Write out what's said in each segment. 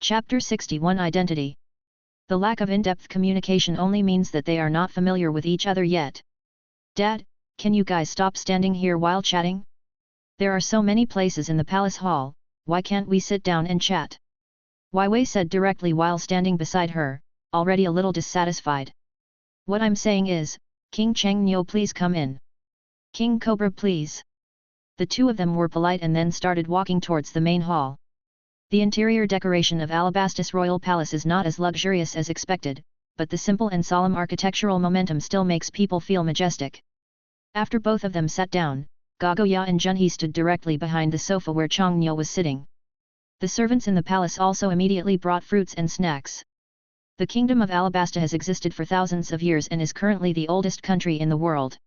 Chapter 61 Identity. The lack of in-depth communication only means that they are not familiar with each other yet. Dad, can you guys stop standing here while chatting? There are so many places in the palace hall, why can't we sit down and chat? Wei said directly while standing beside her, already a little dissatisfied. What I'm saying is, King Changniu, please come in. King Cobra, please. The two of them were polite and then started walking towards the main hall. The interior decoration of Alabastus Royal Palace is not as luxurious as expected, but the simple and solemn architectural momentum still makes people feel majestic. After both of them sat down, Gagoya and Junhee stood directly behind the sofa where Changniu was sitting. The servants in the palace also immediately brought fruits and snacks. The kingdom of Alabasta has existed for thousands of years and is currently the oldest country in the world.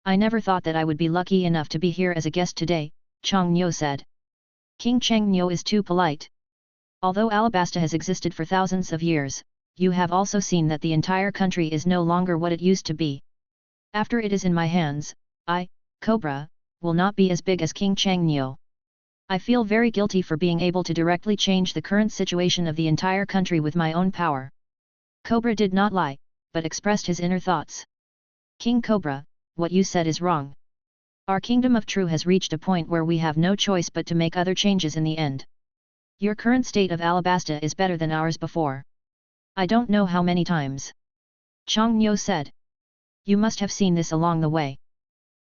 I never thought that I would be lucky enough to be here as a guest today, Changniu said. King Changniu is too polite. Although Alabasta has existed for thousands of years, you have also seen that the entire country is no longer what it used to be. After it is in my hands, I, Cobra, will not be as big as King Changniu. I feel very guilty for being able to directly change the current situation of the entire country with my own power. Cobra did not lie, but expressed his inner thoughts. King Cobra, what you said is wrong. Our kingdom of True has reached a point where we have no choice but to make other changes in the end. Your current state of Alabasta is better than ours before. I don't know how many times. Changniu said. You must have seen this along the way.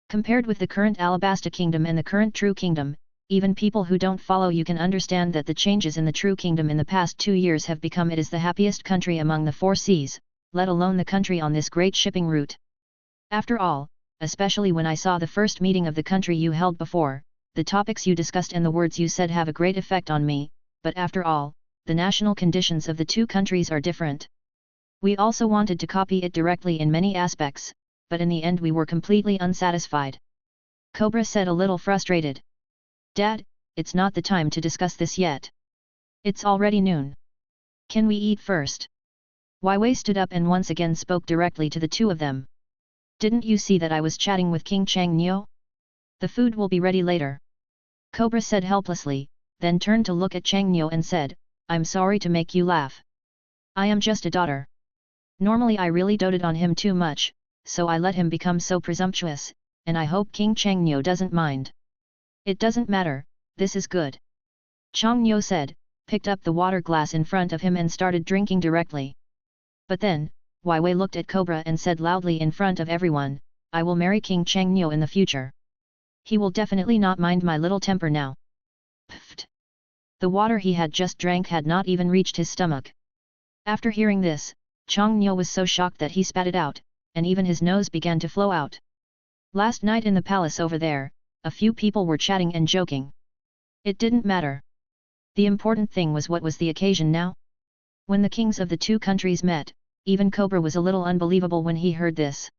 Compared with the current Alabasta kingdom and the current True kingdom, even people who don't follow you can understand that the changes in the True kingdom in the past 2 years have become it is the happiest country among the 4 seas, let alone the country on this great shipping route. After all, especially when I saw the first meeting of the country you held before, the topics you discussed and the words you said have a great effect on me, but after all, the national conditions of the 2 countries are different. We also wanted to copy it directly in many aspects, but in the end we were completely unsatisfied. Cobra said a little frustrated. Dad, it's not the time to discuss this yet. It's already noon. Can we eat first? Wei stood up and once again spoke directly to the two of them. Didn't you see that I was chatting with King Changniu? The food will be ready later. Cobra said helplessly, then turned to look at Changniu and said, I'm sorry to make you laugh. I am just a daughter. Normally I really doted on him too much, so I let him become so presumptuous, and I hope King Changniu doesn't mind. It doesn't matter, this is good. Changniu said, picked up the water glass in front of him and started drinking directly. But then, Wei looked at Cobra and said loudly in front of everyone, I will marry King Changniu in the future. He will definitely not mind my little temper now. Pfft. The water he had just drank had not even reached his stomach. After hearing this, Changniu was so shocked that he spat it out, and even his nose began to flow out. Last night in the palace over there, a few people were chatting and joking. It didn't matter. The important thing was what was the occasion now? When the kings of the 2 countries met, even Cobra was a little unbelievable when he heard this.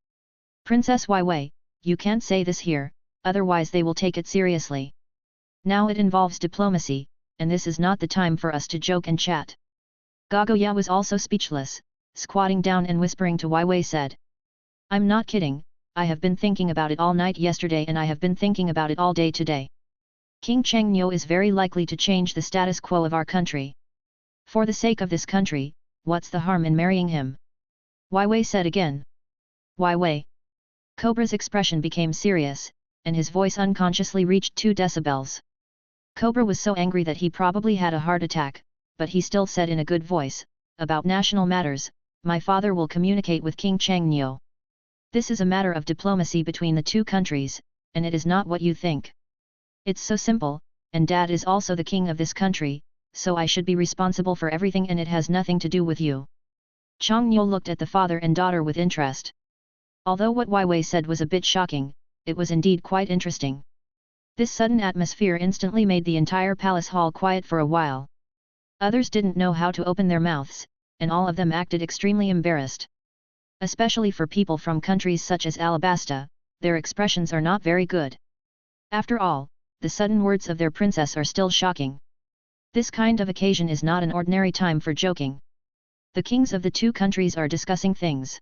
Princess Wei, you can't say this here, otherwise they will take it seriously. Now it involves diplomacy, and this is not the time for us to joke and chat. Gagoya was also speechless, squatting down and whispering to Wei said. I'm not kidding, I have been thinking about it all night yesterday and I have been thinking about it all day today. King Changniu is very likely to change the status quo of our country. For the sake of this country, what's the harm in marrying him? Wei said again. Wei. Cobra's expression became serious, and his voice unconsciously reached 2 decibels. Cobra was so angry that he probably had a heart attack, but he still said in a good voice, about national matters, my father will communicate with King Changniu. This is a matter of diplomacy between the 2 countries, and it is not what you think. It's so simple, and Dad is also the king of this country, so I should be responsible for everything and it has nothing to do with you. Changniu looked at the father and daughter with interest. Although what Wei said was a bit shocking, it was indeed quite interesting. This sudden atmosphere instantly made the entire palace hall quiet for a while. Others didn't know how to open their mouths, and all of them acted extremely embarrassed. Especially for people from countries such as Alabasta, their expressions are not very good. After all, the sudden words of their princess are still shocking. This kind of occasion is not an ordinary time for joking. The kings of the 2 countries are discussing things.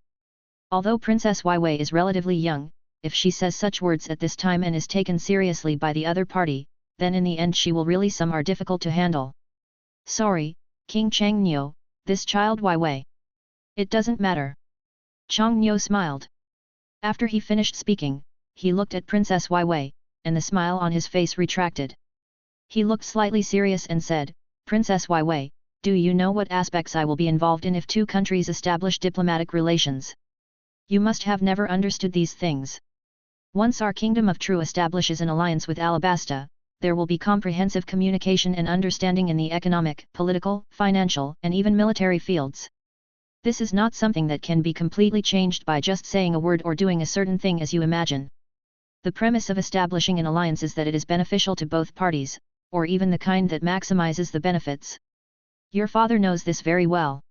Although Princess Wei is relatively young, if she says such words at this time and is taken seriously by the other party, then in the end she will really some are difficult to handle. Sorry, King Changnyo, this child Wai Wei. It doesn't matter. Changnyo smiled. After he finished speaking, he looked at Princess Wai Wei, and the smile on his face retracted. He looked slightly serious and said, Princess Wai Wei, do you know what aspects I will be involved in if two countries establish diplomatic relations? You must have never understood these things. Once our kingdom of True establishes an alliance with Alabasta, there will be comprehensive communication and understanding in the economic, political, financial, and even military fields. This is not something that can be completely changed by just saying a word or doing a certain thing as you imagine. The premise of establishing an alliance is that it is beneficial to both parties, or even the kind that maximizes the benefits. Your father knows this very well.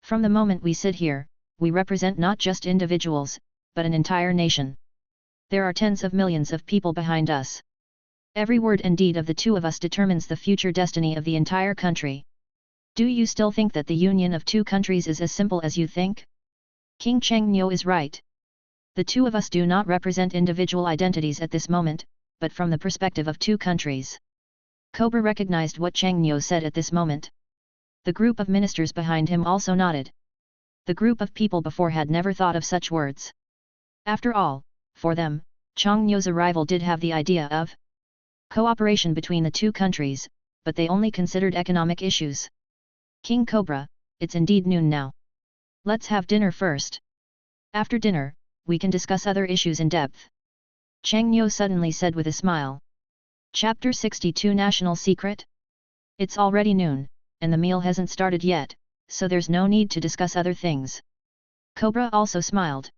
From the moment we sit here, we represent not just individuals, but an entire nation. There are tens of millions of people behind us. Every word and deed of the two of us determines the future destiny of the entire country. Do you still think that the union of two countries is as simple as you think? King Changnyo is right. The two of us do not represent individual identities at this moment, but from the perspective of two countries. Cobra recognized what Changnyo said at this moment. The group of ministers behind him also nodded. The group of people before had never thought of such words. After all, for them, Changnyo's arrival did have the idea of cooperation between the two countries, but they only considered economic issues. King Cobra, it's indeed noon now. Let's have dinner first. After dinner, we can discuss other issues in depth. Changnyo suddenly said with a smile. Chapter 62 National Secret? It's already noon, and the meal hasn't started yet, so there's no need to discuss other things. Cobra also smiled.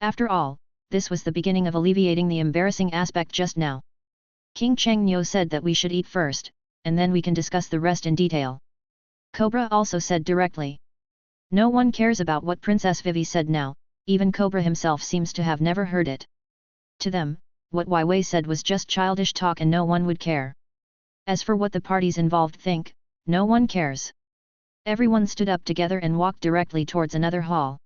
After all, this was the beginning of alleviating the embarrassing aspect just now. King Changnyo said that we should eat first, and then we can discuss the rest in detail. Cobra also said directly. No one cares about what Princess Vivi said now, even Cobra himself seems to have never heard it. To them, what Wai Wei said was just childish talk and no one would care. As for what the parties involved think, no one cares. Everyone stood up together and walked directly towards another hall.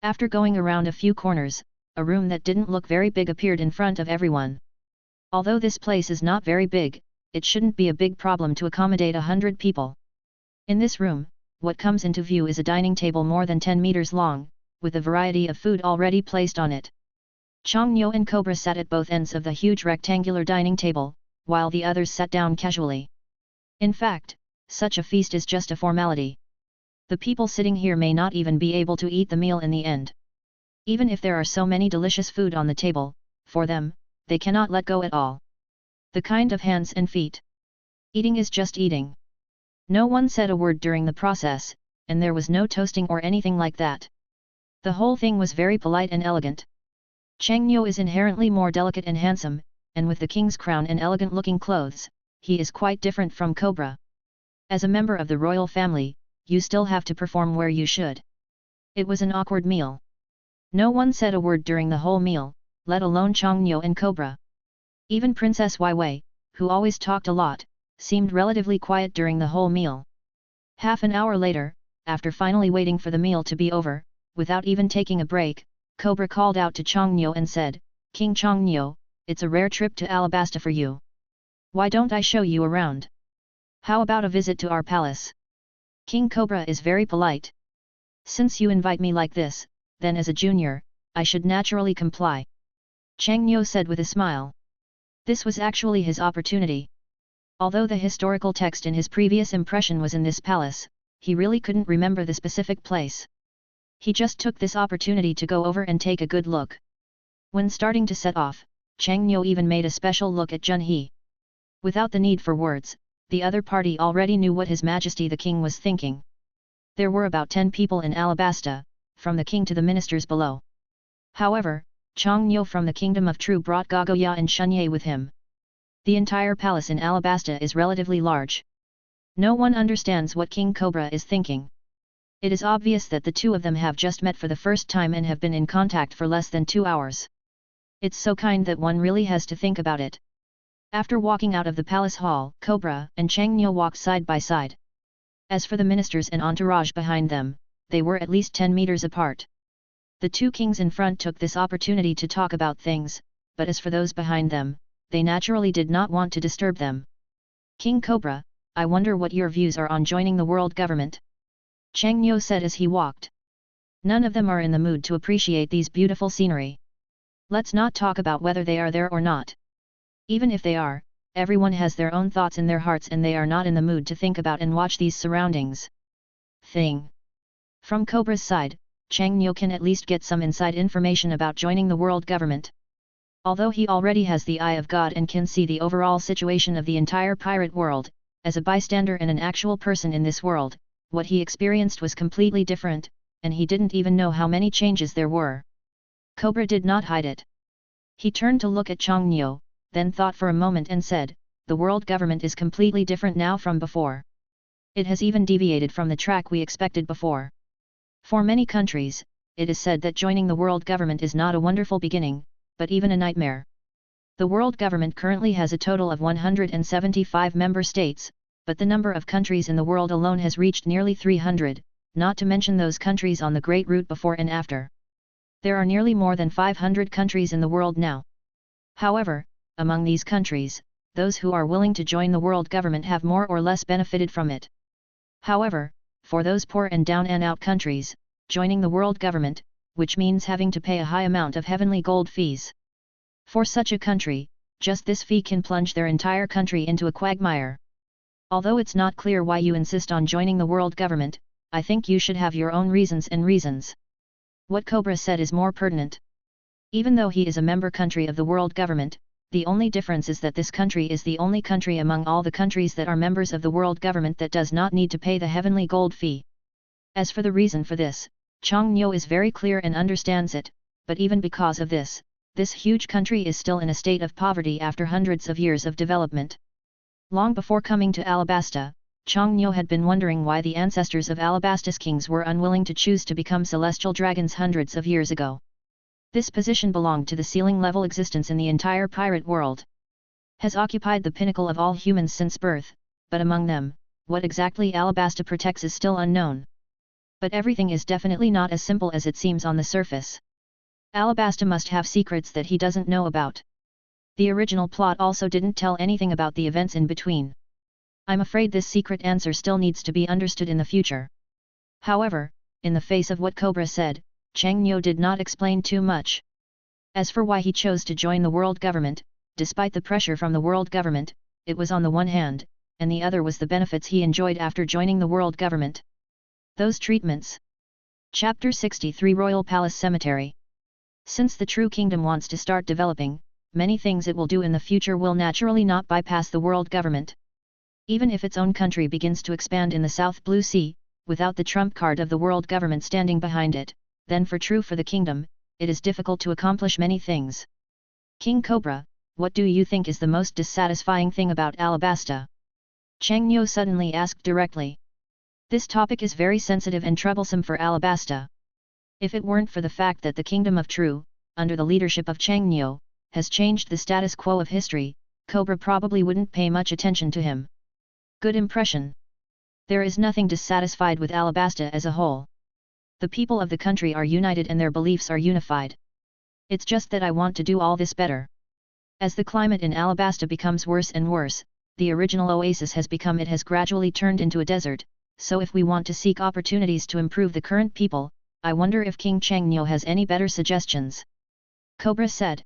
After going around a few corners, a room that didn't look very big appeared in front of everyone. Although this place is not very big, it shouldn't be a big problem to accommodate 100 people. In this room, what comes into view is a dining table more than 10 meters long, with a variety of food already placed on it. Changnyo and Cobra sat at both ends of the huge rectangular dining table, while the others sat down casually. In fact, such a feast is just a formality. The people sitting here may not even be able to eat the meal in the end. Even if there are so many delicious food on the table, for them, they cannot let go at all. The kind of hands and feet. Eating is just eating. No one said a word during the process, and there was no toasting or anything like that. The whole thing was very polite and elegant. Changnyo is inherently more delicate and handsome, and with the king's crown and elegant-looking clothes, he is quite different from Cobra. As a member of the royal family, you still have to perform where you should. It was an awkward meal. No one said a word during the whole meal, let alone Changnyo and Cobra. Even Princess Wai Wei, who always talked a lot, seemed relatively quiet during the whole meal. Half an hour later, after finally waiting for the meal to be over, without even taking a break, Cobra called out to Changnyo and said, King Changnyo, it's a rare trip to Alabasta for you. Why don't I show you around? How about a visit to our palace? King Cobra is very polite. Since you invite me like this, then as a junior, I should naturally comply. Changnyo said with a smile. This was actually his opportunity. Although the historical text in his previous impression was in this palace, he really couldn't remember the specific place. He just took this opportunity to go over and take a good look. When starting to set off, Changnyo even made a special look at Junhee. Without the need for words, the other party already knew what His Majesty the King was thinking. There were about 10 people in Alabasta, from the king to the ministers below. However, Changnyo from the Kingdom of True brought Gagoya and Shunye with him. The entire palace in Alabasta is relatively large. No one understands what King Cobra is thinking. It is obvious that the two of them have just met for the first time and have been in contact for less than 2 hours. It's so kind that one really has to think about it. After walking out of the palace hall, Cobra and Changnyo walked side by side. As for the ministers and entourage behind them, they were at least 10 meters apart. The two kings in front took this opportunity to talk about things, but as for those behind them, they naturally did not want to disturb them. King Cobra, I wonder what your views are on joining the world government. Chang Nyo said as he walked. None of them are in the mood to appreciate these beautiful scenery. Let's not talk about whether they are there or not. Even if they are, everyone has their own thoughts in their hearts and they are not in the mood to think about and watch these surroundings. Thing. From Cobra's side, Chang Nyo can at least get some inside information about joining the world government. Although he already has the eye of God and can see the overall situation of the entire pirate world, as a bystander and an actual person in this world, what he experienced was completely different, and he didn't even know how many changes there were. Cobra did not hide it. He turned to look at Chang Nyo, then thought for a moment and said, the world government is completely different now from before. It has even deviated from the track we expected before. For many countries, it is said that joining the world government is not a wonderful beginning, but even a nightmare. The world government currently has a total of 175 member states, but the number of countries in the world alone has reached nearly 300, not to mention those countries on the Great Route before and after. There are nearly more than 500 countries in the world now. However, among these countries, those who are willing to join the world government have more or less benefited from it. However, for those poor and down and out countries, joining the world government, which means having to pay a high amount of heavenly gold fees. For such a country, just this fee can plunge their entire country into a quagmire. Although it's not clear why you insist on joining the world government, I think you should have your own reasons. What Cobra said is more pertinent. Even though he is a member country of the world government, the only difference is that this country is the only country among all the countries that are members of the world government that does not need to pay the heavenly gold fee. As for the reason for this, Chang Nyo is very clear and understands it, but even because of this, this huge country is still in a state of poverty after hundreds of years of development. Long before coming to Alabasta, Chang Nyo had been wondering why the ancestors of Alabasta's kings were unwilling to choose to become celestial dragons hundreds of years ago. This position belonged to the ceiling-level existence in the entire pirate world. Has occupied the pinnacle of all humans since birth, but among them, what exactly Alabasta protects is still unknown. But everything is definitely not as simple as it seems on the surface. Alabasta must have secrets that he doesn't know about. The original plot also didn't tell anything about the events in between. I'm afraid this secret answer still needs to be understood in the future. However, in the face of what Cobra said, Chang Nyo did not explain too much. As for why he chose to join the world government, despite the pressure from the world government, it was on the one hand, and the other was the benefits he enjoyed after joining the world government. Those treatments. Chapter 63 Royal Palace Cemetery. Since the true kingdom wants to start developing, many things it will do in the future will naturally not bypass the world government. Even if its own country begins to expand in the South Blue Sea, without the trump card of the world government standing behind it, then for the kingdom, it is difficult to accomplish many things. King Cobra, what do you think is the most dissatisfying thing about Alabasta? Chang Nyo suddenly asked directly. This topic is very sensitive and troublesome for Alabasta. If it weren't for the fact that the Kingdom of True, under the leadership of Chang Nyo, has changed the status quo of history, Cobra probably wouldn't pay much attention to him. Good impression. There is nothing dissatisfied with Alabasta as a whole. The people of the country are united and their beliefs are unified. It's just that I want to do all this better. As the climate in Alabasta becomes worse and worse, the original oasis has gradually turned into a desert, so if we want to seek opportunities to improve the current people, I wonder if King Chang Nyo has any better suggestions. Cobra said.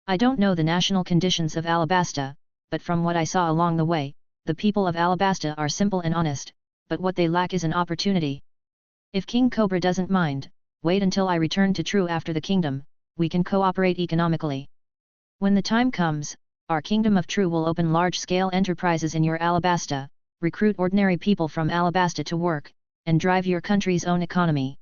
I don't know the national conditions of Alabasta, but from what I saw along the way, the people of Alabasta are simple and honest, but what they lack is an opportunity. If King Cobra doesn't mind, wait until I return to True after the kingdom, we can cooperate economically. When the time comes, our Kingdom of True will open large-scale enterprises in your Alabasta, recruit ordinary people from Alabasta to work, and drive your country's own economy.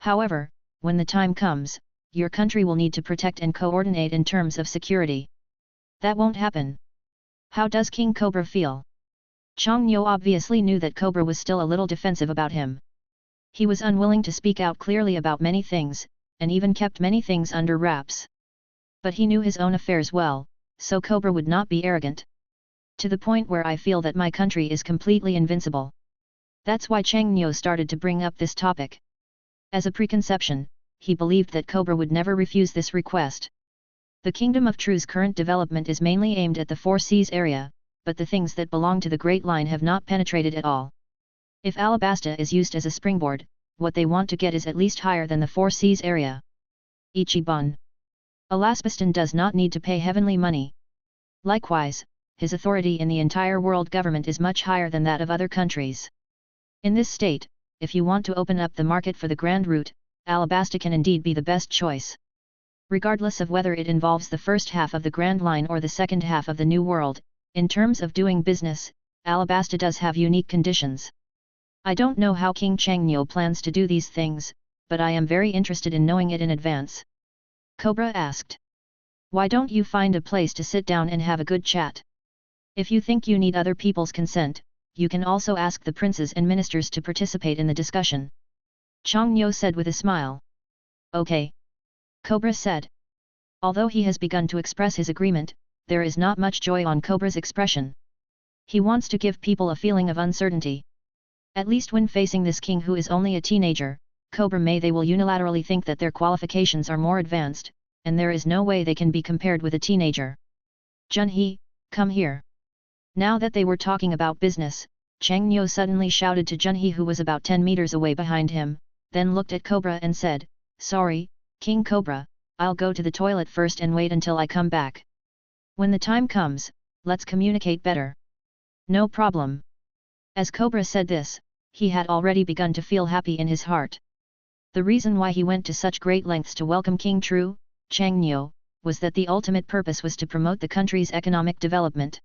However, when the time comes, your country will need to protect and coordinate in terms of security. That won't happen. How does King Cobra feel? Chang Nyo obviously knew that Cobra was still a little defensive about him. He was unwilling to speak out clearly about many things, and even kept many things under wraps. But he knew his own affairs well, so Cobra would not be arrogant. To the point where I feel that my country is completely invincible. That's why Chang Nyo started to bring up this topic. As a preconception, he believed that Cobra would never refuse this request. The Kingdom of True's current development is mainly aimed at the Four Seas area, but the things that belong to the Great Line have not penetrated at all. If Alabasta is used as a springboard, what they want to get is at least higher than the Four Seas area. Ichiban. Alaspastan does not need to pay heavenly money. Likewise, his authority in the entire world government is much higher than that of other countries. In this state, if you want to open up the market for the Grand Route, Alabasta can indeed be the best choice. Regardless of whether it involves the first half of the Grand Line or the second half of the New World, in terms of doing business, Alabasta does have unique conditions. I don't know how King Changnyo plans to do these things, but I am very interested in knowing it in advance. Cobra asked. Why don't you find a place to sit down and have a good chat? If you think you need other people's consent, you can also ask the princes and ministers to participate in the discussion. Changnyo said with a smile. Okay. Cobra said. Although he has begun to express his agreement, there is not much joy on Cobra's expression. He wants to give people a feeling of uncertainty. At least when facing this king who is only a teenager, Cobra they will unilaterally think that their qualifications are more advanced, and there is no way they can be compared with a teenager. Junhee, come here. Now that they were talking about business, Changnyo suddenly shouted to Junhee who was about 10 meters away behind him, then looked at Cobra and said, Sorry, King Cobra, I'll go to the toilet first and wait until I come back. When the time comes, let's communicate better. No problem. As Cobra said this, he had already begun to feel happy in his heart. The reason why he went to such great lengths to welcome King Tru, Changnyo, was that the ultimate purpose was to promote the country's economic development.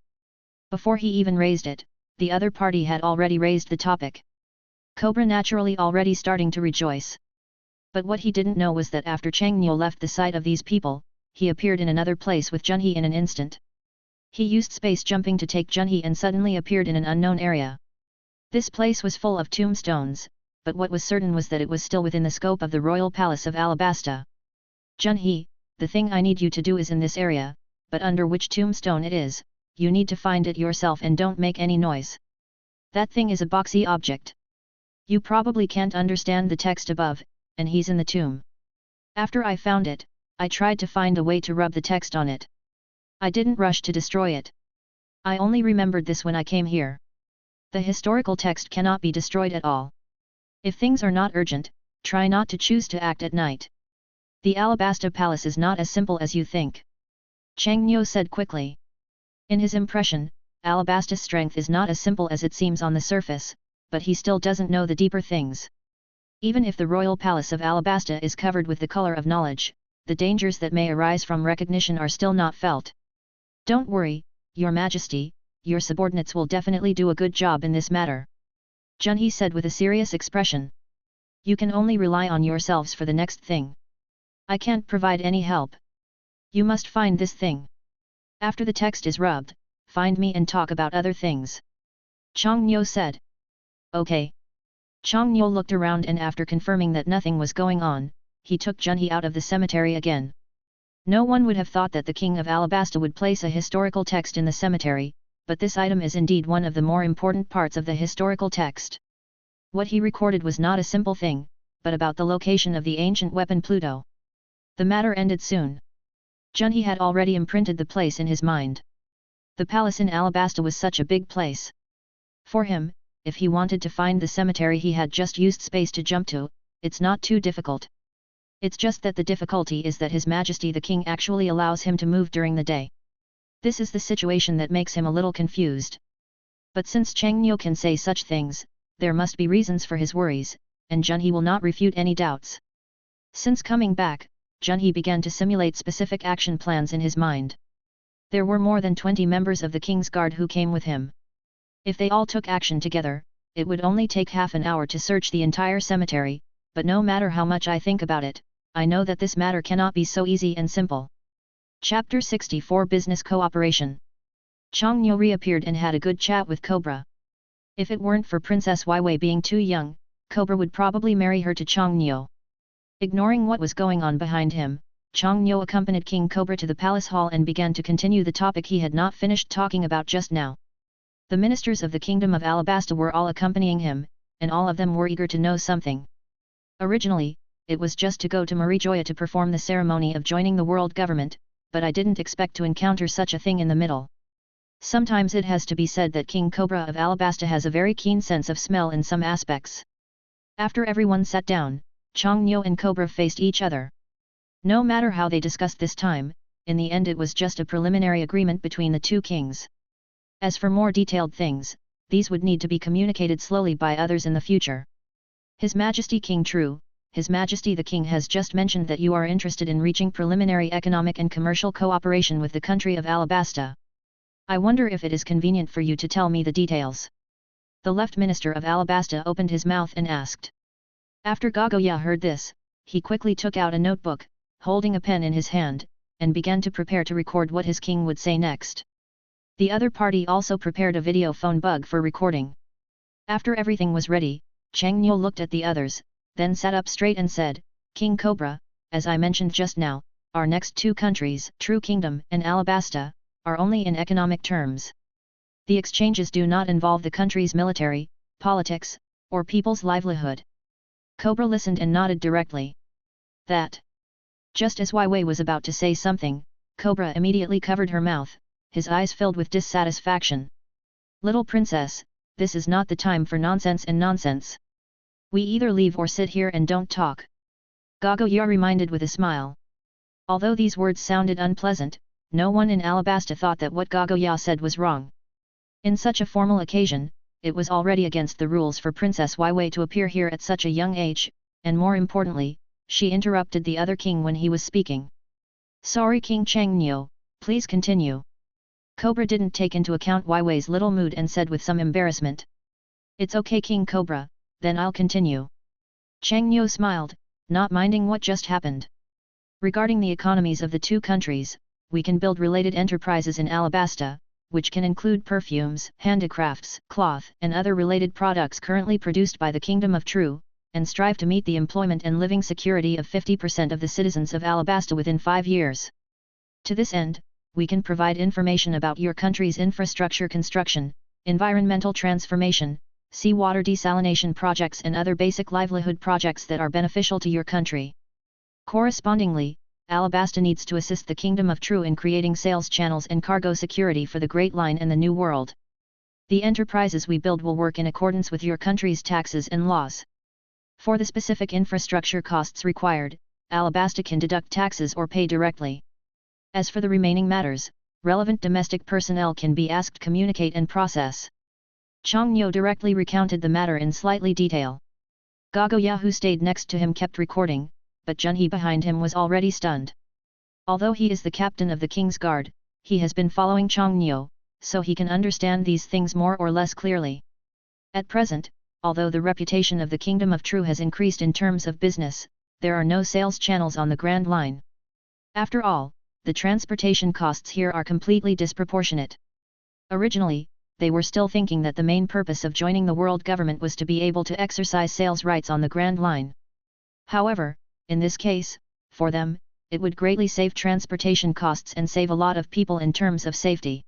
Before he even raised it, the other party had already raised the topic. Cobra naturally already starting to rejoice. But what he didn't know was that after Changnyo left the sight of these people, he appeared in another place with Junhee in an instant. He used space jumping to take Junhee and suddenly appeared in an unknown area. This place was full of tombstones, but what was certain was that it was still within the scope of the royal palace of Alabasta. Junhee, the thing I need you to do is in this area, but under which tombstone it is, you need to find it yourself and don't make any noise. That thing is a boxy object. You probably can't understand the text above, and he's in the tomb. After I found it, I tried to find a way to rub the text on it. I didn't rush to destroy it. I only remembered this when I came here. The historical text cannot be destroyed at all. If things are not urgent, try not to choose to act at night. The Alabasta Palace is not as simple as you think. Changnyo said quickly. In his impression, Alabasta's strength is not as simple as it seems on the surface, but he still doesn't know the deeper things. Even if the royal palace of Alabasta is covered with the color of knowledge, the dangers that may arise from recognition are still not felt. Don't worry, Your Majesty, your subordinates will definitely do a good job in this matter. Junhee said with a serious expression. You can only rely on yourselves for the next thing. I can't provide any help. You must find this thing. After the text is rubbed, find me and talk about other things. Changnyo said. Okay. Changnyo looked around and after confirming that nothing was going on, he took Junhee out of the cemetery again. No one would have thought that the king of Alabasta would place a historical text in the cemetery, but this item is indeed one of the more important parts of the historical text. What he recorded was not a simple thing, but about the location of the ancient weapon Pluto. The matter ended soon. Junhee had already imprinted the place in his mind. The palace in Alabasta was such a big place. For him, if he wanted to find the cemetery he had just used space to jump to, it's not too difficult. It's just that the difficulty is that His Majesty the King actually allows him to move during the day. This is the situation that makes him a little confused. But since Changnyo can say such things, there must be reasons for his worries, and Junhee will not refute any doubts. Since coming back, Junhee began to simulate specific action plans in his mind. There were more than 20 members of the King's Guard who came with him. If they all took action together, it would only take half an hour to search the entire cemetery, but no matter how much I think about it, I know that this matter cannot be so easy and simple. Chapter 64 Business Cooperation. Changnyo reappeared and had a good chat with Cobra. If it weren't for Princess Weiwei being too young, Cobra would probably marry her to Changnyo. Ignoring what was going on behind him, Changnyo accompanied King Cobra to the palace hall and began to continue the topic he had not finished talking about just now. The ministers of the Kingdom of Alabasta were all accompanying him, and all of them were eager to know something. Originally, it was just to go to Marijoya to perform the ceremony of joining the world government, but I didn't expect to encounter such a thing in the middle. Sometimes it has to be said that King Cobra of Alabasta has a very keen sense of smell in some aspects. After everyone sat down, Chong Nyo and Cobra faced each other. No matter how they discussed this time, in the end it was just a preliminary agreement between the two kings. As for more detailed things, these would need to be communicated slowly by others in the future. His Majesty King True, His Majesty the King has just mentioned that you are interested in reaching preliminary economic and commercial cooperation with the country of Alabasta. I wonder if it is convenient for you to tell me the details. The Left Minister of Alabasta opened his mouth and asked. After Gagoya heard this, he quickly took out a notebook, holding a pen in his hand, and began to prepare to record what his king would say next. The other party also prepared a video phone bug for recording. After everything was ready, Chang Nyo looked at the others, then sat up straight and said, King Cobra, as I mentioned just now, our next two countries, True Kingdom and Alabasta, are only in economic terms. The exchanges do not involve the country's military, politics, or people's livelihood. Cobra listened and nodded directly. That. Just as Wai Wei was about to say something, Cobra immediately covered her mouth, his eyes filled with dissatisfaction. Little princess, this is not the time for nonsense. We either leave or sit here and don't talk. Gagoya reminded with a smile. Although these words sounded unpleasant, no one in Alabasta thought that what Gagoya said was wrong. In such a formal occasion, it was already against the rules for Princess Wai Wei to appear here at such a young age, and more importantly, she interrupted the other king when he was speaking. Sorry King Chang Nyo, please continue. Cobra didn't take into account Wai Wei's little mood and said with some embarrassment. It's okay King Cobra, then I'll continue. Chang Nyo smiled, not minding what just happened. Regarding the economies of the two countries, we can build related enterprises in Alabasta, which can include perfumes, handicrafts, cloth and other related products currently produced by the Kingdom of True, and strive to meet the employment and living security of 50% of the citizens of Alabasta within 5 years. To this end, we can provide information about your country's infrastructure construction, environmental transformation, seawater desalination projects and other basic livelihood projects that are beneficial to your country. Correspondingly, Alabasta needs to assist the Kingdom of True in creating sales channels and cargo security for the Great Line and the New World. The enterprises we build will work in accordance with your country's taxes and laws. For the specific infrastructure costs required, Alabasta can deduct taxes or pay directly. As for the remaining matters, relevant domestic personnel can be asked to communicate and process. Chong Nyo directly recounted the matter in slightly detail. Gagoya who stayed next to him kept recording, but Junhee behind him was already stunned. Although he is the captain of the King's Guard, he has been following Chong Nyo, so he can understand these things more or less clearly. At present, although the reputation of the Kingdom of True has increased in terms of business, there are no sales channels on the Grand Line. After all, the transportation costs here are completely disproportionate. Originally, they were still thinking that the main purpose of joining the world government was to be able to exercise sales rights on the Grand Line. However, in this case, for them, it would greatly save transportation costs and save a lot of people in terms of safety.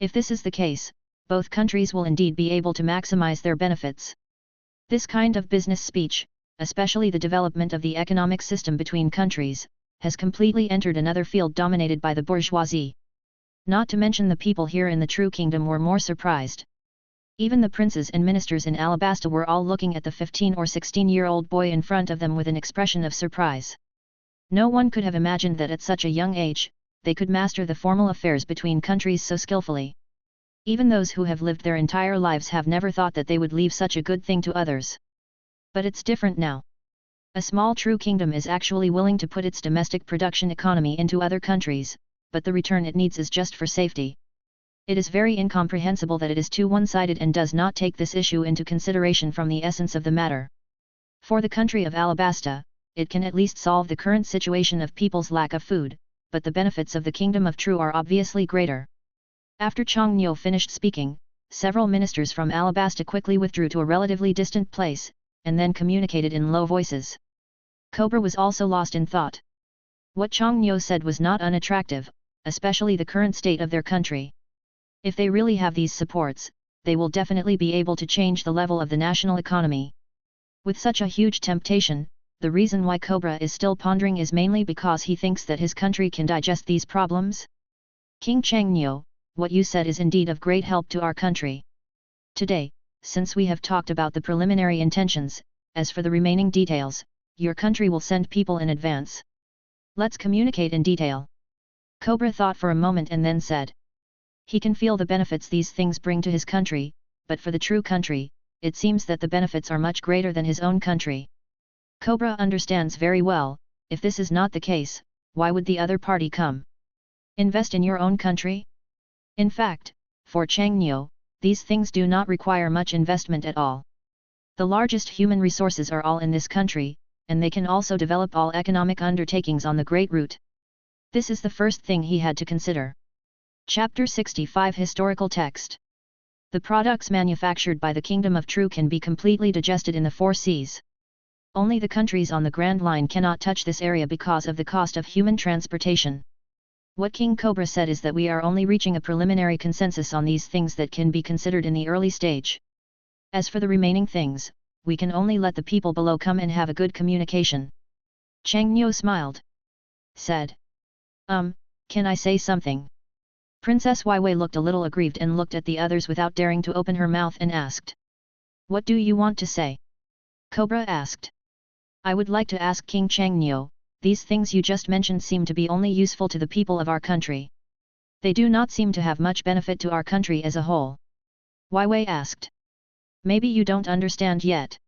If this is the case, both countries will indeed be able to maximize their benefits. This kind of business speech, especially the development of the economic system between countries, has completely entered another field dominated by the bourgeoisie. Not to mention the people here in the True Kingdom were more surprised. Even the princes and ministers in Alabasta were all looking at the 15 or 16-year-old boy in front of them with an expression of surprise. No one could have imagined that at such a young age, they could master the formal affairs between countries so skillfully. Even those who have lived their entire lives have never thought that they would leave such a good thing to others. But it's different now. A small True Kingdom is actually willing to put its domestic production economy into other countries, but the return it needs is just for safety. It is very incomprehensible that it is too one-sided and does not take this issue into consideration from the essence of the matter. For the country of Alabasta, it can at least solve the current situation of people's lack of food, but the benefits of the Kingdom of True are obviously greater. After Chong Nyo finished speaking, several ministers from Alabasta quickly withdrew to a relatively distant place, and then communicated in low voices. Cobra was also lost in thought. What Chong Nyo said was not unattractive, especially the current state of their country. If they really have these supports, they will definitely be able to change the level of the national economy. With such a huge temptation, the reason why Cobra is still pondering is mainly because he thinks that his country can digest these problems. King Chang Nyo, what you said is indeed of great help to our country. Today, since we have talked about the preliminary intentions, as for the remaining details, your country will send people in advance. Let's communicate in detail. Cobra thought for a moment and then said. He can feel the benefits these things bring to his country, but for the true country, it seems that the benefits are much greater than his own country. Cobra understands very well, if this is not the case, why would the other party come? Invest in your own country? In fact, for Changnyo, these things do not require much investment at all. The largest human resources are all in this country, and they can also develop all economic undertakings on the Great Route. This is the first thing he had to consider. Chapter 65 Historical Text. The products manufactured by the Kingdom of True can be completely digested in the 4 seas. Only the countries on the Grand Line cannot touch this area because of the cost of human transportation. What King Cobra said is that we are only reaching a preliminary consensus on these things that can be considered in the early stage. As for the remaining things, we can only let the people below come and have a good communication. Changnyo smiled. Said. Can I say something? Princess Weiwei looked a little aggrieved and looked at the others without daring to open her mouth and asked. What do you want to say? Cobra asked. I would like to ask King Changnyo, these things you just mentioned seem to be only useful to the people of our country. They do not seem to have much benefit to our country as a whole. Weiwei asked. Maybe you don't understand yet.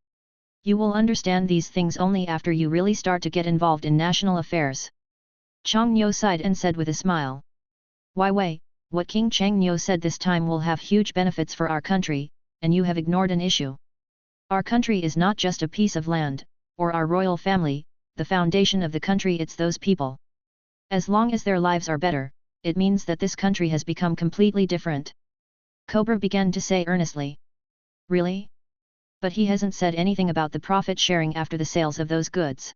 You will understand these things only after you really start to get involved in national affairs. Changnyo sighed and said with a smile. Weiwei, what King Changnyo said this time will have huge benefits for our country, and you have ignored an issue. Our country is not just a piece of land, or our royal family, the foundation of the country, it's those people. As long as their lives are better, it means that this country has become completely different. Cobra began to say earnestly. Really? But he hasn't said anything about the profit sharing after the sales of those goods.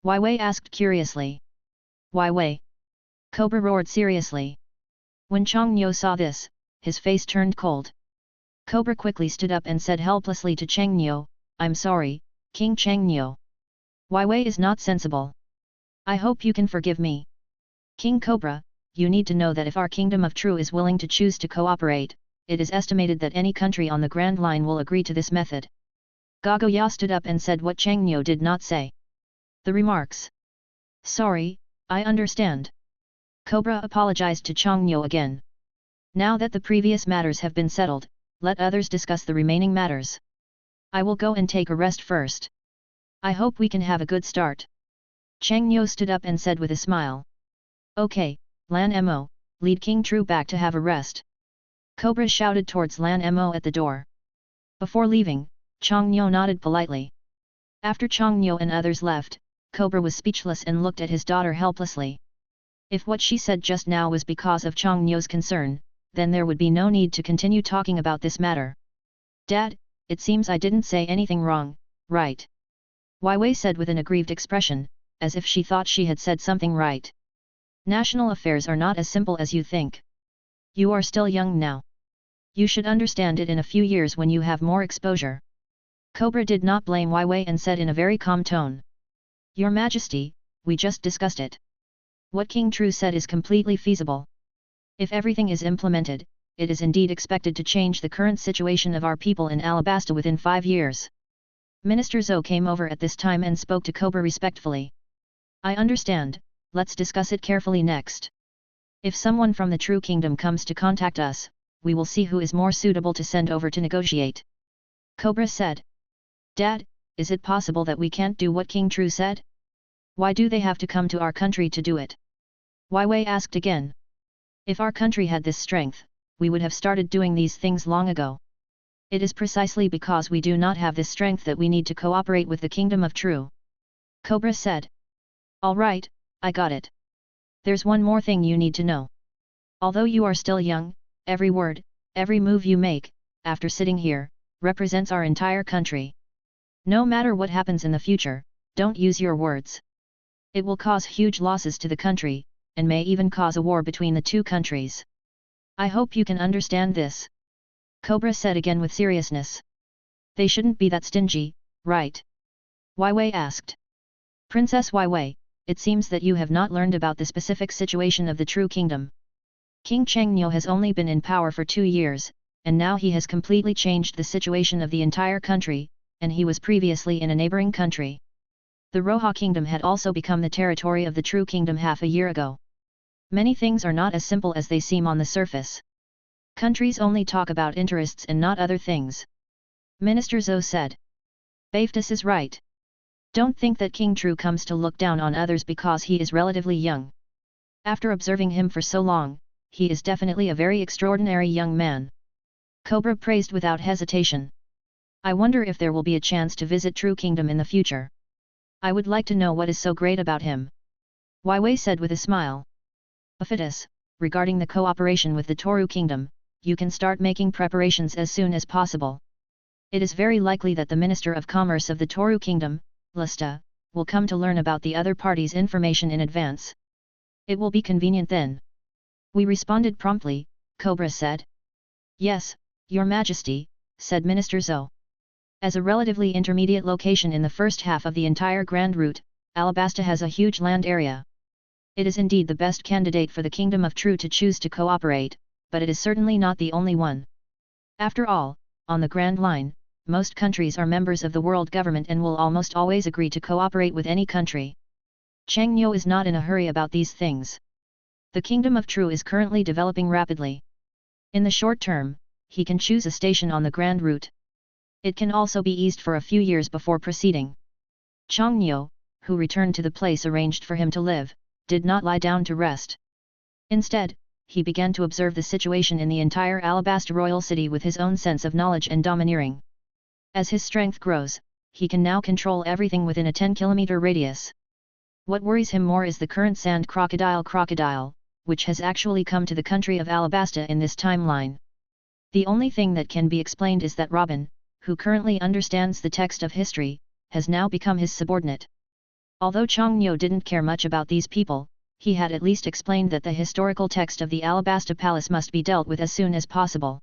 Weiwei asked curiously. Weiwei? Cobra roared seriously. When Changnyo saw this, his face turned cold. Cobra quickly stood up and said helplessly to Changnyo, I'm sorry, King Changnyo. Weiwei is not sensible. I hope you can forgive me. King Cobra, you need to know that if our Kingdom of True is willing to choose to cooperate, it is estimated that any country on the Grand Line will agree to this method. Gagoya stood up and said what Changnyo did not say. The remarks. Sorry, I understand. Cobra apologized to Changnyo again. Now that the previous matters have been settled, let others discuss the remaining matters. I will go and take a rest first. I hope we can have a good start. Changnyo stood up and said with a smile. Okay, Lan Mo, lead King True back to have a rest. Cobra shouted towards Lan Mo at the door. Before leaving, Changnyo nodded politely. After Changnyo and others left, Cobra was speechless and looked at his daughter helplessly. If what she said just now was because of Changnyo's concern, then there would be no need to continue talking about this matter. Dad, it seems I didn't say anything wrong, right? Weiwei said with an aggrieved expression, as if she thought she had said something right. National affairs are not as simple as you think. You are still young now. You should understand it in a few years when you have more exposure. Cobra did not blame Weiwei and said in a very calm tone. Your Majesty, we just discussed it. What King True said is completely feasible. If everything is implemented, it is indeed expected to change the current situation of our people in Alabasta within 5 years. Minister Zhou came over at this time and spoke to Cobra respectfully. I understand, let's discuss it carefully next. If someone from the True Kingdom comes to contact us, we will see who is more suitable to send over to negotiate. Cobra said. Dad, is it possible that we can't do what King True said? Why do they have to come to our country to do it? Weiwei asked again. If our country had this strength, we would have started doing these things long ago. It is precisely because we do not have this strength that we need to cooperate with the Kingdom of True. Cobra said. All right, I got it. There's one more thing you need to know. Although you are still young, every word, every move you make, after sitting here, represents our entire country. No matter what happens in the future, don't use your words. It will cause huge losses to the country, and may even cause a war between the two countries. I hope you can understand this. Cobra said again with seriousness. They shouldn't be that stingy, right? Weiwei asked. Princess Weiwei, it seems that you have not learned about the specific situation of the True Kingdom. King Changno has only been in power for 2 years, and now he has completely changed the situation of the entire country, and he was previously in a neighboring country. The Roha kingdom had also become the territory of the true kingdom half a year ago. Many things are not as simple as they seem on the surface. Countries only talk about interests and not other things. Minister Zhou said. Baftis is right. Don't think that King Tru comes to look down on others because he is relatively young. After observing him for so long, he is definitely a very extraordinary young man. Cobra praised without hesitation. I wonder if there will be a chance to visit True Kingdom in the future. I would like to know what is so great about him. Wei said with a smile. Baftis, regarding the cooperation with the Toru Kingdom, you can start making preparations as soon as possible. It is very likely that the Minister of Commerce of the Toru Kingdom, Lista, will come to learn about the other party's information in advance. It will be convenient then. We responded promptly, Cobra said. Yes, Your Majesty, said Minister Zhou. As a relatively intermediate location in the first half of the entire Grand Route, Alabasta has a huge land area. It is indeed the best candidate for the Kingdom of True to choose to cooperate, but it is certainly not the only one. After all, on the Grand Line, most countries are members of the world government and will almost always agree to cooperate with any country. Changno is not in a hurry about these things. The Kingdom of True is currently developing rapidly. In the short term, he can choose a station on the Grand Route. It can also be eased for a few years before proceeding. Changno, who returned to the place arranged for him to live, did not lie down to rest. Instead, he began to observe the situation in the entire Alabasta royal city with his own sense of knowledge and domineering. As his strength grows, he can now control everything within a 10-kilometer radius. What worries him more is the current sand crocodile, which has actually come to the country of Alabasta in this timeline. The only thing that can be explained is that Robin, who currently understands the text of history, has now become his subordinate. Although Changno didn't care much about these people, he had at least explained that the historical text of the Alabasta Palace must be dealt with as soon as possible.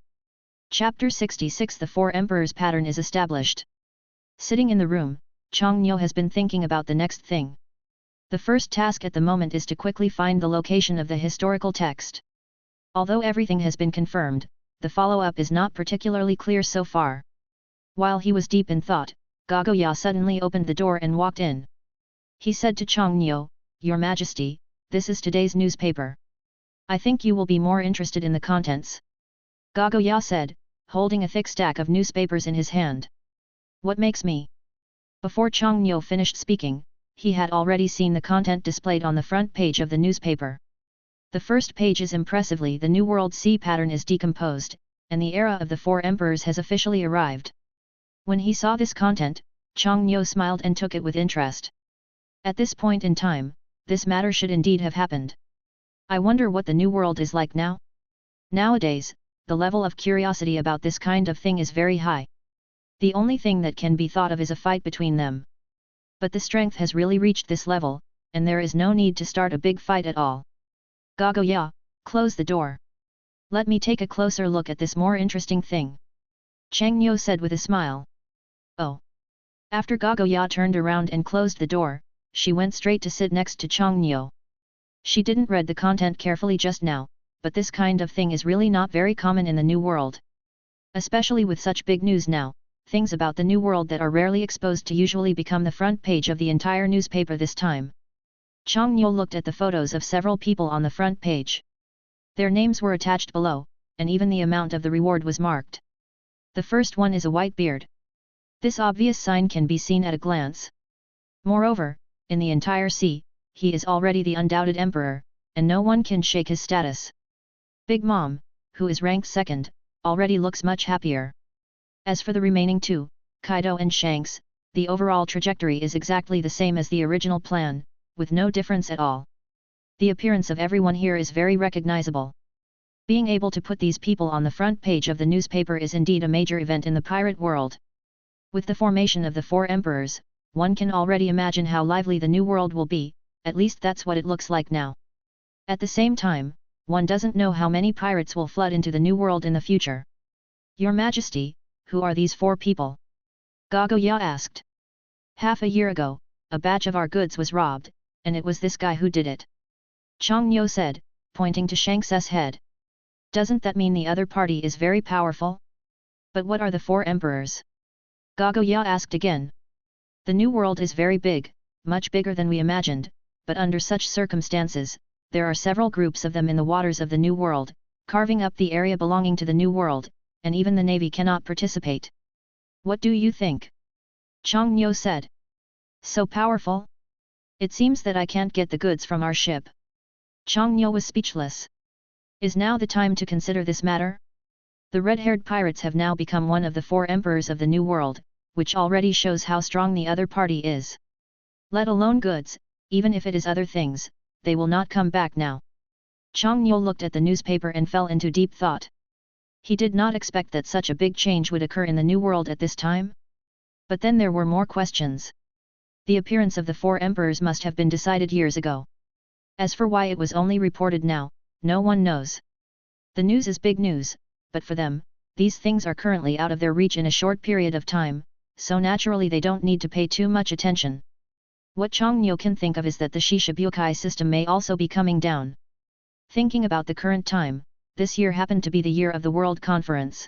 Chapter 66 The Four Emperors pattern is established. Sitting in the room, Changno has been thinking about the next thing. The first task at the moment is to quickly find the location of the historical text. Although everything has been confirmed, the follow-up is not particularly clear so far. While he was deep in thought, Gagoya suddenly opened the door and walked in. He said to Changno, Your Majesty, this is today's newspaper. I think you will be more interested in the contents. Gagoya said, holding a thick stack of newspapers in his hand. What makes me? Before Changno finished speaking, he had already seen the content displayed on the front page of the newspaper. The first page is impressively the New World Sea pattern is decomposed, and the era of the Four Emperors has officially arrived. When he saw this content, Changno smiled and took it with interest. At this point in time, this matter should indeed have happened. I wonder what the New World is like now? Nowadays, the level of curiosity about this kind of thing is very high. The only thing that can be thought of is a fight between them. But the strength has really reached this level, and there is no need to start a big fight at all. Gagoya, close the door. Let me take a closer look at this more interesting thing. Changno said with a smile. Oh. After Gagoya turned around and closed the door, she went straight to sit next to Changno. She didn't read the content carefully just now, but this kind of thing is really not very common in the New World. Especially with such big news now, things about the New World that are rarely exposed to usually become the front page of the entire newspaper this time. Changno looked at the photos of several people on the front page. Their names were attached below, and even the amount of the reward was marked. The first one is a white beard. This obvious sign can be seen at a glance. Moreover, in the entire sea, he is already the undoubted emperor, and no one can shake his status. Big Mom, who is ranked second, already looks much happier. As for the remaining two, Kaido and Shanks, the overall trajectory is exactly the same as the original plan, with no difference at all. The appearance of everyone here is very recognizable. Being able to put these people on the front page of the newspaper is indeed a major event in the pirate world. With the formation of the Four Emperors, one can already imagine how lively the New World will be, at least that's what it looks like now. At the same time, one doesn't know how many pirates will flood into the New World in the future. Your Majesty, who are these four people? Gagoya asked. Half a year ago, a batch of our goods was robbed, and it was this guy who did it. Changno said, pointing to Shanks's head. Doesn't that mean the other party is very powerful? But what are the four emperors? Gagoya asked again. The new world is very big, much bigger than we imagined, but under such circumstances, there are several groups of them in the waters of the new world, carving up the area belonging to the new world, and even the navy cannot participate. What do you think? Chang Nyo said. So powerful? It seems that I can't get the goods from our ship. Chang Nyo was speechless. Is now the time to consider this matter? The red-haired pirates have now become one of the four emperors of the new world, which already shows how strong the other party is. Let alone goods, even if it is other things, they will not come back now. Chang Nyo looked at the newspaper and fell into deep thought. He did not expect that such a big change would occur in the new world at this time. But then there were more questions. The appearance of the four emperors must have been decided years ago. As for why it was only reported now, no one knows. The news is big news, but for them, these things are currently out of their reach in a short period of time, so naturally they don't need to pay too much attention. What Chang Nyo can think of is that the Shishibukai system may also be coming down. Thinking about the current time, this year happened to be the year of the World Conference.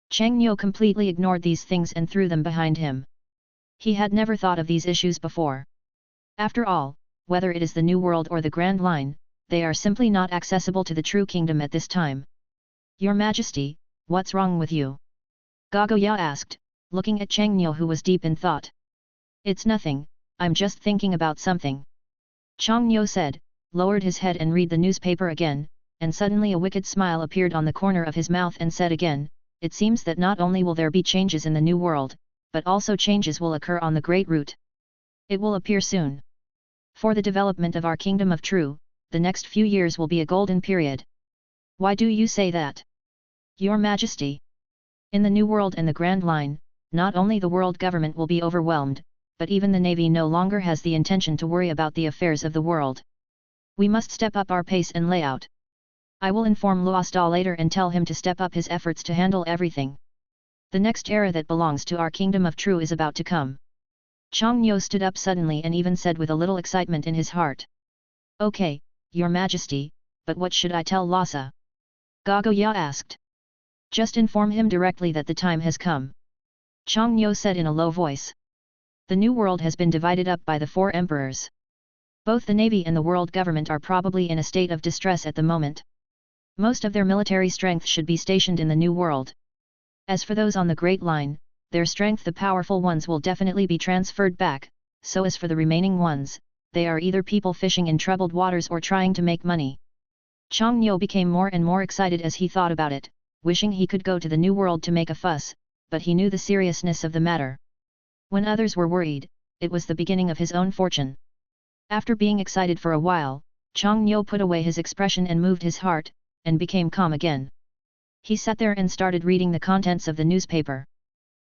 Chang Nyo completely ignored these things and threw them behind him. He had never thought of these issues before. After all, whether it is the New World or the Grand Line, they are simply not accessible to the true kingdom at this time. Your Majesty, what's wrong with you? Gagoya asked, looking at Chang Nyo who was deep in thought. It's nothing, I'm just thinking about something. Chang Nyo said, lowered his head and read the newspaper again, and suddenly a wicked smile appeared on the corner of his mouth and said again, it seems that not only will there be changes in the new world, but also changes will occur on the Great Route. It will appear soon. For the development of our kingdom of True, the next few years will be a golden period. Why do you say that? Your Majesty. In the New World and the Grand Line, not only the world government will be overwhelmed, but even the Navy no longer has the intention to worry about the affairs of the world. We must step up our pace and layout. I will inform Luosta later and tell him to step up his efforts to handle everything. The next era that belongs to our kingdom of True is about to come. Chang Nyo stood up suddenly and even said with a little excitement in his heart. Okay, Your Majesty, but what should I tell Lhasa? Gagoya asked. Just inform him directly that the time has come. Chang Nyo said in a low voice. The new world has been divided up by the four emperors. Both the navy and the world government are probably in a state of distress at the moment. Most of their military strength should be stationed in the new world. As for those on the Great Line, their strength the powerful ones will definitely be transferred back, so as for the remaining ones, they are either people fishing in troubled waters or trying to make money. Chang Nyo became more and more excited as he thought about it, wishing he could go to the new world to make a fuss, but he knew the seriousness of the matter. When others were worried, it was the beginning of his own fortune. After being excited for a while, Chang Nyo put away his expression and moved his heart, and became calm again. He sat there and started reading the contents of the newspaper.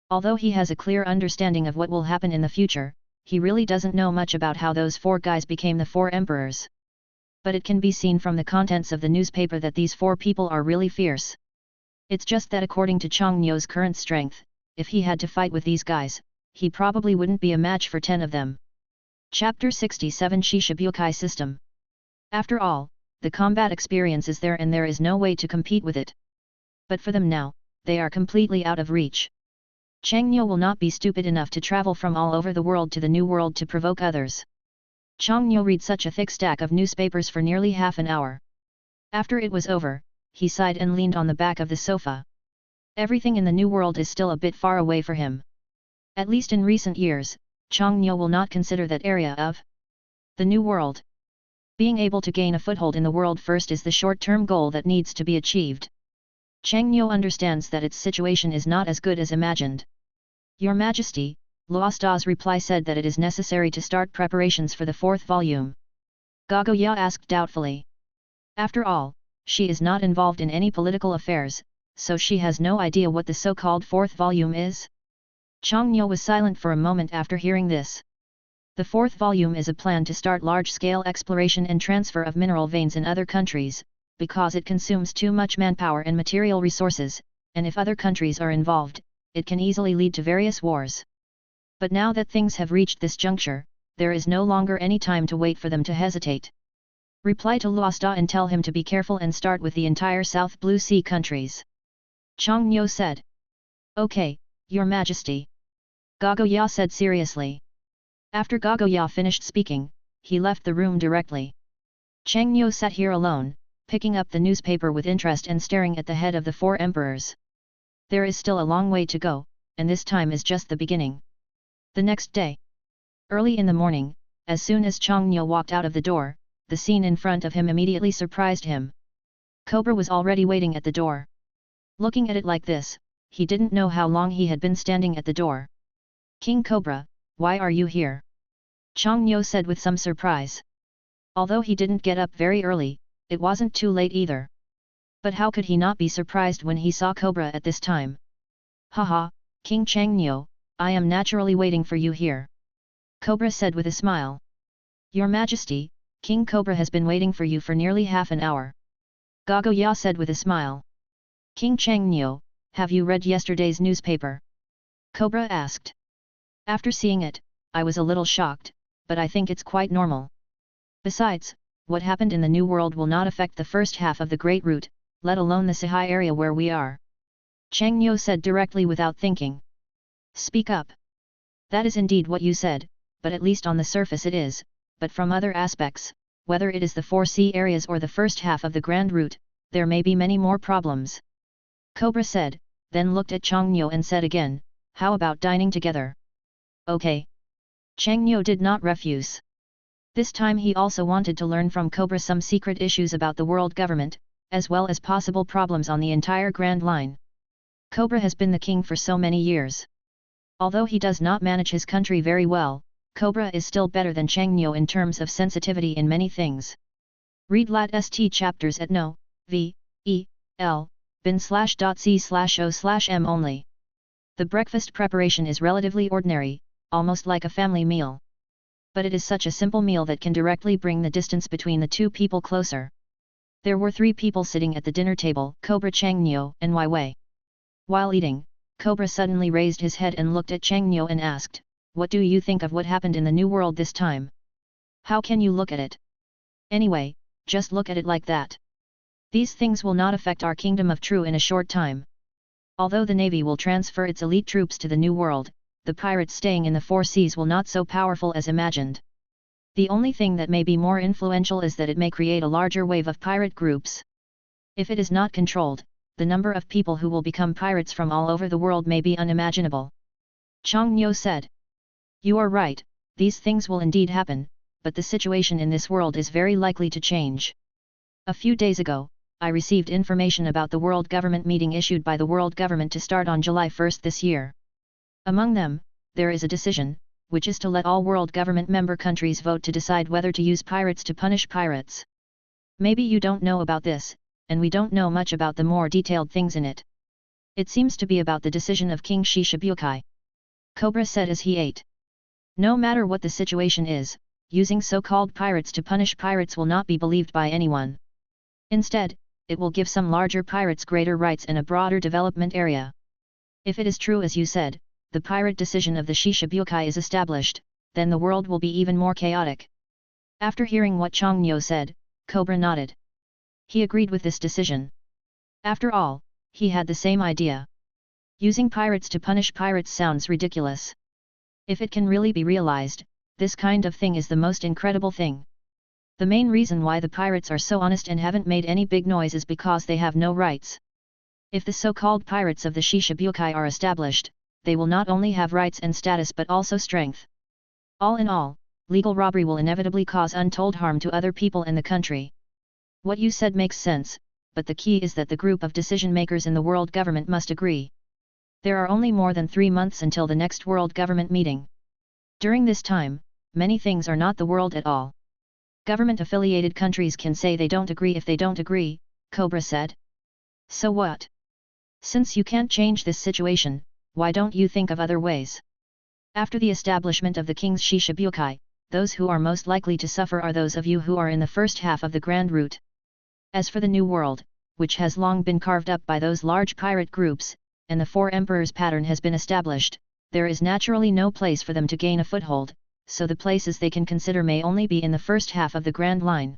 Although he has a clear understanding of what will happen in the future, he really doesn't know much about how those four guys became the four emperors. But it can be seen from the contents of the newspaper that these four people are really fierce. It's just that according to Chang Nyo's current strength, if he had to fight with these guys, he probably wouldn't be a match for 10 of them. Chapter 67 Shishibukai System. After all, the combat experience is there and there is no way to compete with it. But for them now, they are completely out of reach. Chang Nyo will not be stupid enough to travel from all over the world to the new world to provoke others. Chang Nyo read such a thick stack of newspapers for nearly half an hour. After it was over, he sighed and leaned on the back of the sofa. Everything in the new world is still a bit far away for him. At least in recent years, Chang Nyo will not consider that area of the new world. Being able to gain a foothold in the world first is the short-term goal that needs to be achieved. Chang Nyo understands that its situation is not as good as imagined. Your Majesty, Luosta's reply said that it is necessary to start preparations for the fourth volume. Gagoya asked doubtfully. After all, she is not involved in any political affairs, so she has no idea what the so-called fourth volume is. Chang Nyo was silent for a moment after hearing this. The fourth volume is a plan to start large-scale exploration and transfer of mineral veins in other countries, because it consumes too much manpower and material resources, and if other countries are involved, it can easily lead to various wars. But now that things have reached this juncture, there is no longer any time to wait for them to hesitate. Reply to Luosta and tell him to be careful and start with the entire South Blue Sea countries. Chang Nyo said. Okay, Your Majesty. Gagoya said seriously. After Gagoya finished speaking, he left the room directly. Chang Nyo sat here alone, picking up the newspaper with interest and staring at the head of the four emperors. There is still a long way to go, and this time is just the beginning. The next day. Early in the morning, as soon as Chang Nyo walked out of the door, the scene in front of him immediately surprised him. Cobra was already waiting at the door. Looking at it like this, he didn't know how long he had been standing at the door. King Cobra, why are you here? Chang Nyo said with some surprise. Although he didn't get up very early, it wasn't too late either. But how could he not be surprised when he saw Cobra at this time? Haha, King Chang Nyo, I am naturally waiting for you here. Cobra said with a smile. Your Majesty, King Cobra has been waiting for you for nearly half an hour. Gagoya said with a smile. King Chang Nyo, have you read yesterday's newspaper? Cobra asked. After seeing it, I was a little shocked, but I think it's quite normal. Besides, what happened in the New World will not affect the first half of the Great Route, let alone the Sahai area where we are. Chang Nyo said directly without thinking. Speak up. That is indeed what you said, but at least on the surface it is, but from other aspects, whether it is the 4 sea areas or the first half of the Grand Route, there may be many more problems. Cobra said, then looked at Chang Nyo and said again, how about dining together? Okay. Chang Nyo did not refuse. This time he also wanted to learn from Cobra some secret issues about the world government, as well as possible problems on the entire Grand Line. Cobra has been the king for so many years. Although he does not manage his country very well, Cobra is still better than Chang Nyo in terms of sensitivity in many things. Read lat.st chapters at no, v, e, l, bin/c/o/m only. The breakfast preparation is relatively ordinary, almost like a family meal. But it is such a simple meal that can directly bring the distance between the two people closer. There were 3 people sitting at the dinner table, Cobra, Chang Nyo and Wai Wei. While eating, Cobra suddenly raised his head and looked at Chang Nyo and asked, what do you think of what happened in the New World this time? How can you look at it? Anyway, just look at it like that. These things will not affect our kingdom of True in a short time. Although the Navy will transfer its elite troops to the New World, the pirates staying in the 4 seas will not so powerful as imagined. The only thing that may be more influential is that it may create a larger wave of pirate groups. If it is not controlled, the number of people who will become pirates from all over the world may be unimaginable. Chang Nyo said. You are right, these things will indeed happen, but the situation in this world is very likely to change. A few days ago, I received information about the World Government meeting issued by the World Government to start on July 1 this year. Among them, there is a decision, which is to let all World Government member countries vote to decide whether to use pirates to punish pirates. Maybe you don't know about this, and we don't know much about the more detailed things in it. It seems to be about the decision of King Shishibukai. Cobra said as he ate. No matter what the situation is, using so-called pirates to punish pirates will not be believed by anyone. Instead, it will give some larger pirates greater rights and a broader development area. If it is true as you said, the pirate decision of the Shishibukai is established, then the world will be even more chaotic. After hearing what Chang Nyo said, Cobra nodded. He agreed with this decision. After all, he had the same idea. Using pirates to punish pirates sounds ridiculous. If it can really be realized, this kind of thing is the most incredible thing. The main reason why the pirates are so honest and haven't made any big noise is because they have no rights. If the so-called pirates of the Shishibukai are established, they will not only have rights and status but also strength. All in all, legal robbery will inevitably cause untold harm to other people in the country. What you said makes sense, but the key is that the group of decision-makers in the world government must agree. There are only more than 3 months until the next world government meeting. During this time, many things are not the world at all. Government-affiliated countries can say they don't agree if they don't agree, Cobra said. So what? Since you can't change this situation, why don't you think of other ways? After the establishment of the King's Shishibukai, those who are most likely to suffer are those of you who are in the first half of the Grand Route. As for the New World, which has long been carved up by those large pirate groups, and the 4 emperors pattern has been established, there is naturally no place for them to gain a foothold, so the places they can consider may only be in the first half of the Grand Line.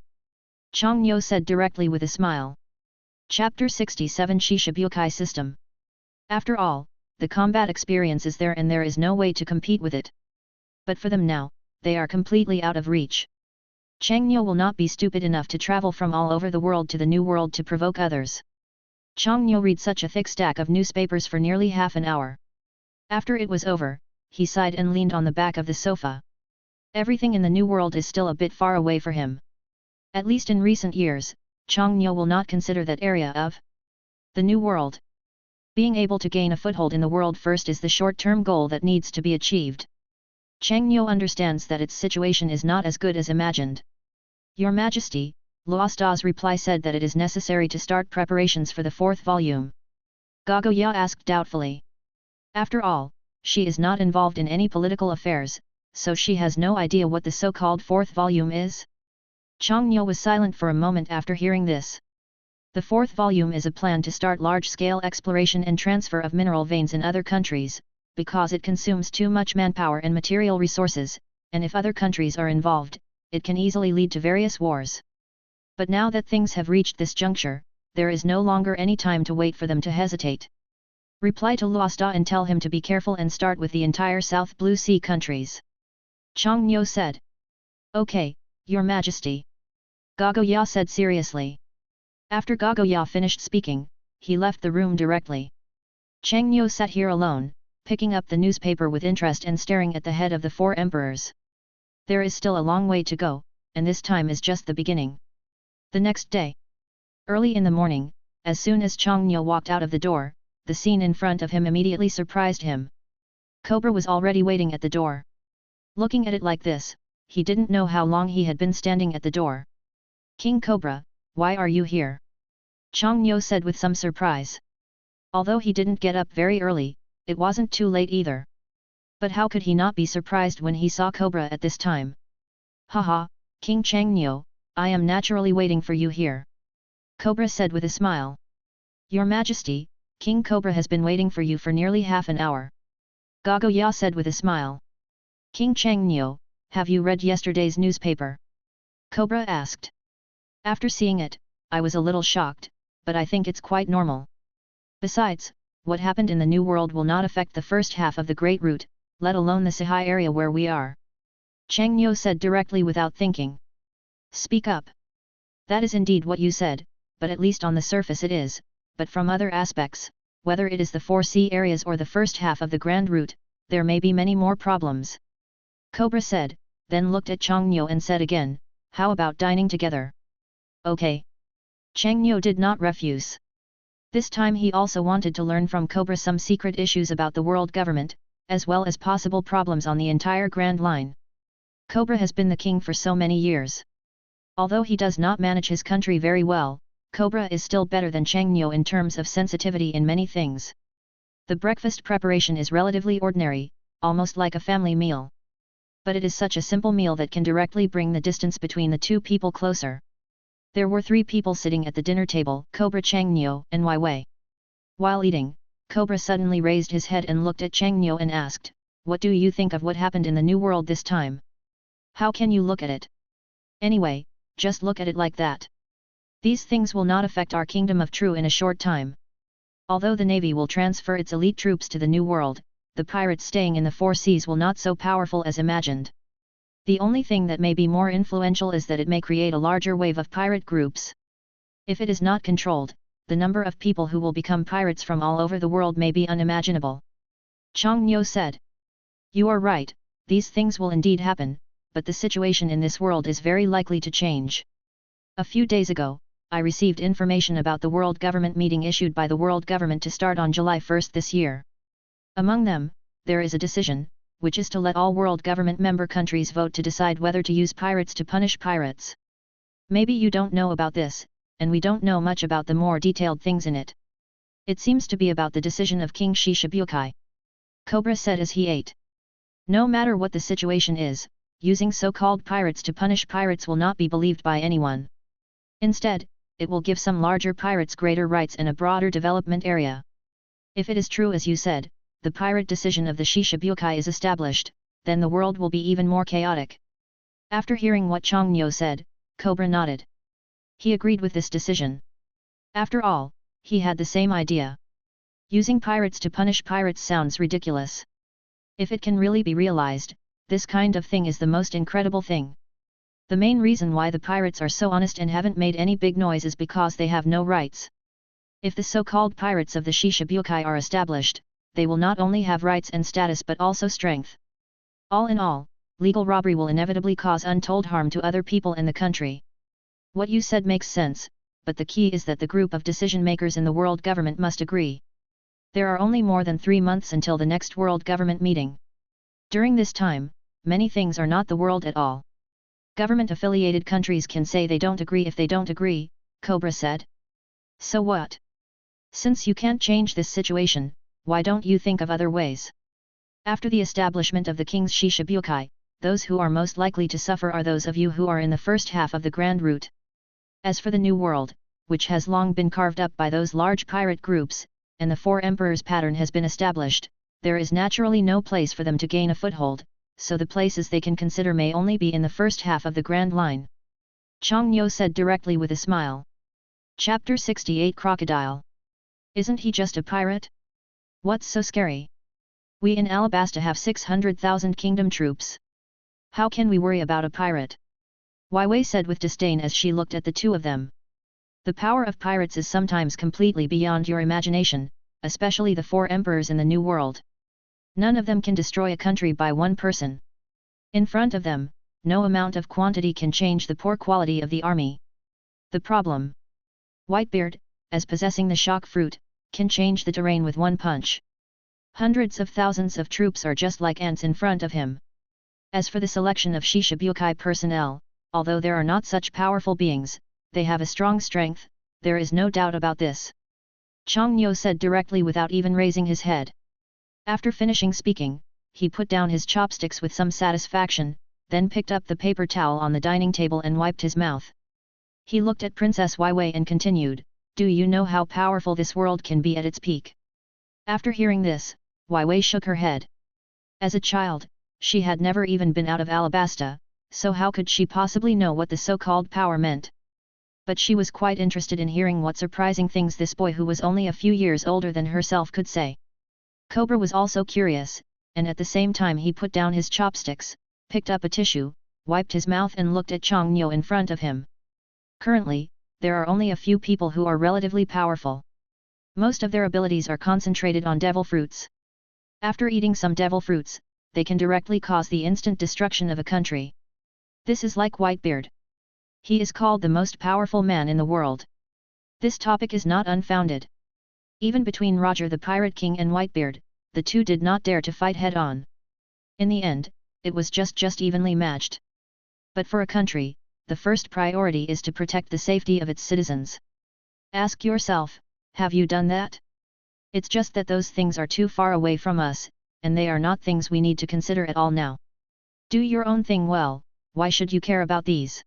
Changnyo said directly with a smile. Chapter 67 Shishibukai System. After all, the combat experience is there and there is no way to compete with it. But for them now, they are completely out of reach. Changnyo will not be stupid enough to travel from all over the world to the new world to provoke others. Changnyo read such a thick stack of newspapers for nearly half an hour. After it was over, he sighed and leaned on the back of the sofa. Everything in the new world is still a bit far away for him. At least in recent years, Changnyo will not consider that area of the new world. Being able to gain a foothold in the world first is the short-term goal that needs to be achieved. Changnyo understands that its situation is not as good as imagined. Your Majesty, Luosta's reply said that it is necessary to start preparations for the fourth volume. Gagoya asked doubtfully. After all, she is not involved in any political affairs, so she has no idea what the so-called fourth volume is. Changnyo was silent for a moment after hearing this. The fourth volume is a plan to start large-scale exploration and transfer of mineral veins in other countries, because it consumes too much manpower and material resources, and if other countries are involved, it can easily lead to various wars. But now that things have reached this juncture, there is no longer any time to wait for them to hesitate. Reply to Luosta and tell him to be careful and start with the entire South Blue Sea countries. Changnyo said. Okay, Your Majesty. Gagoya said seriously. After Gagoya finished speaking, he left the room directly. Changnyo sat here alone, picking up the newspaper with interest and staring at the head of the four emperors. There is still a long way to go, and this time is just the beginning. The next day. Early in the morning, as soon as Changnyo walked out of the door, the scene in front of him immediately surprised him. Cobra was already waiting at the door. Looking at it like this, he didn't know how long he had been standing at the door. King Cobra, why are you here? Changnyo said with some surprise. Although he didn't get up very early, it wasn't too late either. But how could he not be surprised when he saw Cobra at this time? Haha, King Changnyo, I am naturally waiting for you here. Cobra said with a smile. Your Majesty, King Cobra has been waiting for you for nearly half an hour. Gagoya said with a smile. King Changnyo, have you read yesterday's newspaper? Cobra asked. After seeing it, I was a little shocked, but I think it's quite normal. Besides, what happened in the New World will not affect the first half of the Great Route, let alone the Sahai area where we are. Changnyo said directly without thinking. Speak up. That is indeed what you said, but at least on the surface it is, but from other aspects, whether it is the 4 sea areas or the first half of the Grand Route, there may be many more problems. Cobra said, then looked at Changnyo and said again, how about dining together? Okay. Changnyo did not refuse. This time he also wanted to learn from Cobra some secret issues about the world government, as well as possible problems on the entire Grand Line. Cobra has been the king for so many years. Although he does not manage his country very well, Cobra is still better than Changnyo in terms of sensitivity in many things. The breakfast preparation is relatively ordinary, almost like a family meal. But it is such a simple meal that can directly bring the distance between the two people closer. There were 3 people sitting at the dinner table, Cobra, Changnyo, and Wei. While eating, Cobra suddenly raised his head and looked at Changnyo and asked, what do you think of what happened in the New World this time? How can you look at it? Anyway, just look at it like that. These things will not affect our kingdom of True in a short time. Although the navy will transfer its elite troops to the New World, the pirates staying in the 4 seas will not so powerful as imagined. The only thing that may be more influential is that it may create a larger wave of pirate groups. If it is not controlled, the number of people who will become pirates from all over the world may be unimaginable. Changnyo said. You are right, these things will indeed happen, but the situation in this world is very likely to change. A few days ago, I received information about the World Government meeting issued by the World Government to start on July 1 this year. Among them, there is a decision, which is to let all World Government member countries vote to decide whether to use pirates to punish pirates. Maybe you don't know about this, and we don't know much about the more detailed things in it. It seems to be about the decision of King Shishibukai. Cobra said as he ate. No matter what the situation is, using so-called pirates to punish pirates will not be believed by anyone. Instead, it will give some larger pirates greater rights and a broader development area. If it is true as you said, the pirate decision of the Shishibukai is established, then the world will be even more chaotic. After hearing what Changnyo said, Cobra nodded. He agreed with this decision. After all, he had the same idea. Using pirates to punish pirates sounds ridiculous. If it can really be realized, this kind of thing is the most incredible thing. The main reason why the pirates are so honest and haven't made any big noise is because they have no rights. If the so-called pirates of the Shishibukai are established, they will not only have rights and status but also strength. All in all, legal robbery will inevitably cause untold harm to other people in the country. What you said makes sense, but the key is that the group of decision-makers in the world government must agree. There are only more than 3 months until the next world government meeting. During this time, many things are not the world at all. Government-affiliated countries can say they don't agree if they don't agree, Cobra said. So what? Since you can't change this situation, why don't you think of other ways? After the establishment of the King's Shishibukai, those who are most likely to suffer are those of you who are in the first half of the Grand Route. As for the New World, which has long been carved up by those large pirate groups, and the Four Emperors pattern has been established, there is naturally no place for them to gain a foothold, so the places they can consider may only be in the first half of the Grand Line. Chang Nyo said directly with a smile. Chapter 68 Crocodile. Isn't he just a pirate? What's so scary? We in Alabasta have 600,000 kingdom troops. How can we worry about a pirate? Wei said with disdain as she looked at the two of them. The power of pirates is sometimes completely beyond your imagination, especially the Four Emperors in the New World. None of them can destroy a country by one person. In front of them, no amount of quantity can change the poor quality of the army. The problem. Whitebeard, as possessing the shock fruit, can change the terrain with one punch. Hundreds of thousands of troops are just like ants in front of him. As for the selection of Shishibukai personnel, although there are not such powerful beings, they have a strong strength, there is no doubt about this. Chang Nyo said directly without even raising his head. After finishing speaking, he put down his chopsticks with some satisfaction, then picked up the paper towel on the dining table and wiped his mouth. He looked at Princess Wei and continued, "Do you know how powerful this world can be at its peak?" After hearing this, Wei shook her head. As a child, she had never even been out of Alabasta, so how could she possibly know what the so-called power meant? But she was quite interested in hearing what surprising things this boy who was only a few years older than herself could say. Cobra was also curious, and at the same time he put down his chopsticks, picked up a tissue, wiped his mouth and looked at Chang Nyo in front of him. Currently, there are only a few people who are relatively powerful. Most of their abilities are concentrated on devil fruits. After eating some devil fruits, they can directly cause the instant destruction of a country. This is like Whitebeard. He is called the most powerful man in the world. This topic is not unfounded. Even between Roger the Pirate King and Whitebeard, the two did not dare to fight head-on. In the end, it was just evenly matched. But for a country, the first priority is to protect the safety of its citizens. Ask yourself, have you done that? It's just that those things are too far away from us, and they are not things we need to consider at all now. Do your own thing well, why should you care about these?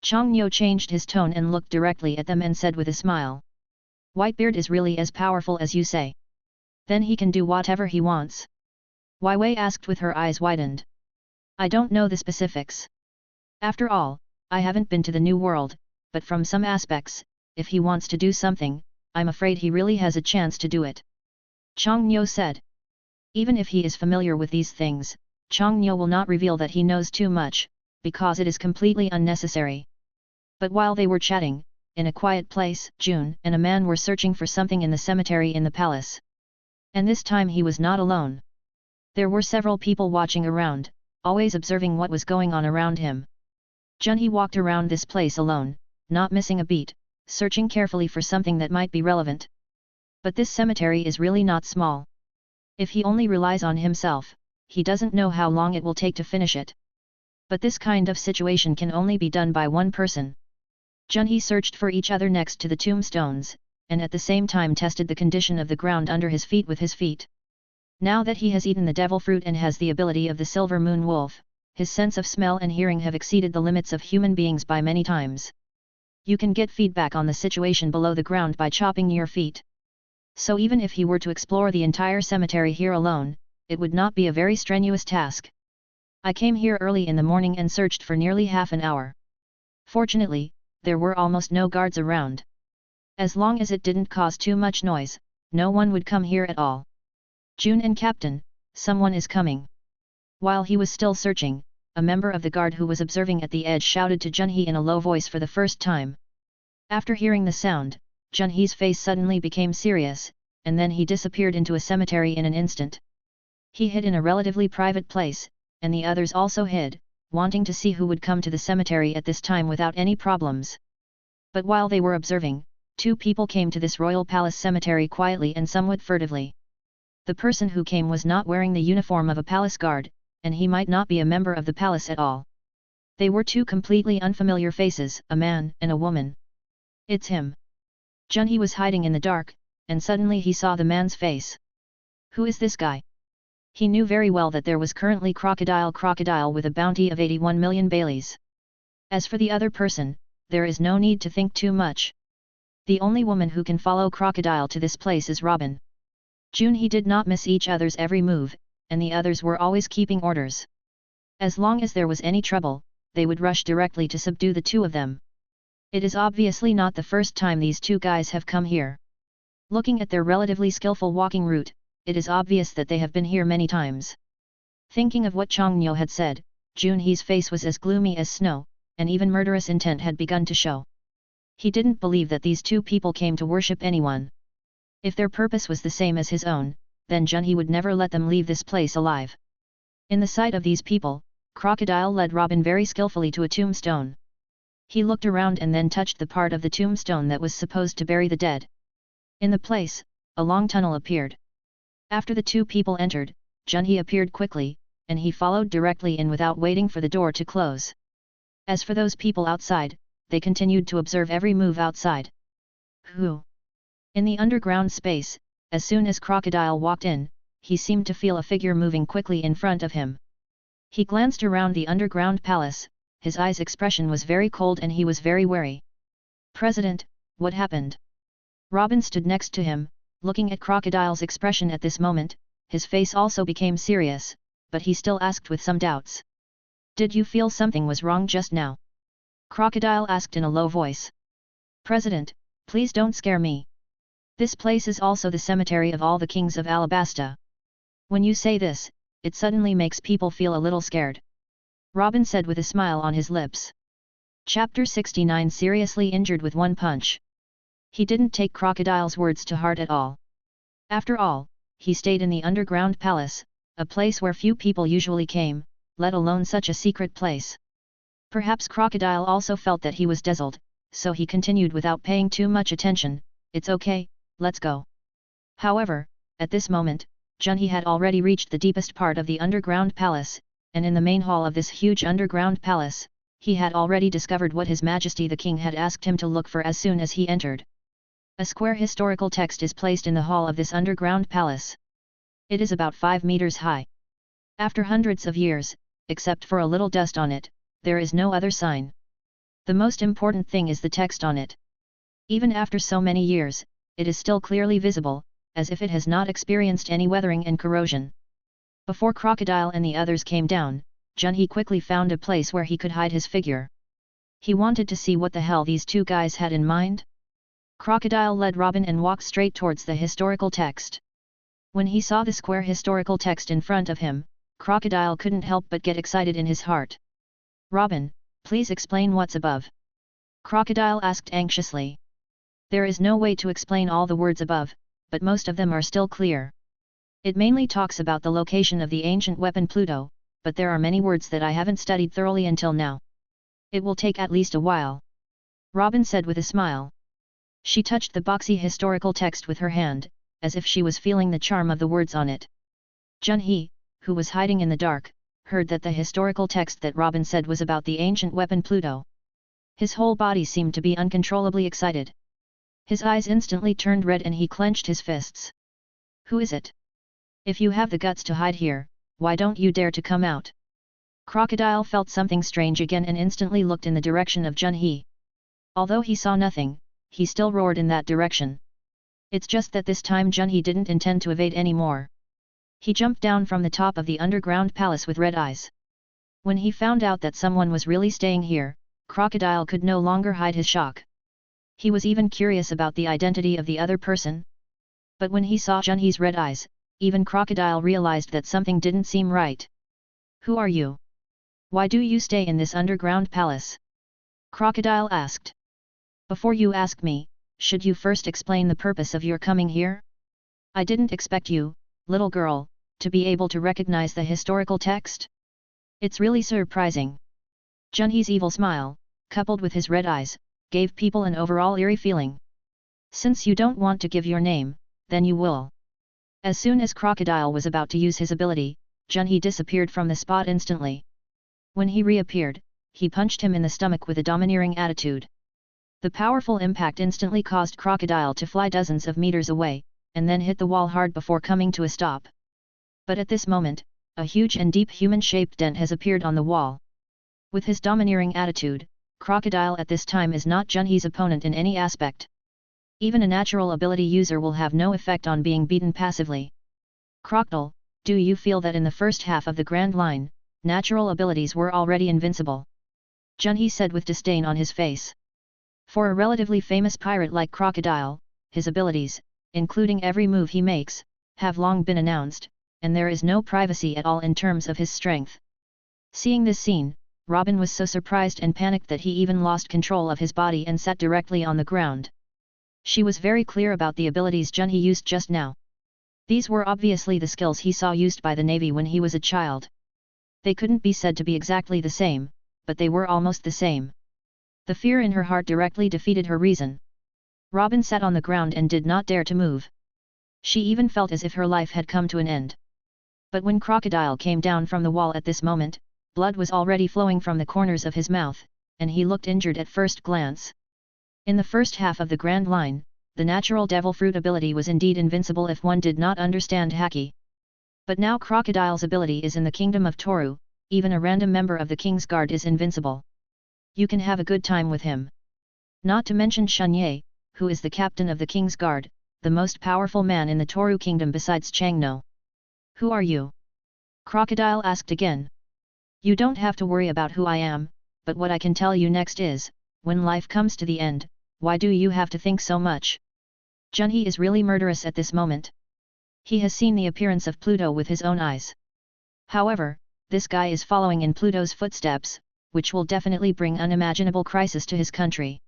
Chang Nyo changed his tone and looked directly at them and said with a smile. Whitebeard is really as powerful as you say. Then he can do whatever he wants. Wei asked with her eyes widened. I don't know the specifics. After all, I haven't been to the New World, but from some aspects, if he wants to do something, I'm afraid he really has a chance to do it. Chang Nyo said. Even if he is familiar with these things, Chang Nyo will not reveal that he knows too much, because it is completely unnecessary. But while they were chatting, in a quiet place, June and a man were searching for something in the cemetery in the palace. And this time he was not alone. There were several people watching around, always observing what was going on around him. Junhee walked around this place alone, not missing a beat, searching carefully for something that might be relevant. But this cemetery is really not small. If he only relies on himself, he doesn't know how long it will take to finish it. But this kind of situation can only be done by one person. Junhee searched for each other next to the tombstones, and at the same time tested the condition of the ground under his feet with his feet. Now that he has eaten the devil fruit and has the ability of the silver moon wolf, his sense of smell and hearing have exceeded the limits of human beings by many times. You can get feedback on the situation below the ground by chopping your feet. So even if he were to explore the entire cemetery here alone, it would not be a very strenuous task. I came here early in the morning and searched for nearly half an hour. Fortunately, there were almost no guards around. As long as it didn't cause too much noise, no one would come here at all. June and Captain, someone is coming. While he was still searching, a member of the guard who was observing at the edge shouted to Junhee in a low voice for the first time. After hearing the sound, Junhee's face suddenly became serious, and then he disappeared into a cemetery in an instant. He hid in a relatively private place, and the others also hid, wanting to see who would come to the cemetery at this time without any problems. But while they were observing, two people came to this royal palace cemetery quietly and somewhat furtively. The person who came was not wearing the uniform of a palace guard, and he might not be a member of the palace at all. They were two completely unfamiliar faces, a man and a woman. It's him. Junhee was hiding in the dark, and suddenly he saw the man's face. Who is this guy? He knew very well that there was currently crocodile with a bounty of 81 million Baileys. As for the other person, there is no need to think too much. The only woman who can follow Crocodile to this place is Robin. Junhee did not miss each other's every move, and the others were always keeping orders. As long as there was any trouble, they would rush directly to subdue the two of them. It is obviously not the first time these two guys have come here. Looking at their relatively skillful walking route, it is obvious that they have been here many times. Thinking of what Chongnyo had said, Junhee's face was as gloomy as snow, and even murderous intent had begun to show. He didn't believe that these two people came to worship anyone. If their purpose was the same as his own, then Junhee would never let them leave this place alive. In the sight of these people, Crocodile led Robin very skillfully to a tombstone. He looked around and then touched the part of the tombstone that was supposed to bury the dead. In the place, a long tunnel appeared. After the two people entered, Junhee appeared quickly, and he followed directly in without waiting for the door to close. As for those people outside, they continued to observe every move outside. Who? In the underground space, as soon as Crocodile walked in, he seemed to feel a figure moving quickly in front of him. He glanced around the underground palace, his eyes' expression was very cold and he was very wary. President, what happened? Robin stood next to him, looking at Crocodile's expression at this moment, his face also became serious, but he still asked with some doubts. Did you feel something was wrong just now? Crocodile asked in a low voice. President, please don't scare me. This place is also the cemetery of all the kings of Alabasta. When you say this, it suddenly makes people feel a little scared. Robin said with a smile on his lips. Chapter 69 Seriously injured with one punch. He didn't take Crocodile's words to heart at all. After all, he stayed in the underground palace, a place where few people usually came, let alone such a secret place. Perhaps Crocodile also felt that he was dazzled, so he continued without paying too much attention, it's okay, let's go. However, at this moment, Junhee had already reached the deepest part of the underground palace, and in the main hall of this huge underground palace, he had already discovered what His Majesty the King had asked him to look for as soon as he entered. A square historical text is placed in the hall of this underground palace. It is about 5 meters high. After hundreds of years, except for a little dust on it, there is no other sign. The most important thing is the text on it. Even after so many years, it is still clearly visible, as if it has not experienced any weathering and corrosion. Before Crocodile and the others came down, Junhee quickly found a place where he could hide his figure. He wanted to see what the hell these two guys had in mind. Crocodile led Robin and walked straight towards the historical text. When he saw the square historical text in front of him, Crocodile couldn't help but get excited in his heart. Robin, please explain what's above. Crocodile asked anxiously. There is no way to explain all the words above, but most of them are still clear. It mainly talks about the location of the ancient weapon Pluto, but there are many words that I haven't studied thoroughly until now. It will take at least a while. Robin said with a smile. She touched the boxy historical text with her hand, as if she was feeling the charm of the words on it. Junhee, who was hiding in the dark, heard that the historical text that Robin said was about the ancient weapon Pluto. His whole body seemed to be uncontrollably excited. His eyes instantly turned red and he clenched his fists. Who is it? If you have the guts to hide here, why don't you dare to come out? Crocodile felt something strange again and instantly looked in the direction of Junhee. Although he saw nothing, he still roared in that direction. It's just that this time Junhee didn't intend to evade anymore. He jumped down from the top of the underground palace with red eyes. When he found out that someone was really staying here, Crocodile could no longer hide his shock. He was even curious about the identity of the other person. But when he saw Junhee's red eyes, even Crocodile realized that something didn't seem right. "Who are you? Why do you stay in this underground palace?" Crocodile asked. "Before you ask me, should you first explain the purpose of your coming here? I didn't expect you, little girl, to be able to recognize the historical text. It's really surprising." Junhee's evil smile, coupled with his red eyes, gave people an overall eerie feeling. "Since you don't want to give your name, then you will." As soon as Crocodile was about to use his ability, Junhee disappeared from the spot instantly. When he reappeared, he punched him in the stomach with a domineering attitude. The powerful impact instantly caused Crocodile to fly dozens of meters away, and then hit the wall hard before coming to a stop. But at this moment, a huge and deep human-shaped dent has appeared on the wall. With his domineering attitude, Crocodile at this time is not Junhee's opponent in any aspect. Even a natural ability user will have no effect on being beaten passively. "Crocodile, do you feel that in the first half of the Grand Line, natural abilities were already invincible?" Junhee said with disdain on his face. For a relatively famous pirate like Crocodile, his abilities, including every move he makes, have long been announced, and there is no privacy at all in terms of his strength. Seeing this scene, Robin was so surprised and panicked that he even lost control of his body and sat directly on the ground. She was very clear about the abilities Junhee used just now. These were obviously the skills he saw used by the Navy when he was a child. They couldn't be said to be exactly the same, but they were almost the same. The fear in her heart directly defeated her reason. Robin sat on the ground and did not dare to move. She even felt as if her life had come to an end. But when Crocodile came down from the wall at this moment, blood was already flowing from the corners of his mouth, and he looked injured at first glance. In the first half of the Grand Line, the natural Devil Fruit ability was indeed invincible if one did not understand Haki. But now Crocodile's ability is in the Kingdom of Toru, even a random member of the King's Guard is invincible. You can have a good time with him. Not to mention Shunye, who is the captain of the King's Guard, the most powerful man in the Toru Kingdom besides Changno. "Who are you?" Crocodile asked again. "You don't have to worry about who I am, but what I can tell you next is, when life comes to the end, why do you have to think so much?" Junhee is really murderous at this moment. He has seen the appearance of Pluto with his own eyes. However, this guy is following in Pluto's footsteps, which will definitely bring unimaginable crisis to his country.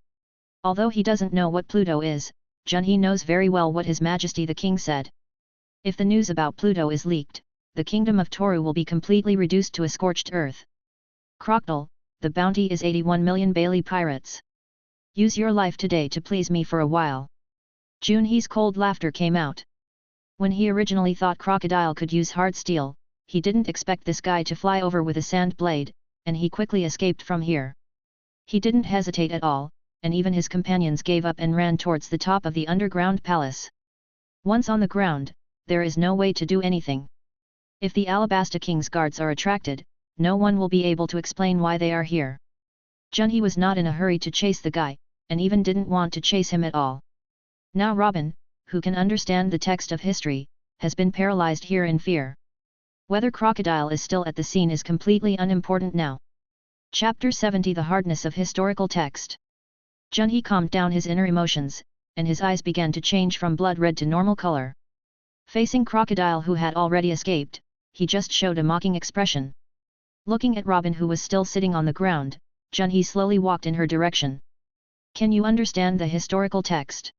Although he doesn't know what Pluto is, Junhee knows very well what His Majesty the King said. If the news about Pluto is leaked, the Kingdom of Toru will be completely reduced to a scorched earth. "Crocodile, the bounty is 81 million Bailey pirates. Use your life today to please me for a while." Junhee's cold laughter came out. When he originally thought Crocodile could use hard steel, he didn't expect this guy to fly over with a sand blade, and he quickly escaped from here. He didn't hesitate at all, and even his companions gave up and ran towards the top of the underground palace. Once on the ground, there is no way to do anything. If the Alabasta King's guards are attracted, no one will be able to explain why they are here. Junhee was not in a hurry to chase the guy, and even didn't want to chase him at all. Now Robin, who can understand the text of history, has been paralyzed here in fear. Whether Crocodile is still at the scene is completely unimportant now. Chapter 70 The Hardness of Historical Text. Junhee calmed down his inner emotions, and his eyes began to change from blood red to normal color. Facing Crocodile who had already escaped, he just showed a mocking expression. Looking at Robin who was still sitting on the ground, Junhee slowly walked in her direction. "Can you understand the historical text?"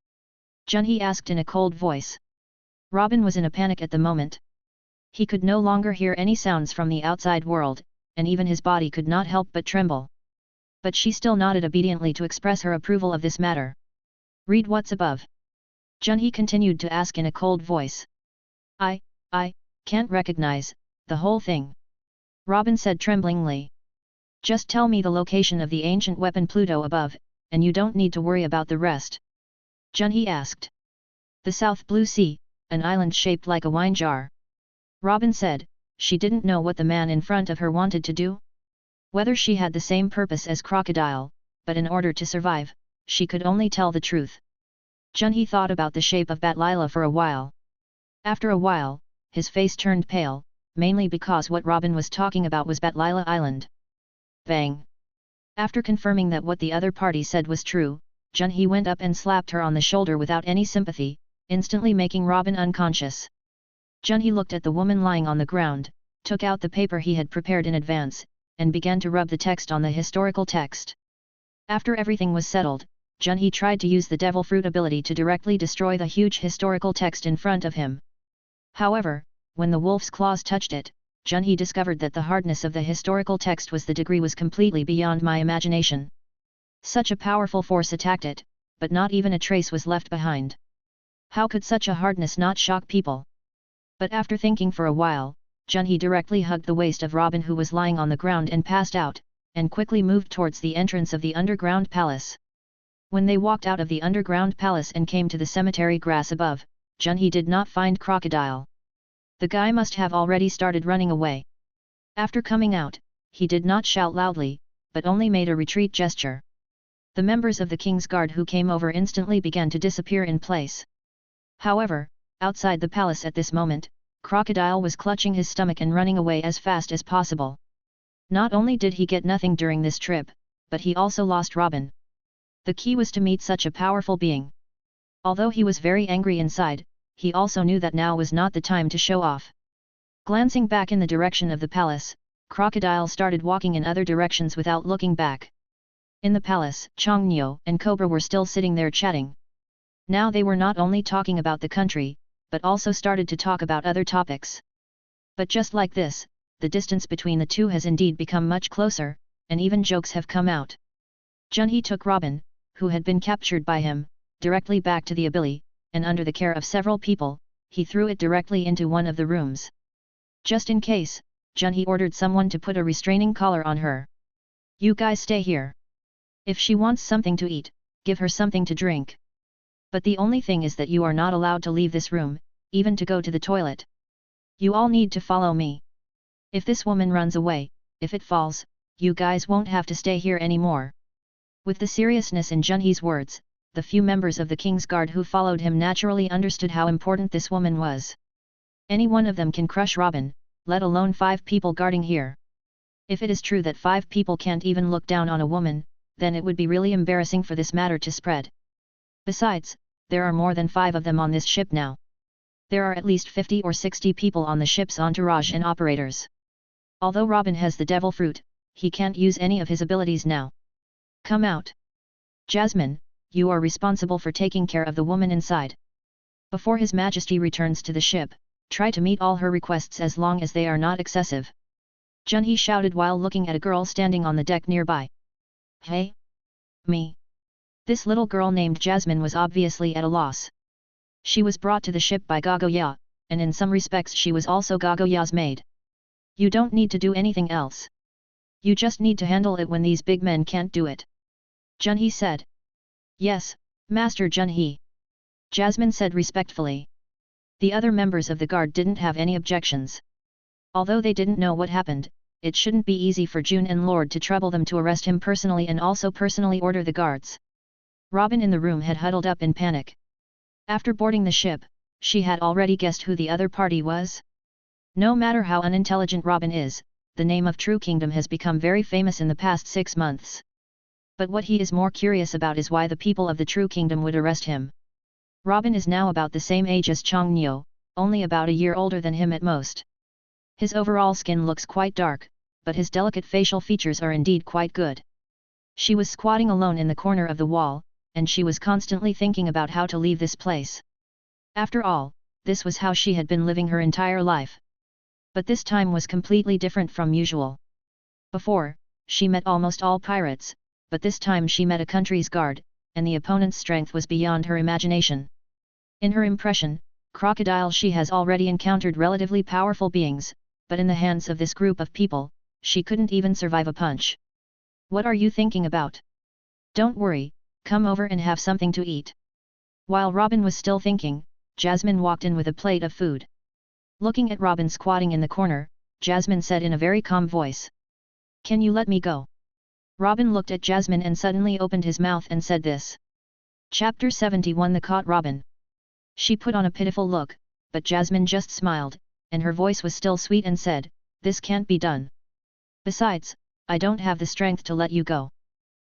Junhee asked in a cold voice. Robin was in a panic at the moment. He could no longer hear any sounds from the outside world, and even his body could not help but tremble. But she still nodded obediently to express her approval of this matter. "Read what's above." Junhee continued to ask in a cold voice. I can't recognize the whole thing," Robin said tremblingly. "Just tell me the location of the ancient weapon Pluto above, and you don't need to worry about the rest." Junhee asked. "The South Blue Sea, an island shaped like a wine jar," Robin said. She didn't know what the man in front of her wanted to do. Whether she had the same purpose as Crocodile, but in order to survive, she could only tell the truth. Junhee thought about the shape of Batlila for a while. After a while, his face turned pale, mainly because what Robin was talking about was Batlila Island. Bang! After confirming that what the other party said was true, Junhee went up and slapped her on the shoulder without any sympathy, instantly making Robin unconscious. Junhee looked at the woman lying on the ground, took out the paper he had prepared in advance, and began to rub the text on the historical text. After everything was settled, Junhee tried to use the devil fruit ability to directly destroy the huge historical text in front of him. However, when the wolf's claws touched it, Junhee discovered that the hardness of the historical text was completely beyond my imagination. Such a powerful force attacked it, but not even a trace was left behind. How could such a hardness not shock people? But after thinking for a while, Junhee directly hugged the waist of Robin, who was lying on the ground and passed out, and quickly moved towards the entrance of the underground palace. When they walked out of the underground palace and came to the cemetery grass above, Junhee did not find Crocodile. The guy must have already started running away. After coming out, he did not shout loudly, but only made a retreat gesture. The members of the king's guard who came over instantly began to disappear in place. However, outside the palace at this moment, Crocodile was clutching his stomach and running away as fast as possible. Not only did he get nothing during this trip, but he also lost Robin. The key was to meet such a powerful being. Although he was very angry inside, he also knew that now was not the time to show off. Glancing back in the direction of the palace, Crocodile started walking in other directions without looking back. In the palace, Chongnyo and Cobra were still sitting there chatting. Now they were not only talking about the country, but also started to talk about other topics. But just like this, the distance between the two has indeed become much closer, and even jokes have come out. Junhee took Robin, who had been captured by him, directly back to the Abili, and under the care of several people, he threw it directly into one of the rooms. Just in case, Junhee ordered someone to put a restraining collar on her. "You guys stay here. If she wants something to eat, give her something to drink. But the only thing is that you are not allowed to leave this room, even to go to the toilet. You all need to follow me. If this woman runs away, if it falls, you guys won't have to stay here anymore." With the seriousness in Junhee's words, the few members of the king's guard who followed him naturally understood how important this woman was. Any one of them can crush Robin, let alone 5 people guarding here. If it is true that 5 people can't even look down on a woman, then it would be really embarrassing for this matter to spread. Besides, there are more than 5 of them on this ship now. There are at least 50 or 60 people on the ship's entourage and operators. Although Robin has the devil fruit, he can't use any of his abilities now. "Come out. Jasmine, you are responsible for taking care of the woman inside. Before His Majesty returns to the ship, try to meet all her requests as long as they are not excessive." Junhee shouted while looking at a girl standing on the deck nearby. "Hey? Me?" This little girl named Jasmine was obviously at a loss. She was brought to the ship by Gagoya, and in some respects she was also Gagoya's maid. "You don't need to do anything else. You just need to handle it when these big men can't do it," Junhee said. "Yes, Master Junhee," Jasmine said respectfully. The other members of the guard didn't have any objections. Although they didn't know what happened, it shouldn't be easy for June and Lord to trouble them to arrest him personally and also personally order the guards. Robin in the room had huddled up in panic. After boarding the ship, she had already guessed who the other party was. No matter how unintelligent Robin is, the name of True Kingdom has become very famous in the past 6 months. But what he is more curious about is why the people of the True Kingdom would arrest him. Robin is now about the same age as Chongnyo, only about a year older than him at most. His overall skin looks quite dark, but his delicate facial features are indeed quite good. She was squatting alone in the corner of the wall, and she was constantly thinking about how to leave this place. After all, this was how she had been living her entire life. But this time was completely different from usual. Before, she met almost all pirates, but this time she met a country's guard, and the opponent's strength was beyond her imagination. In her impression, Crocodile, she has already encountered relatively powerful beings, but in the hands of this group of people, she couldn't even survive a punch. "What are you thinking about? Don't worry, come over and have something to eat." While Robin was still thinking, Jasmine walked in with a plate of food. Looking at Robin squatting in the corner, Jasmine said in a very calm voice, "Can you let me go?" Robin looked at Jasmine and suddenly opened his mouth and said this. Chapter 71 The Caught Robin. She put on a pitiful look, but Jasmine just smiled, and her voice was still sweet and said, "This can't be done. Besides, I don't have the strength to let you go."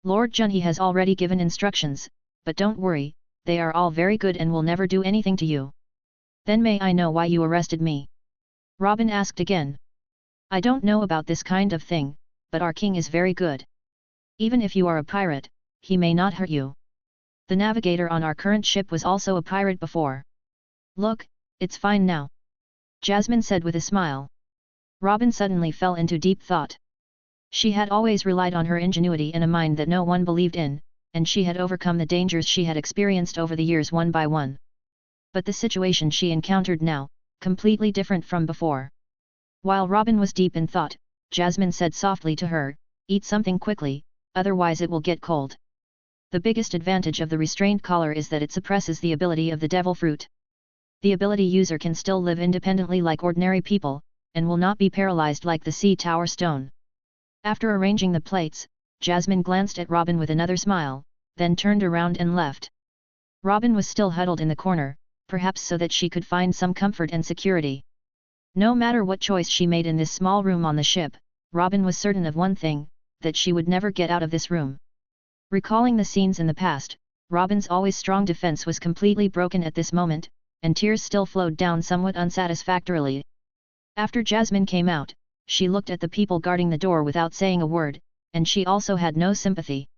Lord Junhee has already given instructions, but don't worry, they are all very good and will never do anything to you. Then may I know why you arrested me? Robin asked again. I don't know about this kind of thing, but our king is very good. Even if you are a pirate, he may not hurt you. The navigator on our current ship was also a pirate before. Look, it's fine now. Jasmine said with a smile. Robin suddenly fell into deep thought. She had always relied on her ingenuity and a mind that no one believed in, and she had overcome the dangers she had experienced over the years one by one. But the situation she encountered now, completely different from before. While Robin was deep in thought, Jasmine said softly to her, "Eat something quickly, otherwise it will get cold." The biggest advantage of the restrained collar is that it suppresses the ability of the devil fruit. The ability user can still live independently like ordinary people, and will not be paralyzed like the sea tower stone. After arranging the plates, Jasmine glanced at Robin with another smile, then turned around and left. Robin was still huddled in the corner, perhaps so that she could find some comfort and security. No matter what choice she made in this small room on the ship, Robin was certain of one thing, that she would never get out of this room. Recalling the scenes in the past, Robin's always strong defense was completely broken at this moment, and tears still flowed down somewhat unsatisfactorily. After Jasmine came out, she looked at the people guarding the door without saying a word, and she also had no sympathy.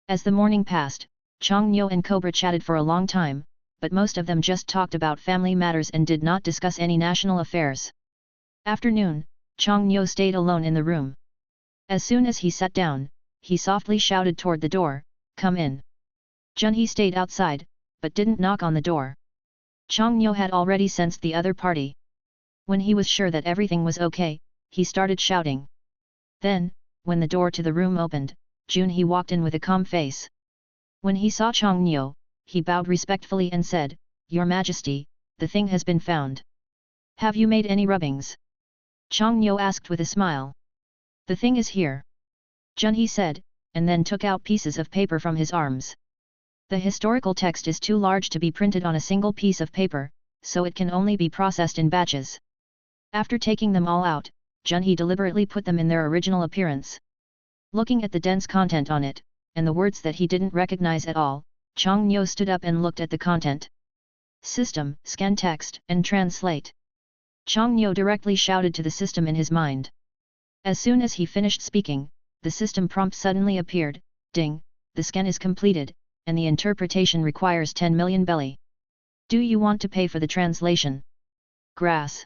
As the morning passed, Chongnyo and Cobra chatted for a long time, but most of them just talked about family matters and did not discuss any national affairs. After noon, Chongnyo stayed alone in the room. As soon as he sat down, he softly shouted toward the door, "Come in." Junhee stayed outside, but didn't knock on the door. Chongnyo had already sensed the other party. When he was sure that everything was okay, he started shouting. Then, when the door to the room opened, Junhee walked in with a calm face. When he saw Chongnyo, he bowed respectfully and said, "Your Majesty, the thing has been found. Have you made any rubbings?" Chongnyo asked with a smile. "The thing is here," Junhee said, and then took out pieces of paper from his arms. The historical text is too large to be printed on a single piece of paper, so it can only be processed in batches. After taking them all out, Junhee deliberately put them in their original appearance. Looking at the dense content on it, and the words that he didn't recognize at all, Chongnyo stood up and looked at the content. "System, scan text and translate." Chongnyo directly shouted to the system in his mind. As soon as he finished speaking, the system prompt suddenly appeared, "Ding, the scan is completed, and the interpretation requires 10 million belly. Do you want to pay for the translation?" Grass.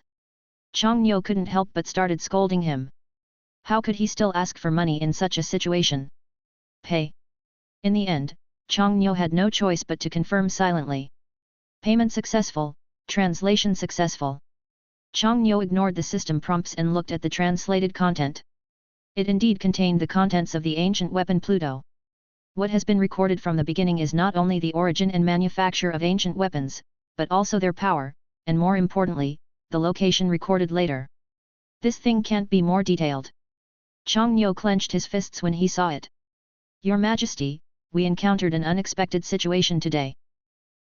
Chongnyo couldn't help but started scolding him. How could he still ask for money in such a situation? Pay. In the end, Chongnyo had no choice but to confirm silently. Payment successful, translation successful. Chongnyo ignored the system prompts and looked at the translated content. It indeed contained the contents of the ancient weapon Pluto. What has been recorded from the beginning is not only the origin and manufacture of ancient weapons, but also their power, and more importantly, the location recorded later. This thing can't be more detailed. Chongnyo clenched his fists when he saw it. "Your Majesty, we encountered an unexpected situation today."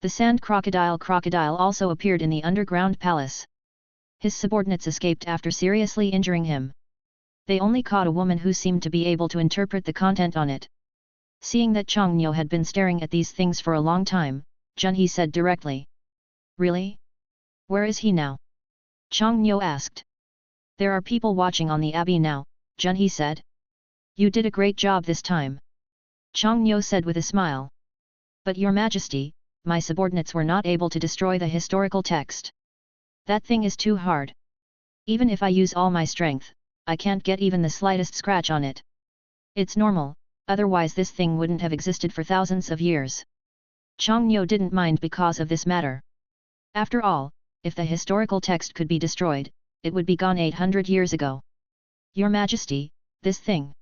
The sand crocodile also appeared in the underground palace. His subordinates escaped after seriously injuring him. They only caught a woman who seemed to be able to interpret the content on it. Seeing that Chongnyo had been staring at these things for a long time, Junhee said directly. "Really? Where is he now?" Chongnyo asked. "There are people watching on the abbey now," Junhee said. "You did a great job this time," Chongnyo said with a smile. "But Your Majesty, my subordinates were not able to destroy the historical text. That thing is too hard. Even if I use all my strength, I can't get even the slightest scratch on it. It's normal, otherwise this thing wouldn't have existed for thousands of years." Chongnyo didn't mind because of this matter. After all, if the historical text could be destroyed, it would be gone 800 years ago. "Your Majesty, this thing.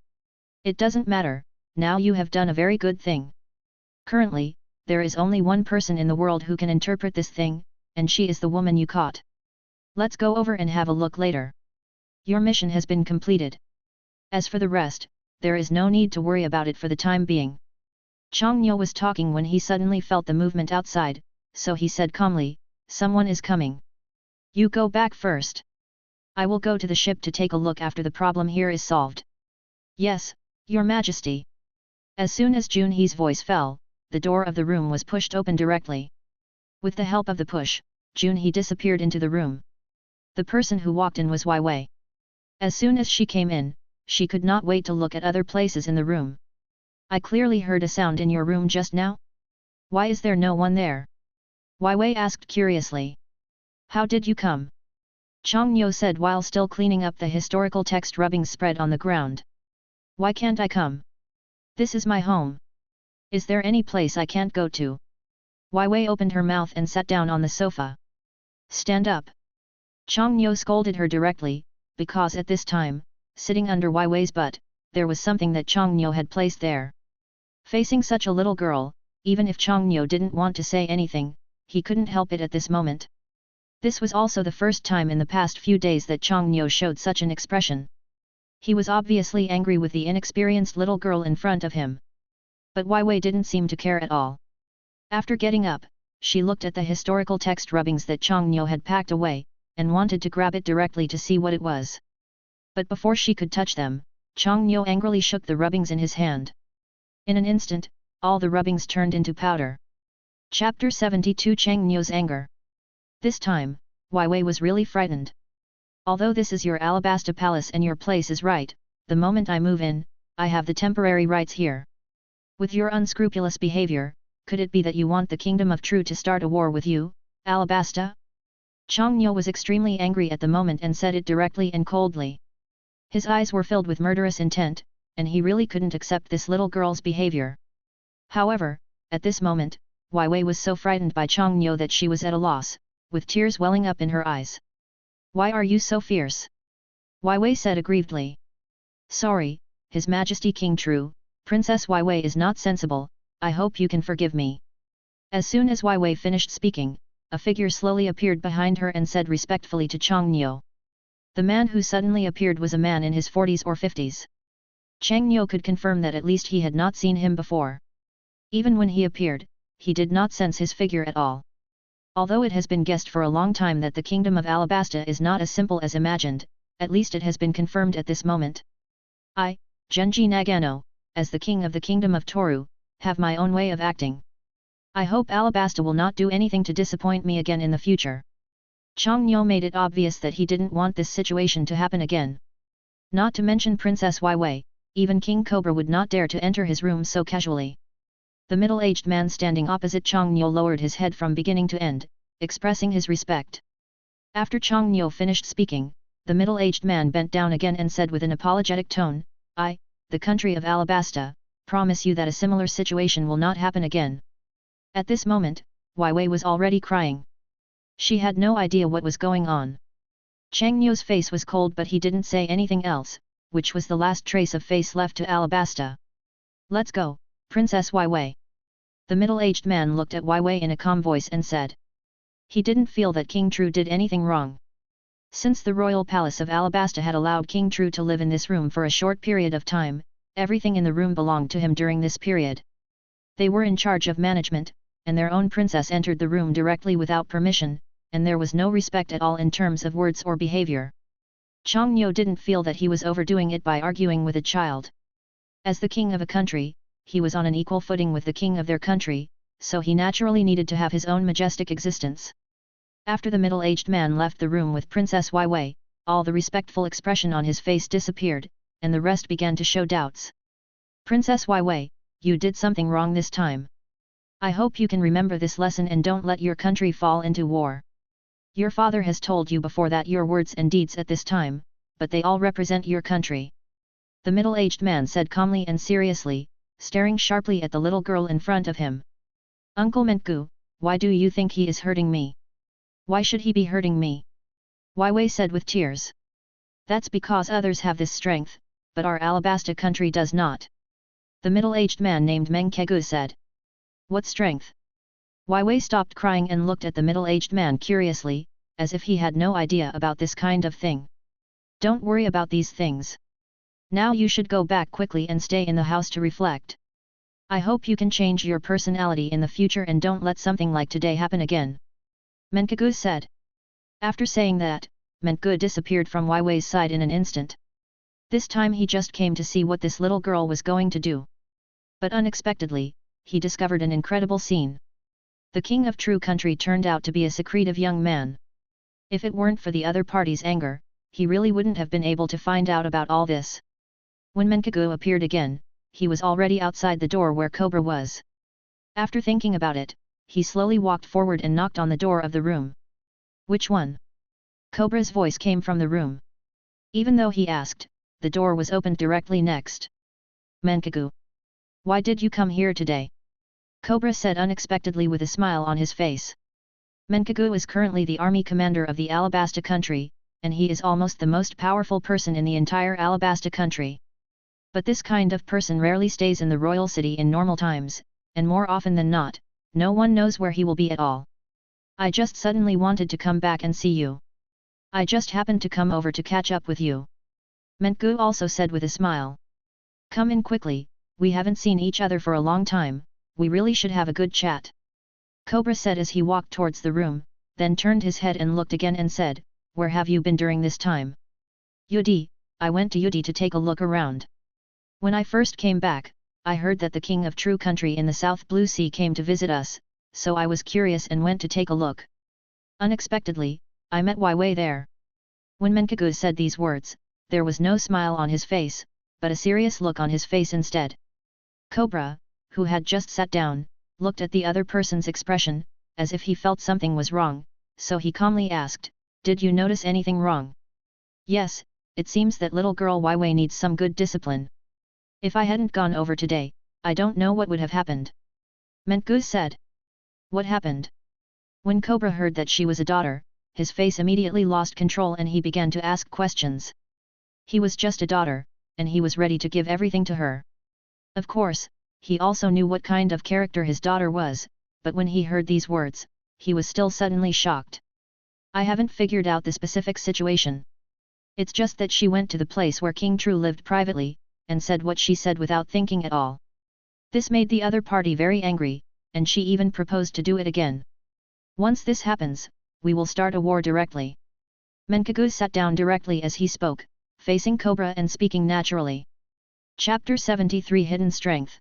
It doesn't matter, now you have done a very good thing. Currently, there is only one person in the world who can interpret this thing, and she is the woman you caught. Let's go over and have a look later. Your mission has been completed. As for the rest, there is no need to worry about it for the time being." Chongnyo was talking when he suddenly felt the movement outside, so he said calmly, "Someone is coming. You go back first. I will go to the ship to take a look after the problem here is solved." "Yes, Your Majesty." As soon as Junhee's voice fell, the door of the room was pushed open directly. With the help of the push, Junhee disappeared into the room. The person who walked in was Wai Wei. As soon as she came in, she could not wait to look at other places in the room. I clearly heard a sound in your room just now? Why is there no one there? Wai Wei asked curiously. How did you come? Chang Nyo said while still cleaning up the historical text rubbings spread on the ground. Why can't I come? This is my home. Is there any place I can't go to? Wai Wei opened her mouth and sat down on the sofa. Stand up. Chang Nyo scolded her directly, because at this time, sitting under Wai Wei's butt, there was something that Chang Nyo had placed there. Facing such a little girl, even if Chang Nyo didn't want to say anything, he couldn't help it at this moment. This was also the first time in the past few days that Chang Nyo showed such an expression. He was obviously angry with the inexperienced little girl in front of him. But Wai Wei didn't seem to care at all. After getting up, she looked at the historical text rubbings that Chang Nyo had packed away, and wanted to grab it directly to see what it was. But before she could touch them, Chang Nyo angrily shook the rubbings in his hand. In an instant, all the rubbings turned into powder. Chapter 72 Chang Nyo's Anger. This time, Wai Wei was really frightened. Although this is your Alabasta palace and your place is right, the moment I move in, I have the temporary rights here. With your unscrupulous behavior, could it be that you want the Kingdom of True to start a war with you, Alabasta? Chang Nyo was extremely angry at the moment and said it directly and coldly. His eyes were filled with murderous intent, and he really couldn't accept this little girl's behavior. However, at this moment, Wai Wei was so frightened by Chang Nyo that she was at a loss, with tears welling up in her eyes. Why are you so fierce? Wai Wei said aggrievedly. Sorry, His Majesty King True, Princess Wai Wei is not sensible, I hope you can forgive me. As soon as Wai Wei finished speaking, a figure slowly appeared behind her and said respectfully to Chang Nyo. The man who suddenly appeared was a man in his 40s or 50s. Chang Nyo could confirm that at least he had not seen him before. Even when he appeared, he did not sense his figure at all. Although it has been guessed for a long time that the Kingdom of Alabasta is not as simple as imagined, at least it has been confirmed at this moment. I, Genji Nagano, as the King of the Kingdom of Toru, have my own way of acting. I hope Alabasta will not do anything to disappoint me again in the future. Chang Nyo made it obvious that he didn't want this situation to happen again. Not to mention Princess Wai Wei, even King Cobra would not dare to enter his room so casually. The middle-aged man standing opposite Chang Nyo lowered his head from beginning to end, expressing his respect. After Chang Nyo finished speaking, the middle-aged man bent down again and said with an apologetic tone, I, the country of Alabasta, promise you that a similar situation will not happen again. At this moment, Wai Wei was already crying. She had no idea what was going on. Chang Nyo's face was cold but he didn't say anything else, which was the last trace of face left to Alabasta. Let's go, Princess Wai Wei. The middle-aged man looked at Wai Wei in a calm voice and said. He didn't feel that King True did anything wrong. Since the royal palace of Alabasta had allowed King True to live in this room for a short period of time, everything in the room belonged to him during this period. They were in charge of management, and their own princess entered the room directly without permission, and there was no respect at all in terms of words or behavior. Chang Nyo didn't feel that he was overdoing it by arguing with a child. As the king of a country, he was on an equal footing with the king of their country, so he naturally needed to have his own majestic existence. After the middle-aged man left the room with Princess Wai Wei, all the respectful expression on his face disappeared, and the rest began to show doubts. Princess Wai Wei, you did something wrong this time. I hope you can remember this lesson and don't let your country fall into war. Your father has told you before that your words and deeds at this time, but they all represent your country. The middle-aged man said calmly and seriously, staring sharply at the little girl in front of him. Uncle Mentgu, why do you think he is hurting me? Why should he be hurting me? Wai Wei said with tears. That's because others have this strength, but our Alabasta country does not. The middle-aged man named Meng Kegu said. What strength? Wai Wei stopped crying and looked at the middle-aged man curiously, as if he had no idea about this kind of thing. Don't worry about these things. Now you should go back quickly and stay in the house to reflect. I hope you can change your personality in the future and don't let something like today happen again. Menkegu said. After saying that, Menkegu disappeared from Wai Wei's side in an instant. This time he just came to see what this little girl was going to do. But unexpectedly, he discovered an incredible scene. The king of True Country turned out to be a secretive young man. If it weren't for the other party's anger, he really wouldn't have been able to find out about all this. When Menkagu appeared again, he was already outside the door where Cobra was. After thinking about it, he slowly walked forward and knocked on the door of the room. Which one? Cobra's voice came from the room. Even though he asked, the door was opened directly next. Menkagu. Why did you come here today? Cobra said unexpectedly with a smile on his face. Menkagu is currently the army commander of the Alabasta country, and he is almost the most powerful person in the entire Alabasta country. But this kind of person rarely stays in the royal city in normal times, and more often than not, no one knows where he will be at all. I just suddenly wanted to come back and see you. I just happened to come over to catch up with you. Menkagu also said with a smile. Come in quickly, we haven't seen each other for a long time, we really should have a good chat. Cobra said as he walked towards the room, then turned his head and looked again and said, Where have you been during this time? Yudi, I went to Yudi to take a look around. When I first came back, I heard that the king of True Country in the South Blue Sea came to visit us, so I was curious and went to take a look. Unexpectedly, I met Wei there. When Menkagu said these words, there was no smile on his face, but a serious look on his face instead. Cobra, who had just sat down, looked at the other person's expression, as if he felt something was wrong, so he calmly asked, Did you notice anything wrong? Yes, it seems that little girl Wei needs some good discipline. If I hadn't gone over today, I don't know what would have happened. Menkagu said. What happened? When Cobra heard that she was a daughter, his face immediately lost control and he began to ask questions. He was just a daughter, and he was ready to give everything to her. Of course, he also knew what kind of character his daughter was, but when he heard these words, he was still suddenly shocked. I haven't figured out the specific situation. It's just that she went to the place where King True lived privately, and said what she said without thinking at all. This made the other party very angry, and she even proposed to do it again. Once this happens, we will start a war directly. Menkagu sat down directly as he spoke, facing Cobra and speaking naturally. Chapter 73 Hidden Strength.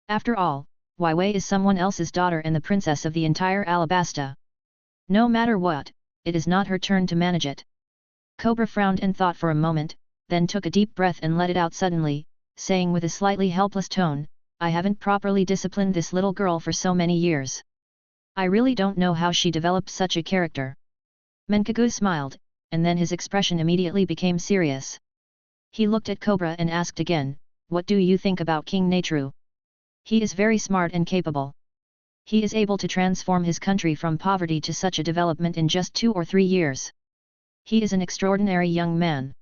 After all, Wei is someone else's daughter and the princess of the entire Alabasta. No matter what, it is not her turn to manage it. Cobra frowned and thought for a moment, then took a deep breath and let it out suddenly, saying with a slightly helpless tone, I haven't properly disciplined this little girl for so many years. I really don't know how she developed such a character. Menkagu smiled, and then his expression immediately became serious. He looked at Cobra and asked again, What do you think about King Natru? He is very smart and capable. He is able to transform his country from poverty to such a development in just 2 or 3 years. He is an extraordinary young man.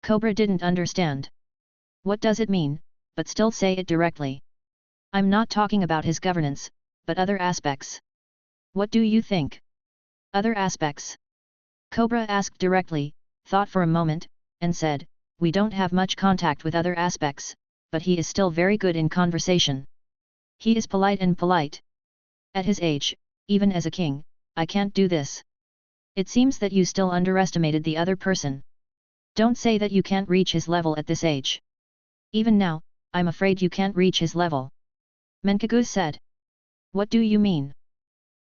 Cobra didn't understand. What does it mean, but still say it directly. I'm not talking about his governance, but other aspects. What do you think? Other aspects? Cobra asked directly, thought for a moment, and said, We don't have much contact with other aspects, but he is still very good in conversation. He is polite and polite. At his age, even as a king, I can't do this. It seems that you still underestimated the other person. Don't say that you can't reach his level at this age. Even now, I'm afraid you can't reach his level. Menkagu said. What do you mean?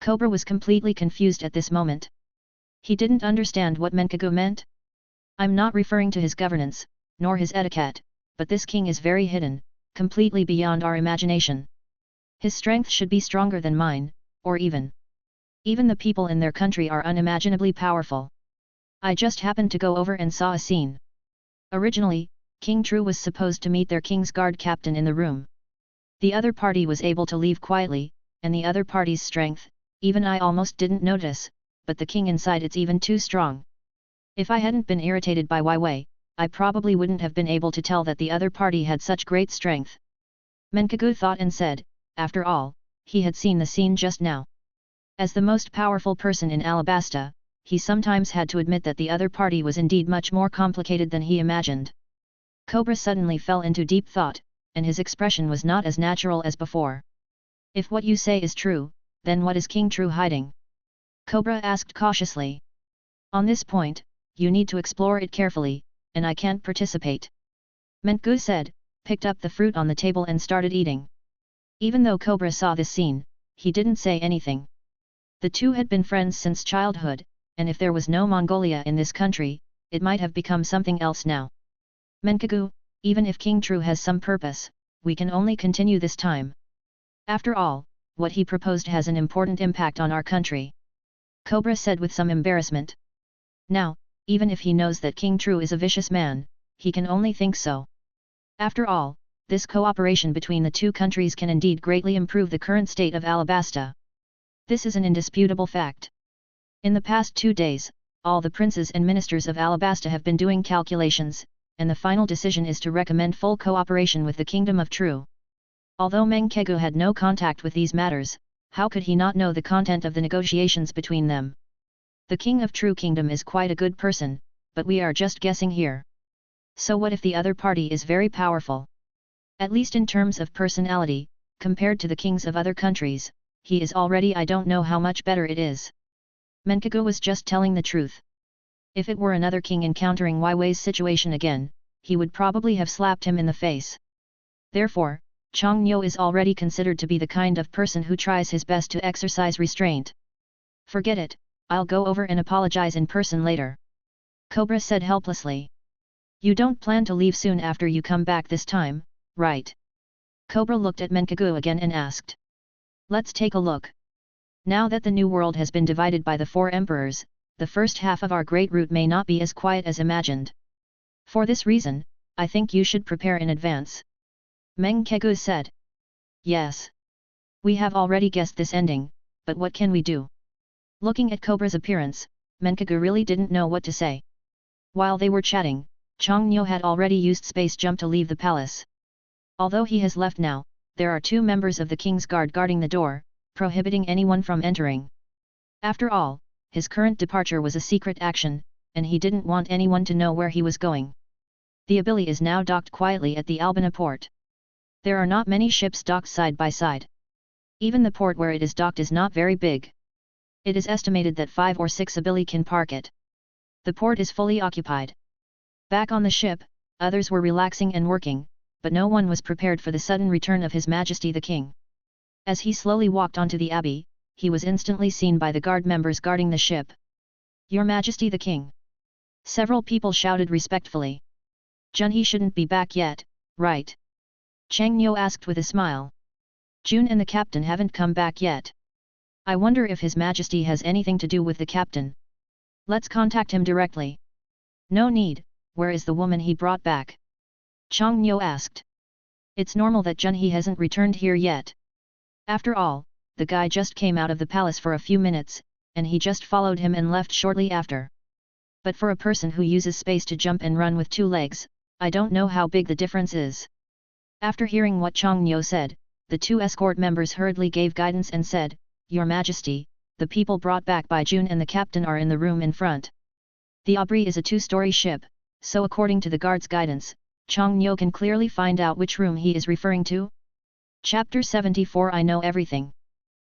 Cobra was completely confused at this moment. He didn't understand what Menkagu meant. I'm not referring to his governance, nor his etiquette, but this king is very hidden, completely beyond our imagination. His strength should be stronger than mine, or even the people in their country are unimaginably powerful. I just happened to go over and saw a scene. Originally, King True was supposed to meet their King's Guard captain in the room. The other party was able to leave quietly, and the other party's strength, even I almost didn't notice, but the king inside it's even too strong. If I hadn't been irritated by Wei, I probably wouldn't have been able to tell that the other party had such great strength. Menkagu thought and said, after all, he had seen the scene just now. As the most powerful person in Alabasta, he sometimes had to admit that the other party was indeed much more complicated than he imagined. Cobra suddenly fell into deep thought, and his expression was not as natural as before. If what you say is true, then what is King True hiding? Cobra asked cautiously. On this point, you need to explore it carefully, and I can't participate. Menkagu said, picked up the fruit on the table and started eating. Even though Cobra saw this scene, he didn't say anything. The two had been friends since childhood, and if there was no Mongolia in this country, it might have become something else now. Menkagu, even if King Tru has some purpose, we can only continue this time. After all, what he proposed has an important impact on our country. Cobra said with some embarrassment. Now, even if he knows that King Tru is a vicious man, he can only think so. After all, this cooperation between the two countries can indeed greatly improve the current state of Alabasta. This is an indisputable fact. In the past 2 days, all the princes and ministers of Alabasta have been doing calculations, and the final decision is to recommend full cooperation with the Kingdom of Tru. Although Menkagu had no contact with these matters, how could he not know the content of the negotiations between them? The King of Tru Kingdom is quite a good person, but we are just guessing here. So what if the other party is very powerful? At least in terms of personality, compared to the kings of other countries, he is already I don't know how much better it is. Menkagu was just telling the truth. If it were another king encountering Wai Wei's situation again, he would probably have slapped him in the face. Therefore, Chang Nyo is already considered to be the kind of person who tries his best to exercise restraint. Forget it, I'll go over and apologize in person later. Cobra said helplessly. You don't plan to leave soon after you come back this time, right? Cobra looked at Menkagu again and asked. Let's take a look. Now that the new world has been divided by the 4 emperors, the first half of our great route may not be as quiet as imagined. For this reason, I think you should prepare in advance. Menkagu said. Yes. We have already guessed this ending, but what can we do? Looking at Cobra's appearance, Menkagu really didn't know what to say. While they were chatting, Chang Nyo had already used space jump to leave the palace. Although he has left now, there are 2 members of the King's Guard guarding the door, prohibiting anyone from entering. After all, his current departure was a secret action, and he didn't want anyone to know where he was going. The Abili is now docked quietly at the Albina port. There are not many ships docked side by side. Even the port where it is docked is not very big. It is estimated that 5 or 6 Abili can park it. The port is fully occupied. Back on the ship, others were relaxing and working, but no one was prepared for the sudden return of His Majesty the King. As he slowly walked onto the abbey, he was instantly seen by the guard members guarding the ship. Your Majesty the King. Several people shouted respectfully. Junhee shouldn't be back yet, right? Chang Nyo asked with a smile. Jun and the captain haven't come back yet. I wonder if His Majesty has anything to do with the captain. Let's contact him directly. No need, where is the woman he brought back? Chang Nyo asked. It's normal that Junhee hasn't returned here yet. After all, the guy just came out of the palace for a few minutes, and he just followed him and left shortly after. But for a person who uses space to jump and run with 2 legs, I don't know how big the difference is. After hearing what Chang Nyo said, the 2 escort members hurriedly gave guidance and said, Your Majesty, the people brought back by Jun and the captain are in the room in front. The Abri is a 2-story ship, so according to the guard's guidance, Chang Nyo can clearly find out which room he is referring to. Chapter 74 I Know Everything.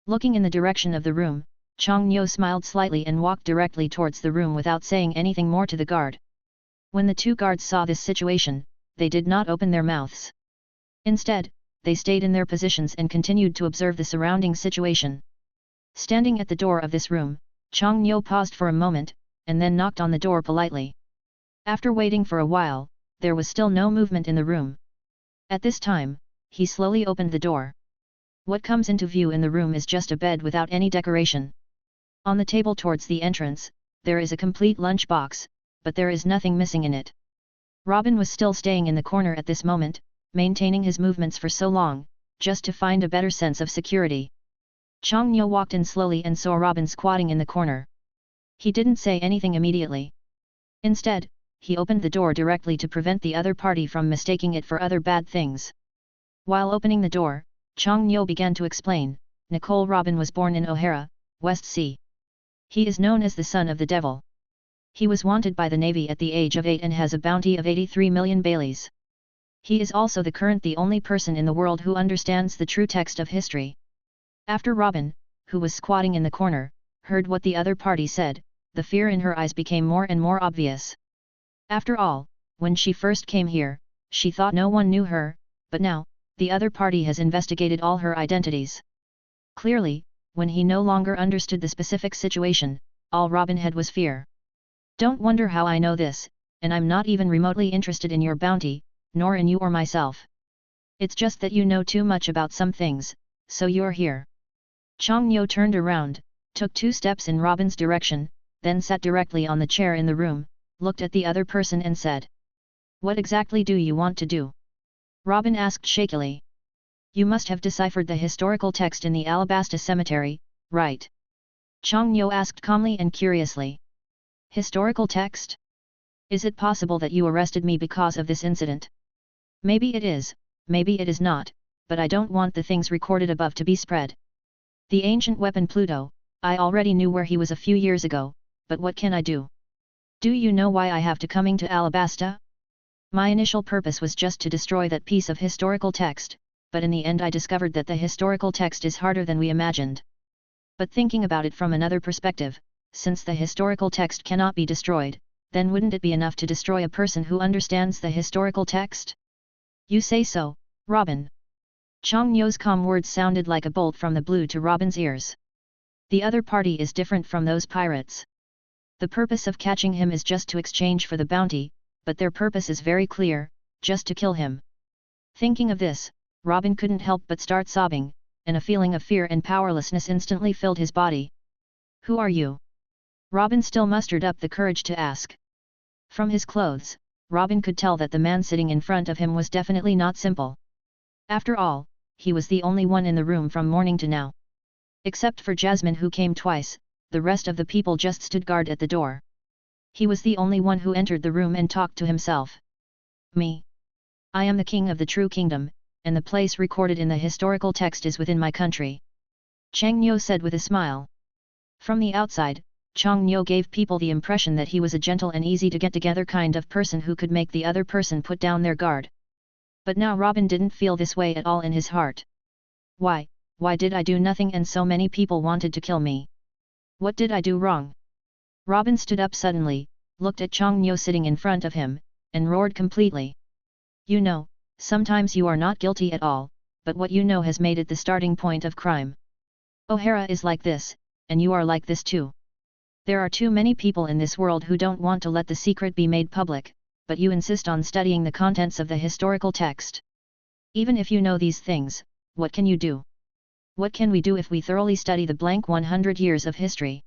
Looking in the direction of the room, Chang Nyo smiled slightly and walked directly towards the room without saying anything more to the guard. When the 2 guards saw this situation, they did not open their mouths. Instead, they stayed in their positions and continued to observe the surrounding situation. Standing at the door of this room, Chang Nyo paused for a moment, and then knocked on the door politely. After waiting for a while, there was still no movement in the room. At this time, he slowly opened the door. What comes into view in the room is just a bed without any decoration. On the table towards the entrance, there is a complete lunch box, but there is nothing missing in it. Robin was still staying in the corner at this moment, maintaining his movements for so long, just to find a better sense of security. Chang Nyo walked in slowly and saw Robin squatting in the corner. He didn't say anything immediately. Instead, he opened the door directly to prevent the other party from mistaking it for other bad things. While opening the door, Chang Nyo began to explain, Nicole Robin was born in O'Hara, West Sea. He is known as the son of the devil. He was wanted by the Navy at the age of 8 and has a bounty of 83 million Baileys. He is also the only person in the world who understands the true text of history. After Robin, who was squatting in the corner, heard what the other party said, the fear in her eyes became more and more obvious. After all, when she first came here, she thought no one knew her, but now, the other party has investigated all her identities. Clearly, when he no longer understood the specific situation, all Robin had was fear. Don't wonder how I know this, and I'm not even remotely interested in your bounty, nor in you or myself. It's just that you know too much about some things, so you're here. Chang Nyo turned around, took 2 steps in Robin's direction, then sat directly on the chair in the room, looked at the other person and said, "What exactly do you want to do?" Robin asked shakily. "You must have deciphered the historical text in the Alabasta cemetery, right?" Chang Nyo asked calmly and curiously. "Historical text? Is it possible that you arrested me because of this incident?" "Maybe it is, maybe it is not, but I don't want the things recorded above to be spread. The ancient weapon Pluto, I already knew where he was a few years ago, but what can I do? Do you know why I have to coming to Alabasta? My initial purpose was just to destroy that piece of historical text, but in the end I discovered that the historical text is harder than we imagined. But thinking about it from another perspective, since the historical text cannot be destroyed, then wouldn't it be enough to destroy a person who understands the historical text?" "You say so, Robin." Chang Nyo's calm words sounded like a bolt from the blue to Robin's ears. "The other party is different from those pirates. The purpose of catching him is just to exchange for the bounty, but their purpose is very clear, just to kill him." Thinking of this, Robin couldn't help but start sobbing, and a feeling of fear and powerlessness instantly filled his body. "Who are you?" Robin still mustered up the courage to ask. From his clothes, Robin could tell that the man sitting in front of him was definitely not simple. After all, he was the only one in the room from morning to now. Except for Jasmine who came twice, the rest of the people just stood guard at the door. He was the only one who entered the room and talked to himself. "Me. I am the king of the true kingdom, and the place recorded in the historical text is within my country," Chang Nyo said with a smile. From the outside, Chang Nyo gave people the impression that he was a gentle and easy to get together kind of person who could make the other person put down their guard. But now Robin didn't feel this way at all in his heart. Why did I do nothing and so many people wanted to kill me? What did I do wrong?" Robin stood up suddenly, looked at Chang Nyo sitting in front of him, and roared completely. "You know, sometimes you are not guilty at all, but what you know has made it the starting point of crime. O'Hara is like this, and you are like this too. There are too many people in this world who don't want to let the secret be made public, but you insist on studying the contents of the historical text. Even if you know these things, what can you do? What can we do if we thoroughly study the blank 100 years of history?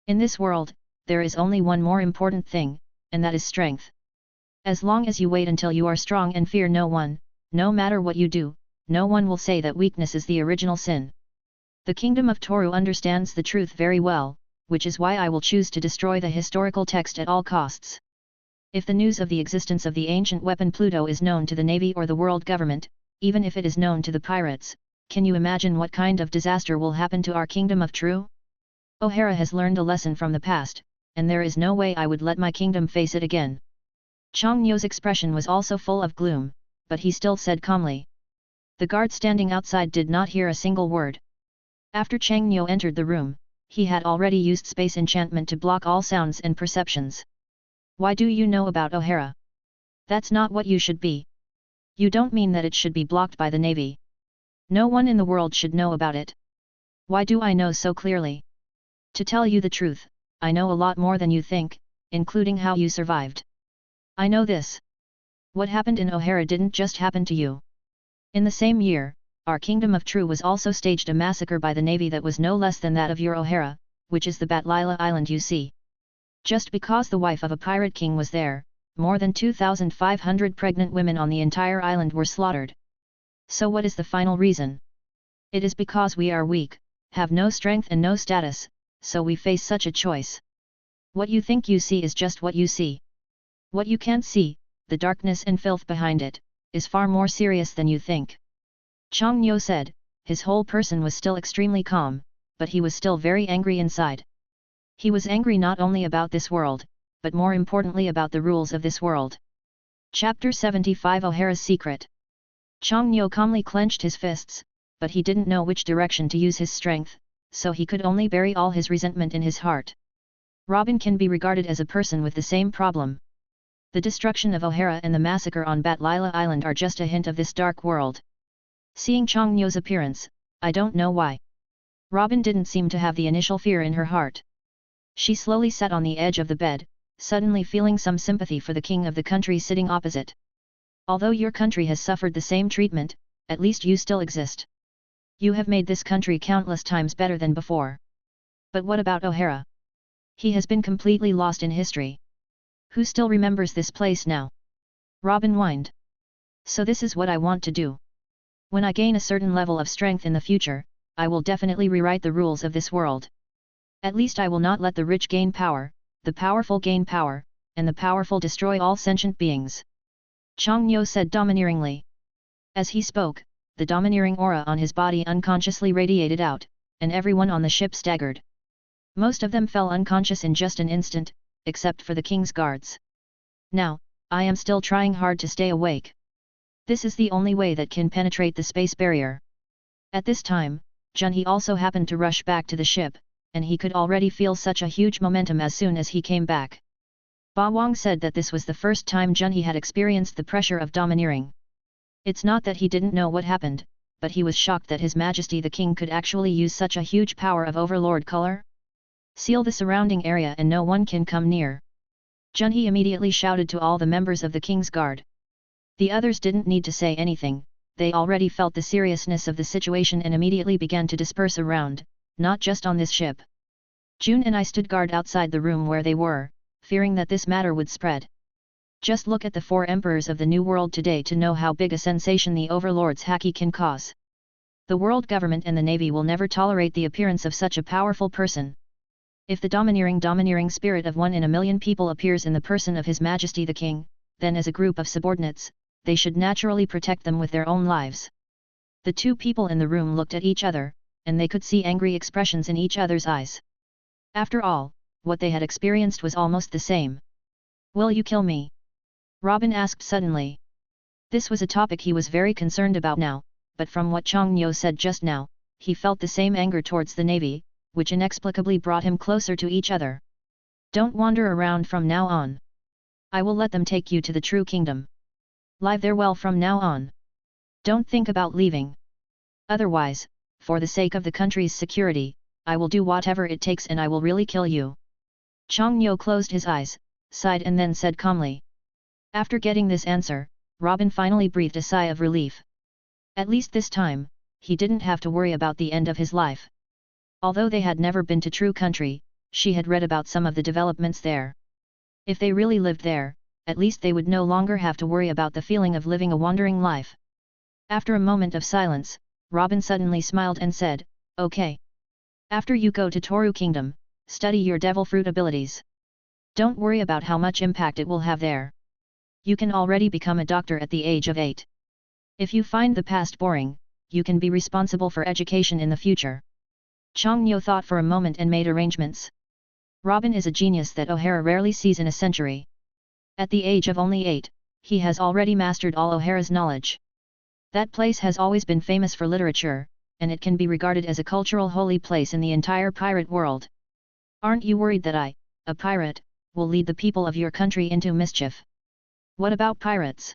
In this world, there is only one more important thing, and that is strength. As long as you wait until you are strong and fear no one, no matter what you do, no one will say that weakness is the original sin. The kingdom of Toru understands the truth very well, which is why I will choose to destroy the historical text at all costs. If the news of the existence of the ancient weapon Pluto is known to the Navy or the world government, even if it is known to the pirates, can you imagine what kind of disaster will happen to our kingdom of True? O'Hara has learned a lesson from the past, and there is no way I would let my kingdom face it again." Chang Nyo's expression was also full of gloom, but he still said calmly. The guard standing outside did not hear a single word. After Chang Nyo entered the room, he had already used space enchantment to block all sounds and perceptions. "Why do you know about O'Hara? That's not what you should be. You don't mean that it should be blocked by the Navy. No one in the world should know about it. Why do I know so clearly? To tell you the truth, I know a lot more than you think, including how you survived. I know this. What happened in O'Hara didn't just happen to you. In the same year, our Kingdom of True was also staged a massacre by the Navy that was no less than that of your O'Hara, which is the Batlila Island you see. Just because the wife of a pirate king was there, more than 2,500 pregnant women on the entire island were slaughtered. So what is the final reason? It is because we are weak, have no strength and no status, so we face such a choice. What you think you see is just what you see. What you can't see, the darkness and filth behind it, is far more serious than you think." Chang Nyo said. His whole person was still extremely calm, but he was still very angry inside. He was angry not only about this world, but more importantly about the rules of this world. Chapter 75 O'Hara's Secret. Chang Nyo calmly clenched his fists, but he didn't know which direction to use his strength, so he could only bury all his resentment in his heart. Robin can be regarded as a person with the same problem. The destruction of O'Hara and the massacre on Batlila Island are just a hint of this dark world. Seeing Chongnyo's appearance, I don't know why. Robin didn't seem to have the initial fear in her heart. She slowly sat on the edge of the bed, suddenly feeling some sympathy for the king of the country sitting opposite. Although your country has suffered the same treatment, at least you still exist. You have made this country countless times better than before. But what about O'Hara? He has been completely lost in history. Who still remembers this place now? Robin whined. So this is what I want to do. When I gain a certain level of strength in the future, I will definitely rewrite the rules of this world. At least I will not let the rich gain power, the powerful gain power, and the powerful destroy all sentient beings. Chongnyo said domineeringly. As he spoke, the domineering aura on his body unconsciously radiated out, and everyone on the ship staggered. Most of them fell unconscious in just an instant, except for the king's guards. Now, I am still trying hard to stay awake. This is the only way that can penetrate the space barrier. At this time, Junhee also happened to rush back to the ship, and he could already feel such a huge momentum as soon as he came back. Ba Wang said that this was the first time Junhee had experienced the pressure of domineering. It's not that he didn't know what happened, but he was shocked that His Majesty the King could actually use such a huge power of overlord color. Seal the surrounding area and no one can come near. Junhee immediately shouted to all the members of the King's Guard. The others didn't need to say anything, they already felt the seriousness of the situation and immediately began to disperse around, not just on this ship. June and I stood guard outside the room where they were, fearing that this matter would spread. Just look at the 4 emperors of the New World today to know how big a sensation the overlord's haki can cause. The world government and the navy will never tolerate the appearance of such a powerful person. If the domineering spirit of 1 in a million people appears in the person of His Majesty the King, then as a group of subordinates, they should naturally protect them with their own lives. The 2 people in the room looked at each other, and they could see angry expressions in each other's eyes. After all, what they had experienced was almost the same. Will you kill me? Robin asked suddenly. This was a topic he was very concerned about now, but from what Chongnyo said just now, he felt the same anger towards the navy, which inexplicably brought him closer to each other. Don't wander around from now on. I will let them take you to the true kingdom. Live there well from now on. Don't think about leaving. Otherwise, for the sake of the country's security, I will do whatever it takes and I will really kill you. Chongnyo closed his eyes, sighed and then said calmly. After getting this answer, Robin finally breathed a sigh of relief. At least this time, he didn't have to worry about the end of his life. Although they had never been to True Country, she had read about some of the developments there. If they really lived there, at least they would no longer have to worry about the feeling of living a wandering life. After a moment of silence, Robin suddenly smiled and said, Okay. After you go to Toru Kingdom, study your devil fruit abilities. Don't worry about how much impact it will have there. You can already become a doctor at the age of 8. If you find the past boring, you can be responsible for education in the future. Chongnyo thought for a moment and made arrangements. Robin is a genius that O'Hara rarely sees in a century. At the age of only 8, he has already mastered all O'Hara's knowledge. That place has always been famous for literature, and it can be regarded as a cultural holy place in the entire pirate world. Aren't you worried that I, a pirate, will lead the people of your country into mischief? What about pirates?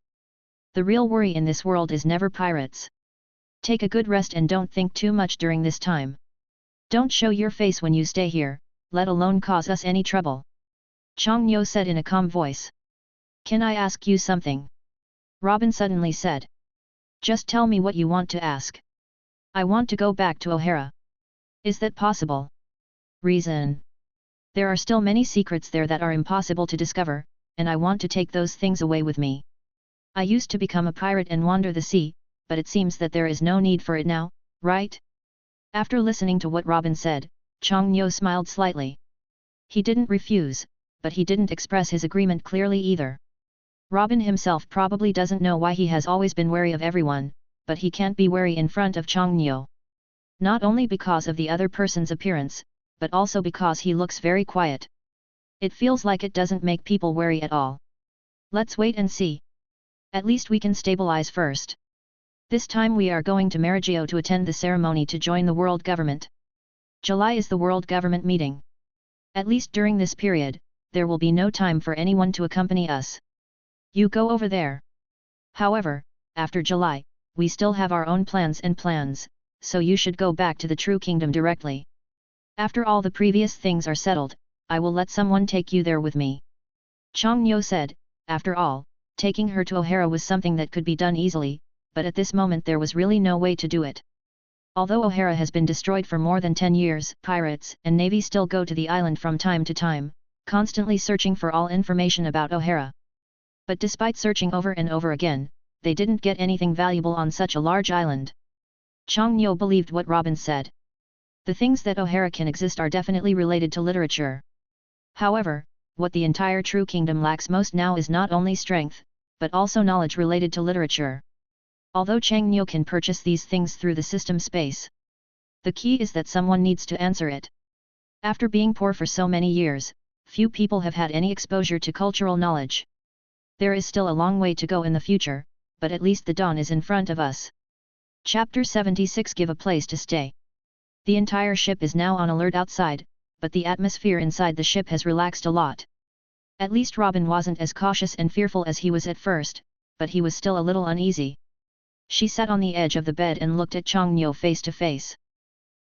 The real worry in this world is never pirates. Take a good rest and don't think too much during this time. Don't show your face when you stay here, let alone cause us any trouble. Chongnyo said in a calm voice. Can I ask you something? Robin suddenly said. Just tell me what you want to ask. I want to go back to O'Hara. Is that possible? Reason. There are still many secrets there that are impossible to discover, and I want to take those things away with me. I used to become a pirate and wander the sea, but it seems that there is no need for it now, right? After listening to what Robin said, Chongnyo smiled slightly. He didn't refuse, but he didn't express his agreement clearly either. Robin himself probably doesn't know why he has always been wary of everyone, but he can't be wary in front of Chongnyo. Not only because of the other person's appearance, but also because he looks very quiet. It feels like it doesn't make people wary at all. Let's wait and see. At least we can stabilize first. This time we are going to Marigio to attend the ceremony to join the world government. July is the world government meeting. At least during this period, there will be no time for anyone to accompany us. You go over there. However, after July, we still have our own plans, so you should go back to the True Kingdom directly. After all the previous things are settled, I will let someone take you there with me. Changnyo said. After all, taking her to O'Hara was something that could be done easily, but at this moment there was really no way to do it. Although O'Hara has been destroyed for more than 10 years, pirates and navy still go to the island from time to time, constantly searching for all information about O'Hara. But despite searching over and over again, they didn't get anything valuable on such a large island. Changnyo believed what Robin said. The things that O'Hara can exist are definitely related to literature. However, what the entire True Kingdom lacks most now is not only strength, but also knowledge related to literature. Although Changnyo can purchase these things through the system space, the key is that someone needs to answer it. After being poor for so many years, few people have had any exposure to cultural knowledge. There is still a long way to go in the future, but at least the dawn is in front of us. Chapter 76 Give a place to stay. The entire ship is now on alert outside, but the atmosphere inside the ship has relaxed a lot. At least Robin wasn't as cautious and fearful as he was at first, but he was still a little uneasy. She sat on the edge of the bed and looked at Changnyo face to face.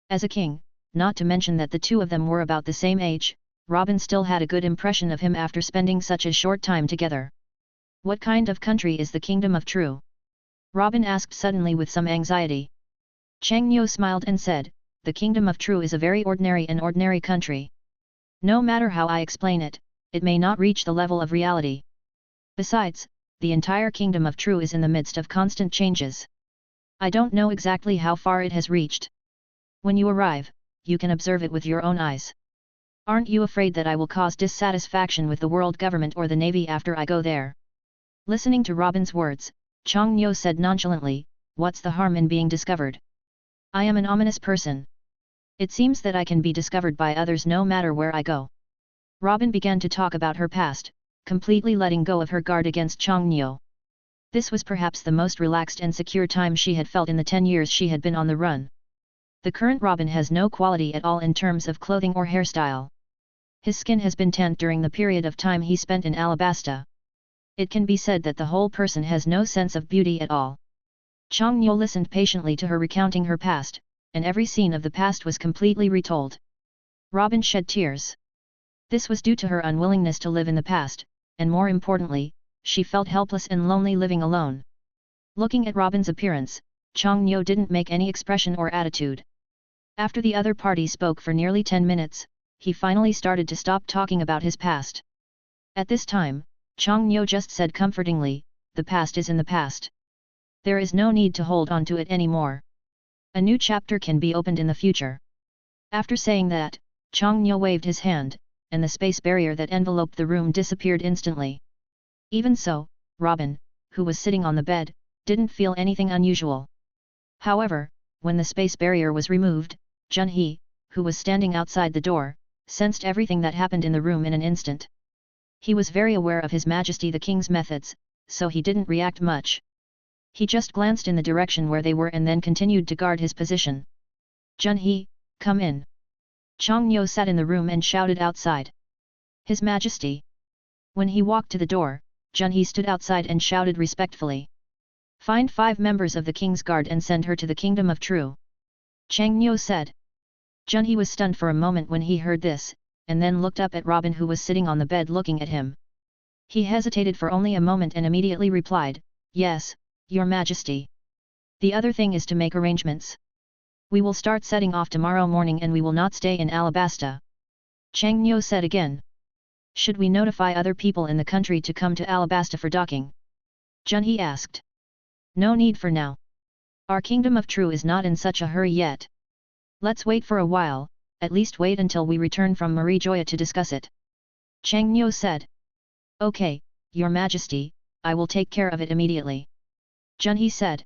As a king, not to mention that the two of them were about the same age, Robin still had a good impression of him after spending such a short time together. What kind of country is the Kingdom of True? Robin asked suddenly with some anxiety. Changnyo smiled and said, the Kingdom of True is a very ordinary country. No matter how I explain it, it may not reach the level of reality. Besides, the entire Kingdom of True is in the midst of constant changes. I don't know exactly how far it has reached. When you arrive, you can observe it with your own eyes. Aren't you afraid that I will cause dissatisfaction with the world government or the navy after I go there? Listening to Robin's words, Changnyo said nonchalantly, what's the harm in being discovered? I am an ominous person. It seems that I can be discovered by others no matter where I go. Robin began to talk about her past, completely letting go of her guard against Changnyo. This was perhaps the most relaxed and secure time she had felt in the 10 years she had been on the run. The current Robin has no quality at all in terms of clothing or hairstyle. His skin has been tanned during the period of time he spent in Alabasta. It can be said that the whole person has no sense of beauty at all. Changnyo listened patiently to her recounting her past, and every scene of the past was completely retold. Robin shed tears. This was due to her unwillingness to live in the past, and more importantly, she felt helpless and lonely living alone. Looking at Robin's appearance, Changnyo didn't make any expression or attitude. After the other party spoke for nearly 10 minutes, he finally started to stop talking about his past. At this time, Changnyo just said comfortingly, the past is in the past. There is no need to hold on to it anymore. A new chapter can be opened in the future. After saying that, Changnyo waved his hand, and the space barrier that enveloped the room disappeared instantly. Even so, Robin, who was sitting on the bed, didn't feel anything unusual. However, when the space barrier was removed, Junhee, who was standing outside the door, sensed everything that happened in the room in an instant. He was very aware of His Majesty the King's methods, so he didn't react much. He just glanced in the direction where they were and then continued to guard his position. Junhee, come in. Changnyo sat in the room and shouted outside. His Majesty. When he walked to the door, Junhee stood outside and shouted respectfully. Find 5 members of the King's Guard and send her to the Kingdom of True. Changnyo said. Junhee was stunned for a moment when he heard this, and then looked up at Robin who was sitting on the bed looking at him. He hesitated for only a moment and immediately replied, Yes, Your Majesty. The other thing is to make arrangements. We will start setting off tomorrow morning and we will not stay in Alabasta. Changnyo said again. Should we notify other people in the country to come to Alabasta for docking? Junhee asked. No need for now. Our Kingdom of True is not in such a hurry yet. Let's wait for a while, at least wait until we return from Marijoya to discuss it. Changnyo said. Okay, Your Majesty, I will take care of it immediately. Junhee said.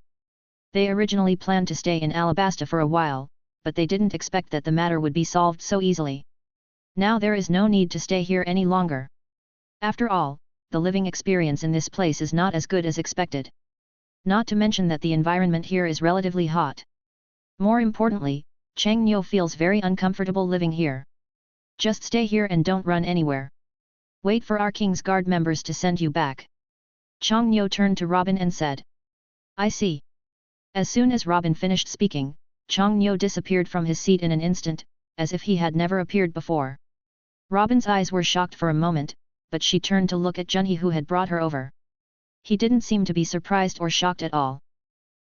They originally planned to stay in Alabasta for a while, but they didn't expect that the matter would be solved so easily. Now there is no need to stay here any longer. After all, the living experience in this place is not as good as expected. Not to mention that the environment here is relatively hot. More importantly, Changnyo feels very uncomfortable living here. Just stay here and don't run anywhere. Wait for our King's Guard members to send you back. Changnyo turned to Robin and said. I see. As soon as Robin finished speaking, Chang Nyo disappeared from his seat in an instant, as if he had never appeared before. Robin's eyes were shocked for a moment, but she turned to look at Junhee who had brought her over. He didn't seem to be surprised or shocked at all.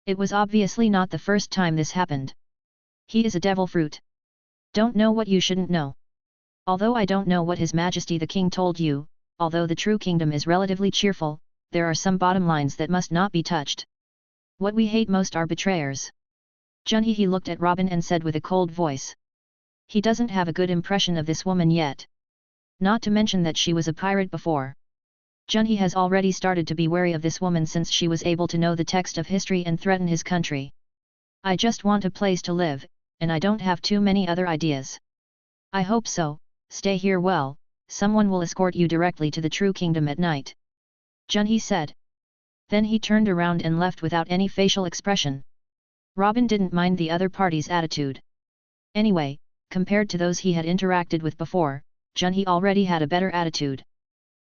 It was obviously not the first time this happened. He is a devil fruit. Don't know what you shouldn't know. Although I don't know what His Majesty the King told you, although the true kingdom is relatively cheerful, there are some bottom lines that must not be touched. What we hate most are betrayers. Junhee looked at Robin and said with a cold voice. He doesn't have a good impression of this woman yet. Not to mention that she was a pirate before. Junhee has already started to be wary of this woman since she was able to know the text of history and threaten his country. I just want a place to live, and I don't have too many other ideas. I hope so, stay here well, someone will escort you directly to the true kingdom at night. Junhee said. Then he turned around and left without any facial expression. Robin didn't mind the other party's attitude. Anyway, compared to those he had interacted with before, Junhee already had a better attitude.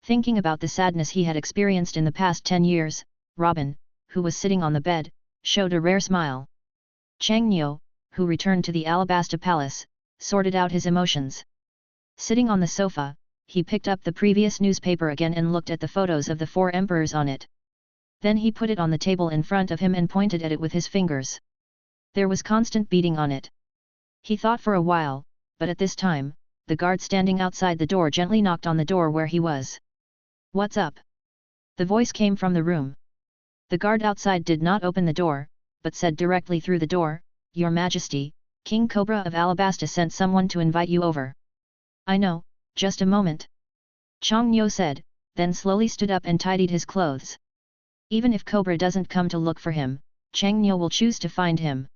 Thinking about the sadness he had experienced in the past 10 years, Robin, who was sitting on the bed, showed a rare smile. Chang Nyo, who returned to the Alabasta Palace, sorted out his emotions. Sitting on the sofa, he picked up the previous newspaper again and looked at the photos of the 4 emperors on it. Then he put it on the table in front of him and pointed at it with his fingers. There was constant beating on it. He thought for a while, but at this time, the guard standing outside the door gently knocked on the door where he was. What's up? The voice came from the room. The guard outside did not open the door, but said directly through the door, Your Majesty, King Cobra of Alabasta sent someone to invite you over. I know, just a moment. Chang Nyo said, then slowly stood up and tidied his clothes. Even if Cobra doesn't come to look for him, Chang Nyo will choose to find him.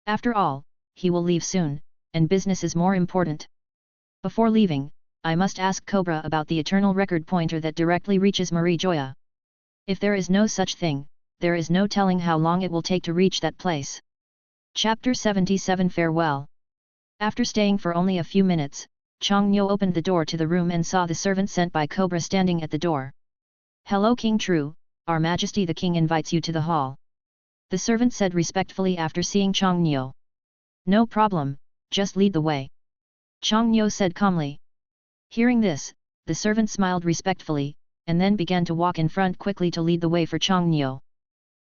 After all, he will leave soon, and business is more important. Before leaving, I must ask Cobra about the eternal record pointer that directly reaches Marie Joya. If there is no such thing, there is no telling how long it will take to reach that place. Chapter 77 Farewell. After staying for only a few minutes, Chang Nyo opened the door to the room and saw the servant sent by Cobra standing at the door. Hello King True, Our Majesty the King invites you to the hall. The servant said respectfully after seeing Chang Nyo. No problem, just lead the way. Chang Nyo said calmly. Hearing this, the servant smiled respectfully, and then began to walk in front quickly to lead the way for Chang Nyo.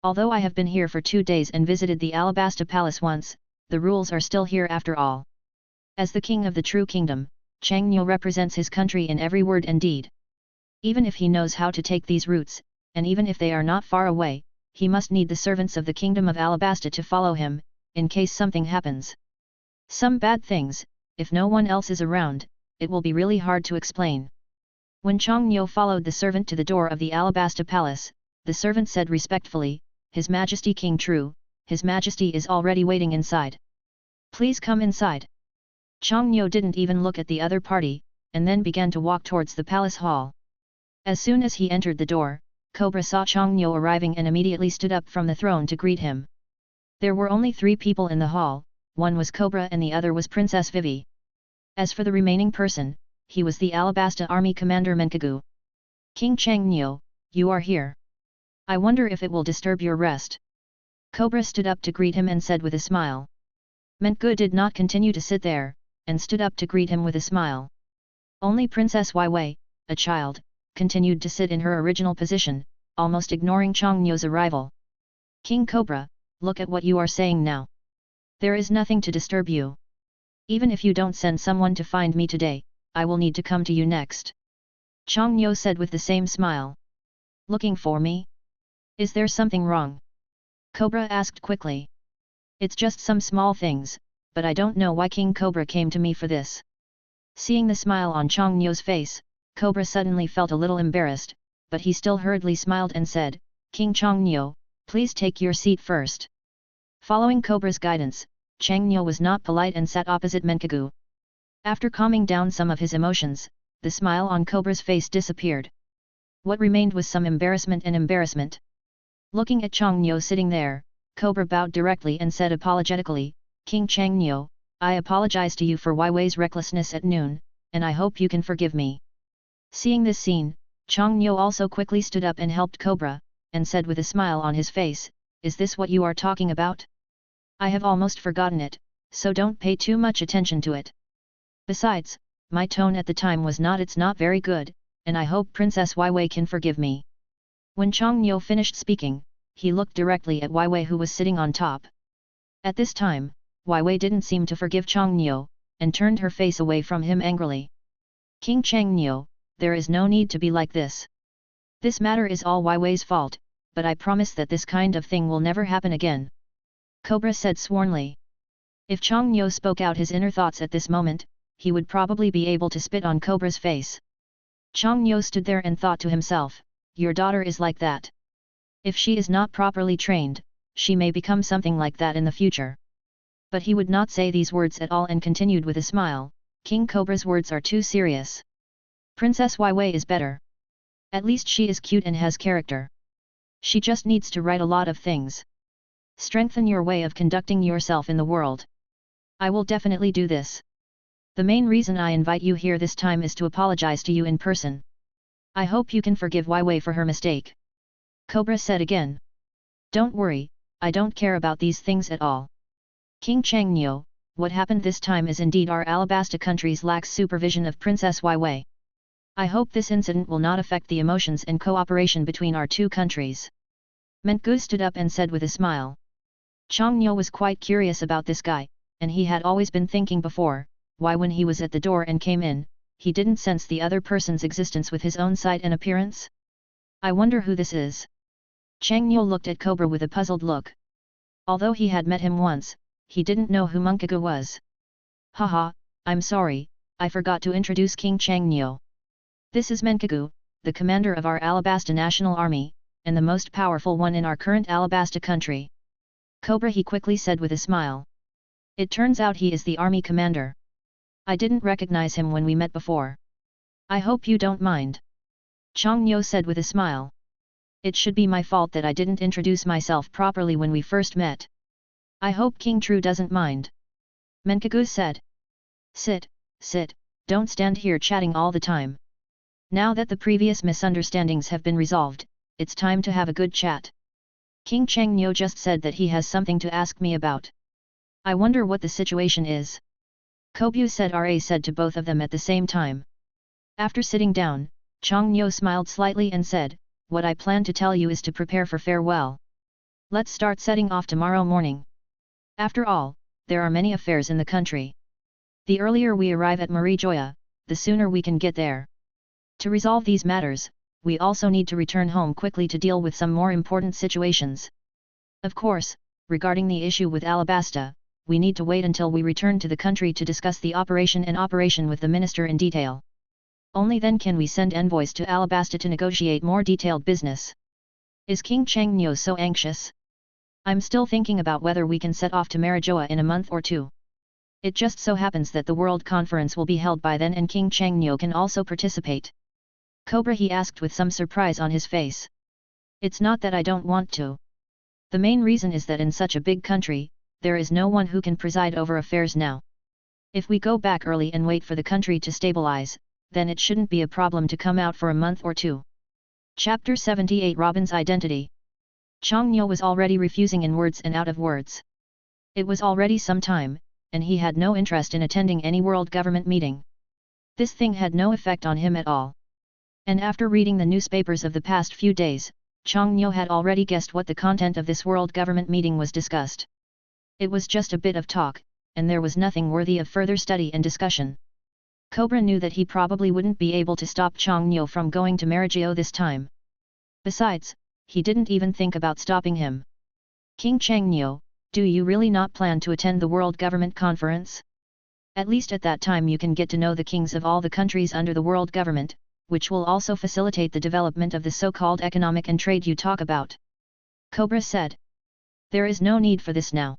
Although I have been here for 2 days and visited the Alabasta Palace once, the rules are still here after all. As the king of the true kingdom, Chang Nyo represents his country in every word and deed. Even if he knows how to take these routes, and even if they are not far away, he must need the servants of the kingdom of Alabasta to follow him, in case something happens. Some bad things, if no one else is around, it will be really hard to explain. When Chang Nyo followed the servant to the door of the Alabasta Palace, the servant said respectfully, His Majesty King True, His Majesty is already waiting inside. Please come inside. Chang Nyo didn't even look at the other party, and then began to walk towards the palace hall. As soon as he entered the door, Cobra saw Chang Nyo arriving and immediately stood up from the throne to greet him. There were only 3 people in the hall, one was Cobra and the other was Princess Vivi. As for the remaining person, he was the Alabasta Army Commander Menkagu. King Chang Nyo, you are here. I wonder if it will disturb your rest. Cobra stood up to greet him and said with a smile. Menkagu did not continue to sit there, and stood up to greet him with a smile. Only Princess Weiwei, a child, continued to sit in her original position, almost ignoring Chang Nyo's arrival. King Cobra, look at what you are saying now. There is nothing to disturb you. Even if you don't send someone to find me today, I will need to come to you next. Chang Nyo said with the same smile. Looking for me? Is there something wrong? Cobra asked quickly. It's just some small things, but I don't know why King Cobra came to me for this. Seeing the smile on Chang Nyo's face, Cobra suddenly felt a little embarrassed, but he still hurriedly smiled and said, King Chang Nyo, please take your seat first. Following Cobra's guidance, Chang Nyo was not polite and sat opposite Menkagu. After calming down some of his emotions, the smile on Cobra's face disappeared. What remained was some embarrassment and embarrassment. Looking at Chang Nyo sitting there, Cobra bowed directly and said apologetically, King Chang Nyo, I apologize to you for Weiwei's recklessness at noon, and I hope you can forgive me. Seeing this scene, Chang Nyo also quickly stood up and helped Cobra, and said with a smile on his face, is this what you are talking about? I have almost forgotten it, so don't pay too much attention to it. Besides, my tone at the time was it's not very good, and I hope Princess Weiwei can forgive me. When Chang Nyo finished speaking, he looked directly at Weiwei who was sitting on top. At this time, Weiwei didn't seem to forgive Chang Nyo, and turned her face away from him angrily. King Chang Nyo, there is no need to be like this. This matter is all Weiwei's fault, but I promise that this kind of thing will never happen again. Cobra said swornly. If Chang Nyo spoke out his inner thoughts at this moment, he would probably be able to spit on Cobra's face. Chang Nyo stood there and thought to himself, your daughter is like that. If she is not properly trained, she may become something like that in the future. But he would not say these words at all and continued with a smile, King Cobra's words are too serious. Princess Weiwei is better. At least she is cute and has character. She just needs to write a lot of things. Strengthen your way of conducting yourself in the world. I will definitely do this. The main reason I invite you here this time is to apologize to you in person. I hope you can forgive Weiwei for her mistake. Cobra said again. Don't worry, I don't care about these things at all. King Chang Nyo, what happened this time is indeed our Alabasta countries lacks supervision of Princess Weiwei. I hope this incident will not affect the emotions and cooperation between our two countries. Mentgu stood up and said with a smile. Chang Nyo was quite curious about this guy, and he had always been thinking before, why when he was at the door and came in, he didn't sense the other person's existence with his own sight and appearance? I wonder who this is. Chang Nyo looked at Cobra with a puzzled look. Although he had met him once, he didn't know who Mentgu was. Haha, I'm sorry, I forgot to introduce King Chang Nyo. This is Mentgu, the commander of our Alabasta National Army, and the most powerful one in our current Alabasta country. Cobra, he quickly said with a smile. It turns out he is the army commander. I didn't recognize him when we met before. I hope you don't mind. Chang Nyo said with a smile. It should be my fault that I didn't introduce myself properly when we first met. I hope King Tru doesn't mind. Mentgu said. Sit, don't stand here chatting all the time. Now that the previous misunderstandings have been resolved, it's time to have a good chat. King Chang Nyo just said that he has something to ask me about. I wonder what the situation is. Kobyu said to both of them at the same time. After sitting down, Chang Nyo smiled slightly and said, what I plan to tell you is to prepare for farewell. Let's start setting off tomorrow morning. After all, there are many affairs in the country. The earlier we arrive at Marijoya, the sooner we can get there. To resolve these matters, we also need to return home quickly to deal with some more important situations. Of course, regarding the issue with Alabasta, we need to wait until we return to the country to discuss the operation with the minister in detail. Only then can we send envoys to Alabasta to negotiate more detailed business. Is King Chang Nyo so anxious? I'm still thinking about whether we can set off to Marijoa in a month or two. It just so happens that the World Conference will be held by then and King Chang Nyo can also participate. Cobra, he asked with some surprise on his face. It's not that I don't want to. The main reason is that in such a big country, there is no one who can preside over affairs now. If we go back early and wait for the country to stabilize, then it shouldn't be a problem to come out for a month or two. Chapter 78 Robin's Identity. Chang Nyo was already refusing in words and out of words. It was already some time, and he had no interest in attending any world government meeting. This thing had no effect on him at all. And after reading the newspapers of the past few days, Chang Nyo had already guessed what the content of this world government meeting was discussed. It was just a bit of talk, and there was nothing worthy of further study and discussion. Cobra knew that he probably wouldn't be able to stop Chang Nyo from going to Marijoa this time. Besides, he didn't even think about stopping him. King Chang Nyo, do you really not plan to attend the World Government Conference? At least at that time you can get to know the kings of all the countries under the world government, which will also facilitate the development of the so-called economic and trade you talk about. Cobra said. There is no need for this now.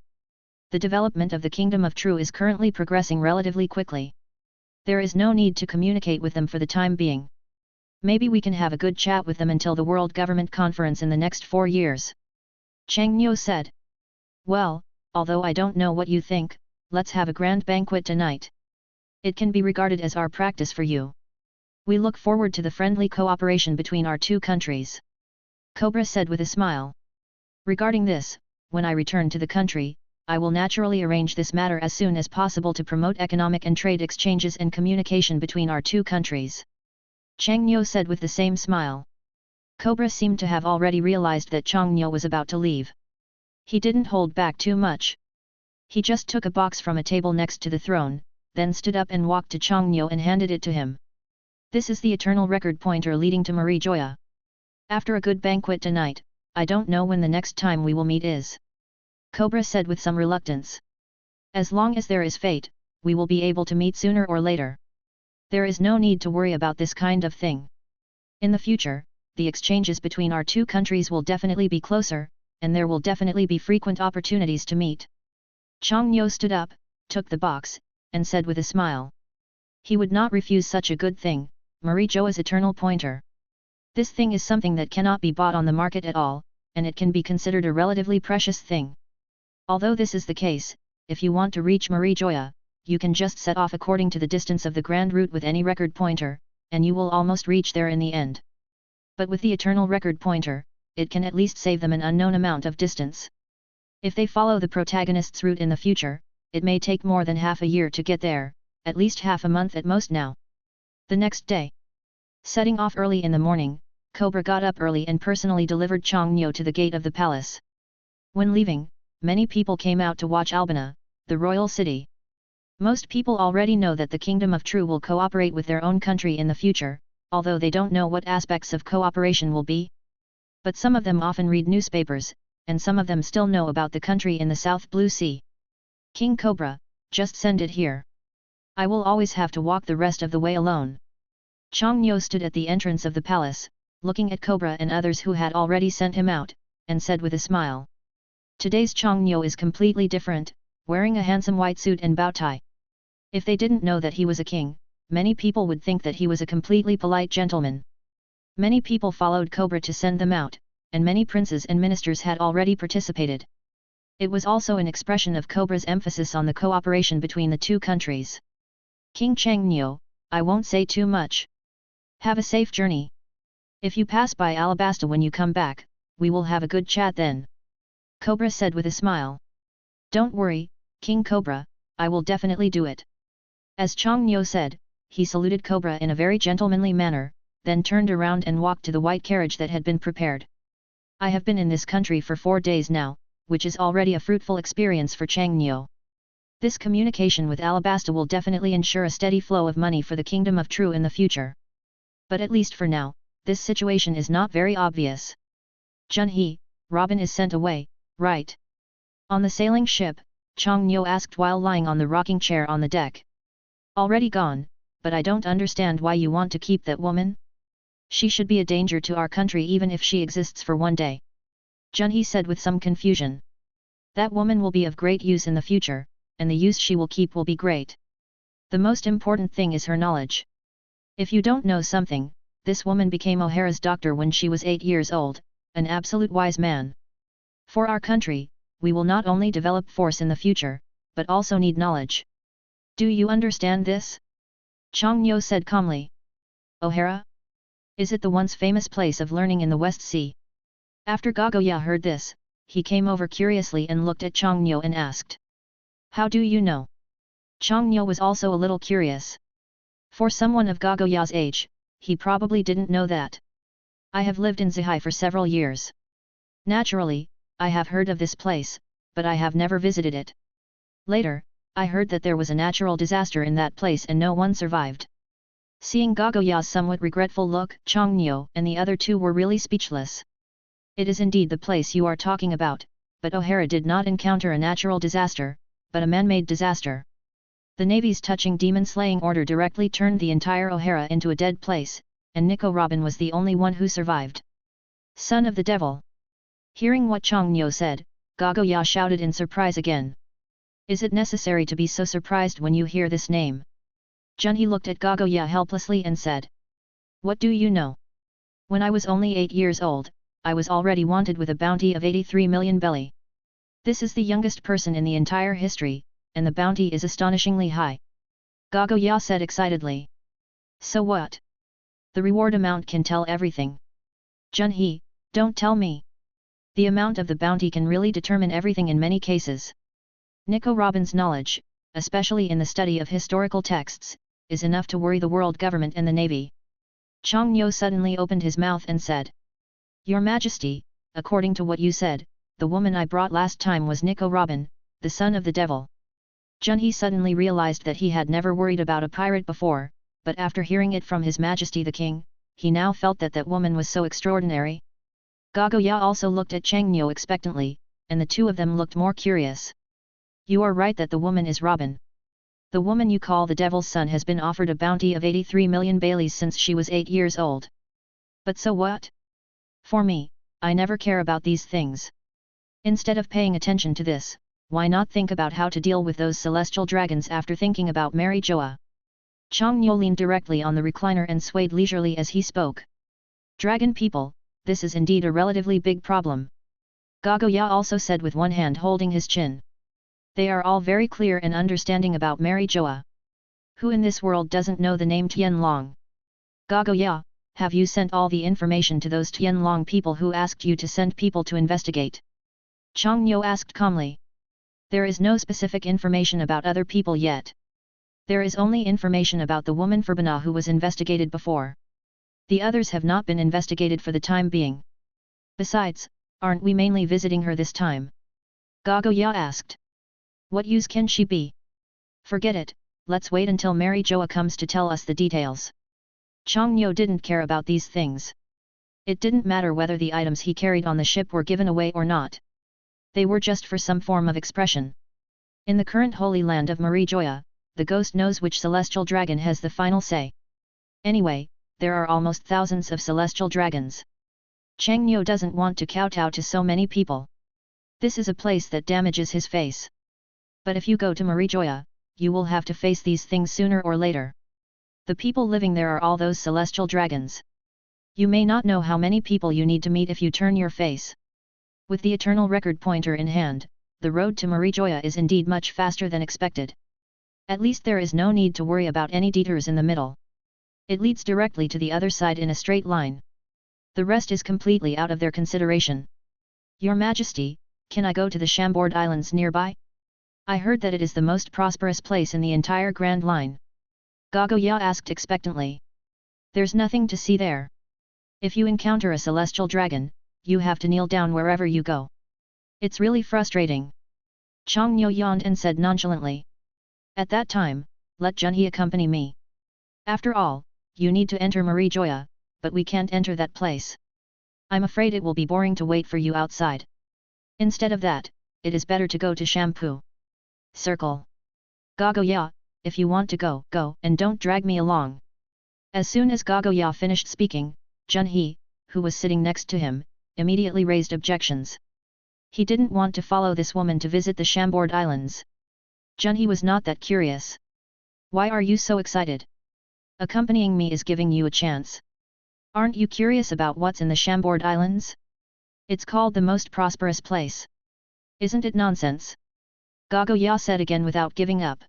The development of the Kingdom of Tru is currently progressing relatively quickly. There is no need to communicate with them for the time being. Maybe we can have a good chat with them until the World Government Conference in the next 4 years. Chang Nyo said. Well, although I don't know what you think, let's have a grand banquet tonight. It can be regarded as our practice for you. We look forward to the friendly cooperation between our two countries. Cobra said with a smile. Regarding this, when I return to the country, I will naturally arrange this matter as soon as possible to promote economic and trade exchanges and communication between our two countries. Chang Nyo said with the same smile. Cobra seemed to have already realized that Chang Nyo was about to leave. He didn't hold back too much. He just took a box from a table next to the throne, then stood up and walked to Chang Nyo and handed it to him. This is the eternal record pointer leading to Marie Joya. After a good banquet tonight, I don't know when the next time we will meet is. Cobra said with some reluctance. As long as there is fate, we will be able to meet sooner or later. There is no need to worry about this kind of thing. In the future, the exchanges between our two countries will definitely be closer, and there will definitely be frequent opportunities to meet. Chang Nyo stood up, took the box, and said with a smile. He would not refuse such a good thing, Marie Joa's eternal pointer. This thing is something that cannot be bought on the market at all, and it can be considered a relatively precious thing. Although this is the case, if you want to reach Marie Joya, you can just set off according to the distance of the grand route with any record pointer, and you will almost reach there in the end. But with the eternal record pointer, it can at least save them an unknown amount of distance. If they follow the protagonist's route in the future, it may take more than half a year to get there, at least half a month at most now. The next day, setting off early in the morning, Cobra got up early and personally delivered Chang Nyo to the gate of the palace. When leaving, many people came out to watch Albina, the royal city. Most people already know that the Kingdom of True will cooperate with their own country in the future, although they don't know what aspects of cooperation will be. But some of them often read newspapers, and some of them still know about the country in the South Blue Sea. King Cobra, just send it here. I will always have to walk the rest of the way alone. Chang Nyo stood at the entrance of the palace, looking at Cobra and others who had already sent him out, and said with a smile. Today's Chang Nyo is completely different, wearing a handsome white suit and bow tie. If they didn't know that he was a king, many people would think that he was a completely polite gentleman. Many people followed Cobra to send them out, and many princes and ministers had already participated. It was also an expression of Cobra's emphasis on the cooperation between the two countries. King Chang Nyo, I won't say too much. Have a safe journey. If you pass by Alabasta when you come back, we will have a good chat then. Cobra said with a smile. Don't worry, King Cobra, I will definitely do it. As Chang Nyo said, he saluted Cobra in a very gentlemanly manner, then turned around and walked to the white carriage that had been prepared. I have been in this country for 4 days now, which is already a fruitful experience for Chang Nyo. This communication with Alabasta will definitely ensure a steady flow of money for the Kingdom of True in the future. But at least for now, this situation is not very obvious. Junhee, Robin is sent away, right? On the sailing ship, Chang Nyo asked while lying on the rocking chair on the deck. Already gone, but I don't understand why you want to keep that woman? She should be a danger to our country even if she exists for 1 day. Junhee said with some confusion. That woman will be of great use in the future, and the use she will keep will be great. The most important thing is her knowledge. If you don't know something, this woman became O'Hara's doctor when she was 8 years old, an absolute wise man. For our country, we will not only develop force in the future, but also need knowledge. Do you understand this? Chang Nyo said calmly. O'Hara? Is it the once famous place of learning in the West Sea? After Gagoya heard this, he came over curiously and looked at Chang Nyo and asked. How do you know? Chang Nyo was also a little curious. For someone of Gagoya's age, he probably didn't know that. I have lived in Zihai for several years. Naturally, I have heard of this place, but I have never visited it. Later, I heard that there was a natural disaster in that place and no one survived. Seeing Gagoya's somewhat regretful look, Chang Nyo and the other two were really speechless. It is indeed the place you are talking about, but O'Hara did not encounter a natural disaster, but a man-made disaster. The Navy's touching demon-slaying order directly turned the entire O'Hara into a dead place, and Nico Robin was the only one who survived. Son of the devil! Hearing what Chang Nyo said, Gagoya shouted in surprise again. Is it necessary to be so surprised when you hear this name? Junhee looked at Gagoya helplessly and said. What do you know? When I was only 8 years old, I was already wanted with a bounty of 83 million belly. This is the youngest person in the entire history, and the bounty is astonishingly high. Gagoya said excitedly. So what? The reward amount can tell everything. Junhee, don't tell me. The amount of the bounty can really determine everything in many cases. Nico Robin's knowledge, especially in the study of historical texts, is enough to worry the world government and the navy. Chang Nyo suddenly opened his mouth and said, "Your Majesty, according to what you said, the woman I brought last time was Nico Robin, the son of the devil." Junhee suddenly realized that he had never worried about a pirate before, but after hearing it from His Majesty the King, he now felt that that woman was so extraordinary. Gagoya also looked at Chang Nyo expectantly, and the two of them looked more curious. "You are right that the woman is Robin. The woman you call the Devil's Son has been offered a bounty of 83 million baileys since she was 8 years old. But so what? For me, I never care about these things. Instead of paying attention to this, why not think about how to deal with those celestial dragons after thinking about Mary Joa?" Chang Nyo leaned directly on the recliner and swayed leisurely as he spoke. "Dragon people, this is indeed a relatively big problem," Gagoya also said with one hand holding his chin. "They are all very clear and understanding about Mary Joa. Who in this world doesn't know the name Tianlong? Gagoya, have you sent all the information to those Tianlong people who asked you to send people to investigate?" Chang Nyo asked calmly. "There is no specific information about other people yet. There is only information about the woman Furbana who was investigated before. The others have not been investigated for the time being. Besides, aren't we mainly visiting her this time?" Gagoya asked. "What use can she be? Forget it, let's wait until Mary Joa comes to tell us the details." Chang Nyo didn't care about these things. It didn't matter whether the items he carried on the ship were given away or not. They were just for some form of expression. In the current holy land of Marie Joya, the ghost knows which celestial dragon has the final say. Anyway, there are almost thousands of celestial dragons. Chang Nyo doesn't want to kowtow to so many people. This is a place that damages his face. But if you go to Marie Joya, you will have to face these things sooner or later. The people living there are all those celestial dragons. You may not know how many people you need to meet if you turn your face. With the eternal record pointer in hand, the road to Marie Joya is indeed much faster than expected. At least there is no need to worry about any detours in the middle. It leads directly to the other side in a straight line. The rest is completely out of their consideration. "Your Majesty, can I go to the Chambord Islands nearby? I heard that it is the most prosperous place in the entire Grand Line." Gagoya asked expectantly. "There's nothing to see there. If you encounter a celestial dragon, you have to kneel down wherever you go. It's really frustrating." Chang Nyo yawned and said nonchalantly. "At that time, let Junhee accompany me. After all, you need to enter Marie Joya, but we can't enter that place. I'm afraid it will be boring to wait for you outside. Instead of that, it is better to go to Shampoo Circle. Gagoya, if you want to go, go, and don't drag me along." As soon as Gagoya finished speaking, Junhee, who was sitting next to him, immediately raised objections. He didn't want to follow this woman to visit the Chambord Islands. Junhee was not that curious. "Why are you so excited? Accompanying me is giving you a chance. Aren't you curious about what's in the Chambord Islands? It's called the most prosperous place. Isn't it nonsense?" Gagoya said again without giving up.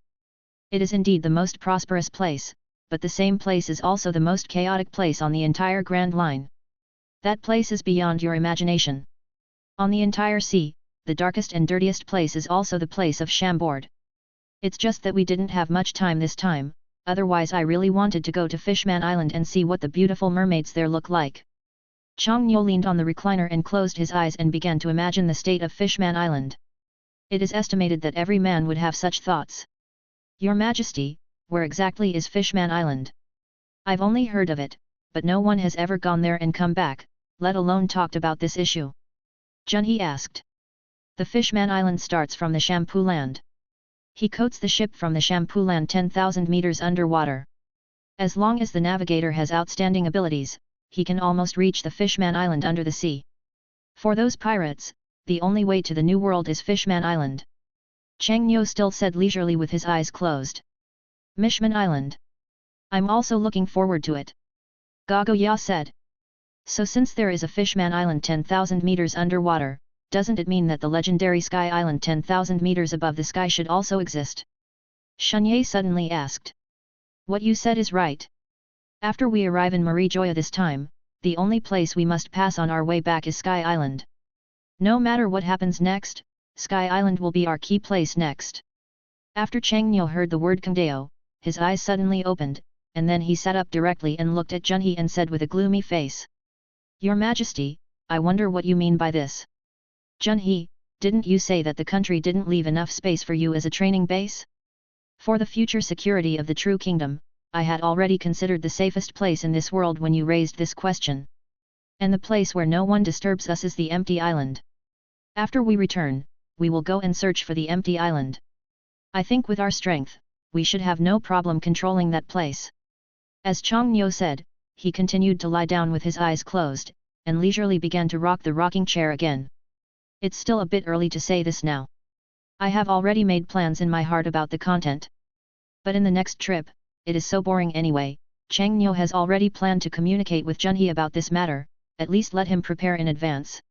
"It is indeed the most prosperous place, but the same place is also the most chaotic place on the entire Grand Line. That place is beyond your imagination. On the entire sea, the darkest and dirtiest place is also the place of Chambord. It's just that we didn't have much time this time, otherwise I really wanted to go to Fishman Island and see what the beautiful mermaids there look like." Chang Nyo leaned on the recliner and closed his eyes and began to imagine the state of Fishman Island. It is estimated that every man would have such thoughts. "Your Majesty, where exactly is Fishman Island? I've only heard of it, but no one has ever gone there and come back, let alone talked about this issue." Junhee asked. "The Fishman Island starts from the Shampoo Land. He coats the ship from the Shampoo Land 10,000 meters underwater. As long as the navigator has outstanding abilities, he can almost reach the Fishman Island under the sea. For those pirates, the only way to the New World is Fishman Island." Chang Nyo still said leisurely with his eyes closed. "Mishman Island. I'm also looking forward to it." Gagoya said. "So since there is a Fishman Island 10,000 meters underwater, doesn't it mean that the legendary Sky Island 10,000 meters above the sky should also exist?" Shunye suddenly asked. "What you said is right. After we arrive in Marie Joya this time, the only place we must pass on our way back is Sky Island. No matter what happens next, Sky Island will be our key place next. After Chang Nyo heard the word Kangdeo, his eyes suddenly opened, and then he sat up directly and looked at Junhee and said with a gloomy face. Your Majesty, I wonder what you mean by this. Junhee, didn't you say that the country didn't leave enough space for you as a training base? For the future security of the true kingdom, I had already considered the safest place in this world when you raised this question. And the place where no one disturbs us is the empty island. After we return, we will go and search for the empty island. I think with our strength, we should have no problem controlling that place. As Chang Nyo said, he continued to lie down with his eyes closed, and leisurely began to rock the rocking chair again. It's still a bit early to say this now. I have already made plans in my heart about the content. But in the next trip, it is so boring anyway. Chang Nyo has already planned to communicate with Junhee about this matter, at least let him prepare in advance.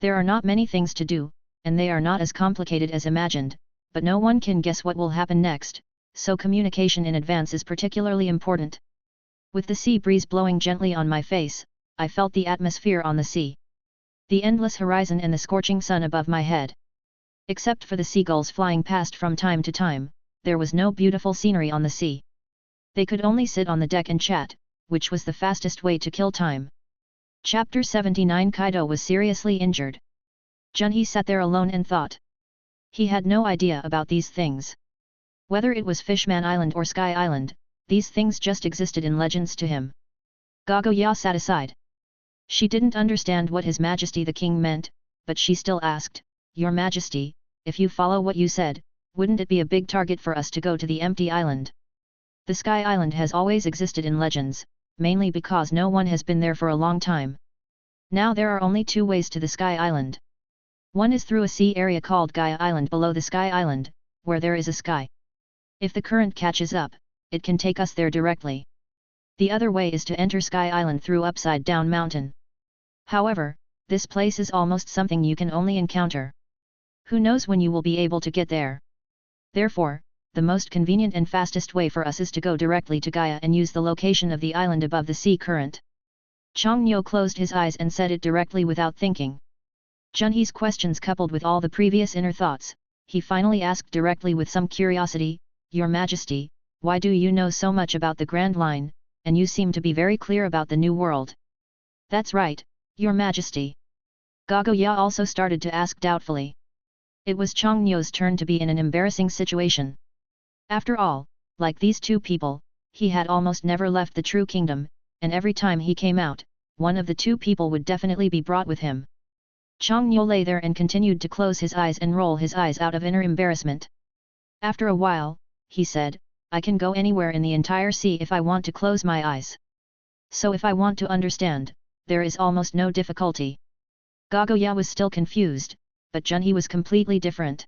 There are not many things to do, and they are not as complicated as imagined, but no one can guess what will happen next, so communication in advance is particularly important. With the sea breeze blowing gently on my face, I felt the atmosphere on the sea. The endless horizon and the scorching sun above my head. Except for the seagulls flying past from time to time, there was no beautiful scenery on the sea. They could only sit on the deck and chat, which was the fastest way to kill time. Chapter 79 Kaido was seriously injured. Junhee sat there alone and thought. He had no idea about these things. Whether it was Fishman Island or Sky Island, these things just existed in legends to him. Gago-ya sat aside. She didn't understand what His Majesty the King meant, but she still asked, Your Majesty, if you follow what you said, wouldn't it be a big target for us to go to the empty island? The Sky Island has always existed in legends, mainly because no one has been there for a long time. Now there are only two ways to the Sky Island. One is through a sea area called Gaia Island below the Sky Island, where there is a sky. If the current catches up, it can take us there directly. The other way is to enter Sky Island through Upside Down Mountain. However, this place is almost something you can only encounter. Who knows when you will be able to get there? Therefore, the most convenient and fastest way for us is to go directly to Gaia and use the location of the island above the sea current. Chang Nyo closed his eyes and said it directly without thinking. Junhee's questions coupled with all the previous inner thoughts, he finally asked directly with some curiosity, Your Majesty, why do you know so much about the Grand Line, and you seem to be very clear about the New World? That's right, Your Majesty. Gago-ya also started to ask doubtfully. It was Chang Nyo's turn to be in an embarrassing situation. After all, like these two people, he had almost never left the True Kingdom, and every time he came out, one of the two people would definitely be brought with him. Chang Nyo lay there and continued to close his eyes and roll his eyes out of inner embarrassment. After a while, he said, I can go anywhere in the entire sea if I want to close my eyes. So if I want to understand, there is almost no difficulty. Gago-ya was still confused, but Junhee was completely different.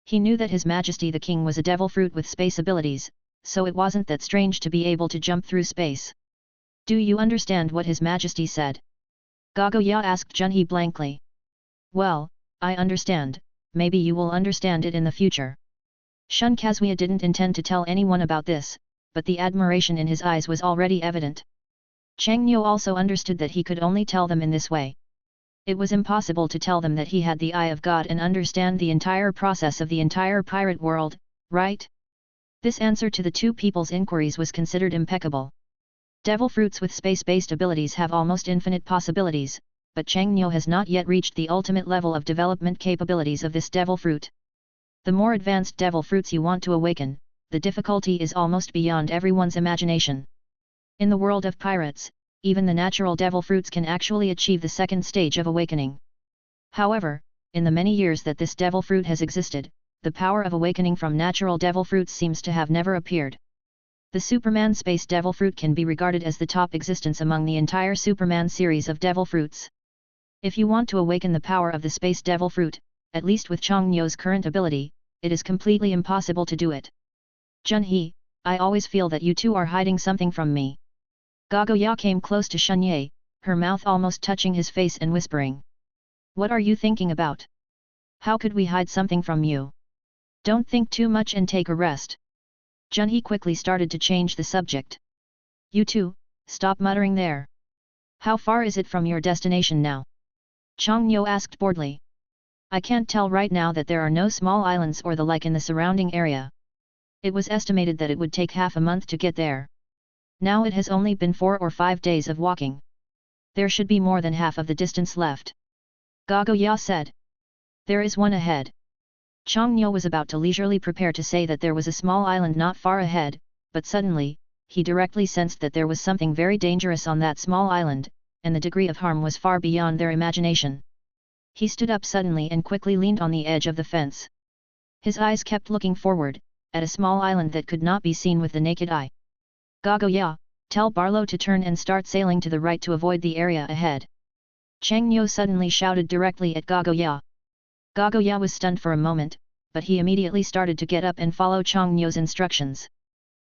He knew that His Majesty the King was a devil fruit with space abilities, so it wasn't that strange to be able to jump through space. Do you understand what His Majesty said? Gago-ya asked Junhee blankly. Well, I understand, maybe you will understand it in the future. Shun Kazuya didn't intend to tell anyone about this, but the admiration in his eyes was already evident. Chang Nyo also understood that he could only tell them in this way. It was impossible to tell them that he had the eye of God and understand the entire process of the entire pirate world, right? This answer to the two people's inquiries was considered impeccable. Devil fruits with space-based abilities have almost infinite possibilities, but Chang Nyo has not yet reached the ultimate level of development capabilities of this devil fruit. The more advanced devil fruits you want to awaken, the difficulty is almost beyond everyone's imagination. In the world of pirates, even the natural devil fruits can actually achieve the second stage of awakening. However, in the many years that this devil fruit has existed, the power of awakening from natural devil fruits seems to have never appeared. The Superman Space Devil Fruit can be regarded as the top existence among the entire Superman series of devil fruits. If you want to awaken the power of the Space Devil Fruit, at least with Chang Nyo's current ability, it is completely impossible to do it. Junhee, I always feel that you two are hiding something from me. Gago-ya came close to Shunye, her mouth almost touching his face and whispering. What are you thinking about? How could we hide something from you? Don't think too much and take a rest. Junhee quickly started to change the subject. You two, stop muttering there. How far is it from your destination now? Chang Nyo asked boredly. I can't tell right now that there are no small islands or the like in the surrounding area. It was estimated that it would take half a month to get there. Now it has only been 4 or 5 days of walking. There should be more than half of the distance left. Gago Ya said. There is one ahead. Chang Nyo was about to leisurely prepare to say that there was a small island not far ahead, but suddenly, he directly sensed that there was something very dangerous on that small island, and the degree of harm was far beyond their imagination. He stood up suddenly and quickly leaned on the edge of the fence. His eyes kept looking forward, at a small island that could not be seen with the naked eye. Gago Ya, tell Barlow to turn and start sailing to the right to avoid the area ahead. Chang Nyo suddenly shouted directly at Gago Ya. Gago Ya was stunned for a moment, but he immediately started to get up and follow Chang Nyo's instructions.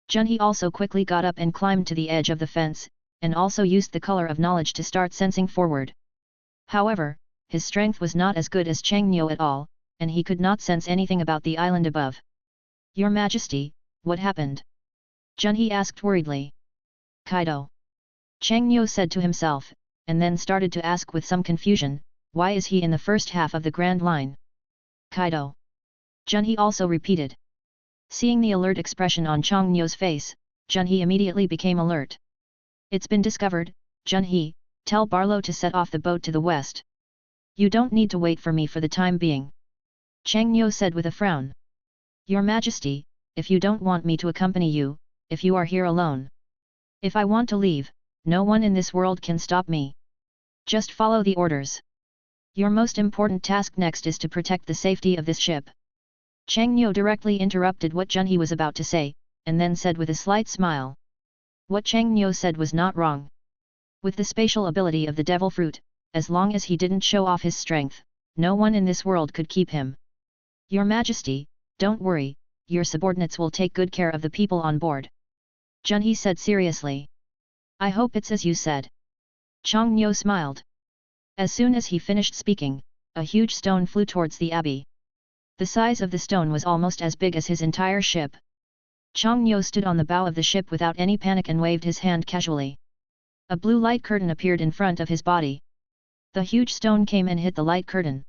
Junhee also quickly got up and climbed to the edge of the fence, and also used the color of knowledge to start sensing forward. However, his strength was not as good as Chang Nyo at all, and he could not sense anything about the island above. Your Majesty, what happened? Junhee asked worriedly. Kaido. Chang Nyo said to himself, and then started to ask with some confusion, why is he in the first half of the Grand Line? Kaido. Junhee also repeated. Seeing the alert expression on Chang Nyo's face, Junhee immediately became alert. It's been discovered, Junhee, tell Barlow to set off the boat to the west. You don't need to wait for me for the time being. Chang Nyo said with a frown. Your Majesty, if you don't want me to accompany you, if you are here alone. If I want to leave, no one in this world can stop me. Just follow the orders. Your most important task next is to protect the safety of this ship. Chang Nyo directly interrupted what Junhee was about to say, and then said with a slight smile. What Chang Nyo said was not wrong. With the spatial ability of the devil fruit, as long as he didn't show off his strength, no one in this world could keep him. Your Majesty, don't worry, your subordinates will take good care of the people on board. Junhee said seriously. I hope it's as you said. Chang Nyo smiled. As soon as he finished speaking, a huge stone flew towards the abbey. The size of the stone was almost as big as his entire ship. Chang Nyo stood on the bow of the ship without any panic and waved his hand casually. A blue light curtain appeared in front of his body. The huge stone came and hit the light curtain.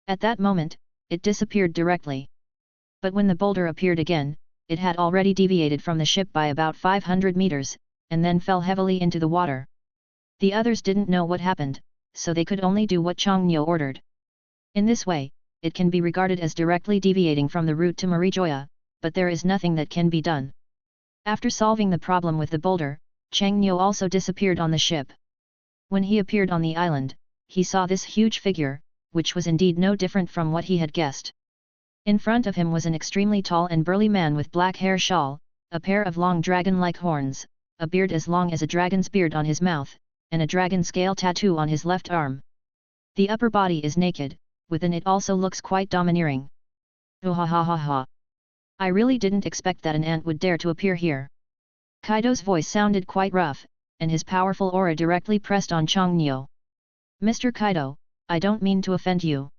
At that moment, it disappeared directly. But when the boulder appeared again, it had already deviated from the ship by about 500 meters, and then fell heavily into the water. The others didn't know what happened, so they could only do what Chang Nyo ordered. In this way, it can be regarded as directly deviating from the route to Marijoya, but there is nothing that can be done. After solving the problem with the boulder, Chang Nyo also disappeared on the ship. When he appeared on the island, he saw this huge figure, which was indeed no different from what he had guessed. In front of him was an extremely tall and burly man with black hair shawl, a pair of long dragon-like horns, a beard as long as a dragon's beard on his mouth, and a dragon scale tattoo on his left arm. The upper body is naked, within it also looks quite domineering. Oh ha ha ha ha. I really didn't expect that an ant would dare to appear here. Kaido's voice sounded quite rough, and his powerful aura directly pressed on Chang Nyo. Mr. Kaido, I don't mean to offend you.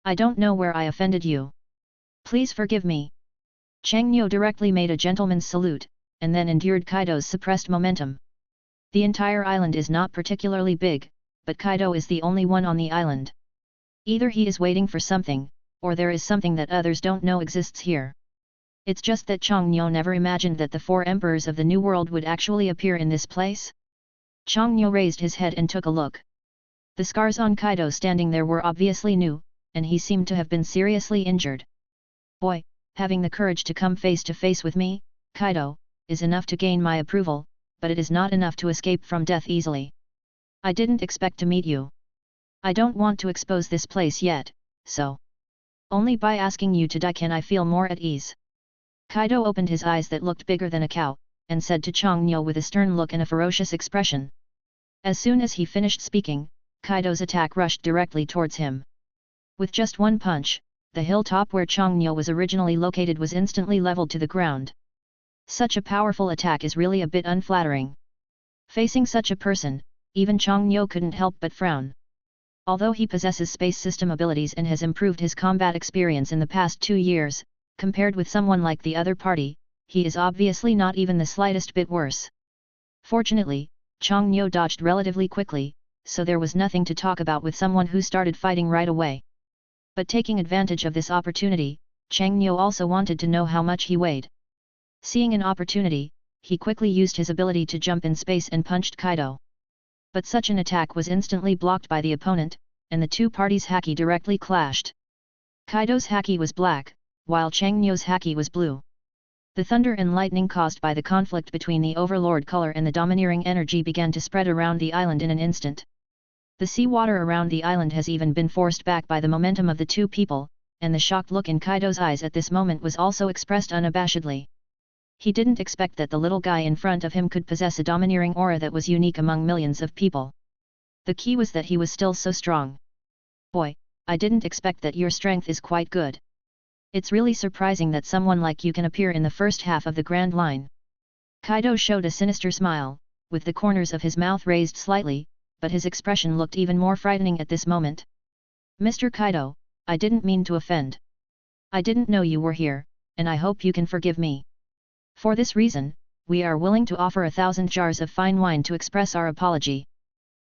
I don't know where I offended you. Please forgive me. Chang Nyo directly made a gentleman's salute, and then endured Kaido's suppressed momentum. The entire island is not particularly big, but Kaido is the only one on the island. Either he is waiting for something, or there is something that others don't know exists here. It's just that Chang Nyo never imagined that the 4 emperors of the New World would actually appear in this place. Chang Nyo raised his head and took a look. The scars on Kaido standing there were obviously new, and he seemed to have been seriously injured. Boy, having the courage to come face to face with me, Kaido, is enough to gain my approval, but it is not enough to escape from death easily. I didn't expect to meet you. I don't want to expose this place yet, so only by asking you to die can I feel more at ease. Kaido opened his eyes that looked bigger than a cow, and said to Chang Nyo with a stern look and a ferocious expression. As soon as he finished speaking, Kaido's attack rushed directly towards him. With just one punch, the hilltop where Chang Nyo was originally located was instantly leveled to the ground. Such a powerful attack is really a bit unflattering. Facing such a person, even Chang Nyo couldn't help but frown. Although he possesses space system abilities and has improved his combat experience in the past 2 years, compared with someone like the other party, he is obviously not even the slightest bit worse. Fortunately, Chang Nyo dodged relatively quickly, so there was nothing to talk about with someone who started fighting right away. But taking advantage of this opportunity, Chang Nyo also wanted to know how much he weighed. Seeing an opportunity, he quickly used his ability to jump in space and punched Kaido. But such an attack was instantly blocked by the opponent, and the two parties' haki directly clashed. Kaido's haki was black, while Chang Nyo's haki was blue. The thunder and lightning caused by the conflict between the overlord color and the domineering energy began to spread around the island in an instant. The seawater around the island has even been forced back by the momentum of the two people, and the shocked look in Kaido's eyes at this moment was also expressed unabashedly. He didn't expect that the little guy in front of him could possess a domineering aura that was unique among millions of people. The key was that he was still so strong. Boy, I didn't expect that your strength is quite good. It's really surprising that someone like you can appear in the first half of the Grand Line. Kaido showed a sinister smile, with the corners of his mouth raised slightly, but his expression looked even more frightening at this moment. Mr. Kaido, I didn't mean to offend. I didn't know you were here, and I hope you can forgive me. For this reason, we are willing to offer 1,000 jars of fine wine to express our apology.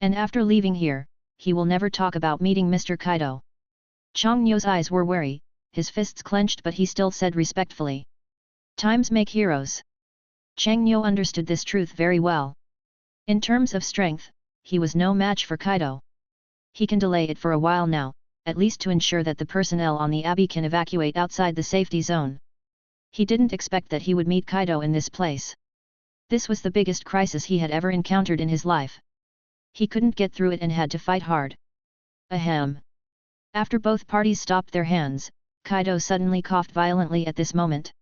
And after leaving here, he will never talk about meeting Mr. Kaido. Chang Nyo's eyes were wary, his fists clenched, but he still said respectfully. Times make heroes. Chang Nyo understood this truth very well. In terms of strength, he was no match for Kaido. He can delay it for a while now, at least to ensure that the personnel on the abbey can evacuate outside the safety zone. He didn't expect that he would meet Kaido in this place. This was the biggest crisis he had ever encountered in his life. He couldn't get through it and had to fight hard. Ahem. After both parties stopped their hands, Kaido suddenly coughed violently at this moment.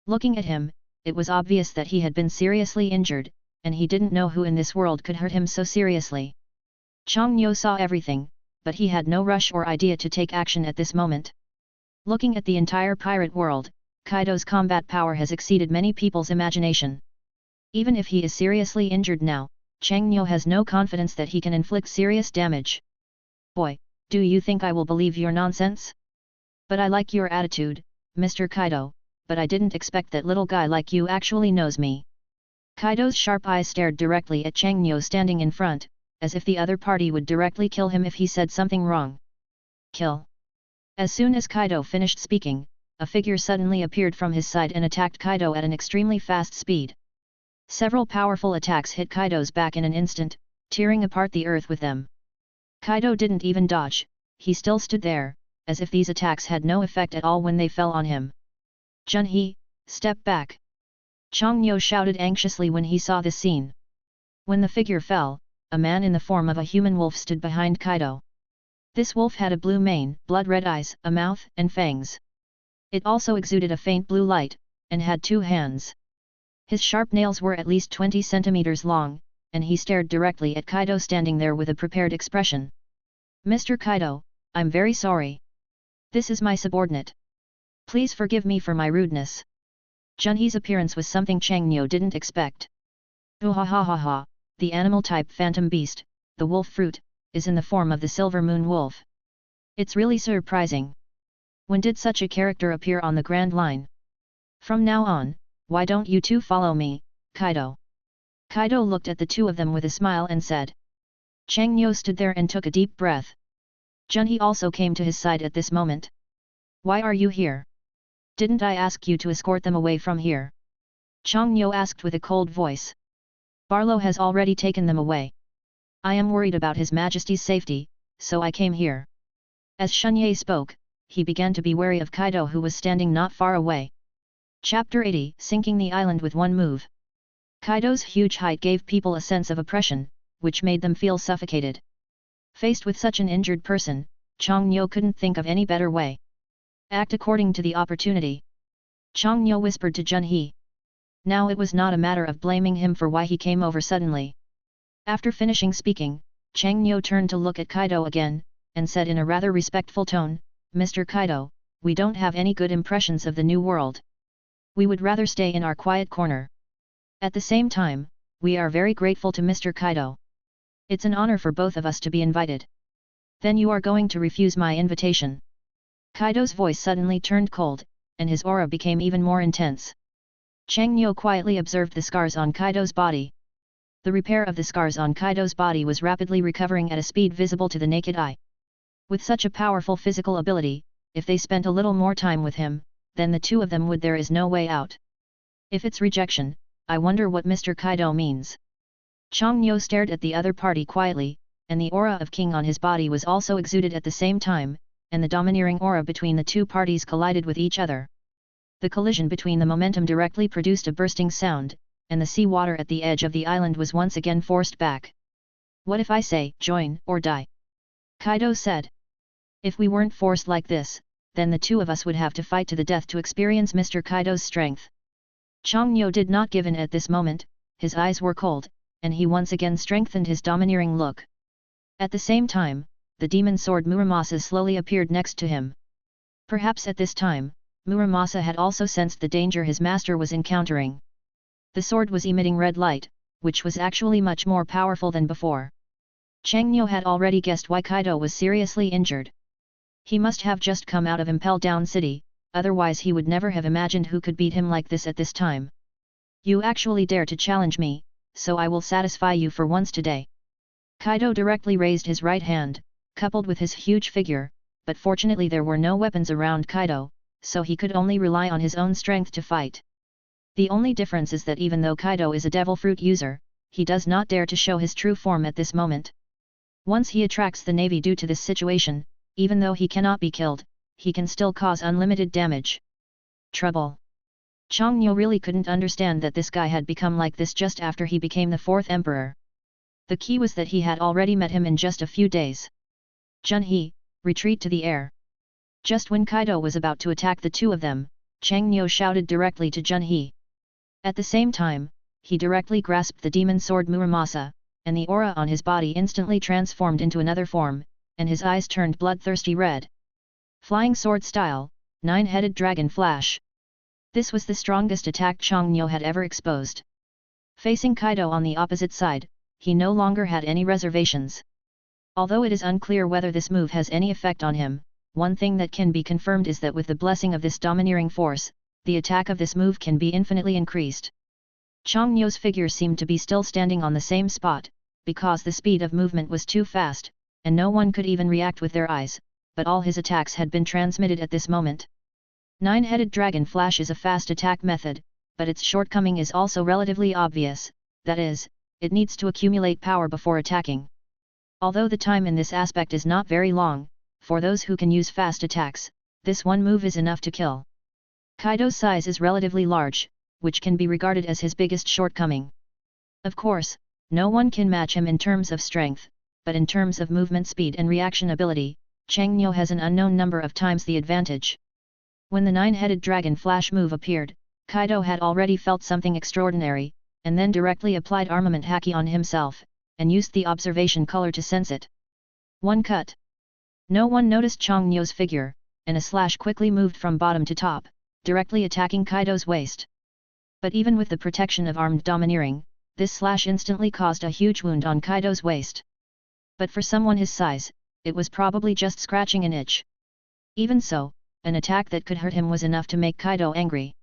Looking at him, it was obvious that he had been seriously injured, and he didn't know who in this world could hurt him so seriously. Chang Nyo saw everything, but he had no rush or idea to take action at this moment. Looking at the entire pirate world, Kaido's combat power has exceeded many people's imagination. Even if he is seriously injured now, Chang Nyo has no confidence that he can inflict serious damage. Boy, do you think I will believe your nonsense? But I like your attitude, Mr. Kaido, but I didn't expect that little guy like you actually knows me. Kaido's sharp eyes stared directly at Chang Nyo standing in front, as if the other party would directly kill him if he said something wrong. Kill. As soon as Kaido finished speaking, a figure suddenly appeared from his side and attacked Kaido at an extremely fast speed. Several powerful attacks hit Kaido's back in an instant, tearing apart the earth with them. Kaido didn't even dodge, he still stood there, as if these attacks had no effect at all when they fell on him. Junhee, step back! Chang Nyo shouted anxiously when he saw this scene. When the figure fell, a man in the form of a human wolf stood behind Kaido. This wolf had a blue mane, blood-red eyes, a mouth, and fangs. It also exuded a faint blue light, and had 2 hands. His sharp nails were at least 20 centimeters long, and he stared directly at Kaido standing there with a prepared expression. Mr. Kaido, I'm very sorry. This is my subordinate. Please forgive me for my rudeness. Junhee's appearance was something Chang Nyo didn't expect. Ha, the animal-type phantom beast, the wolf fruit, is in the form of the silver moon wolf. It's really surprising. When did such a character appear on the Grand Line? From now on, why don't you two follow me, Kaido? Kaido looked at the two of them with a smile and said. Chang Nyo stood there and took a deep breath. Junhee also came to his side at this moment. Why are you here? Didn't I ask you to escort them away from here? Chang Nyo asked with a cold voice. Barlow has already taken them away. I am worried about His Majesty's safety, so I came here. As Shunye spoke, he began to be wary of Kaido, who was standing not far away. Chapter 80, Sinking the Island with One Move. Kaido's huge height gave people a sense of oppression, which made them feel suffocated. Faced with such an injured person, Chang Nyo couldn't think of any better way. Act according to the opportunity. Chang Nyo whispered to Junhee. Now it was not a matter of blaming him for why he came over suddenly. After finishing speaking, Chang Nyo turned to look at Kaido again, and said in a rather respectful tone, Mr. Kaido, we don't have any good impressions of the new world. We would rather stay in our quiet corner. At the same time, we are very grateful to Mr. Kaido. It's an honor for both of us to be invited. Then you are going to refuse my invitation? Kaido's voice suddenly turned cold, and his aura became even more intense. Chang Nyo quietly observed the scars on Kaido's body. The repair of the scars on Kaido's body was rapidly recovering at a speed visible to the naked eye. With such a powerful physical ability, if they spent a little more time with him, then the two of them would. There is no way out. If it's rejection, I wonder what Mr. Kaido means. Changyo stared at the other party quietly, and the aura of king on his body was also exuded at the same time, and the domineering aura between the two parties collided with each other. The collision between the momentum directly produced a bursting sound, and the sea water at the edge of the island was once again forced back. What if I say, join or die? Kaido said. If we weren't forced like this, then the two of us would have to fight to the death to experience Mr. Kaido's strength. Changyo did not give in at this moment, his eyes were cold, and he once again strengthened his domineering look. At the same time, the demon sword Muramasa slowly appeared next to him. Perhaps at this time, Muramasa had also sensed the danger his master was encountering. The sword was emitting red light, which was actually much more powerful than before. Changyo had already guessed why Kaido was seriously injured. He must have just come out of Impel Down City, otherwise he would never have imagined who could beat him like this at this time. You actually dare to challenge me, so I will satisfy you for once today. Kaido directly raised his right hand, coupled with his huge figure, but fortunately there were no weapons around Kaido, so he could only rely on his own strength to fight. The only difference is that even though Kaido is a devil fruit user, he does not dare to show his true form at this moment. Once he attracts the navy due to this situation, even though he cannot be killed, he can still cause unlimited damage. Trouble. Changyo really couldn't understand that this guy had become like this just after he became the fourth emperor. The key was that he had already met him in just a few days. Junhee, retreat to the air. Just when Kaido was about to attack the two of them, Changyo shouted directly to Junhee. At the same time, he directly grasped the demon sword Muramasa, and the aura on his body instantly transformed into another form, and his eyes turned bloodthirsty red. Flying sword style, nine-headed dragon flash. This was the strongest attack Changyo had ever exposed. Facing Kaido on the opposite side, he no longer had any reservations. Although it is unclear whether this move has any effect on him, one thing that can be confirmed is that with the blessing of this domineering force, the attack of this move can be infinitely increased. Changyo's figure seemed to be still standing on the same spot, because the speed of movement was too fast, and no one could even react with their eyes, but all his attacks had been transmitted at this moment. Nine-headed dragon flash is a fast attack method, but its shortcoming is also relatively obvious, that is, it needs to accumulate power before attacking. Although the time in this aspect is not very long, for those who can use fast attacks, this one move is enough to kill. Kaido's size is relatively large, which can be regarded as his biggest shortcoming. Of course, no one can match him in terms of strength, but in terms of movement speed and reaction ability, Changyo has an unknown number of times the advantage. When the nine-headed dragon flash move appeared, Kaido had already felt something extraordinary, and then directly applied armament haki on himself, and used the observation color to sense it. One cut. No one noticed Changyo's figure, and a slash quickly moved from bottom to top, directly attacking Kaido's waist. But even with the protection of armed domineering, this slash instantly caused a huge wound on Kaido's waist. But for someone his size, it was probably just scratching an itch. Even so, an attack that could hurt him was enough to make Kaido angry.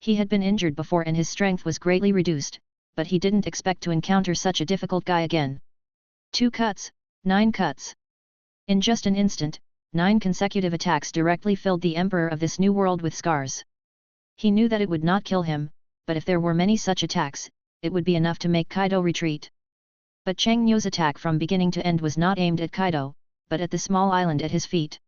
He had been injured before and his strength was greatly reduced, but he didn't expect to encounter such a difficult guy again. 2 cuts, 9 cuts. In just an instant, 9 consecutive attacks directly filled the emperor of this new world with scars. He knew that it would not kill him, but if there were many such attacks, it would be enough to make Kaido retreat. But Changyo's attack from beginning to end was not aimed at Kaido, but at the small island at his feet.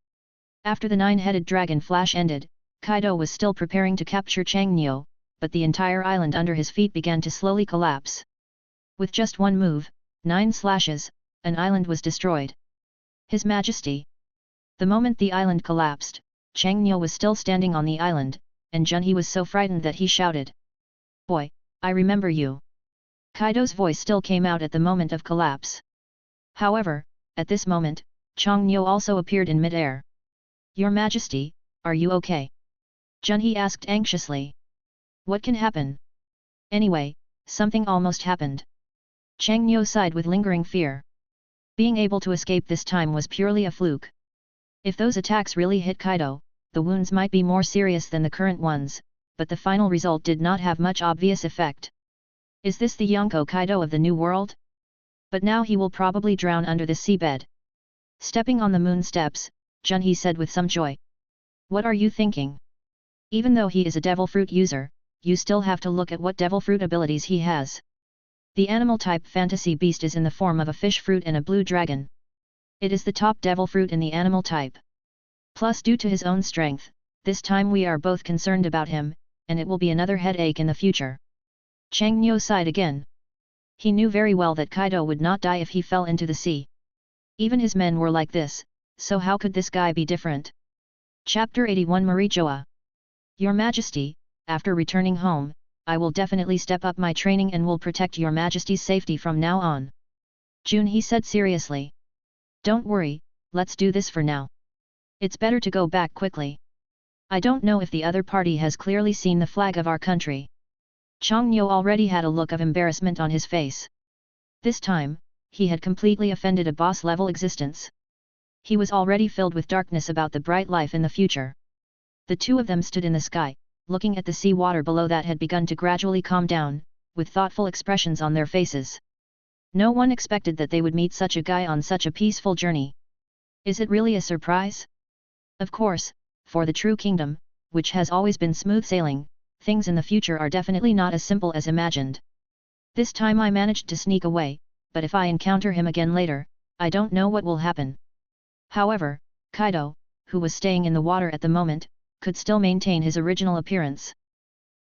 After the nine-headed dragon flash ended, Kaido was still preparing to capture Changyo, but the entire island under his feet began to slowly collapse. With just one move, 9 slashes, an island was destroyed. His Majesty. The moment the island collapsed, Changyo was still standing on the island, and Junhee was so frightened that he shouted. Boy, I remember you. Kaido's voice still came out at the moment of collapse. However, at this moment, Changyo also appeared in mid-air. Your Majesty, are you okay? Junhee asked anxiously. What can happen? Anyway, something almost happened. Changyo sighed with lingering fear. Being able to escape this time was purely a fluke. If those attacks really hit Kaido, the wounds might be more serious than the current ones, but the final result did not have much obvious effect. Is this the Yonko Kaido of the New World? But now he will probably drown under the seabed. Stepping on the moon steps, Junhee said with some joy. What are you thinking? Even though he is a devil fruit user, you still have to look at what devil fruit abilities he has. The animal type fantasy beast is in the form of a fish fruit and a blue dragon. It is the top devil fruit in the animal type. Plus, due to his own strength, this time we are both concerned about him, and it will be another headache in the future. Chang Nyo sighed again. He knew very well that Kaido would not die if he fell into the sea. Even his men were like this, so how could this guy be different? Chapter 81 Marijoa. Your Majesty, after returning home, I will definitely step up my training and will protect your Majesty's safety from now on. Junhee said seriously. Don't worry, let's do this for now. It's better to go back quickly. I don't know if the other party has clearly seen the flag of our country. Chang Nyo already had a look of embarrassment on his face. This time, he had completely offended a boss-level existence. He was already filled with darkness about the bright life in the future. The two of them stood in the sky, looking at the sea water below that had begun to gradually calm down, with thoughtful expressions on their faces. No one expected that they would meet such a guy on such a peaceful journey. Is it really a surprise? Of course, for the true kingdom, which has always been smooth sailing, things in the future are definitely not as simple as imagined. This time I managed to sneak away, but if I encounter him again later, I don't know what will happen. However, Kaido, who was staying in the water at the moment, could still maintain his original appearance.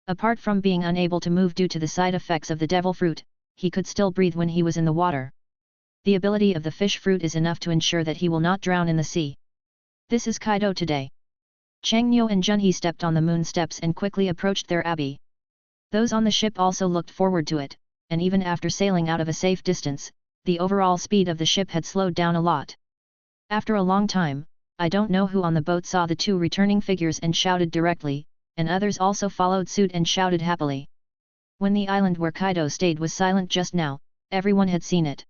Apart from being unable to move due to the side effects of the devil fruit, he could still breathe when he was in the water. The ability of the fish fruit is enough to ensure that he will not drown in the sea. This is Kaido today. Chang Nyo and Junhee stepped on the moon steps and quickly approached their abbey. Those on the ship also looked forward to it, and even after sailing out of a safe distance, the overall speed of the ship had slowed down a lot. After a long time, I don't know who on the boat saw the two returning figures and shouted directly, and others also followed suit and shouted happily. When the island where Kaido stayed was silent just now, everyone had seen it.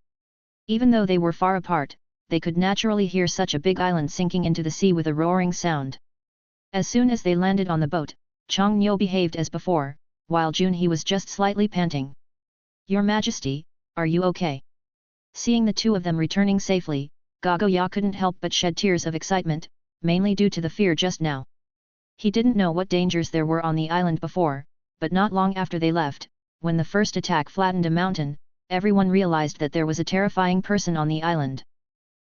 Even though they were far apart, they could naturally hear such a big island sinking into the sea with a roaring sound. As soon as they landed on the boat, Chang Nyo behaved as before, while Junhee was just slightly panting. Your Majesty, are you okay? Seeing the two of them returning safely, Gagoya couldn't help but shed tears of excitement, mainly due to the fear just now. He didn't know what dangers there were on the island before, but not long after they left, when the first attack flattened a mountain, everyone realized that there was a terrifying person on the island.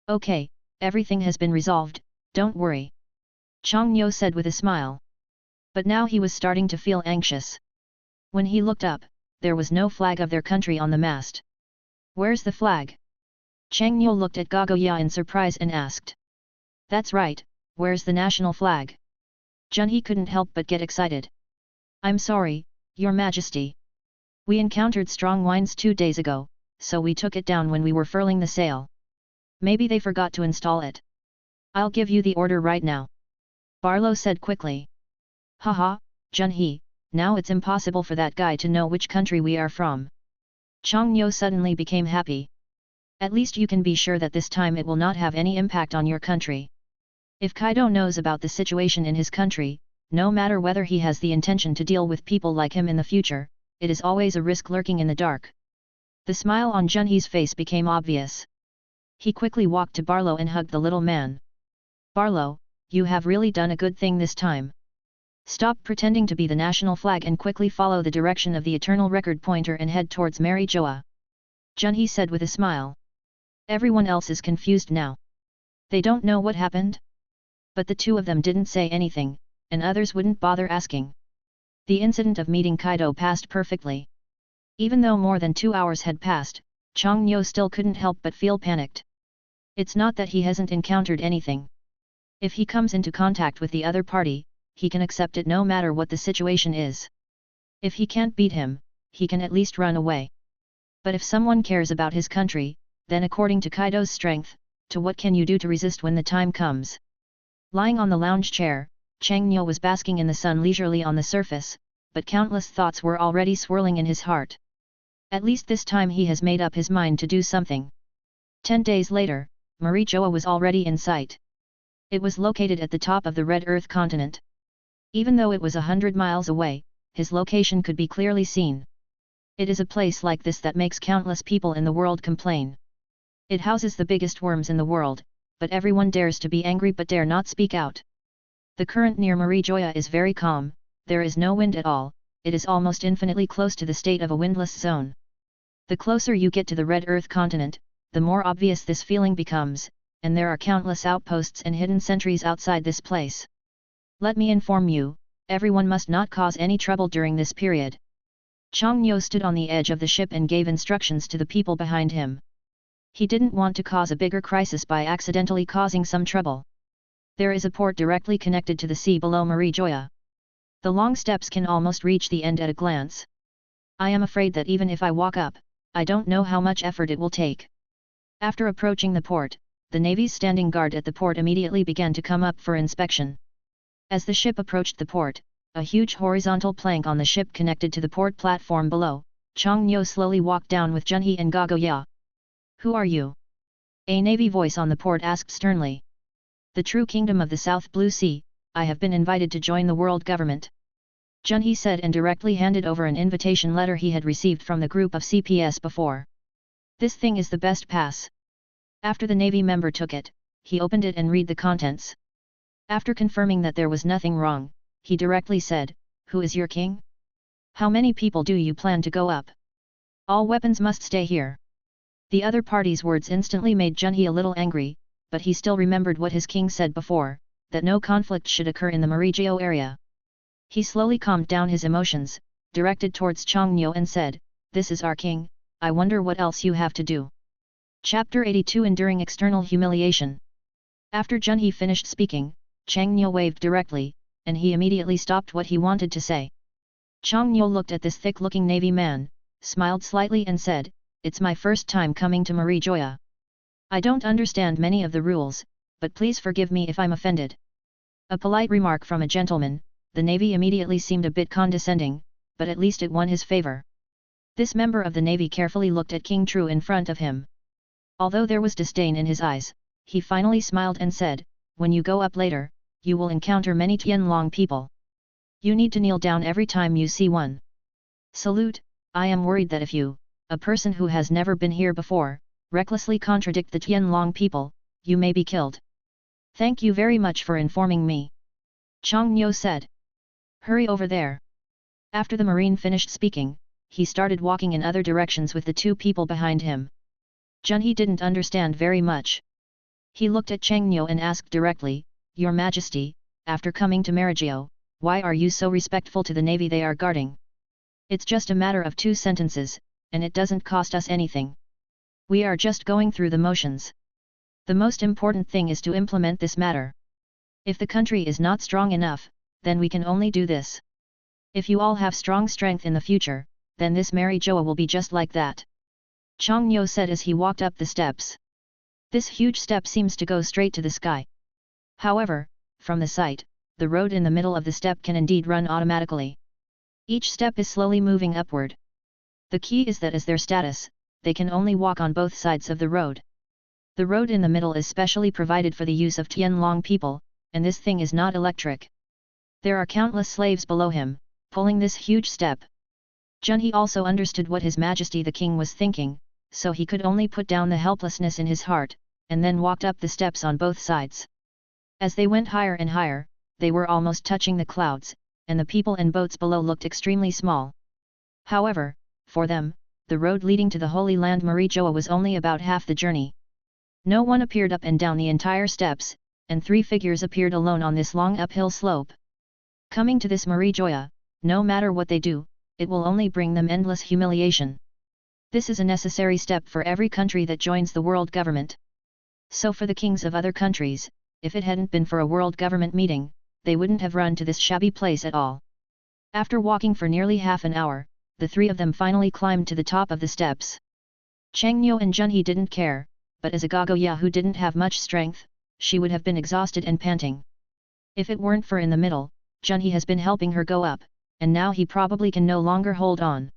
Okay, everything has been resolved, don't worry. Chang Nyo said with a smile. But now he was starting to feel anxious. When he looked up, there was no flag of their country on the mast. Where's the flag? Chang Nyo looked at Gagoya in surprise and asked. That's right, where's the national flag? Junhee couldn't help but get excited. I'm sorry, Your Majesty. We encountered strong winds 2 days ago, so we took it down when we were furling the sail. Maybe they forgot to install it. I'll give you the order right now. Barlow said quickly. Haha, Junhee, now it's impossible for that guy to know which country we are from. Chang Nyo suddenly became happy. At least you can be sure that this time it will not have any impact on your country. If Kaido knows about the situation in his country, no matter whether he has the intention to deal with people like him in the future, it is always a risk lurking in the dark. The smile on Junhee's face became obvious. He quickly walked to Barlow and hugged the little man. Barlow, you have really done a good thing this time. Stop pretending to be the national flag and quickly follow the direction of the eternal record pointer and head towards Marijoa. Junhee said with a smile. Everyone else is confused now. They don't know what happened? But the two of them didn't say anything, and others wouldn't bother asking. The incident of meeting Kaido passed perfectly. Even though more than 2 hours had passed, Chang Nyo still couldn't help but feel panicked. It's not that he hasn't encountered anything. If he comes into contact with the other party, he can accept it no matter what the situation is. If he can't beat him, he can at least run away. But if someone cares about his country, then according to Kaido's strength, to what can you do to resist when the time comes? Lying on the lounge chair, Chang Nyo was basking in the sun leisurely on the surface, but countless thoughts were already swirling in his heart. At least this time he has made up his mind to do something. 10 days later, Marijoa was already in sight. It was located at the top of the Red Earth continent. Even though it was 100 miles away, his location could be clearly seen. It is a place like this that makes countless people in the world complain. It houses the biggest worms in the world, but everyone dares to be angry but dare not speak out. The current near Marijoya is very calm, there is no wind at all, it is almost infinitely close to the state of a windless zone. The closer you get to the Red Earth continent, the more obvious this feeling becomes, and there are countless outposts and hidden sentries outside this place. Let me inform you, everyone must not cause any trouble during this period. Chang Nyo stood on the edge of the ship and gave instructions to the people behind him. He didn't want to cause a bigger crisis by accidentally causing some trouble. There is a port directly connected to the sea below Marijoya. The long steps can almost reach the end at a glance. I am afraid that even if I walk up, I don't know how much effort it will take. After approaching the port, the Navy's standing guard at the port immediately began to come up for inspection. As the ship approached the port, a huge horizontal plank on the ship connected to the port platform below. Chang Nyo slowly walked down with Junhee and Gagoya. Who are you? A Navy voice on the port asked sternly. The true kingdom of the South Blue Sea, I have been invited to join the world government. Junhee said and directly handed over an invitation letter he had received from the group of CPS before. This thing is the best pass. After the Navy member took it, he opened it and read the contents. After confirming that there was nothing wrong, he directly said, Who is your king? How many people do you plan to go up? All weapons must stay here. The other party's words instantly made Junhee a little angry, but he still remembered what his king said before, that no conflict should occur in the Marijo area. He slowly calmed down his emotions, directed towards Chang Nyo and said, This is our king, I wonder what else you have to do. Chapter 82 Enduring External Humiliation. After Junhee finished speaking, Chang Nyo waved directly, and he immediately stopped what he wanted to say. Chang Nyo looked at this thick-looking Navy man, smiled slightly and said, It's my first time coming to Marijoya. I don't understand many of the rules, but please forgive me if I'm offended. A polite remark from a gentleman, the Navy immediately seemed a bit condescending, but at least it won his favor. This member of the Navy carefully looked at King Tru in front of him. Although there was disdain in his eyes, he finally smiled and said, When you go up later, you will encounter many Tianlong people. You need to kneel down every time you see one. Salute, I am worried that if you, a person who has never been here before, recklessly contradict the Tianlong people, you may be killed. Thank you very much for informing me. Chang Nyo said. Hurry over there. After the Marine finished speaking, he started walking in other directions with the two people behind him. Junhee didn't understand very much. He looked at Chang Nyo and asked directly, Your Majesty, after coming to Marijo, why are you so respectful to the navy they are guarding? It's just a matter of 2 sentences, and it doesn't cost us anything. We are just going through the motions. The most important thing is to implement this matter. If the country is not strong enough, then we can only do this. If you all have strong strength in the future, then this Marijoa will be just like that. Chang Nyo said as he walked up the steps. This huge step seems to go straight to the sky. However, from the site, the road in the middle of the step can indeed run automatically. Each step is slowly moving upward. The key is that as their status, they can only walk on both sides of the road. The road in the middle is specially provided for the use of Tianlong people, and this thing is not electric. There are countless slaves below him, pulling this huge step. Junhee also understood what His Majesty the King was thinking, so he could only put down the helplessness in his heart, and then walked up the steps on both sides. As they went higher and higher, they were almost touching the clouds, and the people and boats below looked extremely small. However, for them, the road leading to the Holy Land Marijoa was only about half the journey. No one appeared up and down the entire steps, and 3 figures appeared alone on this long uphill slope. Coming to this Marijoa, no matter what they do, it will only bring them endless humiliation. This is a necessary step for every country that joins the world government. So for the kings of other countries, if it hadn't been for a world government meeting, they wouldn't have run to this shabby place at all. After walking for nearly half an hour, the 3 of them finally climbed to the top of the steps. Chang Nyo and Junhee didn't care, but as a Gagoya who didn't have much strength, she would have been exhausted and panting. If it weren't for in the middle, Junhee has been helping her go up, and now he probably can no longer hold on.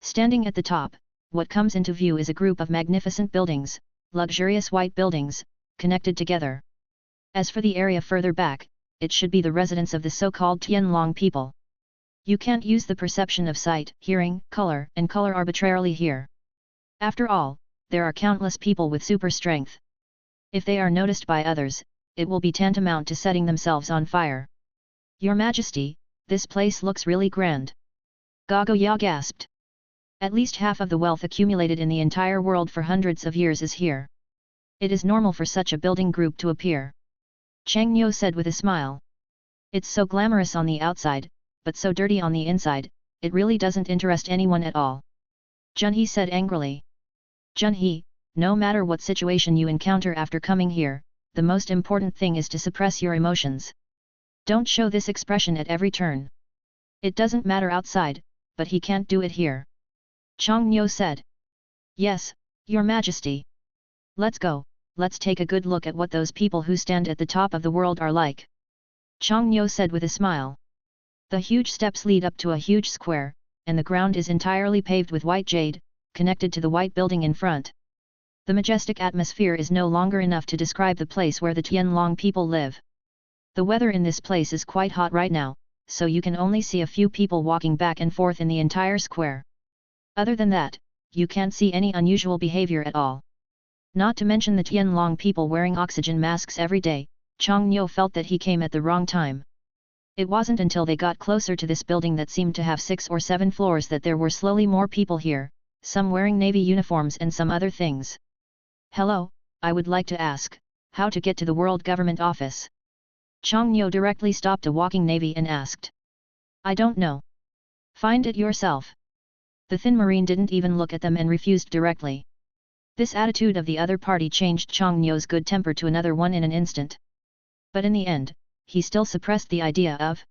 Standing at the top, what comes into view is a group of magnificent buildings, luxurious white buildings, connected together. As for the area further back, it should be the residence of the so-called Tianlong people. You can't use the perception of sight, hearing, and color arbitrarily here. After all, there are countless people with super strength. If they are noticed by others, it will be tantamount to setting themselves on fire. Your Majesty, this place looks really grand. Gagoya gasped. At least half of the wealth accumulated in the entire world for hundreds of years is here. It is normal for such a building group to appear. Chang Nyo said with a smile. It's so glamorous on the outside, but so dirty on the inside, it really doesn't interest anyone at all. Junhee said angrily. Junhee, no matter what situation you encounter after coming here, the most important thing is to suppress your emotions. Don't show this expression at every turn. It doesn't matter outside, but he can't do it here. Chang Nyo said. Yes, Your Majesty. Let's go, let's take a good look at what those people who stand at the top of the world are like. Chang Nyo said with a smile. The huge steps lead up to a huge square, and the ground is entirely paved with white jade, connected to the white building in front. The majestic atmosphere is no longer enough to describe the place where the Tianlong people live. The weather in this place is quite hot right now, so you can only see a few people walking back and forth in the entire square. Other than that, you can't see any unusual behavior at all. Not to mention the Tianlong people wearing oxygen masks every day, Chang Nyo felt that he came at the wrong time. It wasn't until they got closer to this building that seemed to have 6 or 7 floors that there were slowly more people here, some wearing navy uniforms and some other things. Hello, I would like to ask, how to get to the World Government Office? Chang Nyo directly stopped a walking navy and asked. I don't know. Find it yourself. The thin marine didn't even look at them and refused directly. This attitude of the other party changed Chang Nyo's good temper to another one in an instant. But in the end, he still suppressed the idea of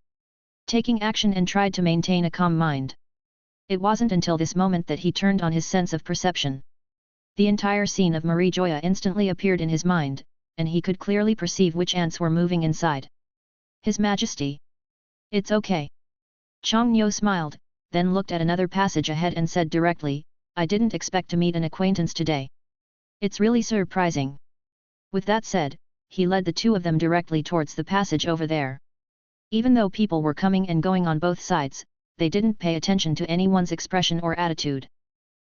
taking action and tried to maintain a calm mind. It wasn't until this moment that he turned on his sense of perception. The entire scene of Marie Joya instantly appeared in his mind, and he could clearly perceive which ants were moving inside. His Majesty. It's okay. Chang Nyo smiled, then looked at another passage ahead and said directly, I didn't expect to meet an acquaintance today. It's really surprising. With that said, he led the two of them directly towards the passage over there. Even though people were coming and going on both sides, they didn't pay attention to anyone's expression or attitude.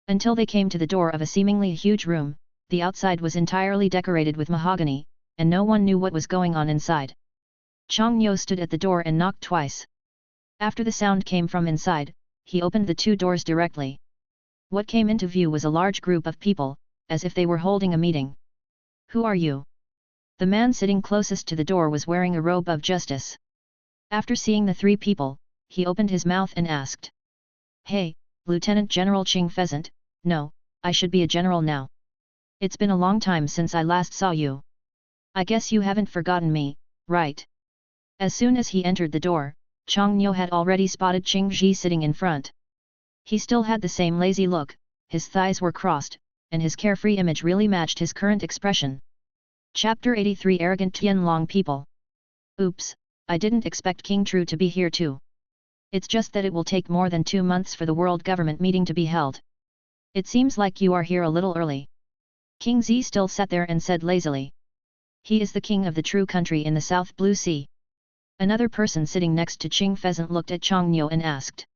Until they came to the door of a seemingly huge room, the outside was entirely decorated with mahogany, and no one knew what was going on inside. Chang Nyo stood at the door and knocked twice. After the sound came from inside, he opened the 2 doors directly. What came into view was a large group of people, as if they were holding a meeting. Who are you? The man sitting closest to the door was wearing a robe of justice. After seeing the 3 people, he opened his mouth and asked. Hey, Lieutenant General Qing Pheasant, no, I should be a general now. It's been a long time since I last saw you. I guess you haven't forgotten me, right? As soon as he entered the door, Chang Nyo had already spotted Qing Ji sitting in front. He still had the same lazy look, his thighs were crossed, and his carefree image really matched his current expression. Chapter 83 Arrogant Tianlong People. Oops, I didn't expect King Tru to be here too. It's just that it will take more than 2 months for the World Government meeting to be held. It seems like you are here a little early. King Zi still sat there and said lazily. He is the king of the true country in the South Blue Sea. Another person sitting next to Qing Pheasant looked at Chang Nyo and asked.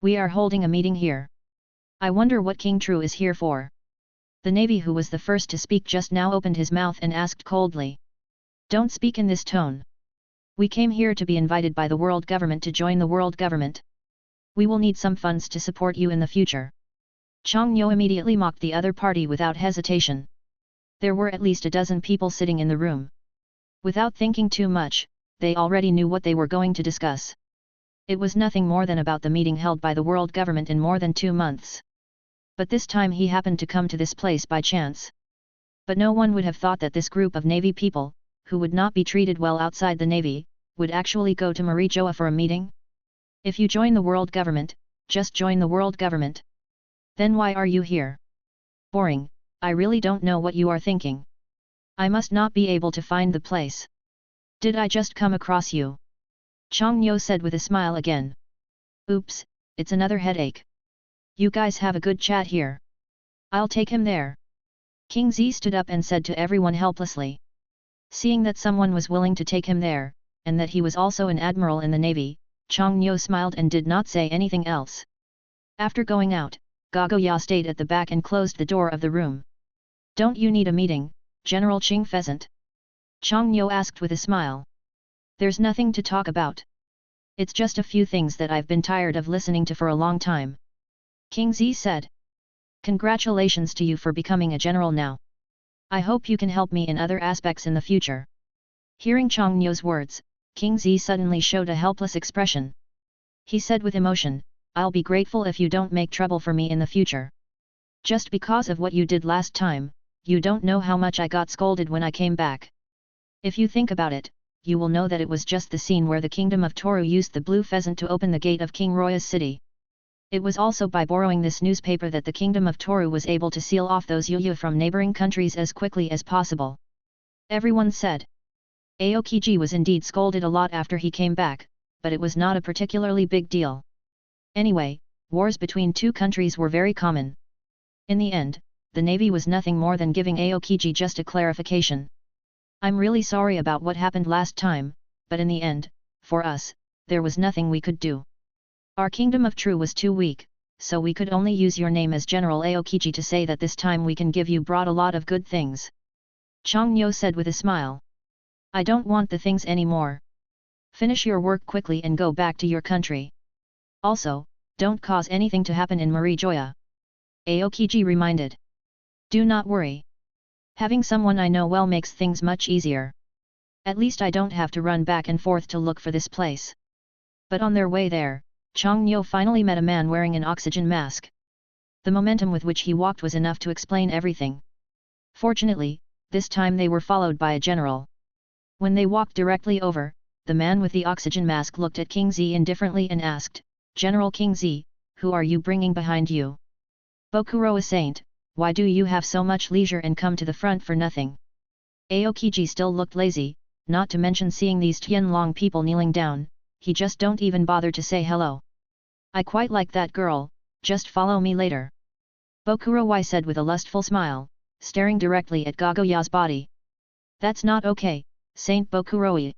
We are holding a meeting here. I wonder what King Tru is here for. The navy who was the first to speak just now opened his mouth and asked coldly. Don't speak in this tone. We came here to be invited by the world government to join the world government. We will need some funds to support you in the future. Chang Nyo immediately mocked the other party without hesitation. There were at least a dozen people sitting in the room. Without thinking too much, they already knew what they were going to discuss. It was nothing more than about the meeting held by the world government in more than 2 months. But this time he happened to come to this place by chance. But no one would have thought that this group of Navy people, who would not be treated well outside the Navy, would actually go to Marie Joa for a meeting? If you join the world government, just join the world government. Then why are you here? Boring, I really don't know what you are thinking. I must not be able to find the place. Did I just come across you? Chang Nyo said with a smile again. Oops, it's another headache. You guys have a good chat here. I'll take him there. King Zi stood up and said to everyone helplessly. Seeing that someone was willing to take him there, and that he was also an admiral in the navy, Chang Nyo smiled and did not say anything else. After going out, Gagoya stayed at the back and closed the door of the room. Don't you need a meeting, General Qing Pheasant? Chang Nyo asked with a smile. There's nothing to talk about. It's just a few things that I've been tired of listening to for a long time. King Zi said. Congratulations to you for becoming a general now. I hope you can help me in other aspects in the future. Hearing Chang Nyo's words, King Zi suddenly showed a helpless expression. He said with emotion, I'll be grateful if you don't make trouble for me in the future. Just because of what you did last time, you don't know how much I got scolded when I came back. If you think about it, you will know that it was just the scene where the kingdom of Toru used the blue pheasant to open the gate of King Roya's city. It was also by borrowing this newspaper that the kingdom of Toru was able to seal off those yuyu from neighboring countries as quickly as possible. Everyone said. Aokiji was indeed scolded a lot after he came back, but it was not a particularly big deal. Anyway, wars between two countries were very common. In the end, the navy was nothing more than giving Aokiji just a clarification. I'm really sorry about what happened last time, but in the end, for us, there was nothing we could do. Our kingdom of True was too weak, so we could only use your name as General Aokiji to say that this time we can give you brought a lot of good things. Chang Nyo said with a smile. I don't want the things anymore. Finish your work quickly and go back to your country. Also, don't cause anything to happen in Marijoya. Aokiji reminded. Do not worry. Having someone I know well makes things much easier. At least I don't have to run back and forth to look for this place. But on their way there, Chang Nyo finally met a man wearing an oxygen mask. The momentum with which he walked was enough to explain everything. Fortunately, this time they were followed by a general. When they walked directly over, the man with the oxygen mask looked at King Zi indifferently and asked, General King Zi, who are you bringing behind you? Bokuro a saint, why do you have so much leisure and come to the front for nothing? Aokiji still looked lazy, not to mention seeing these Tianlong people kneeling down, he just don't even bother to say hello. I quite like that girl, just follow me later. Bokuro said with a lustful smile, staring directly at Gagoya's body. That's not okay, Saint Bokuro.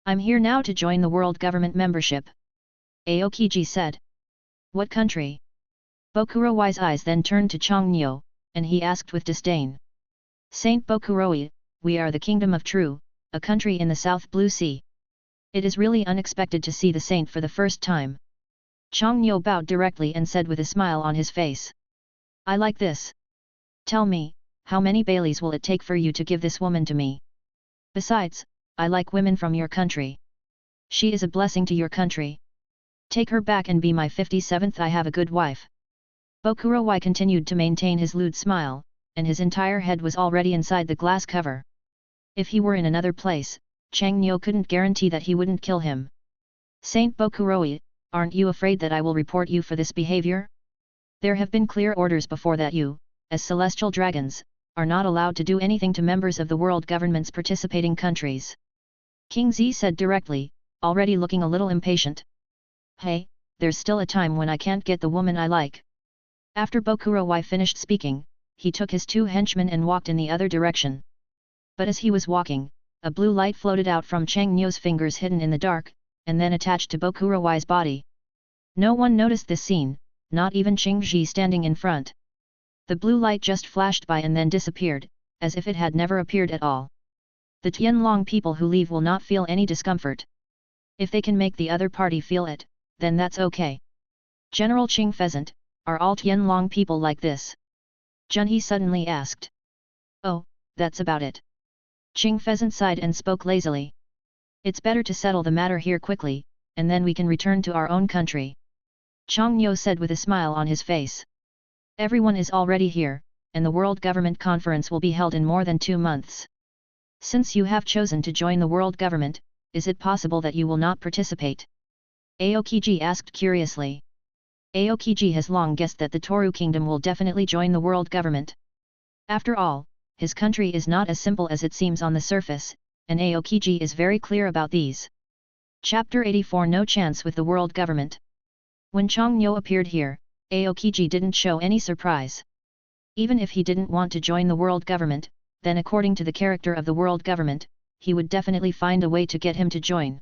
I'm here now to join the world government membership. Aokiji said. What country? Bokuro's eyes then turned to Chang Nyo, and he asked with disdain. Saint Bokuro, we are the Kingdom of True, a country in the South Blue Sea. It is really unexpected to see the saint for the first time. Chang Nyo bowed directly and said with a smile on his face. I like this. Tell me, how many Baileys will it take for you to give this woman to me? Besides, I like women from your country. She is a blessing to your country. Take her back and be my 57th. I have a good wife. Bokuro continued to maintain his lewd smile, and his entire head was already inside the glass cover. If he were in another place, Chang Nyo couldn't guarantee that he wouldn't kill him. Saint Bokuro, aren't you afraid that I will report you for this behavior? There have been clear orders before that you, as celestial dragons, are not allowed to do anything to members of the world government's participating countries. King Zi said directly, already looking a little impatient. Hey, there's still a time when I can't get the woman I like. After Bokuro finished speaking, he took his two henchmen and walked in the other direction. But as he was walking, a blue light floated out from Chang Nyo's fingers hidden in the dark, and then attached to Bokuro's body. No one noticed this scene, not even Qing Ji standing in front. The blue light just flashed by and then disappeared, as if it had never appeared at all. The Tianlong people who leave will not feel any discomfort. If they can make the other party feel it, then that's okay. General Qing Pheasant, are all Tianlong people like this? Junhe suddenly asked. Oh, that's about it. Qing Pheasant sighed and spoke lazily. It's better to settle the matter here quickly, and then we can return to our own country. Chang Nyo said with a smile on his face. Everyone is already here, and the World Government Conference will be held in more than 2 months. Since you have chosen to join the World Government, is it possible that you will not participate? Aokiji asked curiously. Aokiji has long guessed that the Toru Kingdom will definitely join the World Government. After all, his country is not as simple as it seems on the surface, and Aokiji is very clear about these. Chapter 84 No Chance with the World Government. When Chang Nyo appeared here, Aokiji didn't show any surprise. Even if he didn't want to join the World Government, then according to the character of the World Government, he would definitely find a way to get him to join.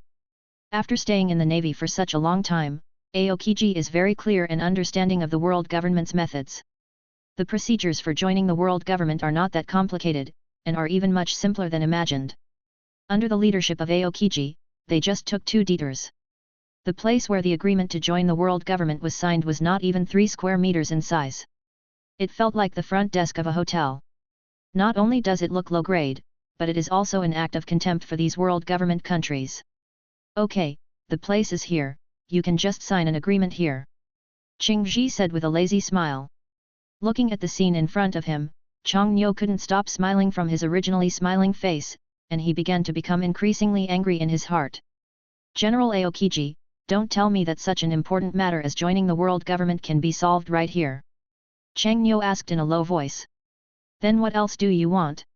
After staying in the Navy for such a long time, Aokiji is very clear and understanding of the world government's methods. The procedures for joining the world government are not that complicated, and are even much simpler than imagined. Under the leadership of Aokiji, they just took 2 detours. The place where the agreement to join the world government was signed was not even 3 square meters in size. It felt like the front desk of a hotel. Not only does it look low grade, but it is also an act of contempt for these world government countries. Okay, the place is here, you can just sign an agreement here. Qing Ji said with a lazy smile. Looking at the scene in front of him, Chang Nyo couldn't stop smiling from his originally smiling face, and he began to become increasingly angry in his heart. General Aokiji, don't tell me that such an important matter as joining the world government can be solved right here. Chang Nyo asked in a low voice. Then what else do you want?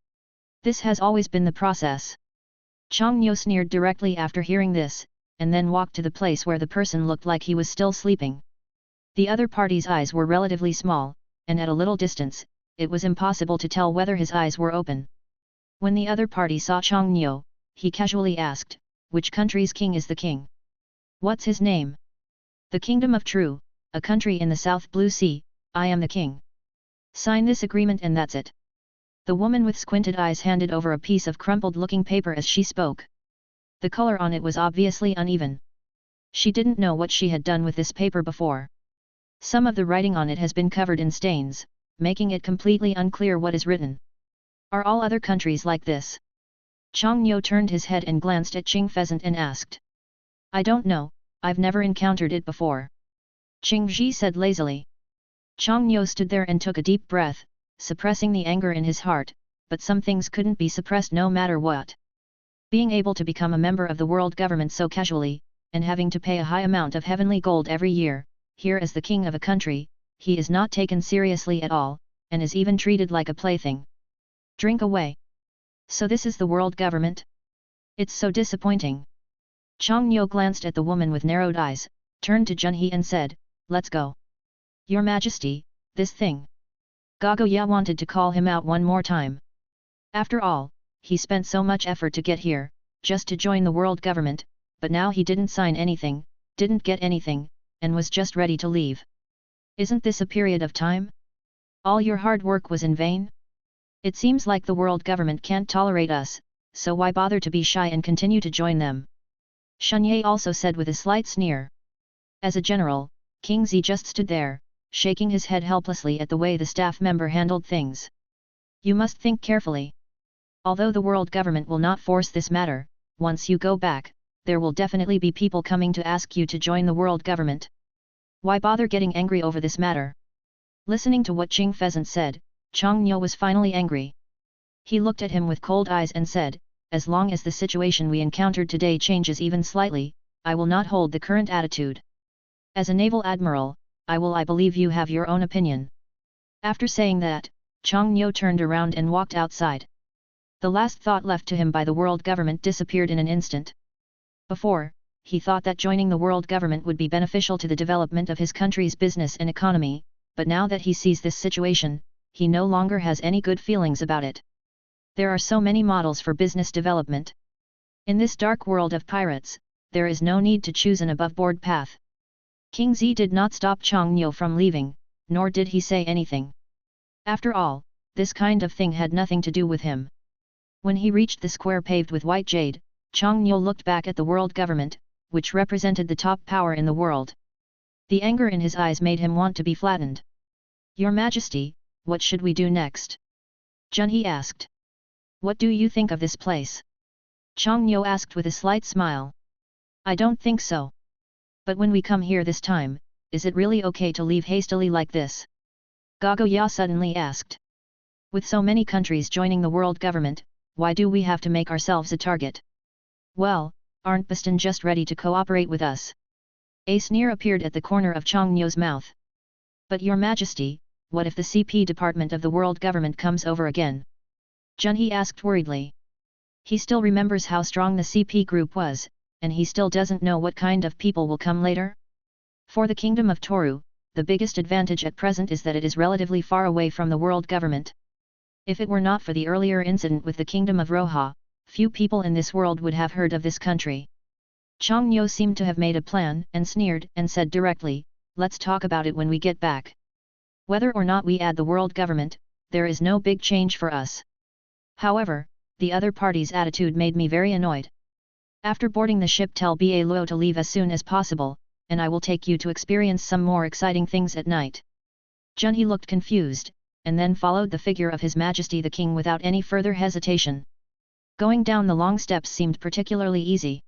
This has always been the process. Chang Nyo sneered directly after hearing this, and then walked to the place where the person looked like he was still sleeping. The other party's eyes were relatively small, and at a little distance, it was impossible to tell whether his eyes were open. When the other party saw Chang Nyo, he casually asked, which country's king is the king? What's his name? The Kingdom of True, a country in the South Blue Sea, I am the king. Sign this agreement and that's it. The woman with squinted eyes handed over a piece of crumpled-looking paper as she spoke. The color on it was obviously uneven. She didn't know what she had done with this paper before. Some of the writing on it has been covered in stains, making it completely unclear what is written. Are all other countries like this? Chang Nyo turned his head and glanced at Qing Pheasant and asked. I don't know, I've never encountered it before. Qing Ji said lazily. Chang Nyo stood there and took a deep breath, suppressing the anger in his heart, but some things couldn't be suppressed no matter what. Being able to become a member of the world government so casually, and having to pay a high amount of heavenly gold every year, here as the king of a country, he is not taken seriously at all, and is even treated like a plaything. Drink away. So this is the world government? It's so disappointing. Chang Nyo glanced at the woman with narrowed eyes, turned to Junhee and said, let's go. Your Majesty, this thing. Gagoya wanted to call him out one more time. After all, he spent so much effort to get here, just to join the world government, but now he didn't sign anything, didn't get anything, and was just ready to leave. Isn't this a period of time? All your hard work was in vain? It seems like the world government can't tolerate us, so why bother to be shy and continue to join them? Shunye also said with a slight sneer. As a general, King Zi just stood there, shaking his head helplessly at the way the staff member handled things. You must think carefully. Although the world government will not force this matter, once you go back, there will definitely be people coming to ask you to join the world government. Why bother getting angry over this matter? Listening to what Qing Pheasant said, Chang Nyo was finally angry. He looked at him with cold eyes and said, as long as the situation we encountered today changes even slightly, I will not hold the current attitude. As a naval admiral, I believe you have your own opinion. After saying that, Chang Nyo turned around and walked outside. The last thought left to him by the world government disappeared in an instant. Before, he thought that joining the world government would be beneficial to the development of his country's business and economy, but now that he sees this situation, he no longer has any good feelings about it. There are so many models for business development. In this dark world of pirates, there is no need to choose an above-board path. King Zi did not stop Chang Nyo from leaving, nor did he say anything. After all, this kind of thing had nothing to do with him. When he reached the square paved with white jade, Chang Nyo looked back at the world government, which represented the top power in the world. The anger in his eyes made him want to be flattened. Your Majesty, what should we do next? Junhee asked. What do you think of this place? Chang Nyo asked with a slight smile. I don't think so. But when we come here this time, is it really okay to leave hastily like this? Gagoya suddenly asked. With so many countries joining the world government, why do we have to make ourselves a target? Well, aren't Baston just ready to cooperate with us? A sneer appeared at the corner of Chang Nyo's mouth. But Your Majesty, what if the CP department of the world government comes over again? Junhee asked worriedly. He still remembers how strong the CP group was, and he still doesn't know what kind of people will come later. For the Kingdom of Toru, the biggest advantage at present is that it is relatively far away from the world government. If it were not for the earlier incident with the Kingdom of Roha, few people in this world would have heard of this country. Chang Nyo seemed to have made a plan and sneered and said directly, let's talk about it when we get back. Whether or not we add the world government, there is no big change for us. However, the other party's attitude made me very annoyed. After boarding the ship, tell Ba Luo to leave as soon as possible, and I will take you to experience some more exciting things at night. Junhee looked confused, and then followed the figure of His Majesty the King without any further hesitation. Going down the long steps seemed particularly easy.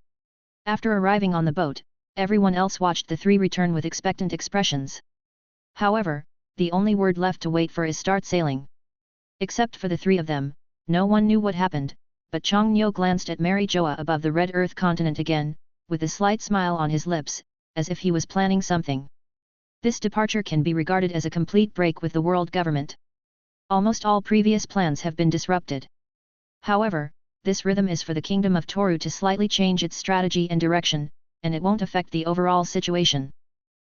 After arriving on the boat, everyone else watched the three return with expectant expressions. However, the only word left to wait for is start sailing. Except for the three of them, no one knew what happened, but Chang Nyo glanced at Mary Joa above the red earth continent again, with a slight smile on his lips, as if he was planning something. This departure can be regarded as a complete break with the world government. Almost all previous plans have been disrupted. However, this rhythm is for the Kingdom of Toru to slightly change its strategy and direction, and it won't affect the overall situation.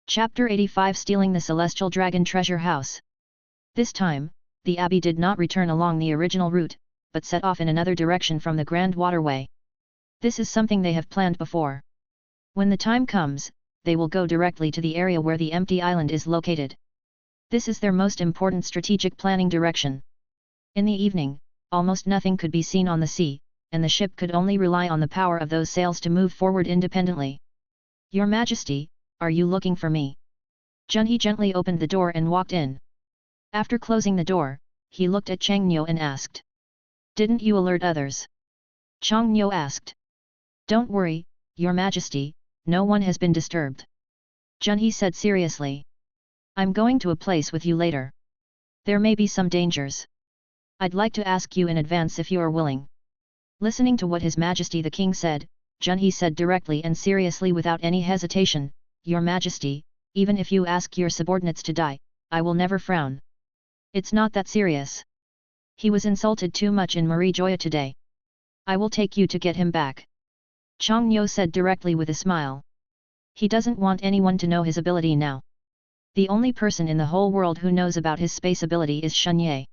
Chapter 85 Stealing the Celestial Dragon Treasure House. This time, the Abbey did not return along the original route, but set off in another direction from the Grand Waterway. This is something they have planned before. When the time comes, they will go directly to the area where the empty island is located. This is their most important strategic planning direction. In the evening, almost nothing could be seen on the sea, and the ship could only rely on the power of those sails to move forward independently. Your Majesty, are you looking for me? Junhee gently opened the door and walked in. After closing the door, he looked at Chang Nyo and asked. Didn't you alert others? Chang Nyo asked. Don't worry, Your Majesty, no one has been disturbed. Junhee said seriously. I'm going to a place with you later. There may be some dangers. I'd like to ask you in advance if you are willing. Listening to what His Majesty the King said, Junhee said directly and seriously without any hesitation, Your Majesty, even if you ask your subordinates to die, I will never frown. It's not that serious. He was insulted too much in Marie Joya today. I will take you to get him back. Chang Nyo said directly with a smile. He doesn't want anyone to know his ability now. The only person in the whole world who knows about his space ability is Shunye.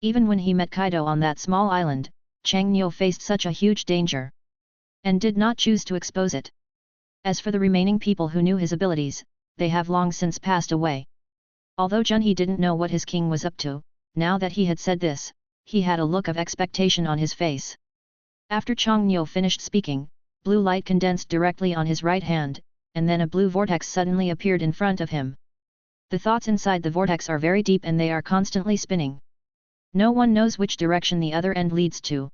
Even when he met Kaido on that small island, Chang Nyo faced such a huge danger, and did not choose to expose it. As for the remaining people who knew his abilities, they have long since passed away. Although Junhee didn't know what his king was up to, now that he had said this, he had a look of expectation on his face. After Chang Nyo finished speaking, blue light condensed directly on his right hand, and then a blue vortex suddenly appeared in front of him. The thoughts inside the vortex are very deep and they are constantly spinning. No one knows which direction the other end leads to.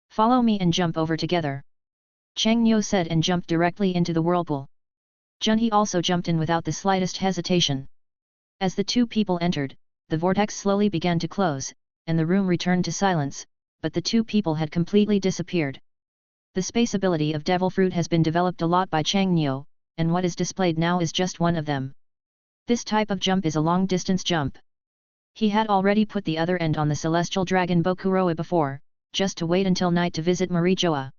Follow me and jump over together. Chang Nyo said and jumped directly into the whirlpool. Junhee also jumped in without the slightest hesitation. As the two people entered, the vortex slowly began to close, and the room returned to silence, but the two people had completely disappeared. The space ability of Devil Fruit has been developed a lot by Chang Nyo, and what is displayed now is just one of them. This type of jump is a long-distance jump. He had already put the other end on the celestial dragon Bokuroa before, just to wait until night to visit Marie Joa.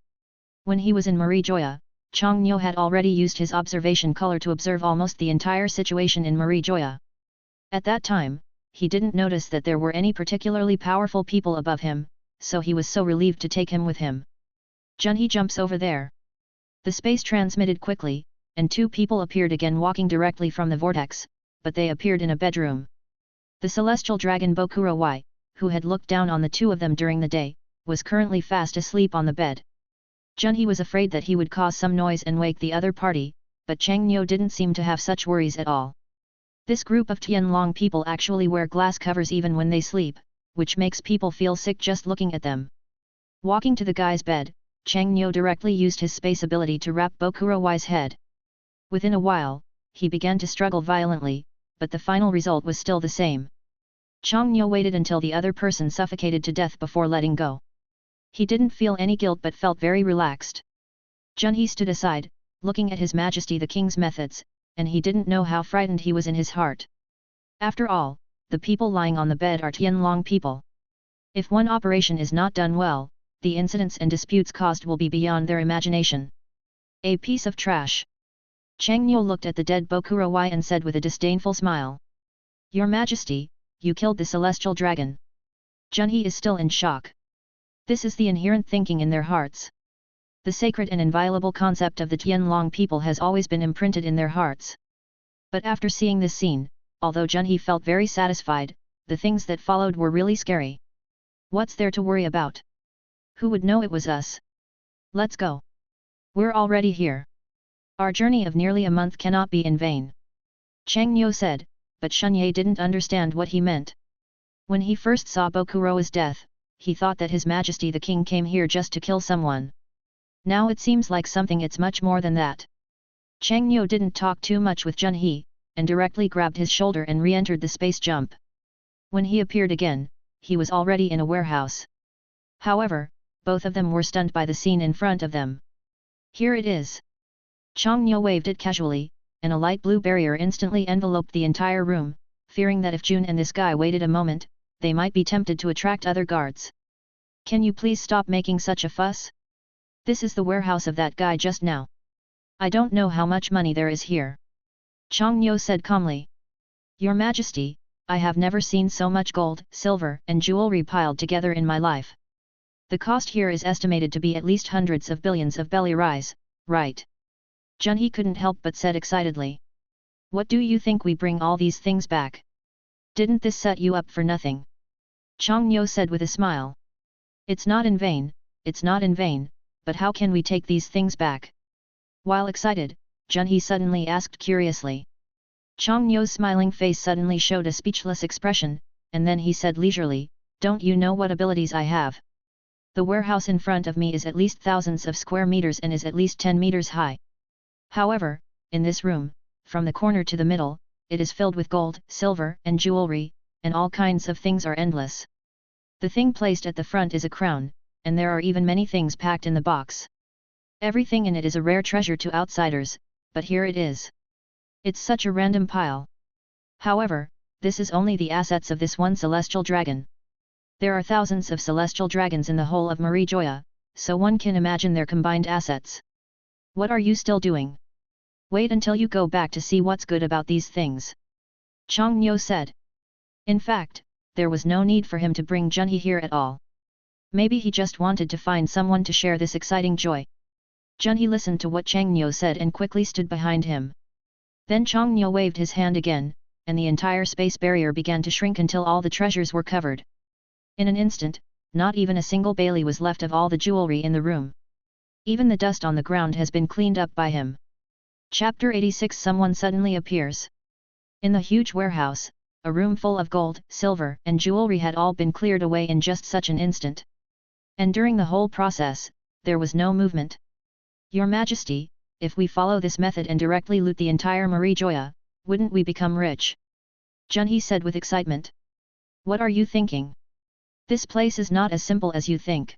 When he was in Marie Joa, Chang Nyo had already used his observation color to observe almost the entire situation in Marie Joa. At that time, he didn't notice that there were any particularly powerful people above him, so he was so relieved to take him with him. Junhee jumps over there. The space transmitted quickly, and two people appeared again walking directly from the vortex, but they appeared in a bedroom. The celestial dragon Bokuroa, who had looked down on the two of them during the day, was currently fast asleep on the bed. Junhee was afraid that he would cause some noise and wake the other party, but Chang Nyo didn't seem to have such worries at all. This group of Tianlong people actually wear glass covers even when they sleep, which makes people feel sick just looking at them. Walking to the guy's bed, Chang Nyo directly used his space ability to wrap Bokuroa's head. Within a while, he began to struggle violently, but the final result was still the same. Chang Nyo waited until the other person suffocated to death before letting go. He didn't feel any guilt but felt very relaxed. Junhee stood aside, looking at His Majesty the King's methods, and he didn't know how frightened he was in his heart. After all, the people lying on the bed are Tianlong people. If one operation is not done well, the incidents and disputes caused will be beyond their imagination. A piece of trash. Chang Nyo looked at the dead Bokuroa and said with a disdainful smile. Your Majesty, you killed the celestial dragon. Junhee is still in shock. This is the inherent thinking in their hearts. The sacred and inviolable concept of the Tianlong people has always been imprinted in their hearts. But after seeing this scene, although Junhee felt very satisfied, the things that followed were really scary. What's there to worry about? Who would know it was us? Let's go. We're already here. Our journey of nearly a month cannot be in vain. Chang Nyo said, but Shunye didn't understand what he meant. When he first saw Bokuroa's death, he thought that His Majesty the King came here just to kill someone. Now it seems like something it's much more than that. Chang Nyo didn't talk too much with Junhee, and directly grabbed his shoulder and re-entered the space jump. When he appeared again, he was already in a warehouse. However, both of them were stunned by the scene in front of them. Here it is. Chang Nyo waved it casually, and a light blue barrier instantly enveloped the entire room, fearing that if June and this guy waited a moment, they might be tempted to attract other guards. Can you please stop making such a fuss? This is the warehouse of that guy just now. I don't know how much money there is here. Chang Nyo said calmly. Your Majesty, I have never seen so much gold, silver, and jewelry piled together in my life. The cost here is estimated to be at least hundreds of billions of belly rise, right? Junhee couldn't help but said excitedly. What do you think we bring all these things back? Didn't this set you up for nothing? Chang Nyo said with a smile. It's not in vain, but how can we take these things back? While excited, Junhee suddenly asked curiously. Chang Nyo's smiling face suddenly showed a speechless expression, and then he said leisurely, don't you know what abilities I have? The warehouse in front of me is at least thousands of square meters and is at least 10 meters high. However, in this room, from the corner to the middle, it is filled with gold, silver, and jewelry, and all kinds of things are endless. The thing placed at the front is a crown, and there are even many things packed in the box. Everything in it is a rare treasure to outsiders, but here it is. It's such a random pile. However, this is only the assets of this one celestial dragon. There are thousands of celestial dragons in the whole of Marie Joya, so one can imagine their combined assets. What are you still doing? Wait until you go back to see what's good about these things. Chang Nyo said. In fact, there was no need for him to bring Junhee here at all. Maybe he just wanted to find someone to share this exciting joy. Junhee listened to what Chang Nyo said and quickly stood behind him. Then Chang Nyo waved his hand again, and the entire space barrier began to shrink until all the treasures were covered. In an instant, not even a single bailey was left of all the jewelry in the room. Even the dust on the ground has been cleaned up by him. Chapter 86. Someone suddenly appears. In the huge warehouse, a room full of gold, silver, and jewelry had all been cleared away in just such an instant. And during the whole process, there was no movement. Your Majesty, if we follow this method and directly loot the entire Marie Joya, wouldn't we become rich? Junhee said with excitement. What are you thinking? This place is not as simple as you think.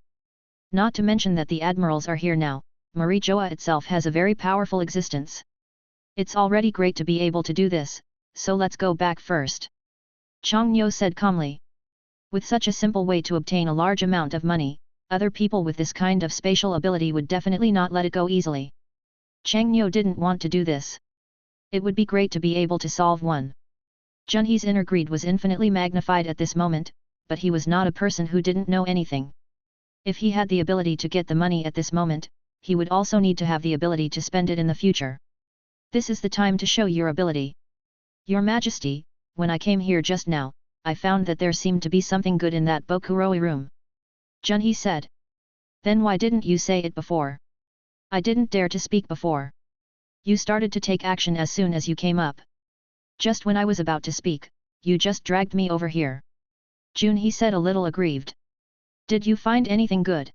Not to mention that the admirals are here now, Marie Joya itself has a very powerful existence. It's already great to be able to do this, so let's go back first. Chang Nyo said calmly. With such a simple way to obtain a large amount of money, other people with this kind of spatial ability would definitely not let it go easily. Chang Nyo didn't want to do this. It would be great to be able to solve one. Junhee's inner greed was infinitely magnified at this moment, but he was not a person who didn't know anything. If he had the ability to get the money at this moment, he would also need to have the ability to spend it in the future. This is the time to show your ability. Your Majesty, when I came here just now, I found that there seemed to be something good in that Bokuroi room. Junhee said. Then why didn't you say it before? I didn't dare to speak before. You started to take action as soon as you came up. Just when I was about to speak, you just dragged me over here. Junhee said a little aggrieved. Did you find anything good?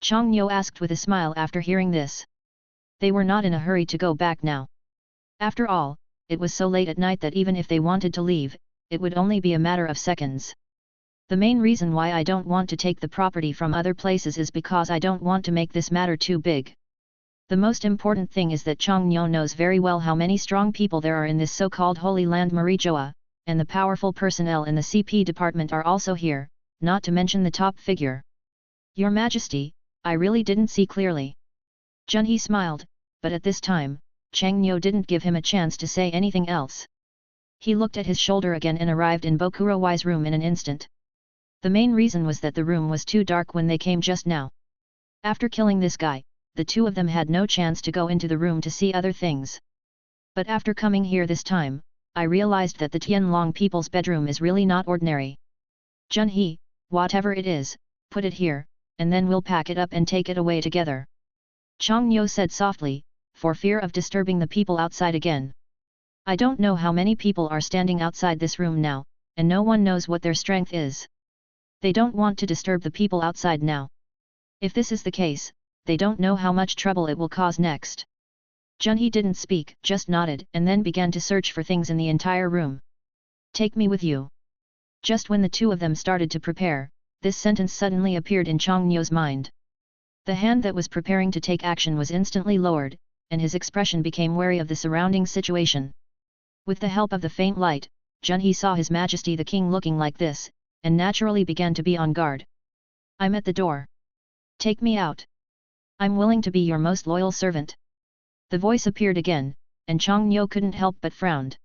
Chang Nyo asked with a smile after hearing this. They were not in a hurry to go back now. After all, it was so late at night that even if they wanted to leave, it would only be a matter of seconds. The main reason why I don't want to take the property from other places is because I don't want to make this matter too big. The most important thing is that Chang Nyo knows very well how many strong people there are in this so-called Holy Land Marie Joa, and the powerful personnel in the CP department are also here, not to mention the top figure. Your Majesty, I really didn't see clearly. Junhee smiled, but at this time, Chang Nyo didn't give him a chance to say anything else. He looked at his shoulder again and arrived in Bokuroi's room in an instant. The main reason was that the room was too dark when they came just now. After killing this guy, the two of them had no chance to go into the room to see other things. But after coming here this time, I realized that the Tianlong people's bedroom is really not ordinary. Junhee, whatever it is, put it here, and then we'll pack it up and take it away together. Changnyo said softly, for fear of disturbing the people outside again. I don't know how many people are standing outside this room now, and no one knows what their strength is. They don't want to disturb the people outside now. If this is the case, they don't know how much trouble it will cause next. Junhee didn't speak, just nodded and then began to search for things in the entire room. Take me with you. Just when the two of them started to prepare, this sentence suddenly appeared in Changnyo's mind. The hand that was preparing to take action was instantly lowered, and his expression became wary of the surrounding situation. With the help of the faint light, Junhee saw His Majesty the King looking like this, and naturally began to be on guard. I'm at the door. Take me out. I'm willing to be your most loyal servant. The voice appeared again, and Changnyo couldn't help but frowned.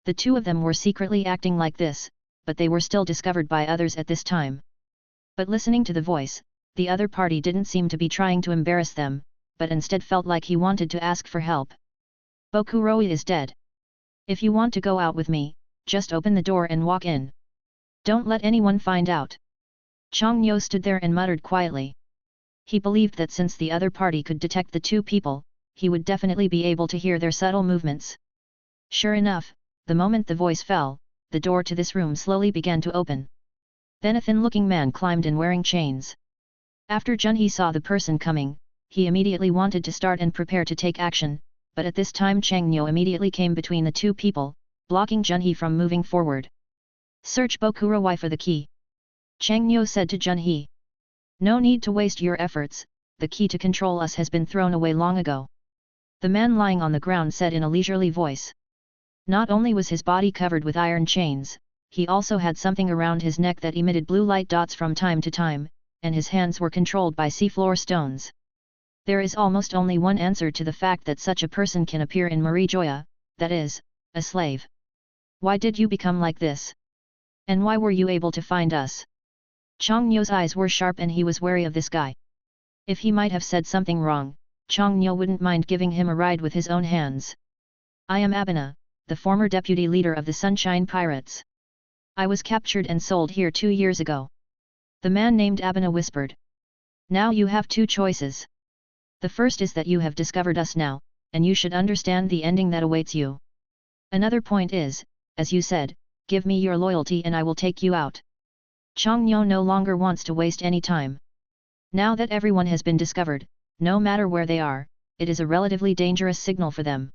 The two of them were secretly acting like this, but they were still discovered by others at this time. But listening to the voice, the other party didn't seem to be trying to embarrass them, but instead felt like he wanted to ask for help. Bokuroi is dead. If you want to go out with me, just open the door and walk in. Don't let anyone find out. Changnyo stood there and muttered quietly. He believed that since the other party could detect the two people, he would definitely be able to hear their subtle movements. Sure enough, the moment the voice fell, the door to this room slowly began to open. Then a thin-looking man climbed in wearing chains. After Junhee saw the person coming, he immediately wanted to start and prepare to take action, but at this time Changnyo immediately came between the two people, blocking Junhee from moving forward. Search Bokuroi for the key. Changnyo said to Junhee. No need to waste your efforts, the key to control us has been thrown away long ago. The man lying on the ground said in a leisurely voice. Not only was his body covered with iron chains, he also had something around his neck that emitted blue light dots from time to time, and his hands were controlled by seafloor stones. There is almost only one answer to the fact that such a person can appear in Marijoya, that is, a slave. Why did you become like this? And why were you able to find us? Changnyo's eyes were sharp and he was wary of this guy. If he might have said something wrong, Changnyo wouldn't mind giving him a ride with his own hands. I am Abina, the former deputy leader of the Sunshine Pirates. I was captured and sold here 2 years ago. The man named Abina whispered. Now you have two choices. The first is that you have discovered us now, and you should understand the ending that awaits you. Another point is, as you said, give me your loyalty and I will take you out. Changnyo no longer wants to waste any time. Now that everyone has been discovered, no matter where they are, it is a relatively dangerous signal for them.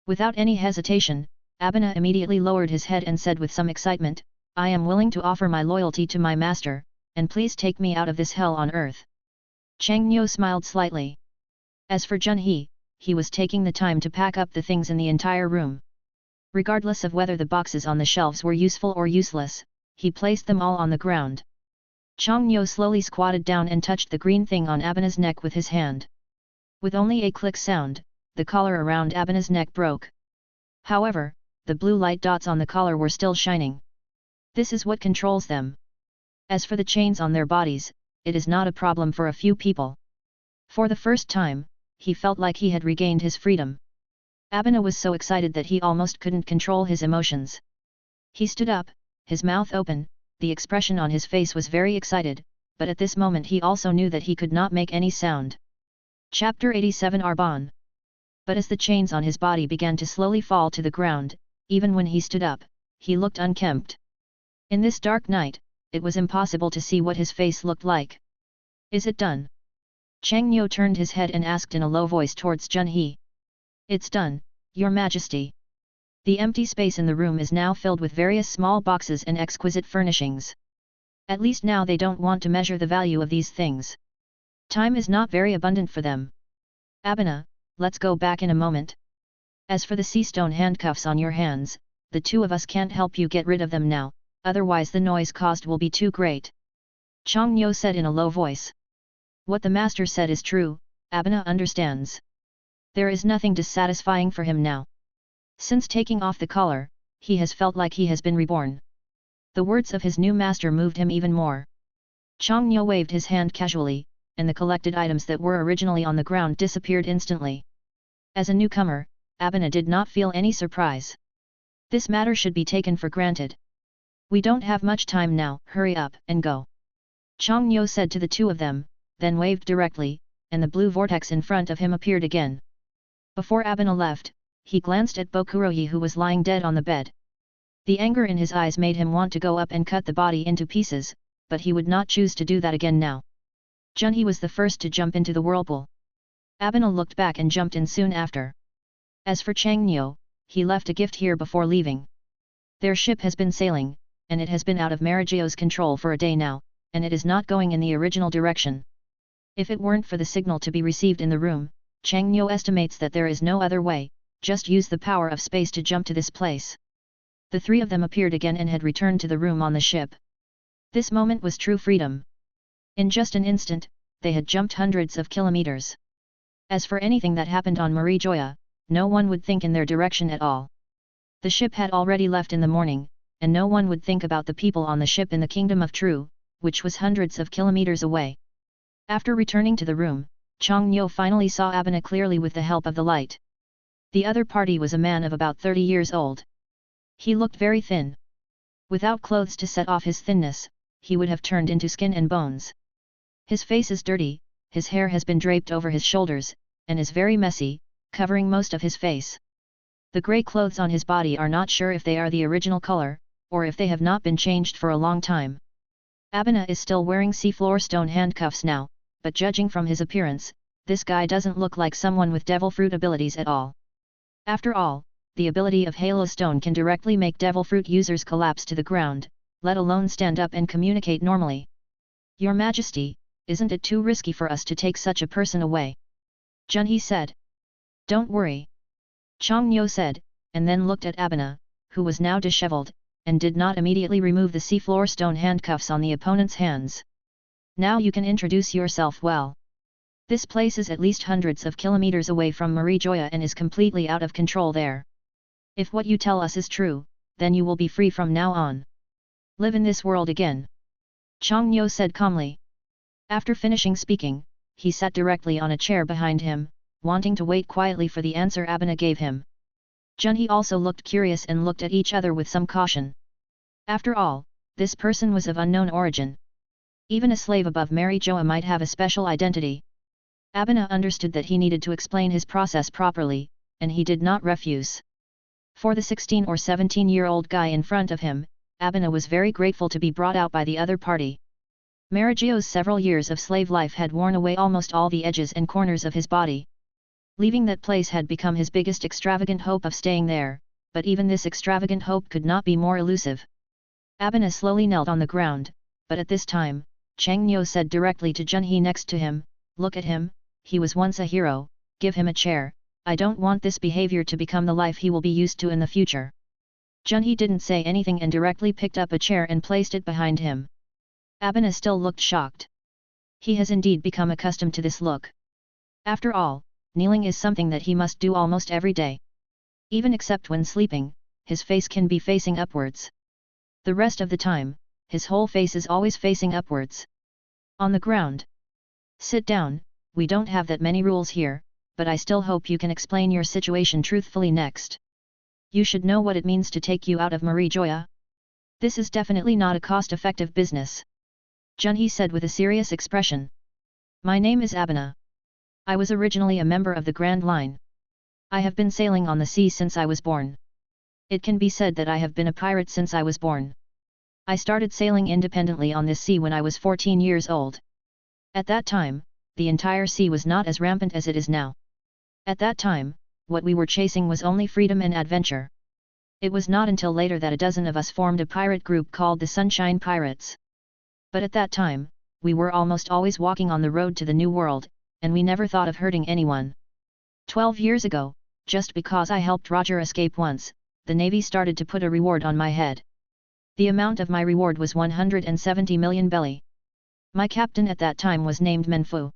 Without any hesitation, Abina immediately lowered his head and said with some excitement, I am willing to offer my loyalty to my master, and please take me out of this hell on earth. Changnyo smiled slightly. As for Junhee, he was taking the time to pack up the things in the entire room. Regardless of whether the boxes on the shelves were useful or useless, he placed them all on the ground. Changnyo slowly squatted down and touched the green thing on Abina's neck with his hand. With only a click sound, the collar around Abina's neck broke. However, the blue light dots on the collar were still shining. This is what controls them. As for the chains on their bodies, it is not a problem for a few people. For the first time, he felt like he had regained his freedom. Abina was so excited that he almost couldn't control his emotions. He stood up, his mouth open, the expression on his face was very excited, but at this moment he also knew that he could not make any sound. Chapter 87 Arban. But as the chains on his body began to slowly fall to the ground, even when he stood up, he looked unkempt. In this dark night, it was impossible to see what his face looked like. Is it done? Changnyo turned his head and asked in a low voice towards Junhee. It's done, Your Majesty. The empty space in the room is now filled with various small boxes and exquisite furnishings. At least now they don't want to measure the value of these things. Time is not very abundant for them. Abina, let's go back in a moment. As for the sea stone handcuffs on your hands, the two of us can't help you get rid of them now, otherwise the noise caused will be too great. Changnyo said in a low voice. What the master said is true, Abina understands. There is nothing dissatisfying for him now. Since taking off the collar, he has felt like he has been reborn. The words of his new master moved him even more. Changnyo waved his hand casually, and the collected items that were originally on the ground disappeared instantly. As a newcomer, Abena did not feel any surprise. This matter should be taken for granted. We don't have much time now, hurry up and go. Chang Nyo said to the two of them, then waved directly, and the blue vortex in front of him appeared again. Before Abena left, he glanced at Bokuroyi who was lying dead on the bed. The anger in his eyes made him want to go up and cut the body into pieces, but he would not choose to do that again now. Junhee was the first to jump into the whirlpool. Abena looked back and jumped in soon after. As for Chang Nyo, he left a gift here before leaving. Their ship has been sailing, and it has been out of Marigio's control for a day now, and it is not going in the original direction. If it weren't for the signal to be received in the room, Chang Nyo estimates that there is no other way, just use the power of space to jump to this place. The three of them appeared again and had returned to the room on the ship. This moment was true freedom. In just an instant, they had jumped hundreds of kilometers. As for anything that happened on Marigioya, no one would think in their direction at all. The ship had already left in the morning, and no one would think about the people on the ship in the Kingdom of True, which was hundreds of kilometers away. After returning to the room, Chang Nyo finally saw Abena clearly with the help of the light. The other party was a man of about 30 years old. He looked very thin. Without clothes to set off his thinness, he would have turned into skin and bones. His face is dirty, his hair has been draped over his shoulders, and is very messy, covering most of his face. The grey clothes on his body are not sure if they are the original color, or if they have not been changed for a long time. Abena is still wearing seafloor stone handcuffs now, but judging from his appearance, this guy doesn't look like someone with devil fruit abilities at all. After all, the ability of Halo Stone can directly make devil fruit users collapse to the ground, let alone stand up and communicate normally. Your Majesty, isn't it too risky for us to take such a person away? Junhee said. Don't worry. Chang Nyo said, and then looked at Abena, who was now disheveled, and did not immediately remove the seafloor stone handcuffs on the opponent's hands. Now you can introduce yourself well. This place is at least hundreds of kilometers away from Marigioya and is completely out of control there. If what you tell us is true, then you will be free from now on. Live in this world again. Chang Nyo said calmly. After finishing speaking, he sat directly on a chair behind him, wanting to wait quietly for the answer Abena gave him. Junhee also looked curious and looked at each other with some caution. After all, this person was of unknown origin. Even a slave above Marigioya might have a special identity. Abena understood that he needed to explain his process properly, and he did not refuse. For the 16 or 17-year-old guy in front of him, Abena was very grateful to be brought out by the other party. Marigio's several years of slave life had worn away almost all the edges and corners of his body. Leaving that place had become his biggest extravagant hope of staying there, but even this extravagant hope could not be more elusive. Abena slowly knelt on the ground, but at this time, Chang Nyo said directly to Junhee next to him, look at him, he was once a hero, give him a chair, I don't want this behavior to become the life he will be used to in the future. Junhee didn't say anything and directly picked up a chair and placed it behind him. Abena still looked shocked. He has indeed become accustomed to this look. After all, kneeling is something that he must do almost every day. Even except when sleeping, his face can be facing upwards. The rest of the time, his whole face is always facing upwards. On the ground. Sit down, we don't have that many rules here, but I still hope you can explain your situation truthfully next. You should know what it means to take you out of Marigioya. This is definitely not a cost-effective business. Junhee said with a serious expression. My name is Abena. I was originally a member of the Grand Line. I have been sailing on the sea since I was born. It can be said that I have been a pirate since I was born. I started sailing independently on this sea when I was 14 years old. At that time, the entire sea was not as rampant as it is now. At that time, what we were chasing was only freedom and adventure. It was not until later that a dozen of us formed a pirate group called the Sunshine Pirates. But at that time, we were almost always walking on the road to the New World, and we never thought of hurting anyone. 12 years ago, just because I helped Roger escape once, the Navy started to put a reward on my head. The amount of my reward was 170 million belly. My captain at that time was named Menfu.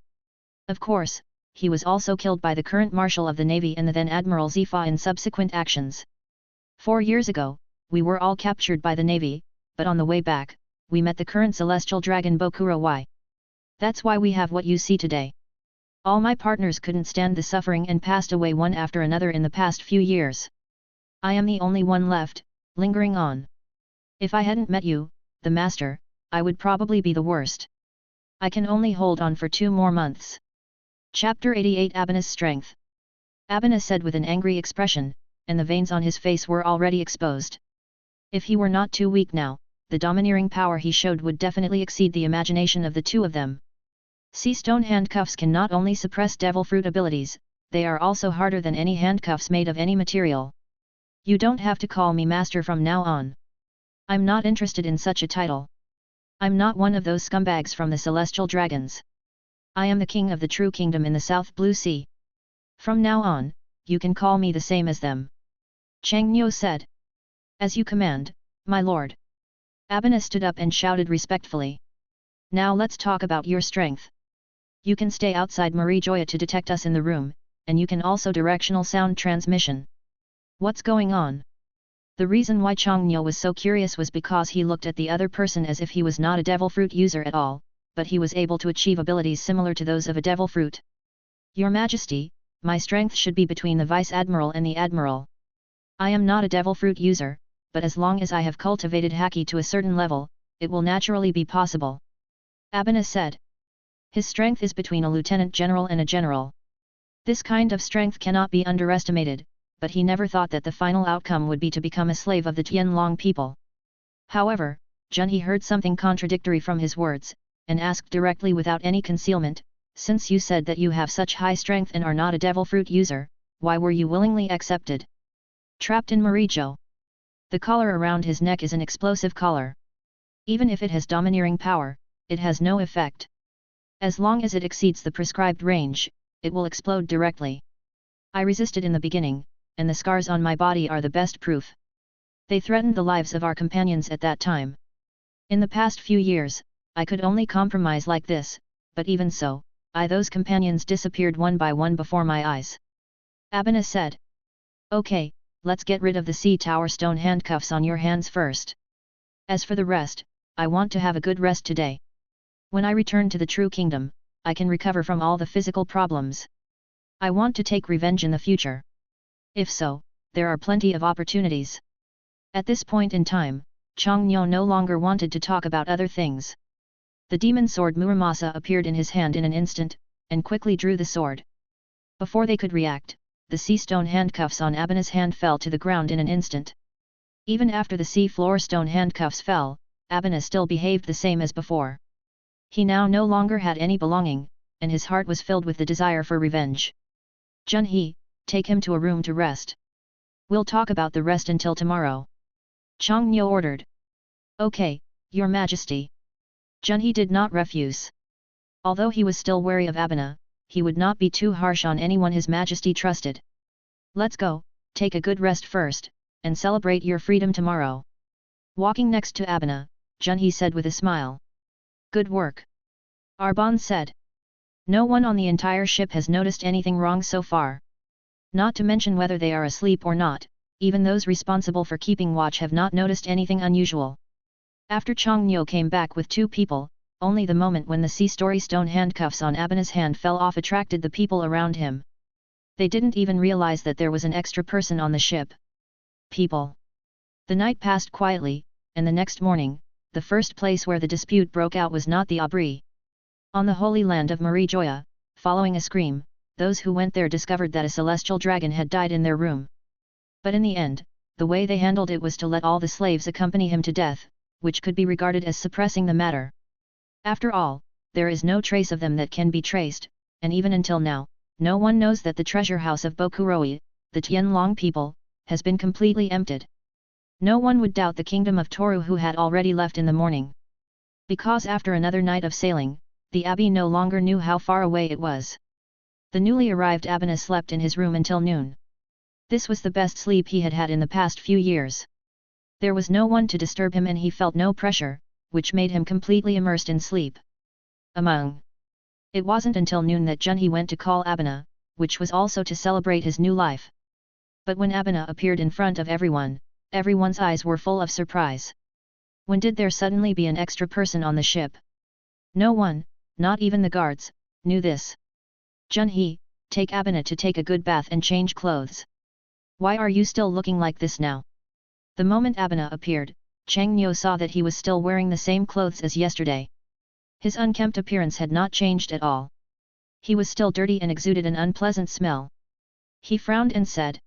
Of course, he was also killed by the current Marshal of the Navy and the then Admiral Zifa in subsequent actions. 4 years ago, we were all captured by the Navy, but on the way back, we met the current celestial dragon Bokuro Y. That's why we have what you see today. All my partners couldn't stand the suffering and passed away one after another in the past few years. I am the only one left, lingering on. If I hadn't met you, the master, I would probably be the worst. I can only hold on for 2 more months. Chapter 88 Abana's Strength. Abana said with an angry expression, and the veins on his face were already exposed. If he were not too weak now, the domineering power he showed would definitely exceed the imagination of the two of them. Sea stone handcuffs can not only suppress devil fruit abilities, they are also harder than any handcuffs made of any material. You don't have to call me master from now on. I'm not interested in such a title. I'm not one of those scumbags from the celestial dragons. I am the king of the true kingdom in the South Blue Sea. From now on, you can call me the same as them. Chang Nyo said. As you command, my lord. Abana stood up and shouted respectfully. Now let's talk about your strength. You can stay outside Marie Joya to detect us in the room, and you can also directional sound transmission. What's going on? The reason why Chang Nyo was so curious was because he looked at the other person as if he was not a devil fruit user at all, but he was able to achieve abilities similar to those of a devil fruit. Your Majesty, my strength should be between the Vice Admiral and the Admiral. I am not a devil fruit user, but as long as I have cultivated Haki to a certain level, it will naturally be possible. Abana said. His strength is between a lieutenant general and a general. This kind of strength cannot be underestimated, but he never thought that the final outcome would be to become a slave of the Tianlong people. However, Junhe heard something contradictory from his words, and asked directly without any concealment, since you said that you have such high strength and are not a devil fruit user, why were you willingly accepted? Trapped in Marijo. The collar around his neck is an explosive collar. Even if it has domineering power, it has no effect. As long as it exceeds the prescribed range, it will explode directly. I resisted in the beginning, and the scars on my body are the best proof. They threatened the lives of our companions at that time. In the past few years, I could only compromise like this, but even so, those companions disappeared one by one before my eyes. Abana said. Okay, let's get rid of the sea tower stone handcuffs on your hands first. As for the rest, I want to have a good rest today. When I return to the true kingdom, I can recover from all the physical problems. I want to take revenge in the future. If so, there are plenty of opportunities. At this point in time, Chang Nyo no longer wanted to talk about other things. The demon sword Muramasa appeared in his hand in an instant, and quickly drew the sword. Before they could react, the sea stone handcuffs on Abana's hand fell to the ground in an instant. Even after the sea floor stone handcuffs fell, Abana still behaved the same as before. He now no longer had any belonging, and his heart was filled with the desire for revenge. Junhe, take him to a room to rest. We'll talk about the rest until tomorrow. Chang Nyo ordered. Okay, Your Majesty. Junhe did not refuse. Although he was still wary of Abana, he would not be too harsh on anyone His Majesty trusted. Let's go, take a good rest first, and celebrate your freedom tomorrow. Walking next to Abana, Junhe said with a smile. Good work. Arbon said. No one on the entire ship has noticed anything wrong so far. Not to mention whether they are asleep or not, even those responsible for keeping watch have not noticed anything unusual. After Chang Nyo came back with 2 people, only the moment when the sea-story stone handcuffs on Abana's hand fell off attracted the people around him. They didn't even realize that there was an extra person on the ship. People. The night passed quietly, and the next morning, the first place where the dispute broke out was not the Abri. On the holy land of Marie Joya, following a scream, those who went there discovered that a celestial dragon had died in their room. But in the end, the way they handled it was to let all the slaves accompany him to death, which could be regarded as suppressing the matter. After all, there is no trace of them that can be traced, and even until now, no one knows that the treasure house of Bokuroi, the Tianlong people, has been completely emptied. No one would doubt the kingdom of Toru who had already left in the morning. Because after another night of sailing, the abbey no longer knew how far away it was. The newly arrived Abana slept in his room until noon. This was the best sleep he had had in the past few years. There was no one to disturb him and he felt no pressure, which made him completely immersed in sleep. It wasn't until noon that Junhe went to call Abana, which was also to celebrate his new life. But when Abana appeared in front of everyone, everyone's eyes were full of surprise. When did there suddenly be an extra person on the ship? No one, not even the guards, knew this. Junhee, take Abina to take a good bath and change clothes. Why are you still looking like this now? The moment Abina appeared, Chang Nyo saw that he was still wearing the same clothes as yesterday. His unkempt appearance had not changed at all. He was still dirty and exuded an unpleasant smell. He frowned and said,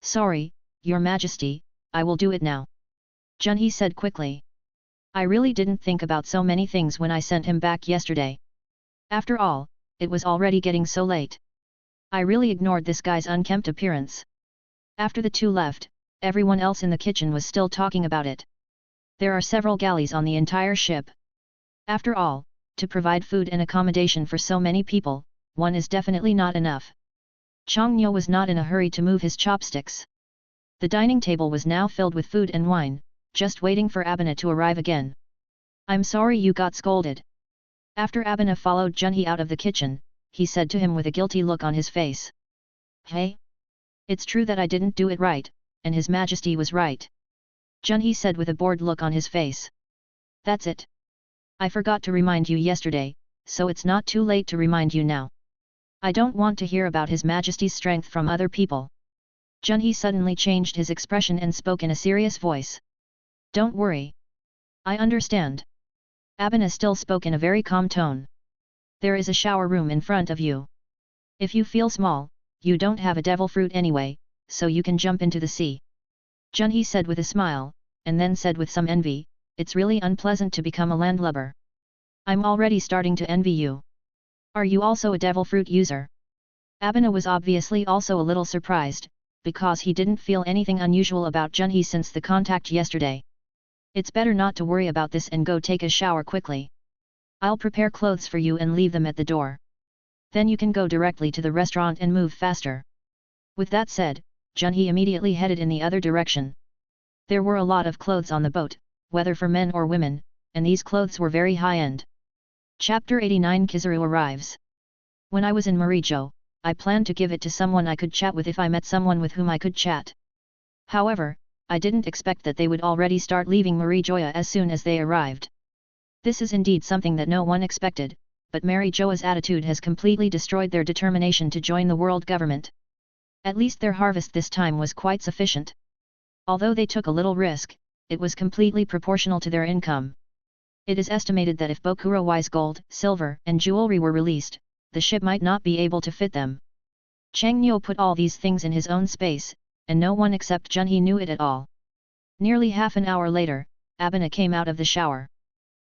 "Sorry, Your Majesty, I will do it now." Junhee said quickly. "I really didn't think about so many things when I sent him back yesterday. After all, it was already getting so late. I really ignored this guy's unkempt appearance." After the two left, everyone else in the kitchen was still talking about it. There are several galleys on the entire ship. After all, to provide food and accommodation for so many people, one is definitely not enough. Chang Nyo was not in a hurry to move his chopsticks. The dining table was now filled with food and wine, just waiting for Abina to arrive again. "I'm sorry you got scolded." After Abina followed Junhee out of the kitchen, he said to him with a guilty look on his face. "Hey? It's true that I didn't do it right, and His Majesty was right." Junhee said with a bored look on his face. "That's it. I forgot to remind you yesterday, so it's not too late to remind you now. I don't want to hear about His Majesty's strength from other people." Junhee suddenly changed his expression and spoke in a serious voice. "Don't worry. I understand." Abina still spoke in a very calm tone. "There is a shower room in front of you. If you feel small, you don't have a devil fruit anyway, so you can jump into the sea." Junhee said with a smile, and then said with some envy, "It's really unpleasant to become a landlubber. I'm already starting to envy you. Are you also a devil fruit user?" Abina was obviously also a little surprised, because he didn't feel anything unusual about Junhee since the contact yesterday. "It's better not to worry about this and go take a shower quickly. I'll prepare clothes for you and leave them at the door. Then you can go directly to the restaurant and move faster." With that said, Junhee immediately headed in the other direction. There were a lot of clothes on the boat, whether for men or women, and these clothes were very high-end. Chapter 89 Kizaru arrives. When I was in Marijo, I planned to give it to someone I could chat with if I met someone with whom I could chat. However, I didn't expect that they would already start leaving Marijoa as soon as they arrived. This is indeed something that no one expected, but Marijoa's attitude has completely destroyed their determination to join the world government. At least their harvest this time was quite sufficient. Although they took a little risk, it was completely proportional to their income. It is estimated that if Bokuro-wise gold, silver, and jewelry were released, the ship might not be able to fit them. Chang Nyo put all these things in his own space, and no one except Junhee knew it at all. Nearly half an hour later, Abina came out of the shower.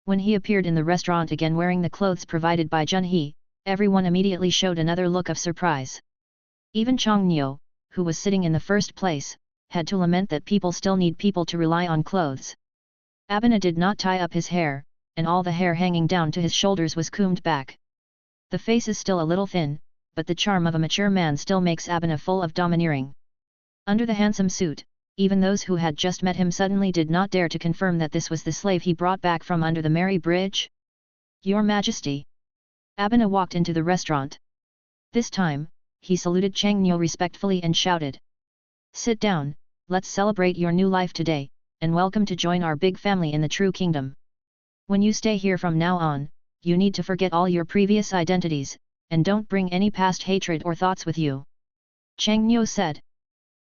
When he appeared in the restaurant again wearing the clothes provided by Junhee, everyone immediately showed another look of surprise. Even Chang Nyo, who was sitting in the first place, had to lament that people still need people to rely on clothes. Abina did not tie up his hair, and all the hair hanging down to his shoulders was combed back. The face is still a little thin, but the charm of a mature man still makes Abina full of domineering. Under the handsome suit, even those who had just met him suddenly did not dare to confirm that this was the slave he brought back from under the Mary Bridge. "Your Majesty!" Abina walked into the restaurant. This time, he saluted Chang Nyo respectfully and shouted. "Sit down, let's celebrate your new life today, and welcome to join our big family in the true kingdom. When you stay here from now on, you need to forget all your previous identities, and don't bring any past hatred or thoughts with you." Chang Nyo said.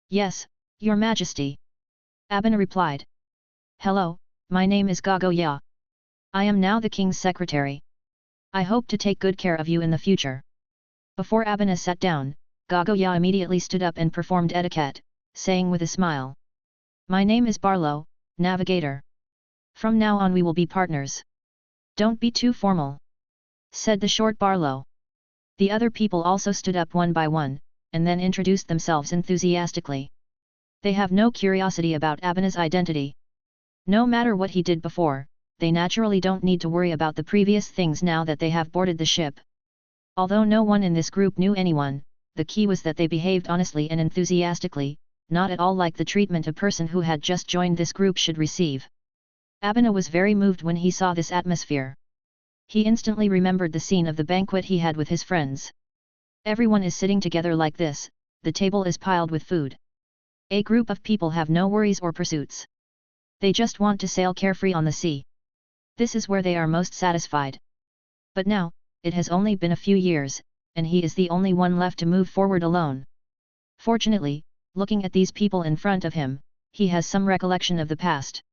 "Yes, Your Majesty." Abina replied. "Hello, my name is Gago Ya. I am now the king's secretary. I hope to take good care of you in the future." Before Abina sat down, Gago Ya immediately stood up and performed etiquette, saying with a smile. "My name is Barlow, navigator. From now on we will be partners. Don't be too formal," said the short Barlow. The other people also stood up one by one, and then introduced themselves enthusiastically. They have no curiosity about Abina's identity. No matter what he did before, they naturally don't need to worry about the previous things now that they have boarded the ship. Although no one in this group knew anyone, the key was that they behaved honestly and enthusiastically, not at all like the treatment a person who had just joined this group should receive. Abina was very moved when he saw this atmosphere. He instantly remembered the scene of the banquet he had with his friends. Everyone is sitting together like this, the table is piled with food. A group of people have no worries or pursuits. They just want to sail carefree on the sea. This is where they are most satisfied. But now, it has only been a few years, and he is the only one left to move forward alone. Fortunately, looking at these people in front of him, he has some recollection of the past.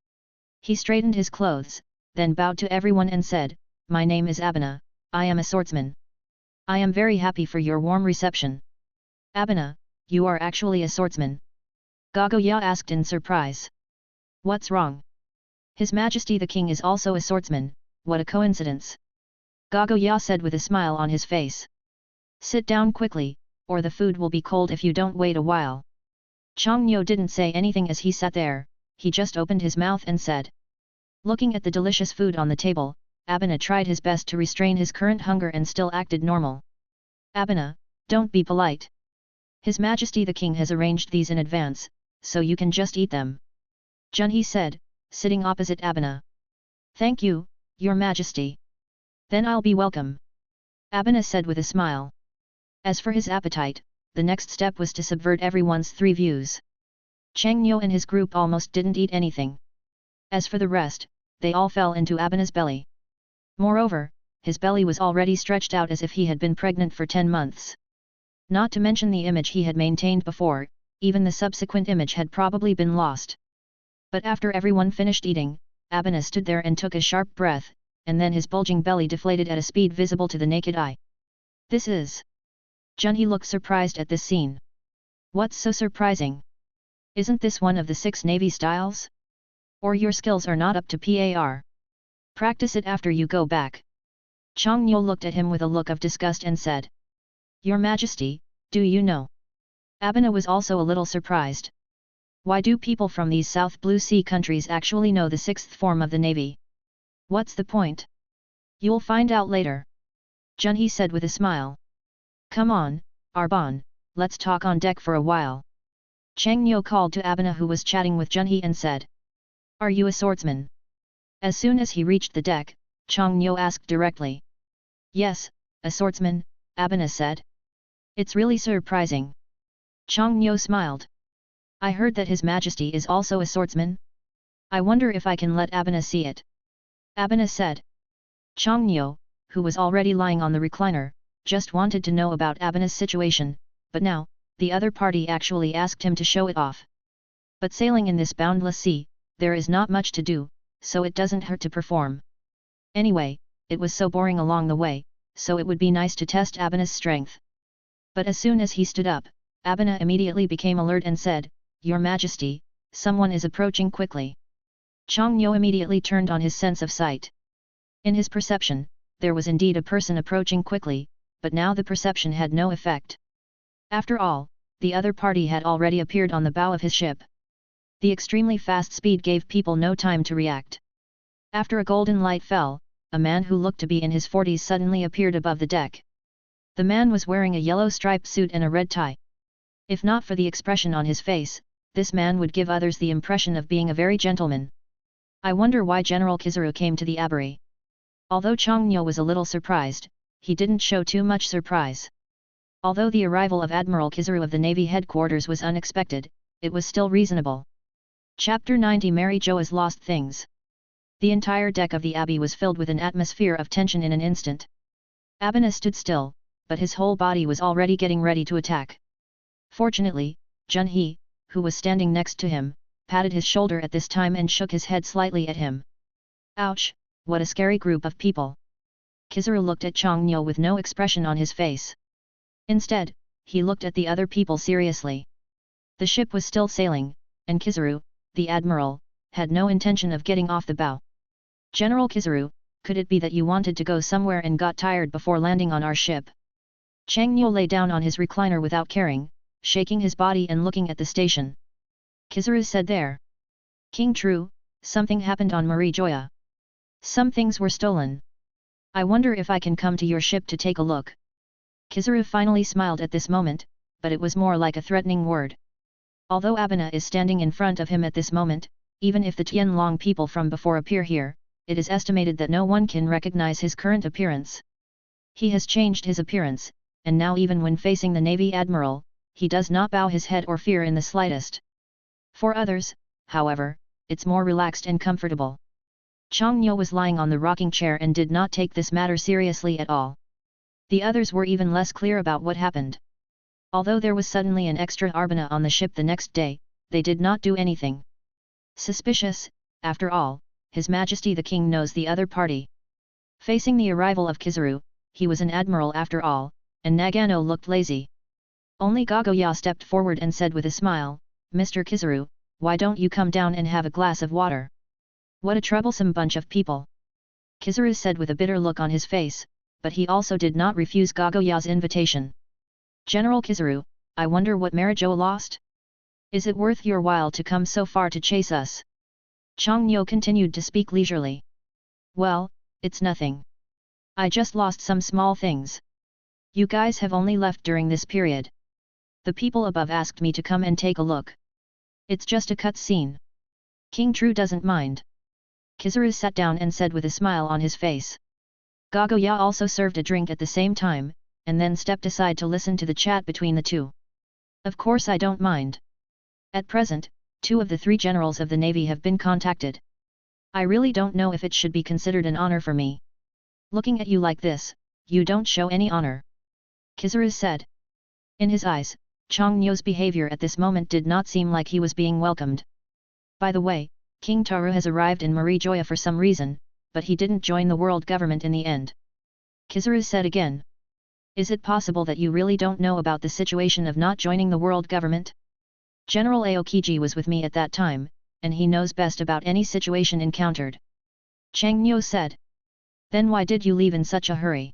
He straightened his clothes, then bowed to everyone and said, "My name is Abena, I am a swordsman. I am very happy for your warm reception." "Abena, you are actually a swordsman?" Gagoya asked in surprise. "What's wrong? His Majesty the King is also a swordsman, what a coincidence." Gagoya said with a smile on his face. "Sit down quickly, or the food will be cold if you don't wait a while." Changnyo didn't say anything as he sat there, he just opened his mouth and said. Looking at the delicious food on the table, Abena tried his best to restrain his current hunger and still acted normal. "Abena, don't be polite. His Majesty the King has arranged these in advance, so you can just eat them." Junhee said, sitting opposite Abena. "Thank you, Your Majesty. Then I'll be welcome." Abena said with a smile. As for his appetite, the next step was to subvert everyone's three views. Changnyo and his group almost didn't eat anything. As for the rest, they all fell into Abena's belly. Moreover, his belly was already stretched out as if he had been pregnant for 10 months. Not to mention the image he had maintained before, even the subsequent image had probably been lost. But after everyone finished eating, Abena stood there and took a sharp breath, and then his bulging belly deflated at a speed visible to the naked eye. "This is..." Junhee looked surprised at this scene. "What's so surprising? Isn't this one of the 6 navy styles? Or your skills are not up to par? Practice it after you go back." Changnyo looked at him with a look of disgust and said. "Your Majesty, do you know?" Abena was also a little surprised. Why do people from these South Blue Sea countries actually know the 6th form of the navy? What's the point? You'll find out later. Junhee said with a smile. "Come on, Arbon, let's talk on deck for a while." Changnyo called to Abena who was chatting with Junhee and said. "Are you a swordsman?" As soon as he reached the deck, Changnyo asked directly. "Yes, a swordsman," Abena said. "It's really surprising." Changnyo smiled. "I heard that His Majesty is also a swordsman. I wonder if I can let Abena see it." Abena said. Changnyo, who was already lying on the recliner, just wanted to know about Abena's situation, but now, the other party actually asked him to show it off. But sailing in this boundless sea, there is not much to do, so it doesn't hurt to perform. Anyway, it was so boring along the way, so it would be nice to test Abena's strength. But as soon as he stood up, Abena immediately became alert and said, "Your Majesty, someone is approaching quickly." Changnyo immediately turned on his sense of sight. In his perception, there was indeed a person approaching quickly, but now the perception had no effect. After all, the other party had already appeared on the bow of his ship. The extremely fast speed gave people no time to react. After a golden light fell, a man who looked to be in his 40s suddenly appeared above the deck. The man was wearing a yellow striped suit and a red tie. If not for the expression on his face, this man would give others the impression of being a very gentleman. I wonder why General Kizaru came to the abbey. Although Changnyo was a little surprised, he didn't show too much surprise. Although the arrival of Admiral Kizaru of the Navy headquarters was unexpected, it was still reasonable. Chapter 90 Mary Joa's Lost Things. The entire deck of the abbey was filled with an atmosphere of tension in an instant. Abena stood still, but his whole body was already getting ready to attack. Fortunately, Junhee, who was standing next to him, patted his shoulder at this time and shook his head slightly at him. "Ouch, what a scary group of people." Kizaru looked at Changnyo with no expression on his face. Instead, he looked at the other people seriously. The ship was still sailing, and Kizaru, the admiral, had no intention of getting off the bow. "General Kizaru, could it be that you wanted to go somewhere and got tired before landing on our ship?" Changnyo lay down on his recliner without caring, shaking his body and looking at the station. Kizaru said there. "King True, something happened on Marie Joya. Some things were stolen. I wonder if I can come to your ship to take a look." Kizaru finally smiled at this moment, but it was more like a threatening word. Although Abena is standing in front of him at this moment, even if the Tianlong people from before appear here, it is estimated that no one can recognize his current appearance. He has changed his appearance, and now even when facing the Navy Admiral, he does not bow his head or fear in the slightest. For others, however, it's more relaxed and comfortable. Chongnyo was lying on the rocking chair and did not take this matter seriously at all. The others were even less clear about what happened. Although there was suddenly an extra arbana on the ship the next day, they did not do anything. Suspicious, after all, His Majesty the King knows the other party. Facing the arrival of Kizaru, he was an admiral after all, and Nagano looked lazy. Only Gagoya stepped forward and said with a smile, "Mr. Kizaru, why don't you come down and have a glass of water? What a troublesome bunch of people." Kizaru said with a bitter look on his face, but he also did not refuse Gagoya's invitation. "General Kizaru, I wonder what Marijo lost? Is it worth your while to come so far to chase us?" Chongnyo continued to speak leisurely. "Well, it's nothing. I just lost some small things. You guys have only left during this period. The people above asked me to come and take a look. It's just a cut scene. King True doesn't mind." Kizaru sat down and said with a smile on his face. Gagoya also served a drink at the same time, and then stepped aside to listen to the chat between the two. "Of course I don't mind. At present, 2 of the 3 generals of the navy have been contacted. I really don't know if it should be considered an honor for me. Looking at you like this, you don't show any honor," Kizaru said. In his eyes, Chongnyo's behavior at this moment did not seem like he was being welcomed. "By the way, King Taru has arrived in Marijoya for some reason, but he didn't join the world government in the end," Kizaru said again. "Is it possible that you really don't know about the situation of not joining the world government? General Aokiji was with me at that time, and he knows best about any situation encountered," Chongnyo said. "Then why did you leave in such a hurry?"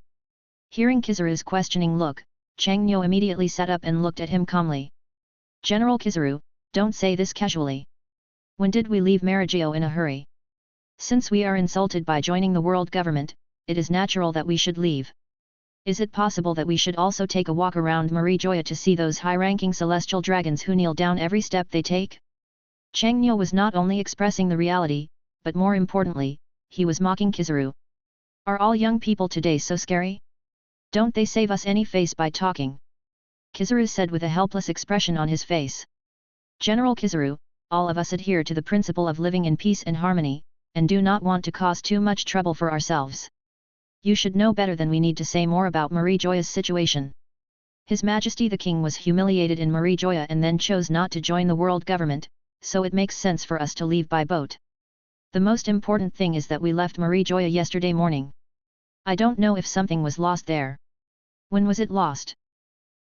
Hearing Kizaru's questioning look, Chongnyo immediately sat up and looked at him calmly. "General Kizaru, don't say this casually. When did we leave Marijo in a hurry? Since we are insulted by joining the world government, it is natural that we should leave. Is it possible that we should also take a walk around Marijoya to see those high-ranking celestial dragons who kneel down every step they take?" Chongnyo was not only expressing the reality, but more importantly, he was mocking Kizaru. "Are all young people today so scary? Don't they save us any face by talking?" Kizaru said with a helpless expression on his face. "General Kizaru, all of us adhere to the principle of living in peace and harmony, and do not want to cause too much trouble for ourselves. You should know better than we need to say more about Marijoya's situation. His Majesty the King was humiliated in Marijoya and then chose not to join the world government, so it makes sense for us to leave by boat. The most important thing is that we left Marijoya yesterday morning. I don't know if something was lost there. When was it lost?"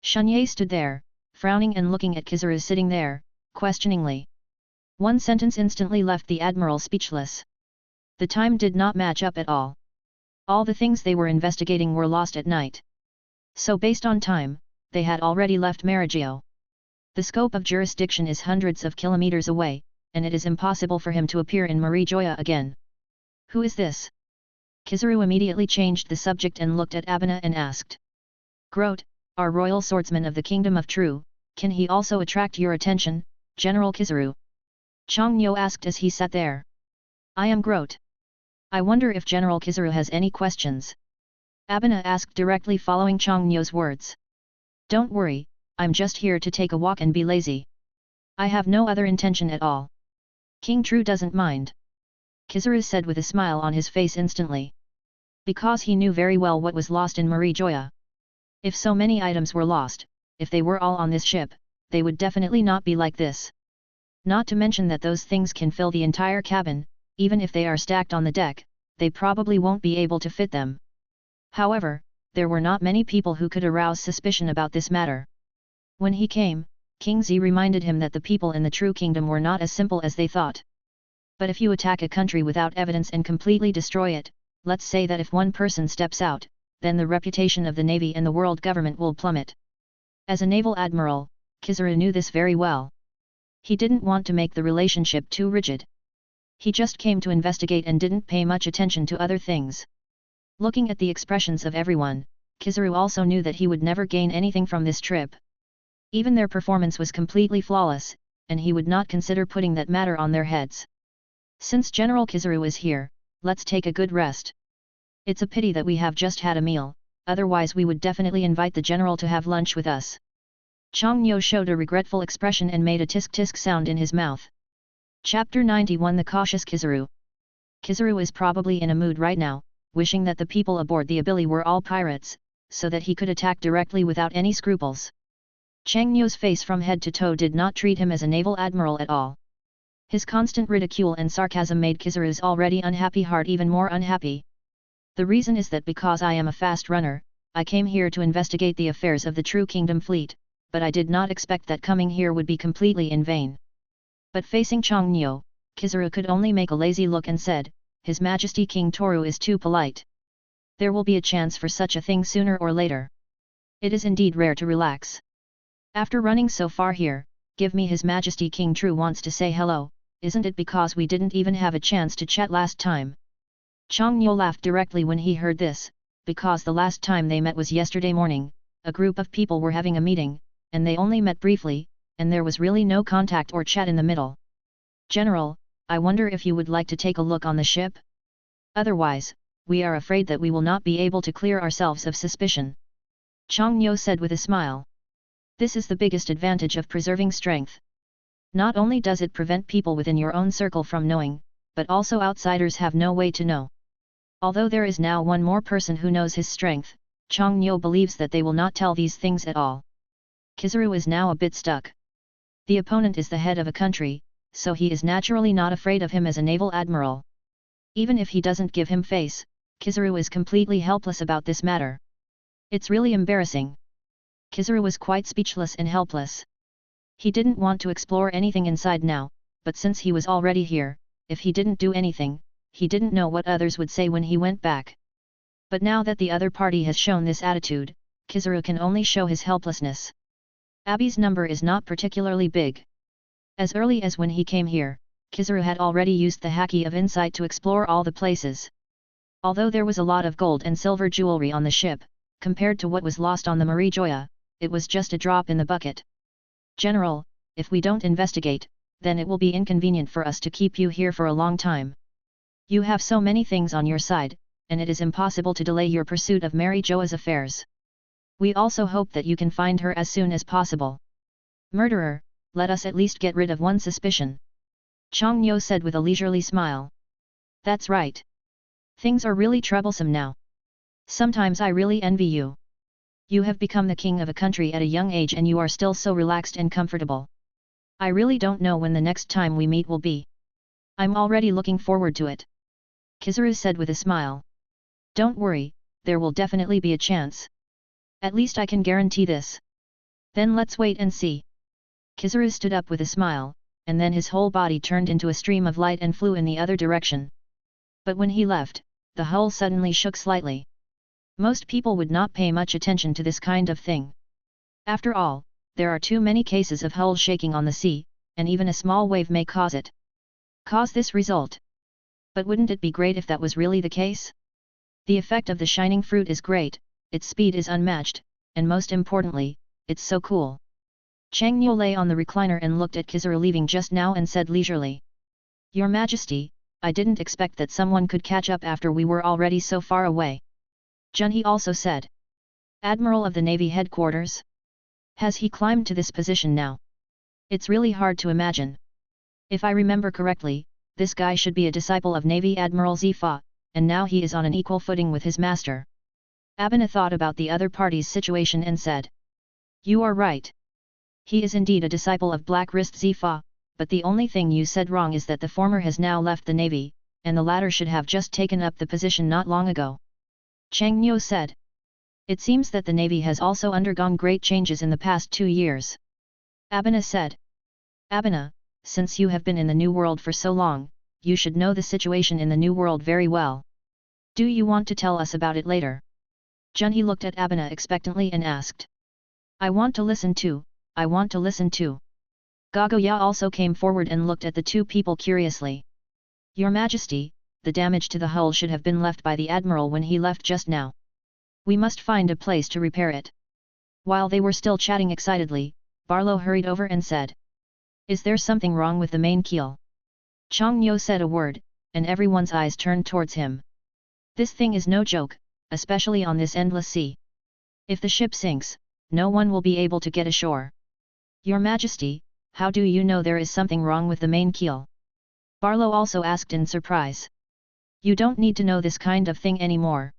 Shunye stood there, frowning and looking at Kizaru sitting there, questioningly. One sentence instantly left the admiral speechless. The time did not match up at all. All the things they were investigating were lost at night. So based on time, they had already left Marijo. The scope of jurisdiction is hundreds of kilometers away, and it is impossible for him to appear in Marijoya again. "Who is this?" Kizaru immediately changed the subject and looked at Abana and asked. "Grote, our royal swordsman of the Kingdom of True, can he also attract your attention, General Kizaru?" Chongnyo asked as he sat there. "I am Grote. I wonder if General Kizaru has any questions?" Abana asked directly following Chongnyo's words. "Don't worry, I'm just here to take a walk and be lazy. I have no other intention at all. King True doesn't mind," Kizaru said with a smile on his face instantly. Because he knew very well what was lost in Marijoya. If so many items were lost, if they were all on this ship, they would definitely not be like this. Not to mention that those things can fill the entire cabin, even if they are stacked on the deck, they probably won't be able to fit them. However, there were not many people who could arouse suspicion about this matter. When he came, King Z reminded him that the people in the True Kingdom were not as simple as they thought. But if you attack a country without evidence and completely destroy it, let's say that if one person steps out, then the reputation of the Navy and the world government will plummet. As a naval admiral, Kizaru knew this very well. He didn't want to make the relationship too rigid. He just came to investigate and didn't pay much attention to other things. Looking at the expressions of everyone, Kizaru also knew that he would never gain anything from this trip. Even their performance was completely flawless, and he would not consider putting that matter on their heads. Since General Kizaru is here, let's take a good rest. It's a pity that we have just had a meal, otherwise we would definitely invite the general to have lunch with us. Chongnyo showed a regretful expression and made a tisk-tisk sound in his mouth. Chapter 91 The Cautious Kizaru. Kizaru is probably in a mood right now, wishing that the people aboard the Abili were all pirates, so that he could attack directly without any scruples. Chang Nyo's face from head to toe did not treat him as a naval admiral at all. His constant ridicule and sarcasm made Kizaru's already unhappy heart even more unhappy. The reason is that because I am a fast runner, I came here to investigate the affairs of the True Kingdom fleet, but I did not expect that coming here would be completely in vain. But facing Chang Nyo, Kizaru could only make a lazy look and said, His Majesty King Toru is too polite. There will be a chance for such a thing sooner or later. It is indeed rare to relax. After running so far here, give me His Majesty King True wants to say hello, isn't it because we didn't even have a chance to chat last time? Chang Nyo laughed directly when he heard this, because the last time they met was yesterday morning, a group of people were having a meeting, and they only met briefly, and there was really no contact or chat in the middle. General, I wonder if you would like to take a look on the ship? Otherwise, we are afraid that we will not be able to clear ourselves of suspicion. Chang Nyo said with a smile. This is the biggest advantage of preserving strength. Not only does it prevent people within your own circle from knowing, but also outsiders have no way to know. Although there is now one more person who knows his strength, Chang Nyo believes that they will not tell these things at all. Kizaru is now a bit stuck. The opponent is the head of a country, so he is naturally not afraid of him as a naval admiral. Even if he doesn't give him face, Kizaru is completely helpless about this matter. It's really embarrassing. Kizaru was quite speechless and helpless. He didn't want to explore anything inside now, but since he was already here, if he didn't do anything, he didn't know what others would say when he went back. But now that the other party has shown this attitude, Kizaru can only show his helplessness. Abi's number is not particularly big. As early as when he came here, Kizaru had already used the haki of insight to explore all the places. Although there was a lot of gold and silver jewelry on the ship, compared to what was lost on the Marie Joya, it was just a drop in the bucket. General, if we don't investigate, then it will be inconvenient for us to keep you here for a long time. You have so many things on your side, and it is impossible to delay your pursuit of Mary Joa's affairs. We also hope that you can find her as soon as possible. Murderer, let us at least get rid of one suspicion. Chang Nyo said with a leisurely smile. That's right. Things are really troublesome now. Sometimes I really envy you. You have become the king of a country at a young age and you are still so relaxed and comfortable. I really don't know when the next time we meet will be. I'm already looking forward to it. Kizaru said with a smile. Don't worry, there will definitely be a chance. At least I can guarantee this. Then let's wait and see. Kizaru stood up with a smile, and then his whole body turned into a stream of light and flew in the other direction. But when he left, the hull suddenly shook slightly. Most people would not pay much attention to this kind of thing. After all, there are too many cases of hull shaking on the sea, and even a small wave may cause this result. But wouldn't it be great if that was really the case? The effect of the shining fruit is great, its speed is unmatched, and most importantly, it's so cool. Chang Nyo lay on the recliner and looked at Kizaru leaving just now and said leisurely. Your Majesty, I didn't expect that someone could catch up after we were already so far away. Junhee also said. Admiral of the Navy headquarters? Has he climbed to this position now? It's really hard to imagine. If I remember correctly, this guy should be a disciple of Navy Admiral Zifa, and now he is on an equal footing with his master. Abina thought about the other party's situation and said. You are right. He is indeed a disciple of Black Wrist Zifa, but the only thing you said wrong is that the former has now left the Navy, and the latter should have just taken up the position not long ago. Chang Nyo said. It seems that the Navy has also undergone great changes in the past 2 years. Abina said. Abina, since you have been in the New World for so long, you should know the situation in the New World very well. Do you want to tell us about it later? Junhee looked at Abina expectantly and asked. I want to listen too, I want to listen too. Gagoya also came forward and looked at the two people curiously. Your Majesty, the damage to the hull should have been left by the Admiral when he left just now. We must find a place to repair it. While they were still chatting excitedly, Barlow hurried over and said. Is there something wrong with the main keel? Chang Nyo said a word, and everyone's eyes turned towards him. This thing is no joke, especially on this endless sea. If the ship sinks, no one will be able to get ashore. Your Majesty, how do you know there is something wrong with the main keel? Barlow also asked in surprise. You don't need to know this kind of thing anymore.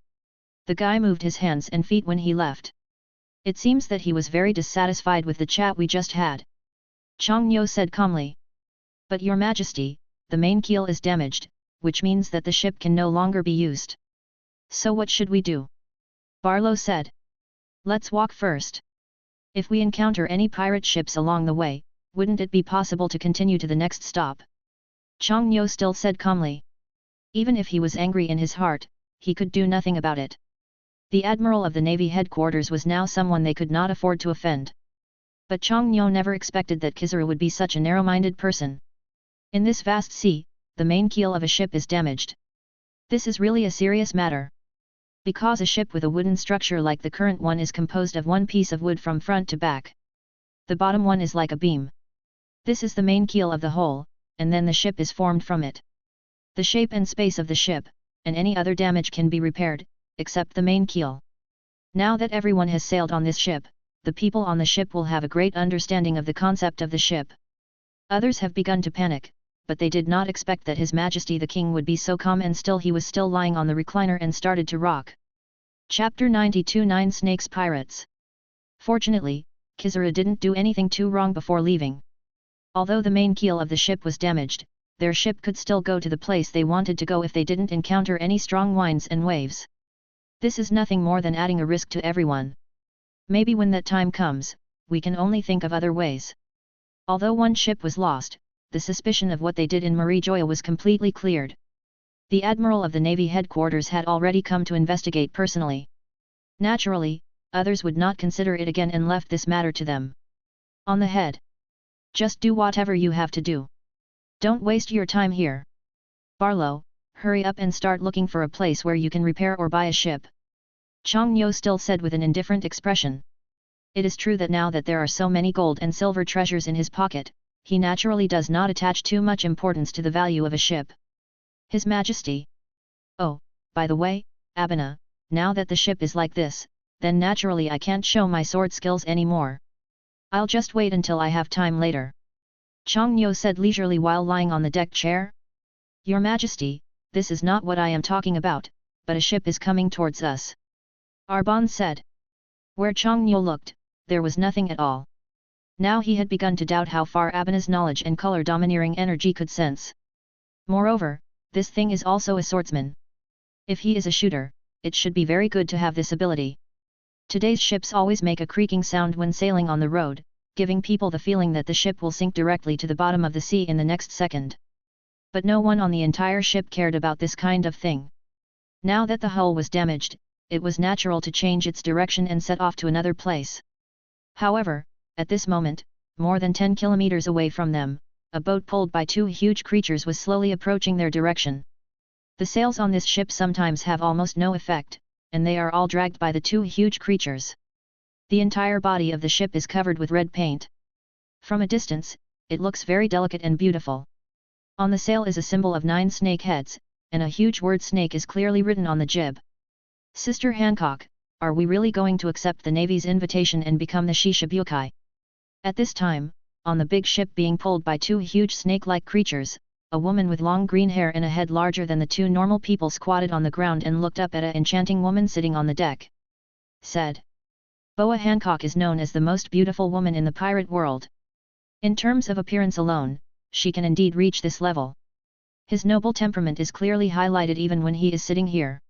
The guy moved his hands and feet when he left. It seems that he was very dissatisfied with the chat we just had. Chang Nyo said calmly. But your majesty, the main keel is damaged, which means that the ship can no longer be used. So what should we do? Barlow said. Let's walk first. If we encounter any pirate ships along the way, wouldn't it be possible to continue to the next stop? Chang Nyo still said calmly. Even if he was angry in his heart, he could do nothing about it. The admiral of the Navy headquarters was now someone they could not afford to offend. But Chang Nyo never expected that Kizaru would be such a narrow-minded person. In this vast sea, the main keel of a ship is damaged. This is really a serious matter. Because a ship with a wooden structure like the current one is composed of one piece of wood from front to back. The bottom one is like a beam. This is the main keel of the whole, and then the ship is formed from it. The shape and space of the ship, and any other damage can be repaired, except the main keel. Now that everyone has sailed on this ship, the people on the ship will have a great understanding of the concept of the ship. Others have begun to panic, but they did not expect that His Majesty the King would be so calm, and still he was still lying on the recliner and started to rock. Chapter 92 9 Snakes Pirates. Fortunately, Kizaru didn't do anything too wrong before leaving. Although the main keel of the ship was damaged, their ship could still go to the place they wanted to go if they didn't encounter any strong winds and waves. This is nothing more than adding a risk to everyone. Maybe when that time comes, we can only think of other ways. Although one ship was lost, the suspicion of what they did in Marijoya was completely cleared. The admiral of the Navy headquarters had already come to investigate personally. Naturally, others would not consider it again and left this matter to them. On the head. Just do whatever you have to do. Don't waste your time here. Barlow, hurry up and start looking for a place where you can repair or buy a ship. Chang Nyo still said with an indifferent expression. It is true that now that there are so many gold and silver treasures in his pocket, he naturally does not attach too much importance to the value of a ship. His Majesty. Oh, by the way, Abina, now that the ship is like this, then naturally I can't show my sword skills anymore. I'll just wait until I have time later. Chang Nyo said leisurely while lying on the deck chair. Your Majesty, this is not what I am talking about, but a ship is coming towards us. Arbon said. Where Chang Nyo looked, there was nothing at all. Now he had begun to doubt how far Abina's knowledge and color domineering energy could sense. Moreover, this thing is also a swordsman. If he is a shooter, it should be very good to have this ability. Today's ships always make a creaking sound when sailing on the road, giving people the feeling that the ship will sink directly to the bottom of the sea in the next second. But no one on the entire ship cared about this kind of thing. Now that the hull was damaged, it was natural to change its direction and set off to another place. However, at this moment, more than 10 kilometers away from them, a boat pulled by two huge creatures was slowly approaching their direction. The sails on this ship sometimes have almost no effect, and they are all dragged by the two huge creatures. The entire body of the ship is covered with red paint. From a distance, it looks very delicate and beautiful. On the sail is a symbol of 9 snake heads, and a huge word snake is clearly written on the jib. Sister Hancock, are we really going to accept the Navy's invitation and become the Shishibukai? At this time, on the big ship being pulled by two huge snake-like creatures, a woman with long green hair and a head larger than the two normal people squatted on the ground and looked up at an enchanting woman sitting on the deck. Said. Boa Hancock is known as the most beautiful woman in the pirate world. In terms of appearance alone, she can indeed reach this level. His noble temperament is clearly highlighted even when he is sitting here.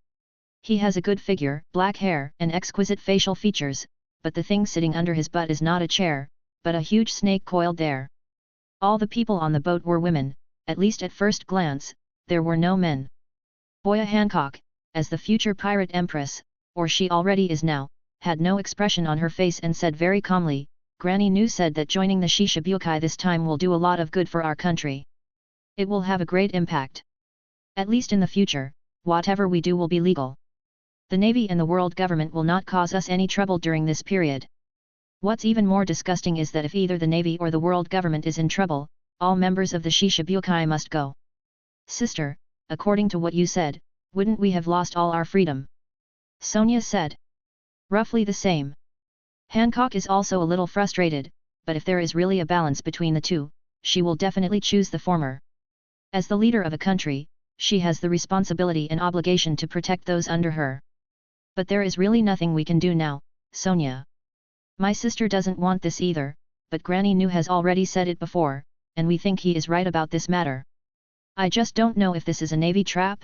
He has a good figure, black hair, and exquisite facial features, but the thing sitting under his butt is not a chair, but a huge snake coiled there. All the people on the boat were women, at least at first glance, there were no men. Boya Hancock, as the future pirate empress, or she already is now, had no expression on her face and said very calmly, Granny Nu said that joining the Shishibukai this time will do a lot of good for our country. It will have a great impact. At least in the future, whatever we do will be legal. The Navy and the world government will not cause us any trouble during this period. What's even more disgusting is that if either the Navy or the world government is in trouble, all members of the Shishibukai must go. Sister, according to what you said, wouldn't we have lost all our freedom? Sonia said. Roughly the same. Hancock is also a little frustrated, but if there is really a balance between the two, she will definitely choose the former. As the leader of a country, she has the responsibility and obligation to protect those under her. But there is really nothing we can do now, Sonia. My sister doesn't want this either, but Granny Nu has already said it before, and we think he is right about this matter. I just don't know if this is a navy trap?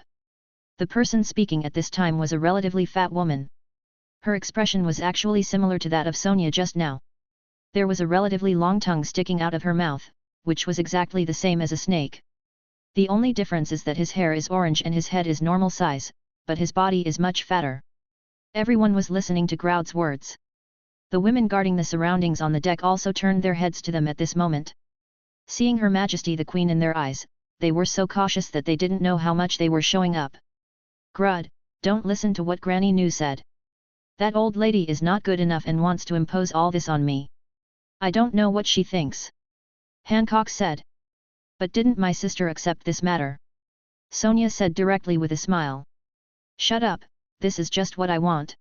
The person speaking at this time was a relatively fat woman. Her expression was actually similar to that of Sonia just now. There was a relatively long tongue sticking out of her mouth, which was exactly the same as a snake. The only difference is that his hair is orange and his head is normal size, but his body is much fatter. Everyone was listening to Groud's words. The women guarding the surroundings on the deck also turned their heads to them at this moment. Seeing Her Majesty the Queen in their eyes, they were so cautious that they didn't know how much they were showing up. Groud, don't listen to what Granny Nu said. That old lady is not good enough and wants to impose all this on me. I don't know what she thinks. Hancock said. But didn't my sister accept this matter? Sonia said directly with a smile. Shut up, this is just what I want.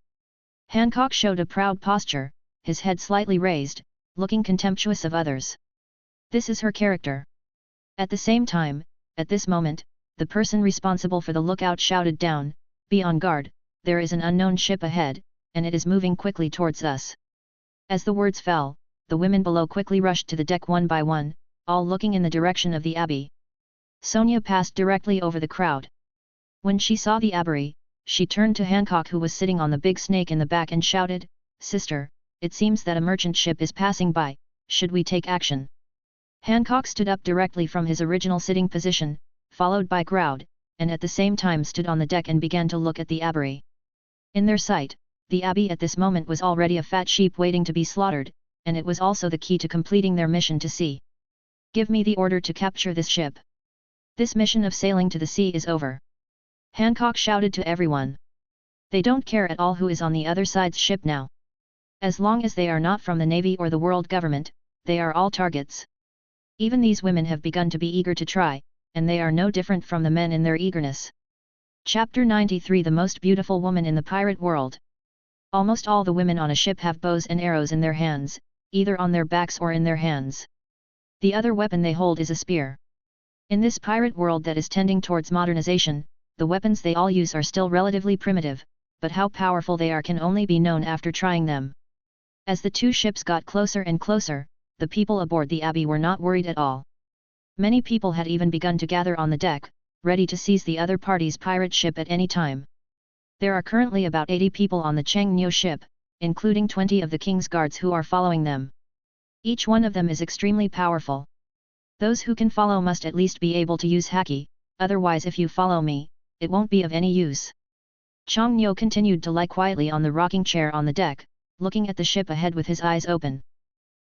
Hancock showed a proud posture, his head slightly raised, looking contemptuous of others. This is her character. At the same time, at this moment, the person responsible for the lookout shouted down, "Be on guard, there is an unknown ship ahead, and it is moving quickly towards us." As the words fell, the women below quickly rushed to the deck one by one, all looking in the direction of the abbey. Sonia passed directly over the crowd. When she saw the abbey, she turned to Hancock, who was sitting on the big snake in the back, and shouted, "Sister, it seems that a merchant ship is passing by, should we take action?" Hancock stood up directly from his original sitting position, followed by Groud, and at the same time stood on the deck and began to look at the abbey. In their sight, the abbey at this moment was already a fat sheep waiting to be slaughtered, and it was also the key to completing their mission to sea. "Give me the order to capture this ship. This mission of sailing to the sea is over," Hancock shouted to everyone. "They don't care at all who is on the other side's ship now. As long as they are not from the Navy or the world government, they are all targets." Even these women have begun to be eager to try, and they are no different from the men in their eagerness. Chapter 93 The Most Beautiful Woman in the Pirate World. Almost all the women on a ship have bows and arrows in their hands, either on their backs or in their hands. The other weapon they hold is a spear. In this pirate world that is tending towards modernization, the weapons they all use are still relatively primitive, but how powerful they are can only be known after trying them. As the two ships got closer and closer, the people aboard the abbey were not worried at all. Many people had even begun to gather on the deck, ready to seize the other party's pirate ship at any time. There are currently about 80 people on the Cheng ship, including 20 of the king's guards who are following them. Each one of them is extremely powerful. Those who can follow must at least be able to use haki, otherwise if you follow me, it won't be of any use. Chong Nyo continued to lie quietly on the rocking chair on the deck, looking at the ship ahead with his eyes open.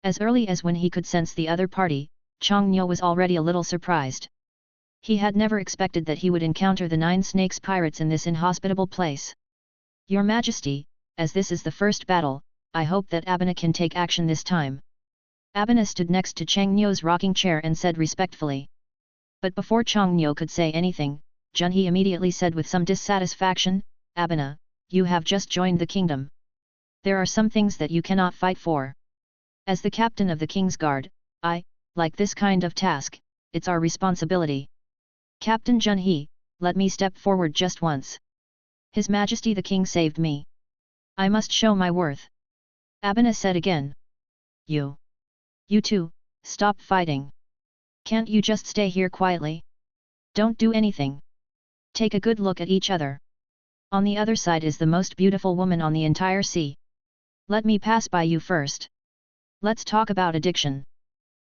As early as when he could sense the other party, Chong Nyo was already a little surprised. He had never expected that he would encounter the 9 Snakes pirates in this inhospitable place. "Your Majesty, as this is the first battle, I hope that Abena can take action this time." Abena stood next to Chang Nyo's rocking chair and said respectfully. But before Chong Nyo could say anything, Junhee immediately said with some dissatisfaction, "Abena, you have just joined the kingdom. There are some things that you cannot fight for. As the captain of the King's Guard, I like this kind of task, it's our responsibility. Captain Junhee, let me step forward just once. His Majesty the King saved me. I must show my worth." Abena said again. You two, stop fighting. Can't you just stay here quietly? Don't do anything. Take a good look at each other. On the other side is the most beautiful woman on the entire sea. Let me pass by you first. Let's talk about addiction."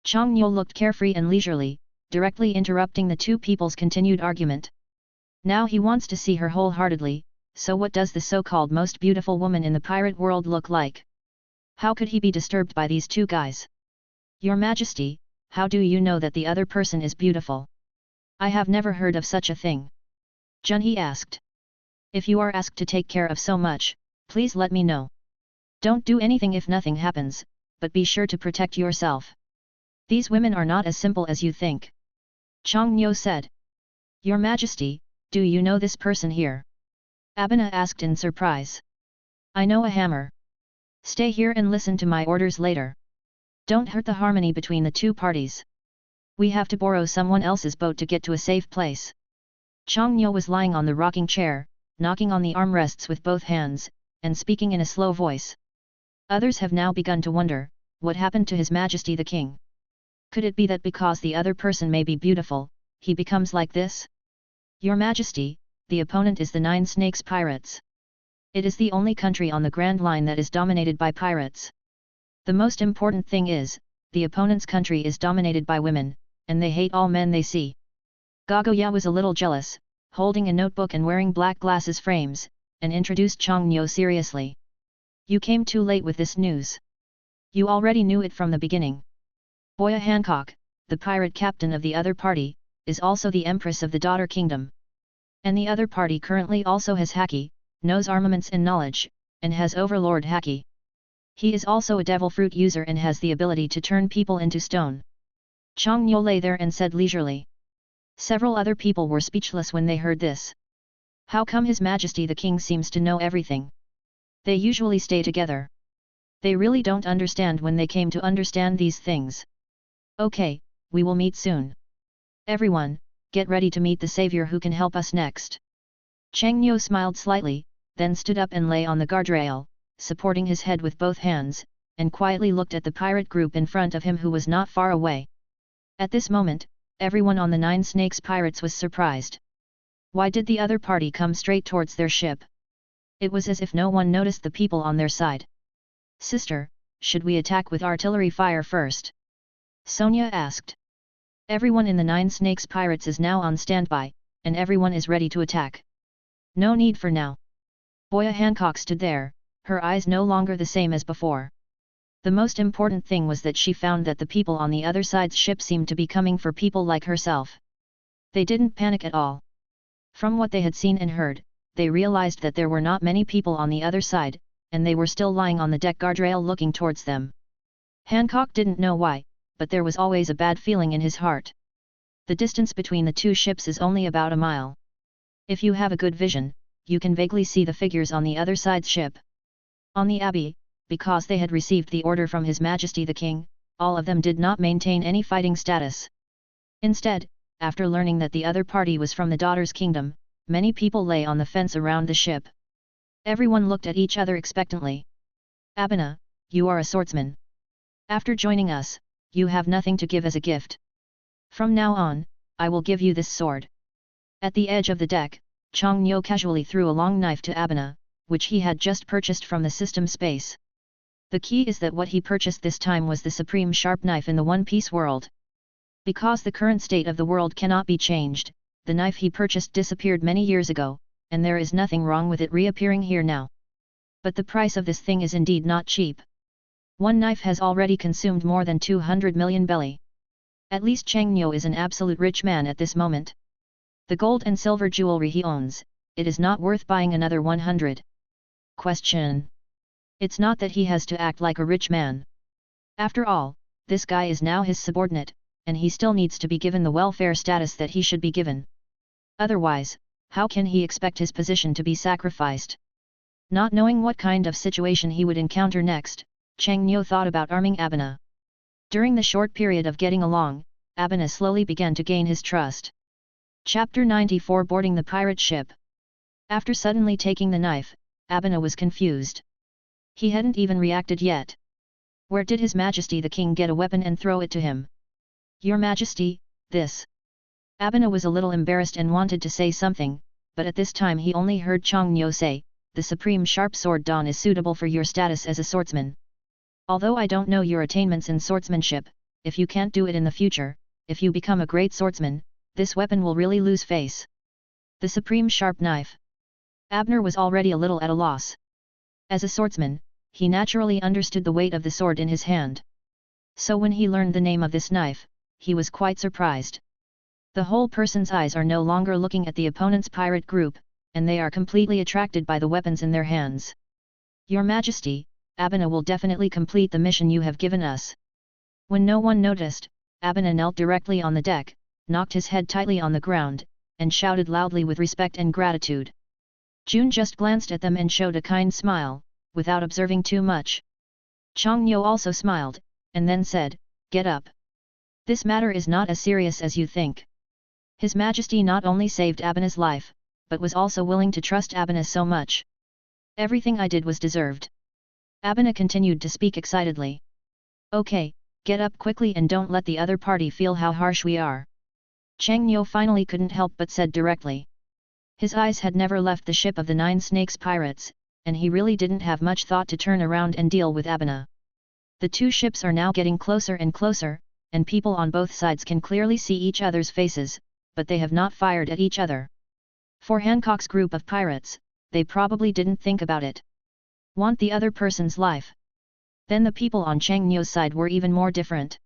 Chong Nyo looked carefree and leisurely, directly interrupting the two people's continued argument. Now he wants to see her wholeheartedly, so what does the so-called most beautiful woman in the pirate world look like? How could he be disturbed by these two guys? "Your Majesty, how do you know that the other person is beautiful? I have never heard of such a thing." Junhee asked. "If you are asked to take care of so much, please let me know. Don't do anything if nothing happens, but be sure to protect yourself. These women are not as simple as you think." Chong Nyo said. "Your Majesty, do you know this person here?" Abena asked in surprise. "I know a hammer. Stay here and listen to my orders later. Don't hurt the harmony between the two parties. We have to borrow someone else's boat to get to a safe place." Chang Nyo was lying on the rocking chair, knocking on the armrests with both hands, and speaking in a slow voice. Others have now begun to wonder, what happened to His Majesty the King? Could it be that because the other person may be beautiful, he becomes like this? Your Majesty, the opponent is the Nine Snakes Pirates. It is the only country on the Grand Line that is dominated by pirates. The most important thing is, the opponent's country is dominated by women, and they hate all men they see. Gagoya was a little jealous, holding a notebook and wearing black glasses frames, and introduced Chang Nyo seriously. You came too late with this news. You already knew it from the beginning. Boya Hancock, the pirate captain of the other party, is also the Empress of the Daughter Kingdom. And the other party currently also has Haki, knows armaments and knowledge, and has Overlord Haki. He is also a devil fruit user and has the ability to turn people into stone. Chang Nyo lay there and said leisurely. Several other people were speechless when they heard this. How come His Majesty the King seems to know everything? They usually stay together. They really don't understand when they came to understand these things. Okay, we will meet soon. Everyone, get ready to meet the savior who can help us next. Chang Nyo smiled slightly, then stood up and lay on the guardrail, supporting his head with both hands, and quietly looked at the pirate group in front of him who was not far away. At this moment, everyone on the Nine Snakes Pirates was surprised. Why did the other party come straight towards their ship? It was as if no one noticed the people on their side. Sister, should we attack with artillery fire first? Sonia asked. Everyone in the Nine Snakes Pirates is now on standby, and everyone is ready to attack. No need for now. Boya Hancock stood there, her eyes no longer the same as before. The most important thing was that she found that the people on the other side's ship seemed to be coming for people like herself. They didn't panic at all. From what they had seen and heard, they realized that there were not many people on the other side, and they were still lying on the deck guardrail looking towards them. Hancock didn't know why, but there was always a bad feeling in his heart. The distance between the two ships is only about a mile. If you have a good vision, you can vaguely see the figures on the other side's ship. On the Abbey, because they had received the order from His Majesty the King, all of them did not maintain any fighting status. Instead, after learning that the other party was from the Daughter's Kingdom, many people lay on the fence around the ship. Everyone looked at each other expectantly. Abena, you are a swordsman. After joining us, you have nothing to give as a gift. From now on, I will give you this sword. At the edge of the deck, Chang Nyo casually threw a long knife to Abena, which he had just purchased from the system space. The key is that what he purchased this time was the supreme sharp knife in the one-piece world. Because the current state of the world cannot be changed, the knife he purchased disappeared many years ago, and there is nothing wrong with it reappearing here now. But the price of this thing is indeed not cheap. One knife has already consumed more than 200 million belly. At least Chang Nyo is an absolute rich man at this moment. The gold and silver jewelry he owns, it is not worth buying another 100. Question. It's not that he has to act like a rich man. After all, this guy is now his subordinate, and he still needs to be given the welfare status that he should be given. Otherwise, how can he expect his position to be sacrificed? Not knowing what kind of situation he would encounter next, Chang Nyo thought about arming Abena. During the short period of getting along, Abena slowly began to gain his trust. Chapter 94 Boarding the Pirate Ship. After suddenly taking the knife, Abena was confused. He hadn't even reacted yet. Where did His Majesty the King get a weapon and throw it to him? Your Majesty, this. Abena was a little embarrassed and wanted to say something, but at this time he only heard Chang Nyo say, the supreme sharp sword Dawn is suitable for your status as a swordsman. Although I don't know your attainments in swordsmanship, if you can't do it in the future, if you become a great swordsman, this weapon will really lose face. The supreme sharp knife. Abner was already a little at a loss. As a swordsman, he naturally understood the weight of the sword in his hand. So when he learned the name of this knife, he was quite surprised. The whole person's eyes are no longer looking at the opponent's pirate group, and they are completely attracted by the weapons in their hands. Your Majesty, Abena will definitely complete the mission you have given us. When no one noticed, Abena knelt directly on the deck, knocked his head tightly on the ground, and shouted loudly with respect and gratitude. June just glanced at them and showed a kind smile, without observing too much. Chang Nyo also smiled, and then said, "Get up. This matter is not as serious as you think." His Majesty not only saved Abana's life, but was also willing to trust Abana so much. Everything I did was deserved. Abana continued to speak excitedly. Okay, get up quickly and don't let the other party feel how harsh we are. Chang Nyo finally couldn't help but said directly. His eyes had never left the ship of the 9 Snakes pirates, and he really didn't have much thought to turn around and deal with Abana. The two ships are now getting closer and closer, and people on both sides can clearly see each other's faces, but they have not fired at each other. For Hancock's group of pirates, they probably didn't think about it. Want the other person's life. Then the people on Chang Nyo's side were even more different.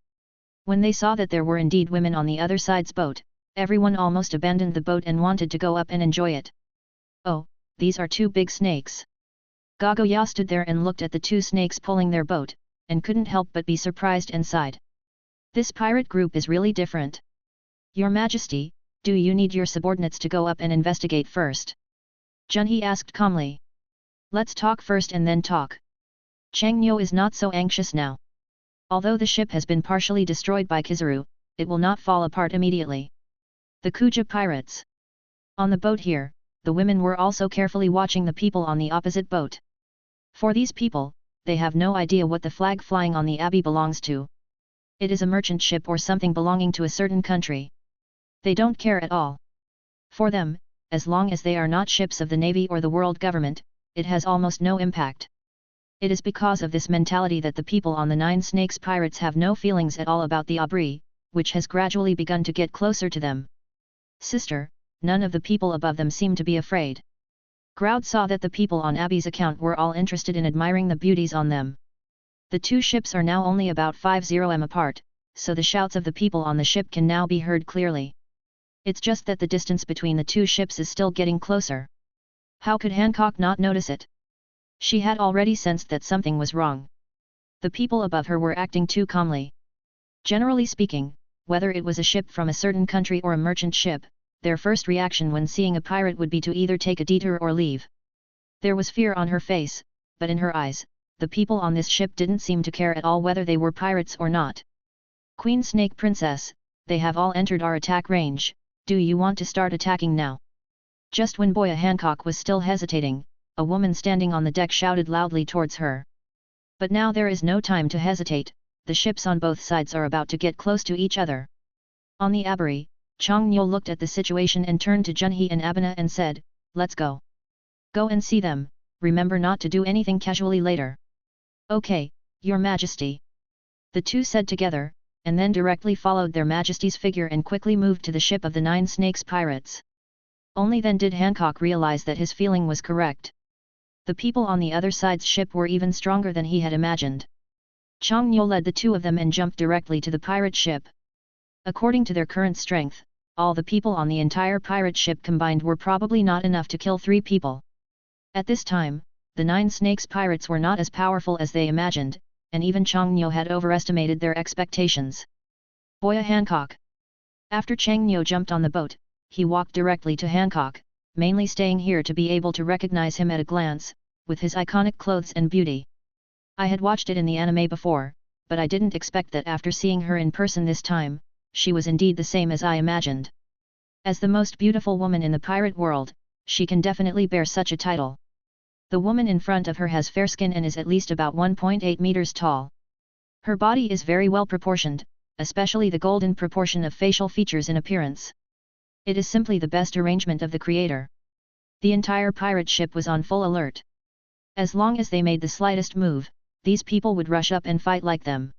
When they saw that there were indeed women on the other side's boat, everyone almost abandoned the boat and wanted to go up and enjoy it. Oh, these are 2 big snakes. Gagoya stood there and looked at the 2 snakes pulling their boat, and couldn't help but be surprised and sighed. This pirate group is really different. Your Majesty, do you need your subordinates to go up and investigate first? Junhee asked calmly. Let's talk first and then talk. Chang Nyo is not so anxious now. Although the ship has been partially destroyed by Kizaru, it will not fall apart immediately. The Kuja pirates. On the boat here, the women were also carefully watching the people on the opposite boat. For these people, they have no idea what the flag flying on the abbey belongs to. It is a merchant ship or something belonging to a certain country. They don't care at all. For them, as long as they are not ships of the navy or the world government, it has almost no impact. It is because of this mentality that the people on the 9 Snakes pirates have no feelings at all about the Abri, which has gradually begun to get closer to them. Sister, none of the people above them seem to be afraid. Groud saw that the people on Abby's account were all interested in admiring the beauties on them. The 2 ships are now only about 50 m apart, so the shouts of the people on the ship can now be heard clearly. It's just that the distance between the 2 ships is still getting closer. How could Hancock not notice it? She had already sensed that something was wrong. The people above her were acting too calmly. Generally speaking, whether it was a ship from a certain country or a merchant ship, their first reaction when seeing a pirate would be to either take a detour or leave. There was fear on her face, but in her eyes, the people on this ship didn't seem to care at all whether they were pirates or not. Queen Snake Princess, they have all entered our attack range, do you want to start attacking now? Just when Boya Hancock was still hesitating, a woman standing on the deck shouted loudly towards her. But now there is no time to hesitate, the ships on both sides are about to get close to each other. On the Abri, Chang Nyo looked at the situation and turned to Junhee and Abana and said, let's go. Go and see them, remember not to do anything casually later. Okay, Your Majesty. The 2 said together, and then directly followed their Majesty's figure and quickly moved to the ship of the 9 Snakes pirates. Only then did Hancock realize that his feeling was correct. The people on the other side's ship were even stronger than he had imagined. Chang Nyo led the 2 of them and jumped directly to the pirate ship. According to their current strength, all the people on the entire pirate ship combined were probably not enough to kill 3 people. At this time, the 9 Snakes pirates were not as powerful as they imagined, and even Chang Nyo had overestimated their expectations. Boya Hancock. After Chang Nyo jumped on the boat, he walked directly to Hancock, mainly staying here to be able to recognize him at a glance, with his iconic clothes and beauty. I had watched it in the anime before, but I didn't expect that after seeing her in person this time, she was indeed the same as I imagined. As the most beautiful woman in the pirate world, she can definitely bear such a title. The woman in front of her has fair skin and is at least about 1.8 meters tall. Her body is very well proportioned, especially the golden proportion of facial features in appearance. It is simply the best arrangement of the creator. The entire pirate ship was on full alert. As long as they made the slightest move, these people would rush up and fight like them.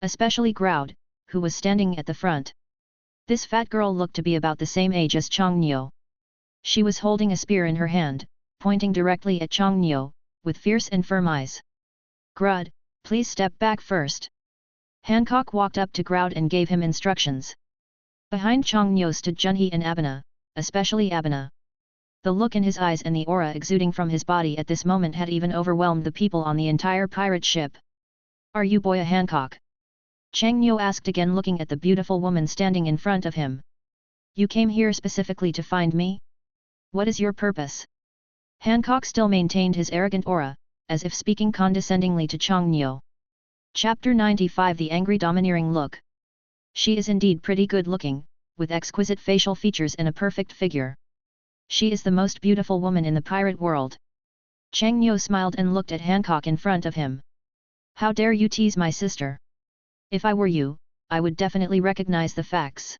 Especially Groud, who was standing at the front. This fat girl looked to be about the same age as Chang Nyo. She was holding a spear in her hand, pointing directly at Chang Nyo, with fierce and firm eyes. Groud, please step back first. Hancock walked up to Groud and gave him instructions. Behind Chang Nyo stood Junhee and Abana, especially Abana. The look in his eyes and the aura exuding from his body at this moment had even overwhelmed the people on the entire pirate ship. Are you Boya Hancock? Chang Nyo asked again, looking at the beautiful woman standing in front of him. You came here specifically to find me? What is your purpose? Hancock still maintained his arrogant aura, as if speaking condescendingly to Chang Nyo. Chapter 95 The Angry Domineering Look. She is indeed pretty good looking, with exquisite facial features and a perfect figure. She is the most beautiful woman in the pirate world. Chang Nyo smiled and looked at Hancock in front of him. How dare you tease my sister? If I were you, I would definitely recognize the facts.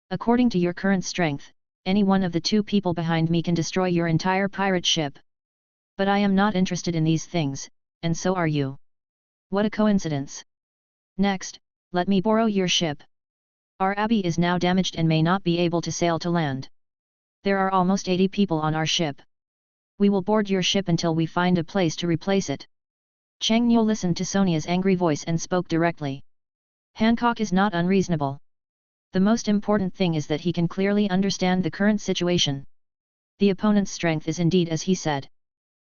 According to your current strength, any one of the two people behind me can destroy your entire pirate ship. But I am not interested in these things, and so are you. What a coincidence. Next, let me borrow your ship. Our abbey is now damaged and may not be able to sail to land. There are almost 80 people on our ship. We will board your ship until we find a place to replace it. Chang Nyo listened to Sonia's angry voice and spoke directly. Hancock is not unreasonable. The most important thing is that he can clearly understand the current situation. The opponent's strength is indeed as he said.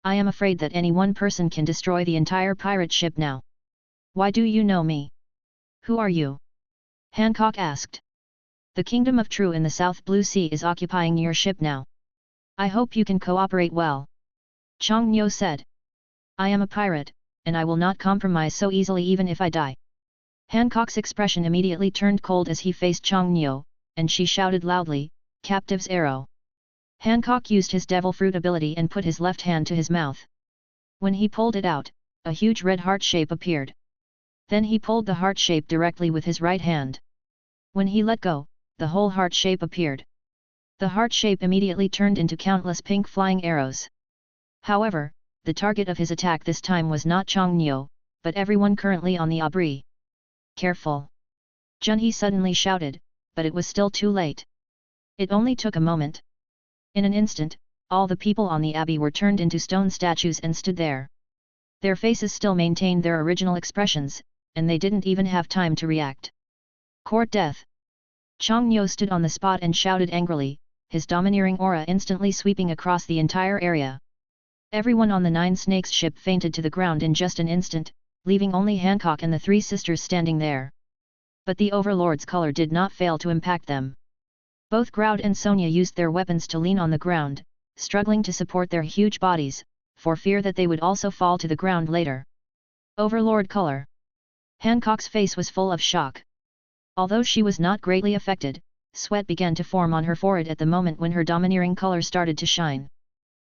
I am afraid that any one person can destroy the entire pirate ship now. Why do you know me? Who are you? Hancock asked. The Kingdom of True in the South Blue Sea is occupying your ship now. I hope you can cooperate well. Chang Nyo said. I am a pirate, and I will not compromise so easily even if I die. Hancock's expression immediately turned cold as he faced Chang Nyo, and she shouted loudly, Captive's arrow. Hancock used his devil fruit ability and put his left hand to his mouth. When he pulled it out, a huge red heart shape appeared. Then he pulled the heart shape directly with his right hand. When he let go, the whole heart shape appeared. The heart shape immediately turned into countless pink flying arrows. However, the target of his attack this time was not Chang Nyo, but everyone currently on the abri. Careful! Junhee suddenly shouted, but it was still too late. It only took a moment. In an instant, all the people on the abbey were turned into stone statues and stood there. Their faces still maintained their original expressions, and they didn't even have time to react. Court death! Chang Nyo stood on the spot and shouted angrily, his domineering aura instantly sweeping across the entire area. Everyone on the Nine Snakes ship fainted to the ground in just an instant, leaving only Hancock and the three sisters standing there. But the Overlord's color did not fail to impact them. Both Groud and Sonia used their weapons to lean on the ground, struggling to support their huge bodies, for fear that they would also fall to the ground later. Overlord color! Hancock's face was full of shock. Although she was not greatly affected, sweat began to form on her forehead at the moment when her domineering color started to shine.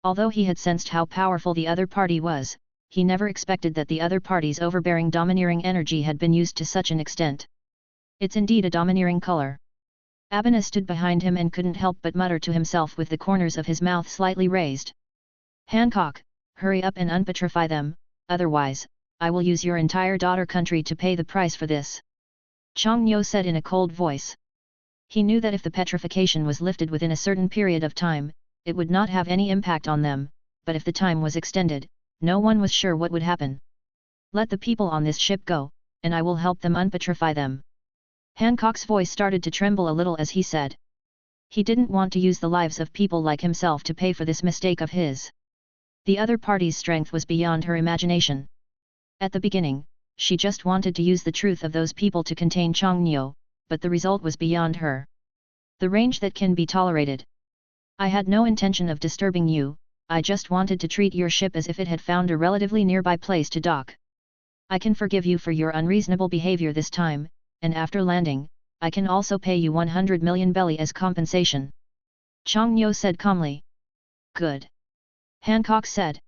Although he had sensed how powerful the other party was, he never expected that the other party's overbearing domineering energy had been used to such an extent. It's indeed a domineering color. Abena stood behind him and couldn't help but mutter to himself with the corners of his mouth slightly raised. Hancock, hurry up and unpetrify them, otherwise, I will use your entire daughter country to pay the price for this. Chang Nyo said in a cold voice. He knew that if the petrification was lifted within a certain period of time, it would not have any impact on them, but if the time was extended, no one was sure what would happen. Let the people on this ship go, and I will help them unpetrify them. Hancock's voice started to tremble a little as he said. He didn't want to use the lives of people like himself to pay for this mistake of his. The other party's strength was beyond her imagination. At the beginning, she just wanted to use the truth of those people to contain Chang Nyo, but the result was beyond her. The range that can be tolerated. I had no intention of disturbing you, I just wanted to treat your ship as if it had found a relatively nearby place to dock. I can forgive you for your unreasonable behavior this time, and after landing, I can also pay you 100 million belly as compensation. Chang Nyo said calmly. Good. Hancock said.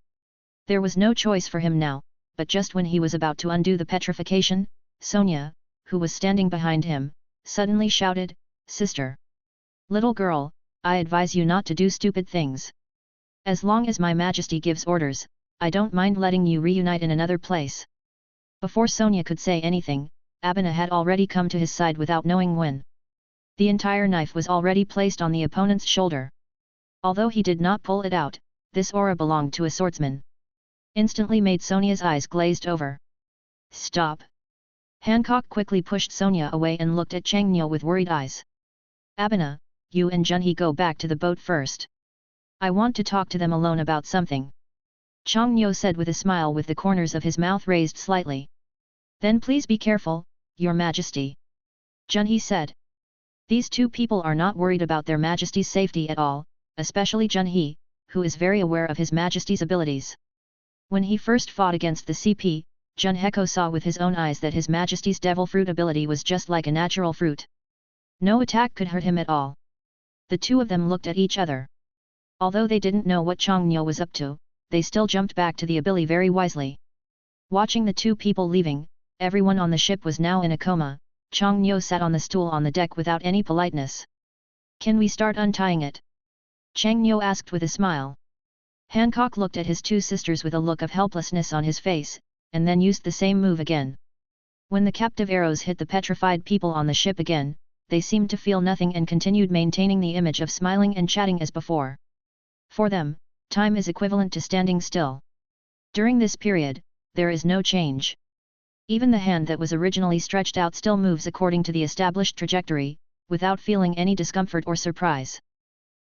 There was no choice for him now, but just when he was about to undo the petrification, Sonia, who was standing behind him, suddenly shouted, Sister! Little girl, I advise you not to do stupid things. As long as my Majesty gives orders, I don't mind letting you reunite in another place. Before Sonia could say anything, Abena had already come to his side without knowing when. The entire knife was already placed on the opponent's shoulder. Although he did not pull it out, this aura belonged to a swordsman. Instantly made Sonia's eyes glazed over. Stop! Hancock quickly pushed Sonia away and looked at Chang Nyo with worried eyes. Abena, you and Junhee go back to the boat first. I want to talk to them alone about something. Chang Nyo said with a smile with the corners of his mouth raised slightly. Then please be careful, Your Majesty. Junhee said. These two people are not worried about their Majesty's safety at all, especially Junhee, who is very aware of his Majesty's abilities. When he first fought against the CP, Junheko saw with his own eyes that his Majesty's Devil Fruit ability was just like a natural fruit. No attack could hurt him at all. The two of them looked at each other. Although they didn't know what Chang Nyo was up to, they still jumped back to the Abili very wisely. Watching the two people leaving, everyone on the ship was now in a coma. Chang Nyo sat on the stool on the deck without any politeness. Can we start untying it? Chang Nyo asked with a smile. Hancock looked at his two sisters with a look of helplessness on his face, and then used the same move again. When the captive arrows hit the petrified people on the ship again, they seemed to feel nothing and continued maintaining the image of smiling and chatting as before. For them, time is equivalent to standing still. During this period, there is no change. Even the hand that was originally stretched out still moves according to the established trajectory, without feeling any discomfort or surprise.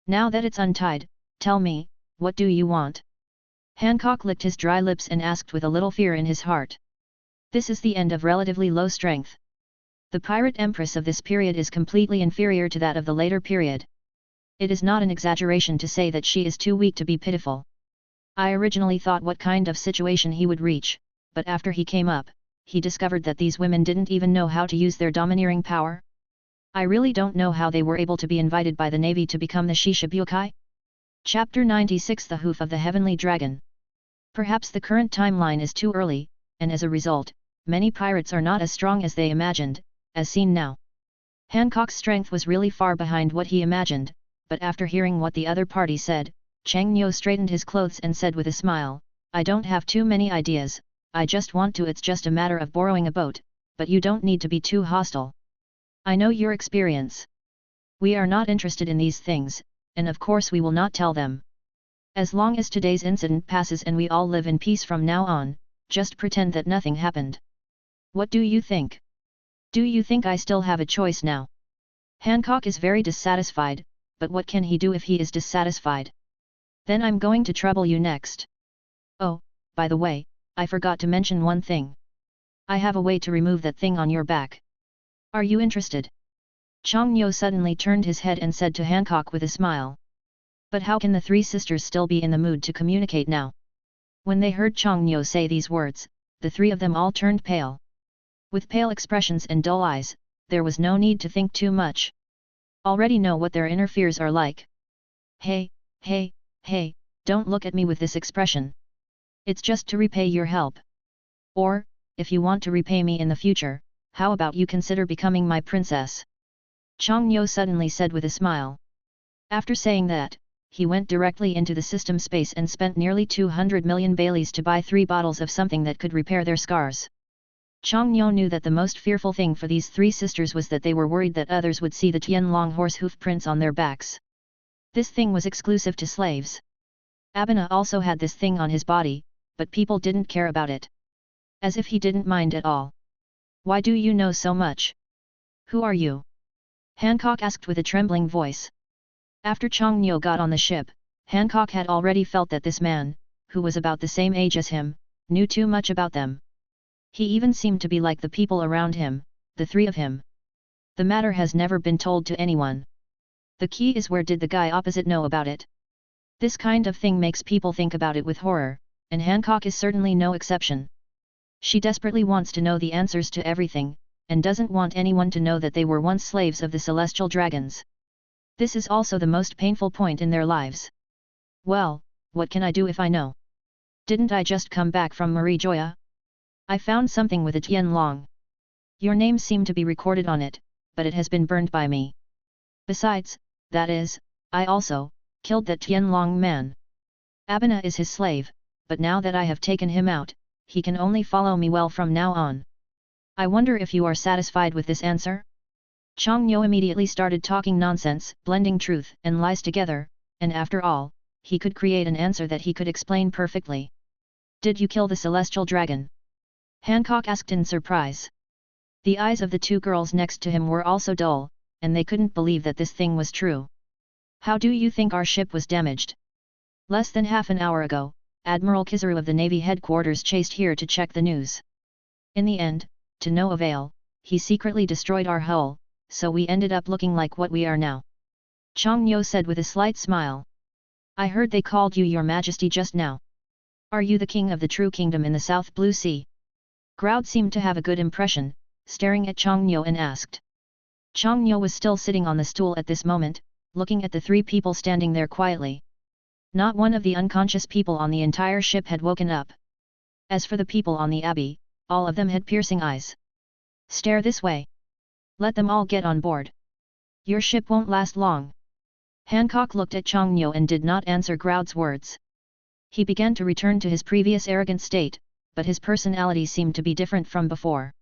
Now that it's untied, tell me, what do you want? Hancock licked his dry lips and asked with a little fear in his heart. This is the end of relatively low strength. The pirate empress of this period is completely inferior to that of the later period. It is not an exaggeration to say that she is too weak to be pitiful. I originally thought what kind of situation he would reach, but after he came up, he discovered that these women didn't even know how to use their domineering power. I really don't know how they were able to be invited by the Navy to become the Shishibukai. Chapter 96 The Hoof of the Heavenly Dragon. Perhaps the current timeline is too early, and as a result, many pirates are not as strong as they imagined, as seen now. Hancock's strength was really far behind what he imagined, but after hearing what the other party said, Chang Nyo straightened his clothes and said with a smile, I don't have too many ideas, I just want to. It's just a matter of borrowing a boat, but you don't need to be too hostile. I know your experience. We are not interested in these things, and of course we will not tell them. As long as today's incident passes and we all live in peace from now on, just pretend that nothing happened. What do you think? Do you think I still have a choice now? Hancock is very dissatisfied, but what can he do if he is dissatisfied? Then I'm going to trouble you next. Oh, by the way, I forgot to mention one thing. I have a way to remove that thing on your back. Are you interested? Chang Nyo suddenly turned his head and said to Hancock with a smile. But how can the three sisters still be in the mood to communicate now? When they heard Chang Nyo say these words, the three of them all turned pale. With pale expressions and dull eyes, there was no need to think too much. Already know what their inner fears are like. Hey, don't look at me with this expression. It's just to repay your help. Or, if you want to repay me in the future, how about you consider becoming my princess? Chang Nyo suddenly said with a smile. After saying that, he went directly into the system space and spent nearly 200 million baileys to buy 3 bottles of something that could repair their scars. Chang Nyo knew that the most fearful thing for these three sisters was that they were worried that others would see the Tianlong horse hoof prints on their backs. This thing was exclusive to slaves. Abena also had this thing on his body, but people didn't care about it. As if he didn't mind at all. Why do you know so much? Who are you? Hancock asked with a trembling voice. After Chang Nyo got on the ship, Hancock had already felt that this man, who was about the same age as him, knew too much about them. He even seemed to be like the people around him, the three of him. The matter has never been told to anyone. The key is where did the guy opposite know about it? This kind of thing makes people think about it with horror, and Hancock is certainly no exception. She desperately wants to know the answers to everything, and doesn't want anyone to know that they were once slaves of the celestial dragons. This is also the most painful point in their lives. Well, what can I do if I know? Didn't I just come back from Marie Joya? I found something with a Tianlong. Your name seemed to be recorded on it, but it has been burned by me. Besides, that is, I also killed that Tianlong man. Abena is his slave, but now that I have taken him out, he can only follow me well from now on. I wonder if you are satisfied with this answer? Chang Nyo immediately started talking nonsense, blending truth and lies together, and after all, he could create an answer that he could explain perfectly. Did you kill the celestial dragon? Hancock asked in surprise. The eyes of the two girls next to him were also dull, and they couldn't believe that this thing was true. How do you think our ship was damaged? Less than half an hour ago, Admiral Kizaru of the Navy headquarters chased here to check the news. In the end, to no avail, he secretly destroyed our hull, so we ended up looking like what we are now. Chang Nyo said with a slight smile. I heard they called you Your Majesty just now. Are you the king of the true kingdom in the South Blue Sea? Groud seemed to have a good impression, staring at Chang Nyo and asked. Chang Nyo was still sitting on the stool at this moment, looking at the three people standing there quietly. Not one of the unconscious people on the entire ship had woken up. As for the people on the abbey, all of them had piercing eyes. Stare this way. Let them all get on board. Your ship won't last long. Hancock looked at Chang Nyo and did not answer Groud's words. He began to return to his previous arrogant state, but his personality seemed to be different from before.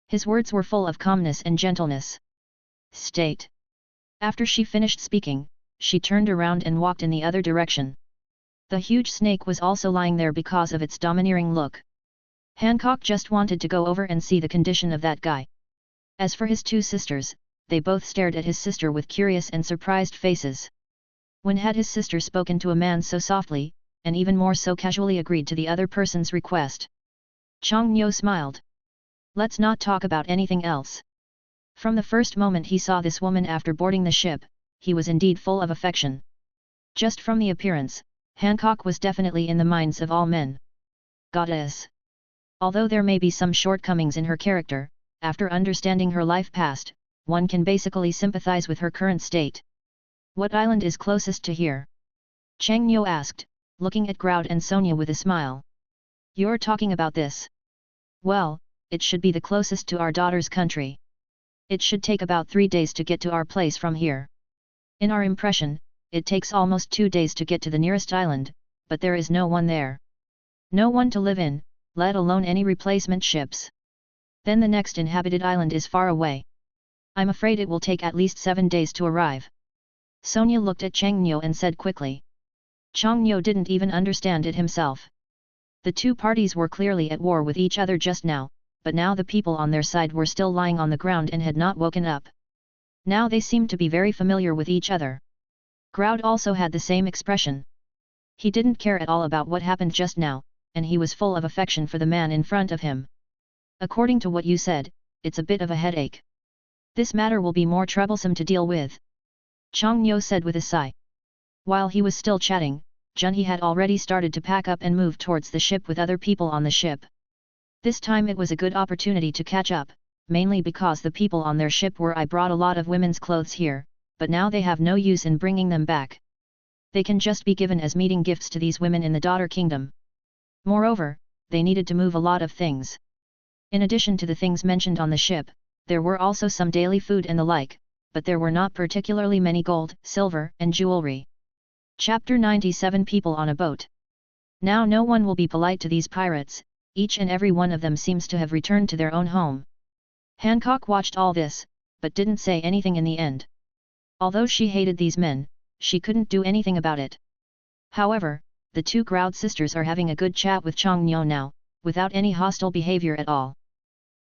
His words were full of calmness and gentleness. State. After she finished speaking, she turned around and walked in the other direction. The huge snake was also lying there because of its domineering look. Hancock just wanted to go over and see the condition of that guy. As for his two sisters, they both stared at his sister with curious and surprised faces. When had his sister spoken to a man so softly, and even more so casually agreed to the other person's request? Chang Nyo smiled. Let's not talk about anything else. From the first moment he saw this woman after boarding the ship, he was indeed full of affection. Just from the appearance, Hancock was definitely in the minds of all men. Goddess. Although there may be some shortcomings in her character, after understanding her life past, one can basically sympathize with her current state. What island is closest to here? Chang Nyo asked, looking at Groud and Sonia with a smile. You're talking about this? Well, it should be the closest to our daughter's country. It should take about 3 days to get to our place from here. In our impression, it takes almost 2 days to get to the nearest island, but there is no one there. No one to live in, let alone any replacement ships. Then the next inhabited island is far away. I'm afraid it will take at least 7 days to arrive. Sonia looked at Chang Nyo and said quickly. Chang Nyo didn't even understand it himself. The two parties were clearly at war with each other just now, but now the people on their side were still lying on the ground and had not woken up. Now they seemed to be very familiar with each other. Groud also had the same expression. He didn't care at all about what happened just now, and he was full of affection for the man in front of him. According to what you said, it's a bit of a headache. This matter will be more troublesome to deal with. Chang Nyo said with a sigh. While he was still chatting, Junhee had already started to pack up and move towards the ship with other people on the ship. This time it was a good opportunity to catch up, mainly because the people on their ship were I brought a lot of women's clothes here, but now they have no use in bringing them back. They can just be given as meeting gifts to these women in the daughter kingdom. Moreover, they needed to move a lot of things. In addition to the things mentioned on the ship, there were also some daily food and the like, but there were not particularly many gold, silver, and jewelry. Chapter 97 People on a Boat. Now no one will be polite to these pirates, each and every one of them seems to have returned to their own home. Hancock watched all this, but didn't say anything in the end. Although she hated these men, she couldn't do anything about it. However, the two Groud sisters are having a good chat with Chang Nyo now, without any hostile behavior at all.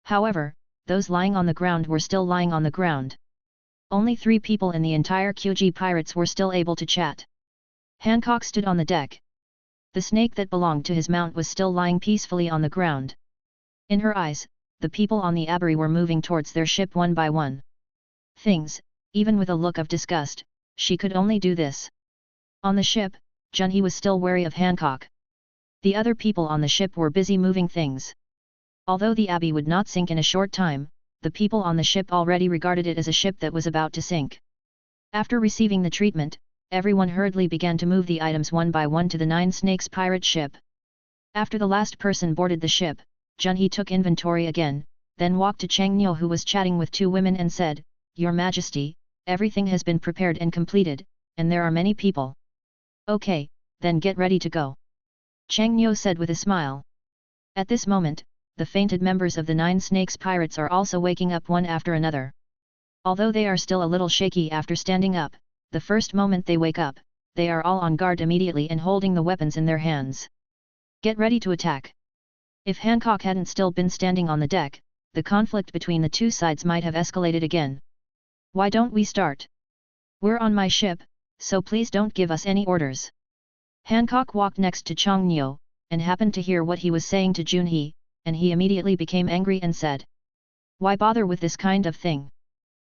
However, those lying on the ground were still lying on the ground. Only 3 people in the entire QG pirates were still able to chat. Hancock stood on the deck. The snake that belonged to his mount was still lying peacefully on the ground. In her eyes, the people on the abbey were moving towards their ship one by one. Things, even with a look of disgust, she could only do this. On the ship, Junhee was still wary of Hancock. The other people on the ship were busy moving things. Although the abbey would not sink in a short time, the people on the ship already regarded it as a ship that was about to sink. After receiving the treatment, everyone hurriedly began to move the items one by one to the Nine Snakes pirate ship. After the last person boarded the ship, Junhee took inventory again, then walked to Chang Nyo who was chatting with 2 women and said, Your Majesty, everything has been prepared and completed, and there are many people. Okay, then get ready to go. Chang Nyo said with a smile. At this moment, the fainted members of the Nine Snakes pirates are also waking up one after another. Although they are still a little shaky after standing up, the first moment they wake up, they are all on guard immediately and holding the weapons in their hands. Get ready to attack. If Hancock hadn't still been standing on the deck, the conflict between the two sides might have escalated again. Why don't we start? We're on my ship, so please don't give us any orders. Hancock walked next to Chang Nyo, and happened to hear what he was saying to Junhee, and he immediately became angry and said, Why bother with this kind of thing?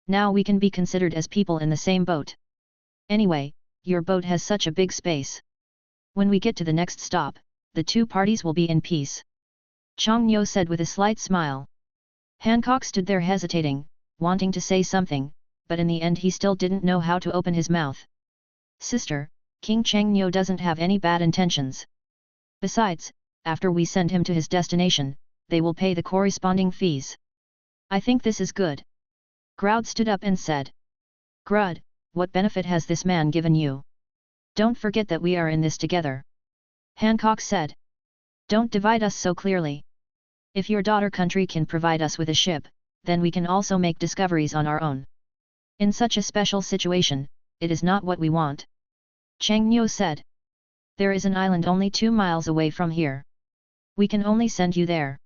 Now we can be considered as people in the same boat. Anyway, your boat has such a big space. When we get to the next stop, the two parties will be in peace. Chang Nyo said with a slight smile. Hancock stood there hesitating, wanting to say something, but in the end he still didn't know how to open his mouth. Sister, King Changnyo doesn't have any bad intentions. Besides, after we send him to his destination, they will pay the corresponding fees. I think this is good. Groud stood up and said. Grud, what benefit has this man given you? Don't forget that we are in this together. Hancock said. Don't divide us so clearly. If your daughter country can provide us with a ship, then we can also make discoveries on our own. In such a special situation, it is not what we want. Changnyo said. There is an island only 2 miles away from here. We can only send you there.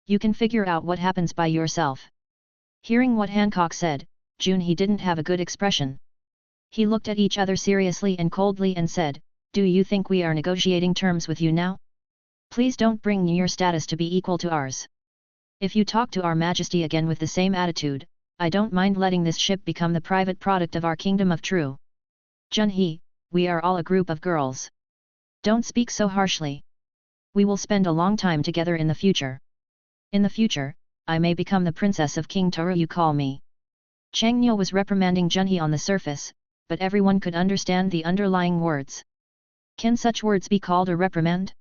You can figure out what happens by yourself. Hearing what Hancock said, Junhee didn't have a good expression. He looked at each other seriously and coldly and said, Do you think we are negotiating terms with you now? Please don't bring your status to be equal to ours. If you talk to our Majesty again with the same attitude, I don't mind letting this ship become the private product of our kingdom of True. Junhee, we are all a group of girls. Don't speak so harshly. We will spend a long time together in the future. In the future, I may become the princess of King Taru you call me. Changnyo was reprimanding Junhee on the surface, but everyone could understand the underlying words. Can such words be called a reprimand?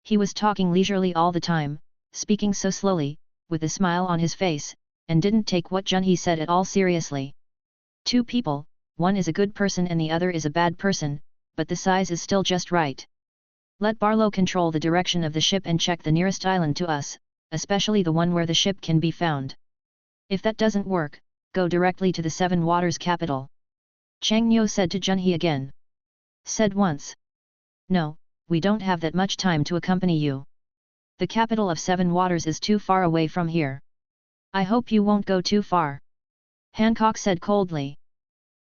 He was talking leisurely all the time, speaking so slowly, with a smile on his face, and didn't take what Junhee said at all seriously. 2 people, one is a good person and the other is a bad person, but the size is still just right. Let Barlow control the direction of the ship and check the nearest island to us, especially the one where the ship can be found. If that doesn't work, go directly to the Seven Waters capital. Changnyo said to Junhee again. Said once. No, we don't have that much time to accompany you. The capital of Seven Waters is too far away from here. I hope you won't go too far. Hancock said coldly.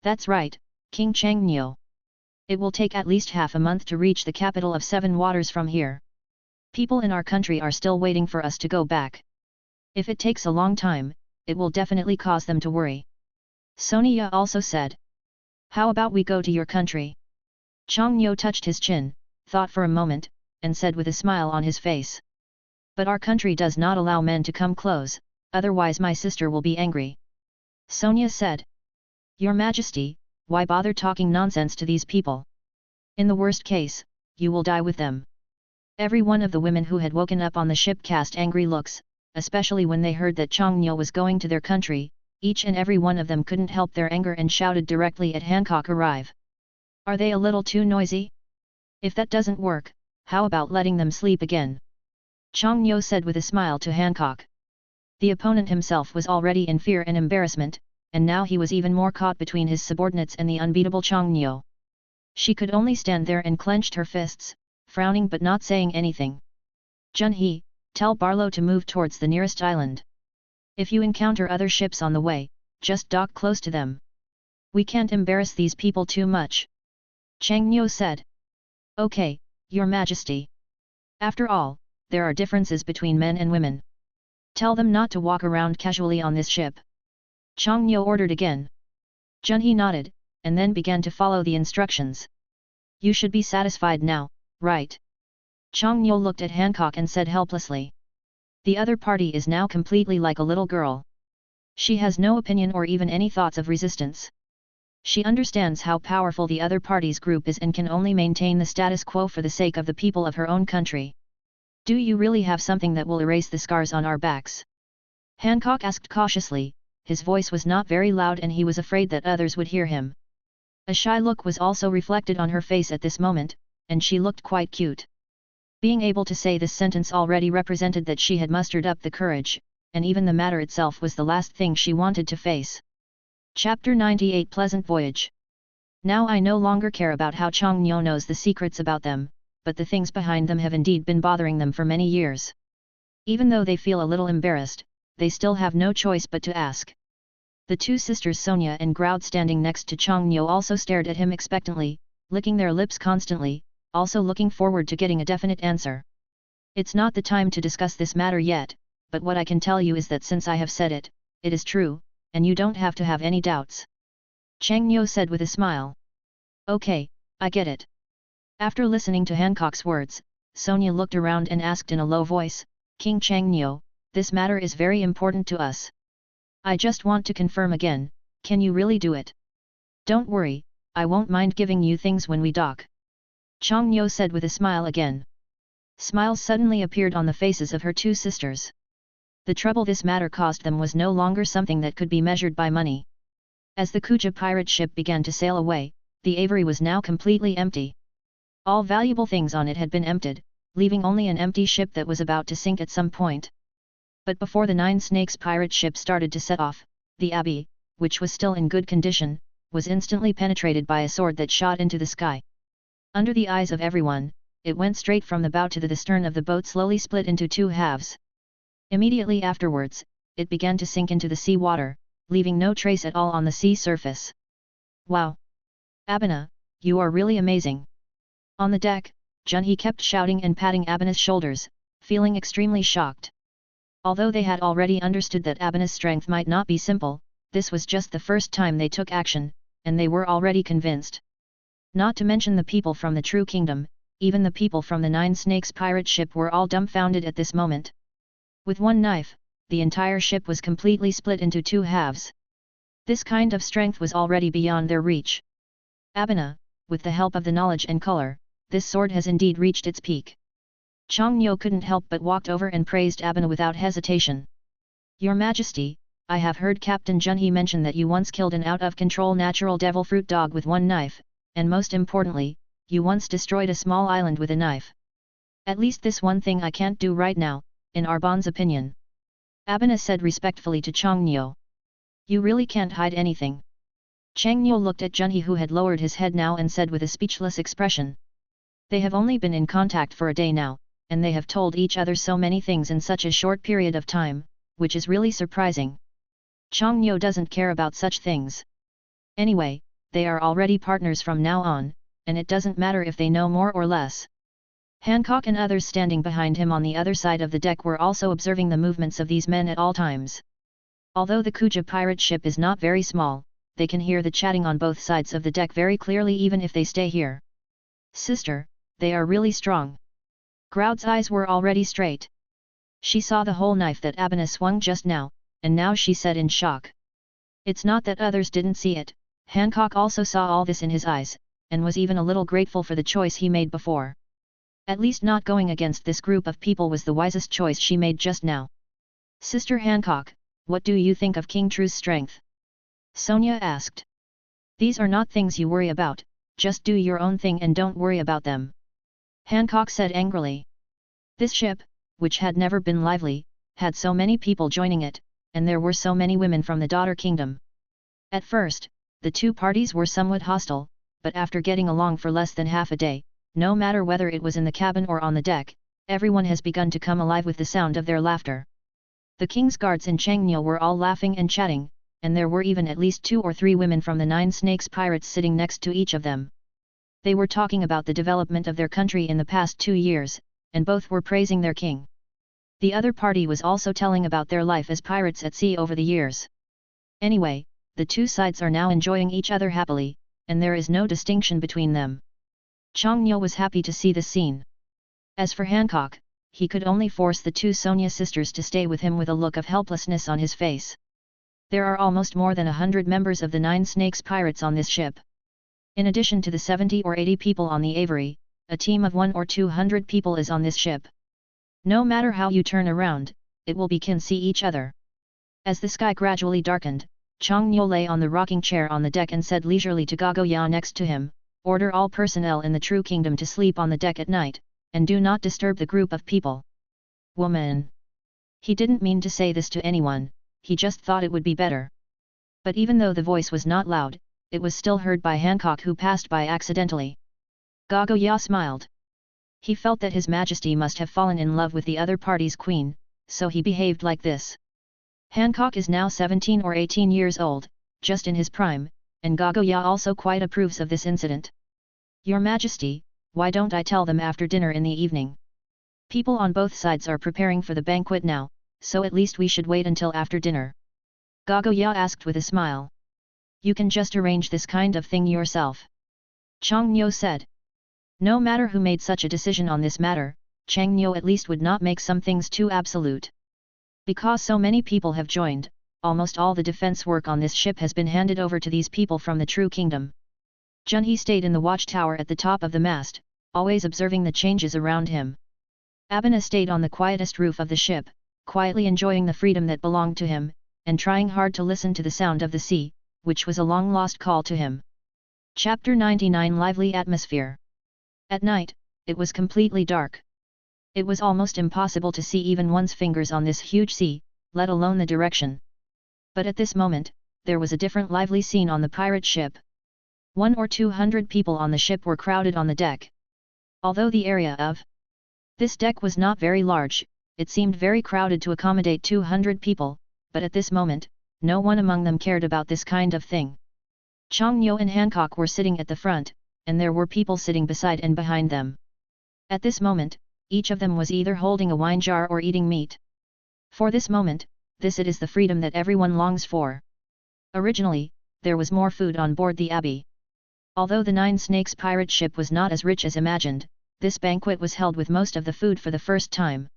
That's right, King Changnyo. It will take at least half a month to reach the capital of Seven Waters from here. People in our country are still waiting for us to go back. If it takes a long time, it will definitely cause them to worry. Sonia also said. How about we go to your country? Changnyo touched his chin, thought for a moment, and said with a smile on his face. But our country does not allow men to come close, otherwise my sister will be angry. Sonia said. Your Majesty, why bother talking nonsense to these people? In the worst case, you will die with them. Every one of the women who had woken up on the ship cast angry looks, especially when they heard that Changnyo was going to their country. Each and every one of them couldn't help their anger and shouted directly at Hancock arrive. Are they a little too noisy? If that doesn't work, how about letting them sleep again? Changnyo said with a smile to Hancock. The opponent himself was already in fear and embarrassment, and now he was even more caught between his subordinates and the unbeatable Changnyo. She could only stand there and clenched her fists, frowning but not saying anything. Junhee, tell Barlow to move towards the nearest island. If you encounter other ships on the way, just dock close to them. We can't embarrass these people too much. Changnyo said. Okay, Your Majesty. After all, there are differences between men and women. Tell them not to walk around casually on this ship. Changnyo ordered again. Junhee nodded, and then began to follow the instructions. You should be satisfied now, right? Changnyo looked at Hancock and said helplessly. The other party is now completely like a little girl. She has no opinion or even any thoughts of resistance. She understands how powerful the other party's group is and can only maintain the status quo for the sake of the people of her own country. Do you really have something that will erase the scars on our backs? Hancock asked cautiously, his voice was not very loud and he was afraid that others would hear him. A shy look was also reflected on her face at this moment, and she looked quite cute. Being able to say this sentence already represented that she had mustered up the courage, and even the matter itself was the last thing she wanted to face. Chapter 98 Pleasant Voyage. Now I no longer care about how Changnyo knows the secrets about them, but the things behind them have indeed been bothering them for many years. Even though they feel a little embarrassed, they still have no choice but to ask. The 2 sisters Sonia and Groud standing next to Changnyo also stared at him expectantly, licking their lips constantly, also looking forward to getting a definite answer. It's not the time to discuss this matter yet, but what I can tell you is that since I have said it, it is true, and you don't have to have any doubts. Changnyo said with a smile. Okay, I get it. After listening to Hancock's words, Sonia looked around and asked in a low voice, King Changnyo, this matter is very important to us. I just want to confirm again, can you really do it? Don't worry, I won't mind giving you things when we dock. Chang Nyo said with a smile again. Smiles suddenly appeared on the faces of her two sisters. The trouble this matter caused them was no longer something that could be measured by money. As the Kuja pirate ship began to sail away, the aviary was now completely empty. All valuable things on it had been emptied, leaving only an empty ship that was about to sink at some point. But before the Nine Snakes pirate ship started to set off, the abbey, which was still in good condition, was instantly penetrated by a sword that shot into the sky. Under the eyes of everyone, it went straight from the bow to the stern of the boat, slowly split into two halves. Immediately afterwards, it began to sink into the sea water, leaving no trace at all on the sea surface. Wow! Abena, you are really amazing! On the deck, Junhee kept shouting and patting Abena's shoulders, feeling extremely shocked. Although they had already understood that Abena's strength might not be simple, this was just the first time they took action, and they were already convinced. Not to mention the people from the True Kingdom, even the people from the Nine Snakes pirate ship were all dumbfounded at this moment. With one knife, the entire ship was completely split into two halves. This kind of strength was already beyond their reach. Abena, with the help of the knowledge and color, this sword has indeed reached its peak. Chang Nyo couldn't help but walked over and praised Abena without hesitation. Your Majesty, I have heard Captain Junhee mention that you once killed an out-of-control natural devil fruit dog with one knife, and most importantly, you once destroyed a small island with a knife. At least this one thing I can't do right now, in Arbon's opinion. Abena said respectfully to Chang Nyo. You really can't hide anything. Chang Nyo looked at Junhee, who had lowered his head now, and said with a speechless expression. They have only been in contact for a day now, and they have told each other so many things in such a short period of time, which is really surprising. Chang Nyo doesn't care about such things. Anyway, they are already partners from now on, and it doesn't matter if they know more or less. Hancock and others standing behind him on the other side of the deck were also observing the movements of these men at all times. Although the Kuja pirate ship is not very small, they can hear the chatting on both sides of the deck very clearly even if they stay here. Sister, they are really strong. Groud's eyes were already straight. She saw the whole knife that Abena swung just now, and now she said in shock. It's not that others didn't see it, Hancock also saw all this in his eyes, and was even a little grateful for the choice he made before. At least not going against this group of people was the wisest choice she made just now. Sister Hancock, what do you think of King True's strength? Sonia asked. These are not things you worry about, just do your own thing and don't worry about them. Hancock said angrily. This ship, which had never been lively, had so many people joining it, and there were so many women from the daughter kingdom. At first, the two parties were somewhat hostile, but after getting along for less than half a day, no matter whether it was in the cabin or on the deck, everyone has begun to come alive with the sound of their laughter. The king's guards in Changnyeou were all laughing and chatting, and there were even at least 2 or 3 women from the Nine Snakes pirates sitting next to each of them. They were talking about the development of their country in the past 2 years, and both were praising their king. The other party was also telling about their life as pirates at sea over the years. Anyway, the two sides are now enjoying each other happily, and there is no distinction between them. Changnyeou was happy to see this scene. As for Hancock, he could only force the 2 Sonia sisters to stay with him with a look of helplessness on his face. There are almost more than 100 members of the Nine Snakes pirates on this ship. In addition to the 70 or 80 people on the Avery, a team of 100 or 200 people is on this ship. No matter how you turn around, it will be can see each other. As the sky gradually darkened, Changnyeou lay on the rocking chair on the deck and said leisurely to Gagoya next to him, "Order all personnel in the True Kingdom to sleep on the deck at night, and do not disturb the group of people." Woman! He didn't mean to say this to anyone, he just thought it would be better. But even though the voice was not loud, it was still heard by Hancock, who passed by accidentally. Gagoya smiled. He felt that His Majesty must have fallen in love with the other party's queen, so he behaved like this. Hancock is now 17 or 18 years old, just in his prime, and Gagoya also quite approves of this incident. "Your Majesty, why don't I tell them after dinner in the evening? People on both sides are preparing for the banquet now, so at least we should wait until after dinner." Gagoya asked with a smile. "You can just arrange this kind of thing yourself," Changnyeou said. No matter who made such a decision on this matter, Changnyeou at least would not make some things too absolute. Because so many people have joined, almost all the defense work on this ship has been handed over to these people from the True Kingdom. Junhee stayed in the watchtower at the top of the mast, always observing the changes around him. Abina stayed on the quietest roof of the ship, quietly enjoying the freedom that belonged to him, and trying hard to listen to the sound of the sea, which was a long-lost call to him. Chapter 99 Lively Atmosphere. At night, it was completely dark. It was almost impossible to see even one's fingers on this huge sea, let alone the direction. But at this moment, there was a different lively scene on the pirate ship. 100 or 200 people on the ship were crowded on the deck. Although the area of this deck was not very large, it seemed very crowded to accommodate 200 people, but at this moment, no one among them cared about this kind of thing. Chongnyo and Hancock were sitting at the front, and there were people sitting beside and behind them. At this moment, each of them was either holding a wine jar or eating meat. For this moment, it is the freedom that everyone longs for. Originally, there was more food on board the Abbey. Although the Nine Snakes pirate ship was not as rich as imagined, this banquet was held with most of the food for the first time.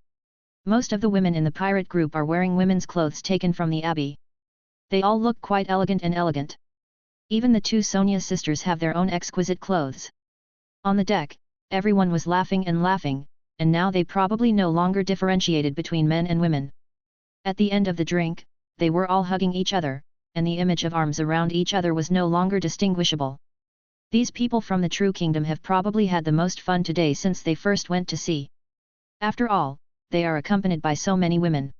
Most of the women in the pirate group are wearing women's clothes taken from the Abbey. They all look quite elegant. Even the two Sonia sisters have their own exquisite clothes. On the deck, everyone was laughing, and now they probably no longer differentiated between men and women. At the end of the drink, they were all hugging each other, and the image of arms around each other was no longer distinguishable. These people from the True Kingdom have probably had the most fun today since they first went to sea. After all, they are accompanied by so many women.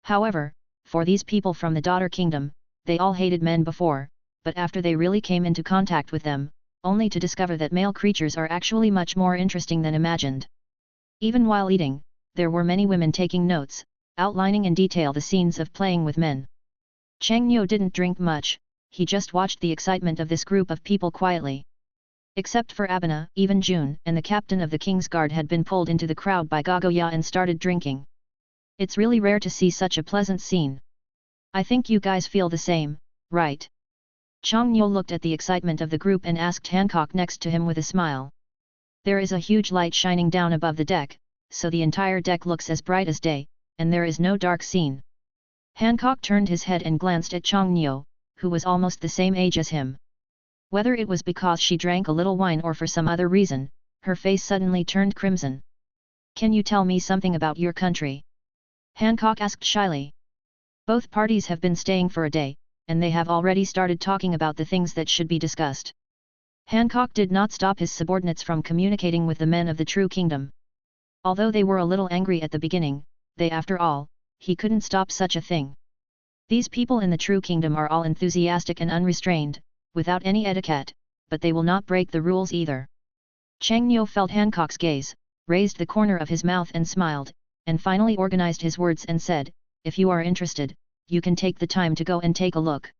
However, for these people from the Daughter Kingdom, they all hated men before, but after they really came into contact with them, only to discover that male creatures are actually much more interesting than imagined. Even while eating, there were many women taking notes, outlining in detail the scenes of playing with men. Changyo didn't drink much, he just watched the excitement of this group of people quietly. Except for Abina, even June and the captain of the King's Guard had been pulled into the crowd by Gagoya and started drinking. It's really rare to see such a pleasant scene. I think you guys feel the same, right? Chongnyo looked at the excitement of the group and asked Hancock next to him with a smile. There is a huge light shining down above the deck, so the entire deck looks as bright as day, and there is no dark scene. Hancock turned his head and glanced at Chongnyo, who was almost the same age as him. Whether it was because she drank a little wine or for some other reason, her face suddenly turned crimson. Can you tell me something about your country? Hancock asked shyly. Both parties have been staying for a day, and they have already started talking about the things that should be discussed. Hancock did not stop his subordinates from communicating with the men of the True Kingdom. Although they were a little angry at the beginning, after all, he couldn't stop such a thing. These people in the True Kingdom are all enthusiastic and unrestrained, without any etiquette, but they will not break the rules either. Changyo felt Hancock's gaze, raised the corner of his mouth and smiled, and finally organized his words and said, "If you are interested, you can take the time to go and take a look.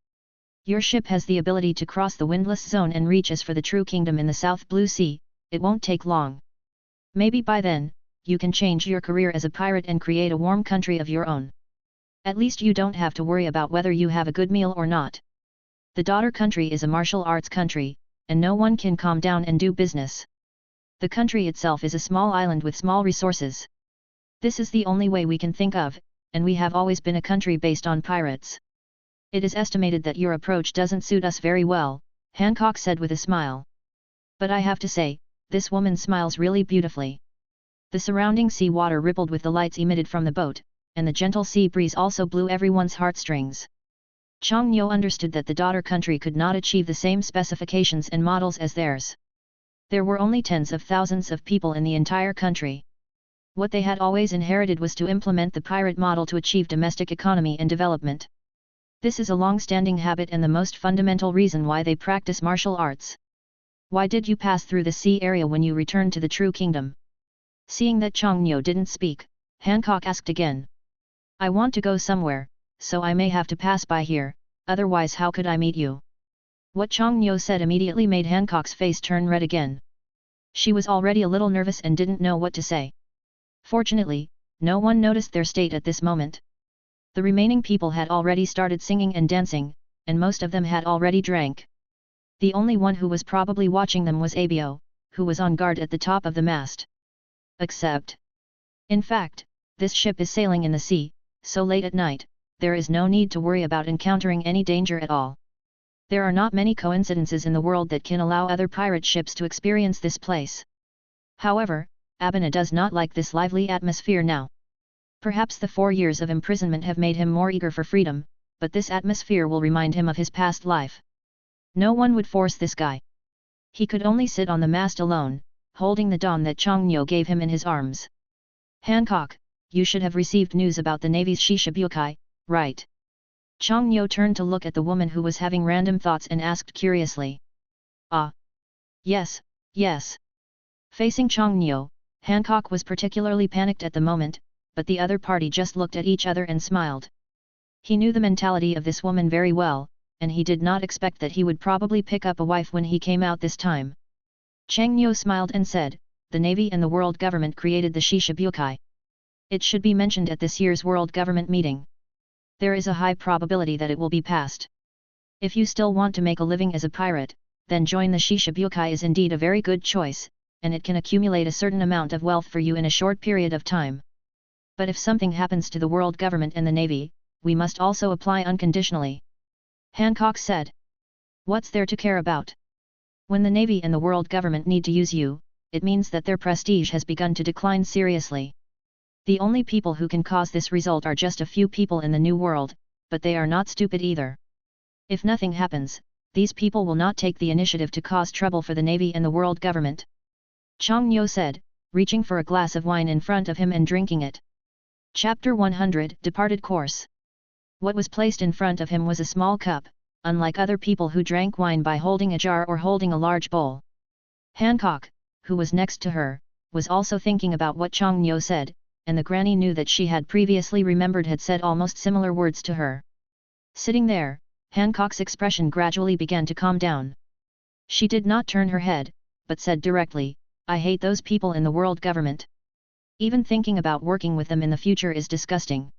Your ship has the ability to cross the windless zone and reach us for the True Kingdom in the South Blue Sea, it won't take long. Maybe by then, you can change your career as a pirate and create a warm country of your own. At least you don't have to worry about whether you have a good meal or not. The daughter country is a martial arts country, and no one can calm down and do business. The country itself is a small island with small resources. This is the only way we can think of, and we have always been a country based on pirates. It is estimated that your approach doesn't suit us very well," Hancock said with a smile. "But I have to say, this woman smiles really beautifully." The surrounding sea water rippled with the lights emitted from the boat, and the gentle sea breeze also blew everyone's heartstrings. Chongnyo understood that the daughter country could not achieve the same specifications and models as theirs. There were only tens of thousands of people in the entire country. What they had always inherited was to implement the pirate model to achieve domestic economy and development. This is a long-standing habit and the most fundamental reason why they practice martial arts. "Why did you pass through the sea area when you returned to the True Kingdom?" Seeing that Chongnyo didn't speak, Hancock asked again. "I want to go somewhere, so I may have to pass by here, otherwise how could I meet you?" What Chongnyo said immediately made Hancock's face turn red again. She was already a little nervous and didn't know what to say. Fortunately, no one noticed their state at this moment. The remaining people had already started singing and dancing, and most of them had already drank. The only one who was probably watching them was Abio, who was on guard at the top of the mast. In fact, this ship is sailing in the sea, so late at night, there is no need to worry about encountering any danger at all. There are not many coincidences in the world that can allow other pirate ships to experience this place. However, Abena does not like this lively atmosphere now. Perhaps the 4 years of imprisonment have made him more eager for freedom, but this atmosphere will remind him of his past life. No one would force this guy. He could only sit on the mast alone, holding the dawn that Chongnyo gave him in his arms. Hancock, you should have received news about the Navy's Shishibukai, right? Chongnyo turned to look at the woman who was having random thoughts and asked curiously. Ah. Yes, yes. Facing Chongnyo, Hancock was particularly panicked at the moment, but the other party just looked at each other and smiled. He knew the mentality of this woman very well, and he did not expect that he would probably pick up a wife when he came out this time. Chongnyo smiled and said, the Navy and the world government created the Shishibukai. It should be mentioned at this year's world government meeting. There is a high probability that it will be passed. If you still want to make a living as a pirate, then join the Shishibukai is indeed a very good choice, and it can accumulate a certain amount of wealth for you in a short period of time. But if something happens to the world government and the Navy, we must also apply unconditionally. Hancock said. What's there to care about? When the Navy and the world government need to use you, it means that their prestige has begun to decline seriously. The only people who can cause this result are just a few people in the New World, but they are not stupid either. If nothing happens, these people will not take the initiative to cause trouble for the Navy and the world government. Chongnyo said, reaching for a glass of wine in front of him and drinking it. Chapter 100 Departed Course. What was placed in front of him was a small cup, unlike other people who drank wine by holding a jar or holding a large bowl. Hancock, who was next to her, was also thinking about what Chongnyo said, and the granny knew that she had previously remembered had said almost similar words to her. Sitting there, Hancock's expression gradually began to calm down. She did not turn her head, but said directly, I hate those people in the world government. Even thinking about working with them in the future is disgusting.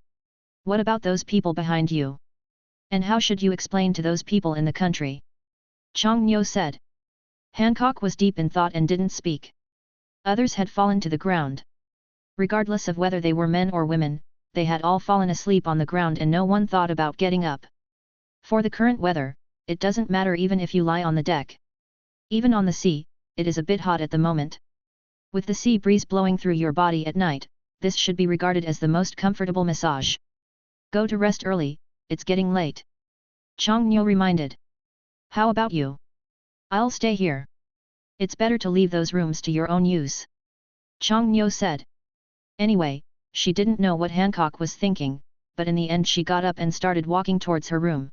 What about those people behind you? And how should you explain to those people in the country? Chongnyo said. Hancock was deep in thought and didn't speak. Others had fallen to the ground. Regardless of whether they were men or women, they had all fallen asleep on the ground and no one thought about getting up. For the current weather, it doesn't matter even if you lie on the deck. Even on the sea, it is a bit hot at the moment. With the sea breeze blowing through your body at night, this should be regarded as the most comfortable massage. Go to rest early, it's getting late. Chongnyo reminded. How about you? I'll stay here. It's better to leave those rooms to your own use. Chongnyo said. Anyway, she didn't know what Hancock was thinking, but in the end she got up and started walking towards her room.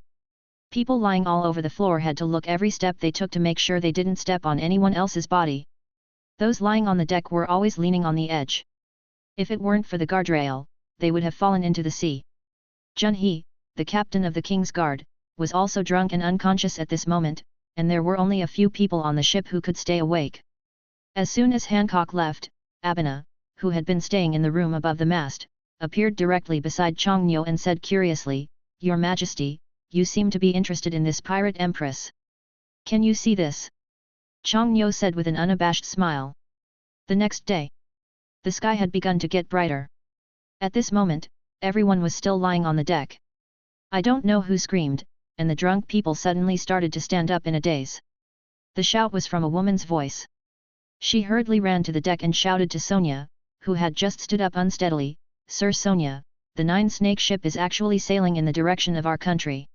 People lying all over the floor had to look every step they took to make sure they didn't step on anyone else's body. Those lying on the deck were always leaning on the edge. If it weren't for the guardrail, they would have fallen into the sea. Junhee, the captain of the King's Guard, was also drunk and unconscious at this moment, and there were only a few people on the ship who could stay awake. As soon as Hancock left, Abena, who had been staying in the room above the mast, appeared directly beside Chongnyo and said curiously, Your Majesty, you seem to be interested in this pirate empress. Can you see this? Chongnyo said with an unabashed smile. The next day, the sky had begun to get brighter. At this moment, everyone was still lying on the deck. I don't know who screamed, and the drunk people suddenly started to stand up in a daze. The shout was from a woman's voice. She hurriedly ran to the deck and shouted to Sonia, who had just stood up unsteadily, Sir Sonia, the Nine-Snake ship is actually sailing in the direction of our country.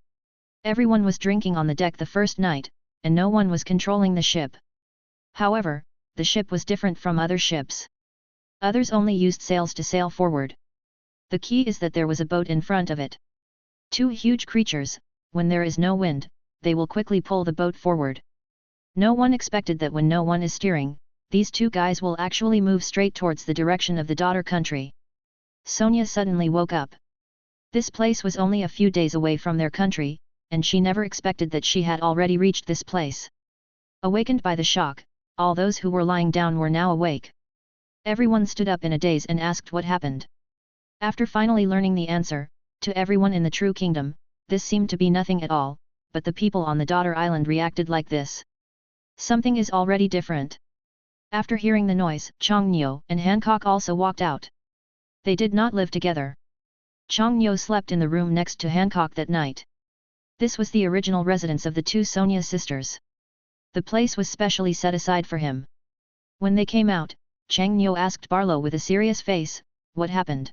Everyone was drinking on the deck the first night, and no one was controlling the ship. However, the ship was different from other ships. Others only used sails to sail forward. The key is that there was a boat in front of it. Two huge creatures, when there is no wind, they will quickly pull the boat forward. No one expected that when no one is steering, these two guys will actually move straight towards the direction of the daughter country. Sonia suddenly woke up. This place was only a few days away from their country, and she never expected that she had already reached this place. Awakened by the shock, all those who were lying down were now awake. Everyone stood up in a daze and asked what happened. After finally learning the answer, to everyone in the True Kingdom, this seemed to be nothing at all, but the people on the daughter island reacted like this. Something is already different. After hearing the noise, Chongnyo and Hancock also walked out. They did not live together. Chang Nyo slept in the room next to Hancock that night. This was the original residence of the two Sonia sisters. The place was specially set aside for him. When they came out, Chang Nyo asked Barlow with a serious face, "What happened?"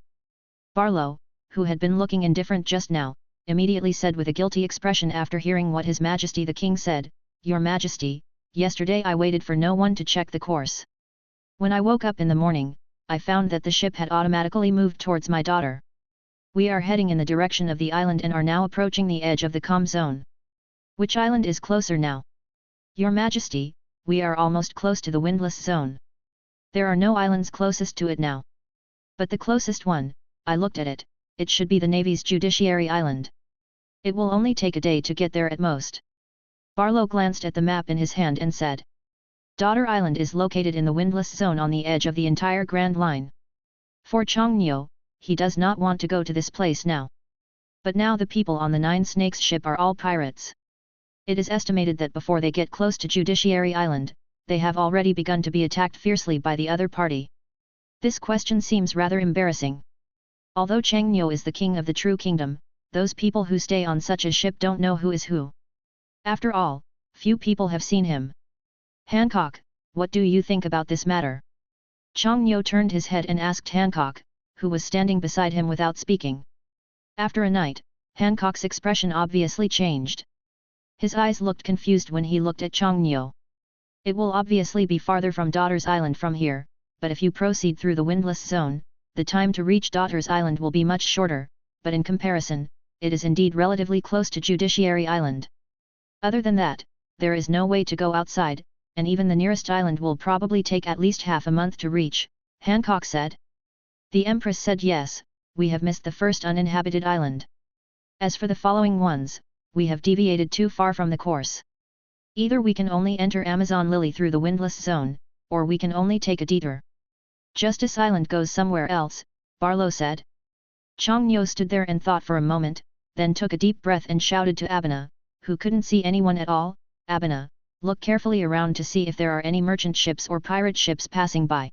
Barlow, who had been looking indifferent just now, immediately said with a guilty expression after hearing what His Majesty the King said, "Your Majesty, yesterday I waited for no one to check the course. When I woke up in the morning, I found that the ship had automatically moved towards my daughter. We are heading in the direction of the island and are now approaching the edge of the calm zone. Which island is closer now?" "Your Majesty, we are almost close to the windless zone. There are no islands closest to it now. But the closest one, I looked at it, it should be the Navy's Judiciary Island. It will only take a day to get there at most." Barlow glanced at the map in his hand and said, "Daughter Island is located in the windless zone on the edge of the entire Grand Line. For Chang Nyo, he does not want to go to this place now. But now the people on the Nine Snakes ship are all pirates. It is estimated that before they get close to Judiciary Island, they have already begun to be attacked fiercely by the other party. This question seems rather embarrassing. Although Chang Nyo is the king of the true kingdom, those people who stay on such a ship don't know who is who. After all, few people have seen him. Hancock, what do you think about this matter?" Chang Nyo turned his head and asked Hancock, who was standing beside him without speaking. After a night, Hancock's expression obviously changed. His eyes looked confused when he looked at Chang Nyo. "It will obviously be farther from Daughter's Island from here, but if you proceed through the windless zone, the time to reach Daughter's Island will be much shorter, but in comparison, it is indeed relatively close to Judiciary Island. Other than that, there is no way to go outside, and even the nearest island will probably take at least half a month to reach," Hancock said. The Empress said, "Yes, we have missed the first uninhabited island. As for the following ones, we have deviated too far from the course. Either we can only enter Amazon Lily through the windless zone, or we can only take a detour." "Justice Island goes somewhere else," Barlow said. Chang Nyo stood there and thought for a moment, then took a deep breath and shouted to Abena, who couldn't see anyone at all, "Abena, look carefully around to see if there are any merchant ships or pirate ships passing by."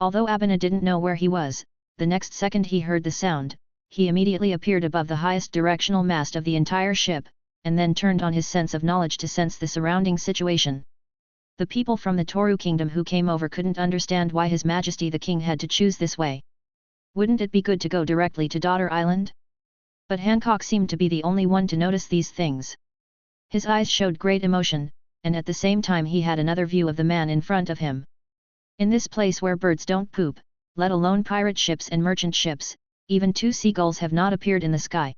Although Abena didn't know where he was, the next second he heard the sound, he immediately appeared above the highest directional mast of the entire ship, and then turned on his sense of knowledge to sense the surrounding situation. The people from the Toru kingdom who came over couldn't understand why His Majesty the King had to choose this way. Wouldn't it be good to go directly to Daughter Island? But Hancock seemed to be the only one to notice these things. His eyes showed great emotion, and at the same time he had another view of the man in front of him. In this place where birds don't poop, let alone pirate ships and merchant ships, even two seagulls have not appeared in the sky.